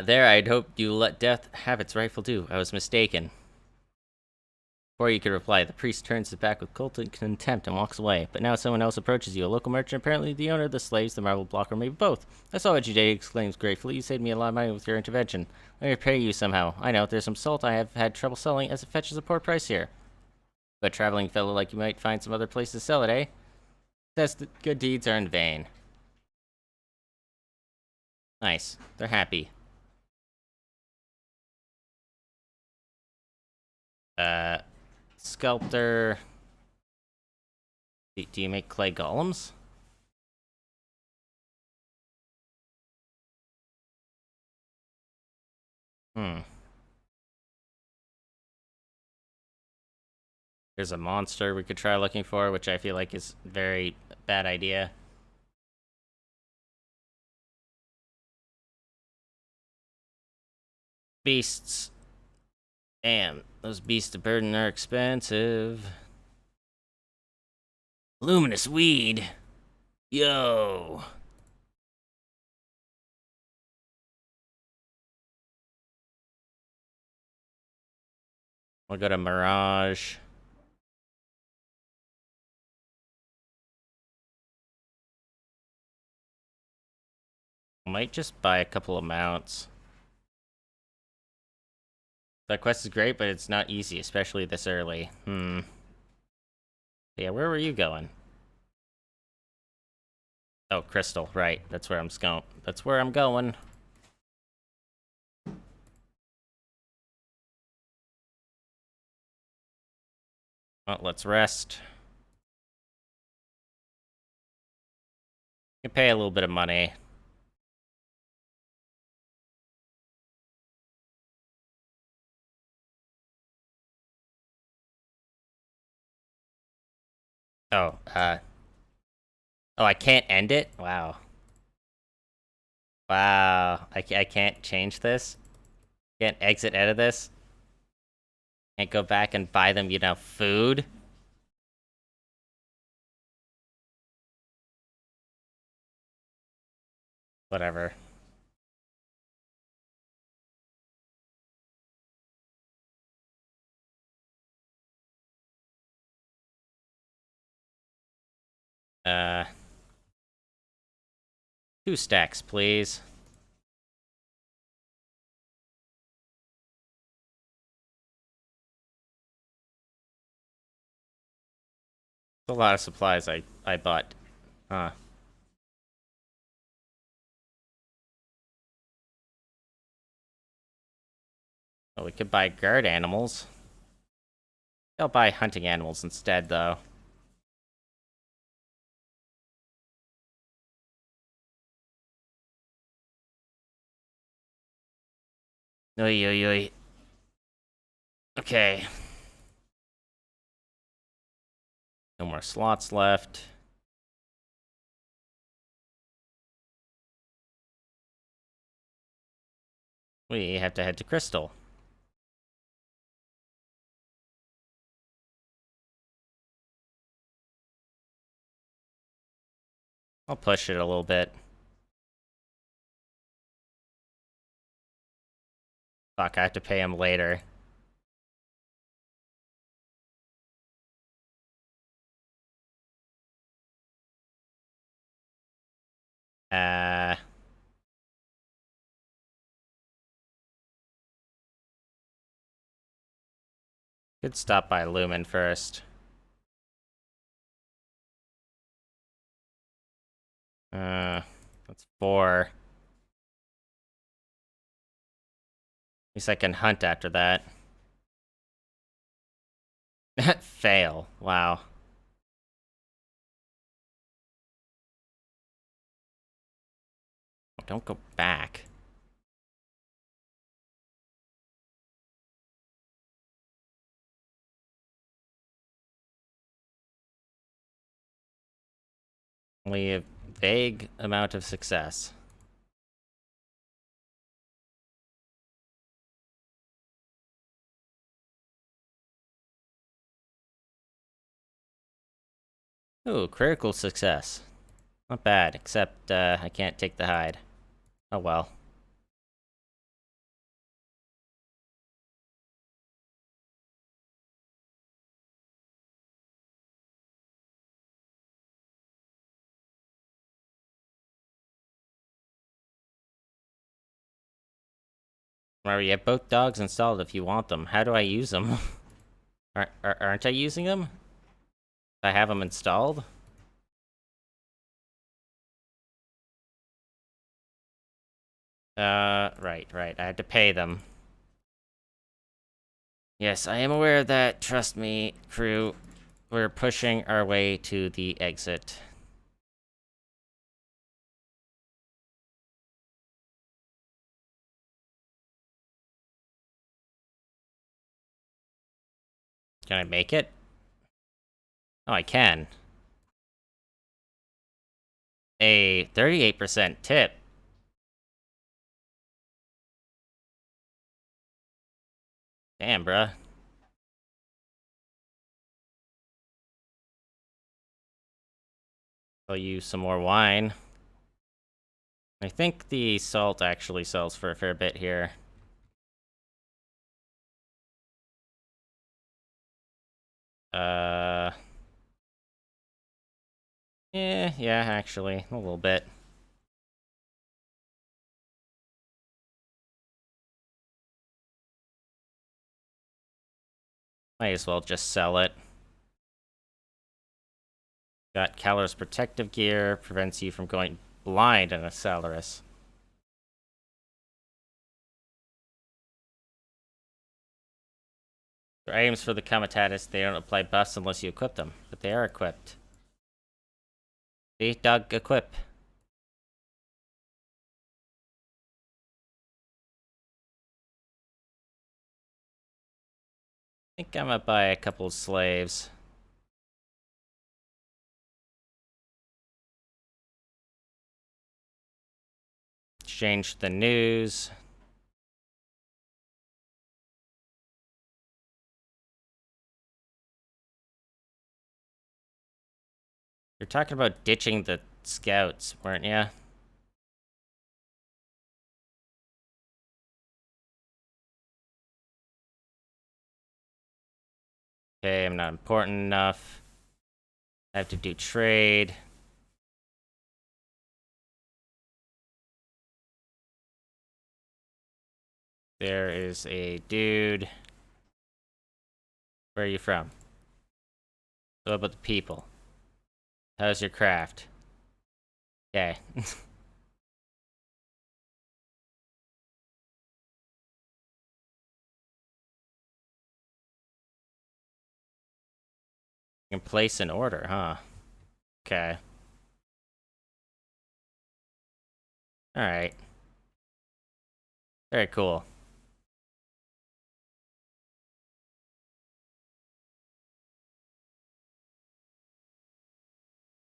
There, I'd hoped you let death have its rightful due. I was mistaken. Before you could reply, the priest turns his back with cold contempt and walks away. But now someone else approaches you, a local merchant, apparently the owner of the slaves, the marble block, or maybe both. I saw what you did, he exclaims gratefully. You saved me a lot of money with your intervention. Let me repay you somehow. I know, there's some salt I have had trouble selling, as it fetches a poor price here. But traveling fellow like you might find some other place to sell it, eh? Says that good deeds are in vain. Nice. They're happy. Sculptor. Do you make clay golems? Hmm. There's a monster we could try looking for, which I feel like is a very bad idea. Beasts. Damn, those beasts of burden are expensive. Luminous weed. Yo. We'll go to Mirage. Might just buy a couple of mounts. That quest is great, but it's not easy, especially this early. Yeah, where were you going? Oh, Crystal, right. That's where I'm going. That's where I'm going. Well, let's rest. You can pay a little bit of money. Oh, I can't end it? Wow. Wow. I can't change this? Can't exit out of this? Can't go back and buy them, food? Whatever. Uh, 2 stacks, please. A lot of supplies I bought. Huh. Well, we could buy guard animals. I'll buy hunting animals instead, though. Oy, oy, oy. Okay. No more slots left. We have to head to Crystal. I'll push it a little bit. Fuck, I have to pay him later. Uh... Could stop by Lumen first. That's 4. At least I can hunt after that. Fail. Wow. Don't go back. Only a vague amount of success. Ooh, critical success. Not bad, except I can't take the hide. Oh well. Remember, you have both dogs installed if you want them. How do I use them? Aren't I using them? I have them installed? Right. I had to pay them. Yes, I am aware of that. Trust me, crew. We're pushing our way to the exit. Can I make it? Oh, I can. A 38% tip. Damn, bruh. I'll use some more wine. I think the salt actually sells for a fair bit here. Yeah, actually, a little bit. Might as well just sell it. Got Calor's protective gear, prevents you from going blind in a Salaris. For items for the Comitatus, they don't apply buffs unless you equip them, but they are equipped. See, dog, equip. I think I'm gonna buy a couple of slaves. exchange the news. You're talking about ditching the scouts, weren't you? Okay, I'm not important enough. I have to do trade. There is a dude. Where are you from? What about the people? How's your craft? Okay. You can place an order, huh? Okay. Alright. Very cool.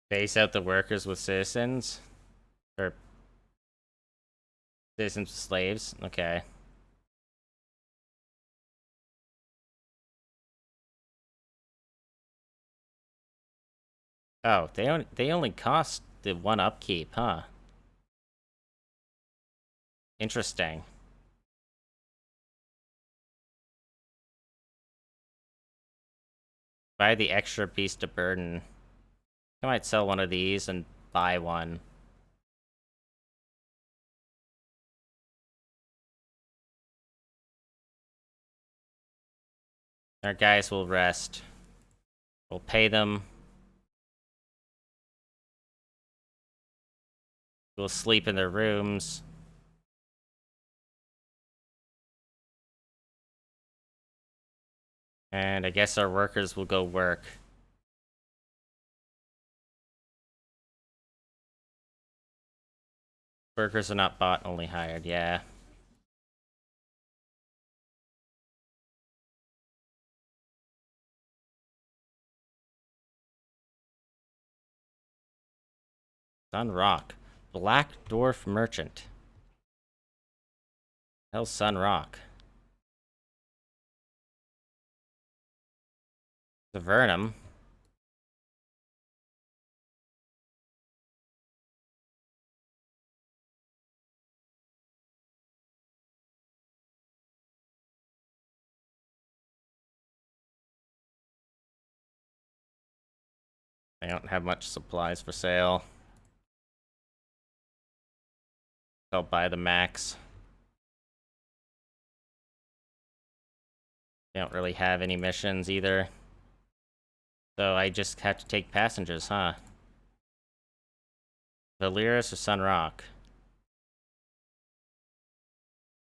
Base out the workers with citizens? Or citizens with slaves? Okay. Oh, they only cost the one upkeep, huh? Interesting. Buy the extra beast of burden. I might sell one of these and buy one. Our guys will rest. We'll pay them. We'll sleep in their rooms. And I guess our workers will go work. Workers are not bought, only hired, yeah. Sun Rock. Black Dwarf Merchant. Hell's Sun Rock. The Vernum. I don't have much supplies for sale. I'll buy the max. I don't really have any missions either. So I just have to take passengers, huh? Valyris or Sun Rock?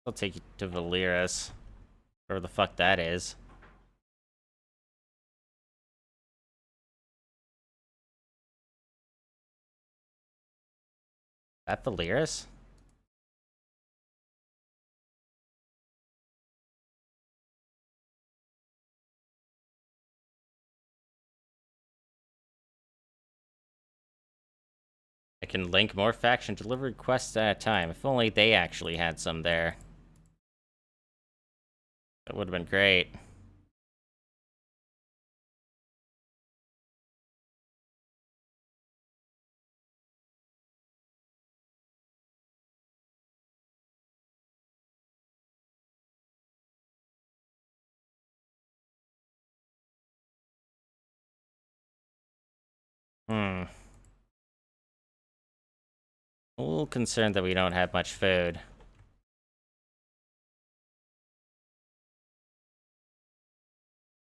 I'll take you to Valyris. Wherever the fuck that is. That Valyris? I can link more faction delivery quests at a time. If only they actually had some there. That would have been great. A little concerned that we don't have much food.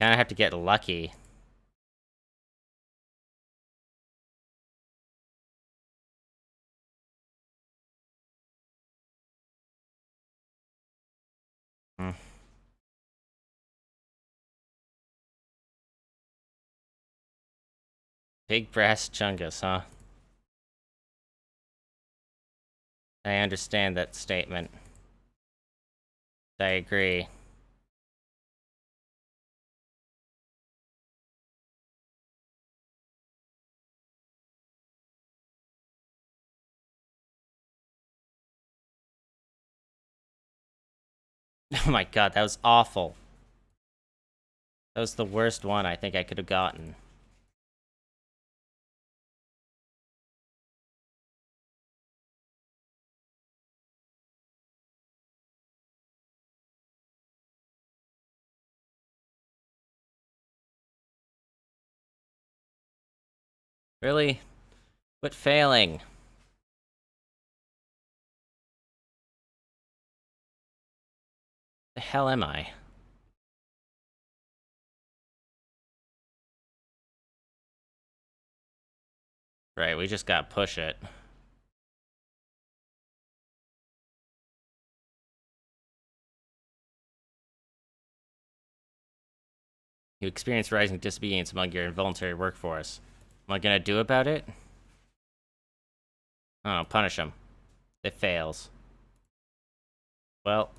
Kinda have to get lucky. Hmm. Big brass chungus, huh? I understand that statement. I agree. Oh my god, that was awful. That was the worst one I think I could have gotten. Really? Quit failing. The hell am I? Right, we just gotta push it. You experience rising disobedience among your involuntary workforce. What am I gonna do about it? Oh, punish them. It fails. Well,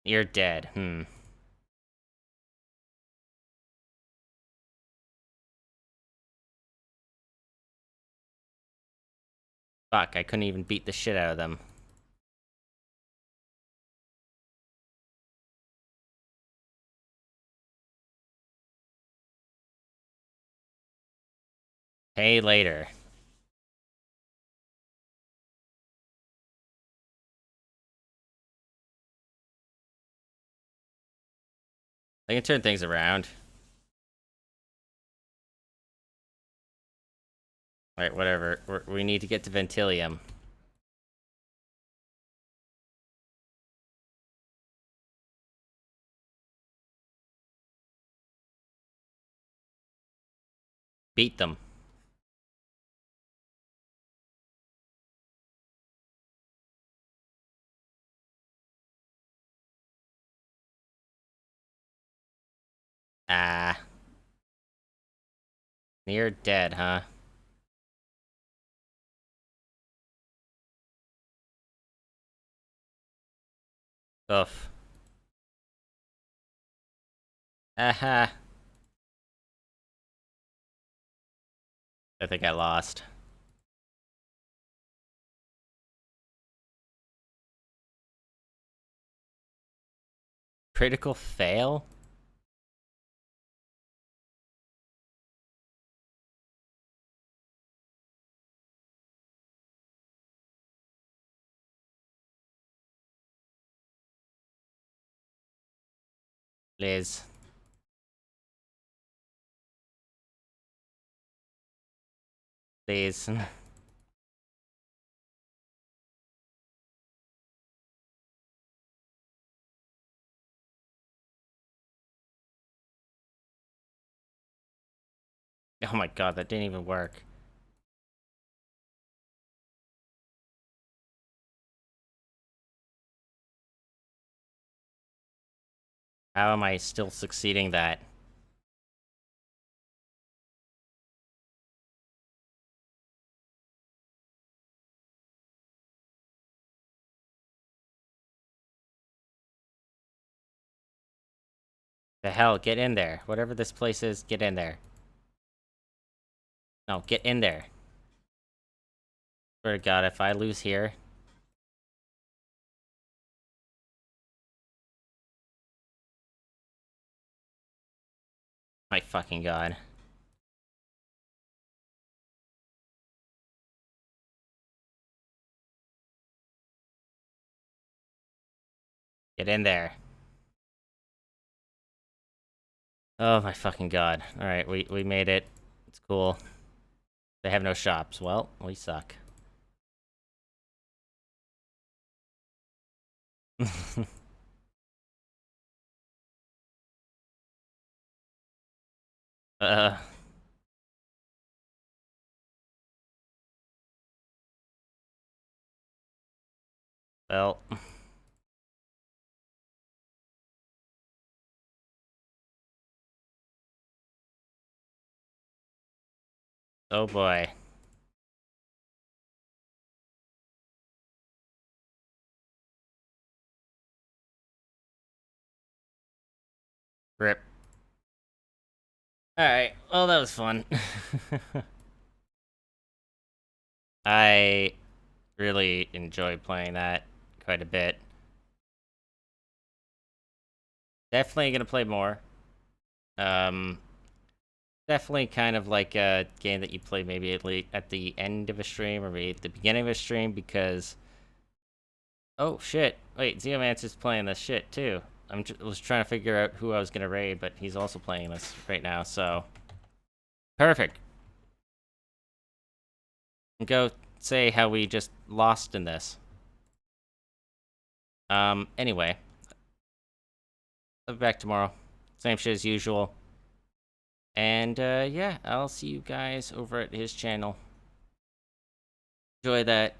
you're dead. Fuck, I couldn't even beat the shit out of them. Pay later. I can turn things around. Alright, whatever. We need to get to Ventilium. Beat them. Ah. Near dead, huh? Oof. Aha. I think I lost. Critical fail? Liz. Please. Oh my god, that didn't even work. How am I still succeeding that? The hell, get in there. Whatever this place is, get in there. No, get in there. Swear to god, if I lose here... My fucking god. Get in there. Oh my fucking god. Alright, we made it. It's cool. They have no shops. Well, we suck. uh... Well... Oh boy. Rip. Alright, well, that was fun. I really enjoy playing that quite a bit. Definitely gonna play more. Definitely kind of like a game that you play maybe at the end of a stream or maybe at the beginning of a stream because... Oh, shit. Wait, Zeomancer's playing this shit, too. Was trying to figure out who I was gonna raid, but he's also playing this right now, so... Perfect. Go say how we just lost in this. Anyway. I'll be back tomorrow. Same shit as usual. And, yeah, I'll see you guys over at his channel. Enjoy that.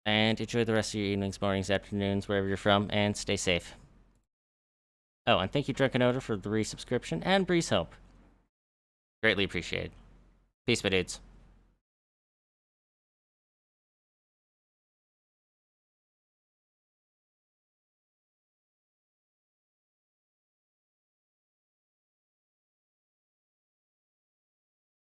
And enjoy the rest of your evenings, mornings, afternoons, wherever you're from, and stay safe. Oh, and thank you, Drunken Odor, for the resubscription, and Breeze Hope. Greatly appreciated. Peace, my dudes.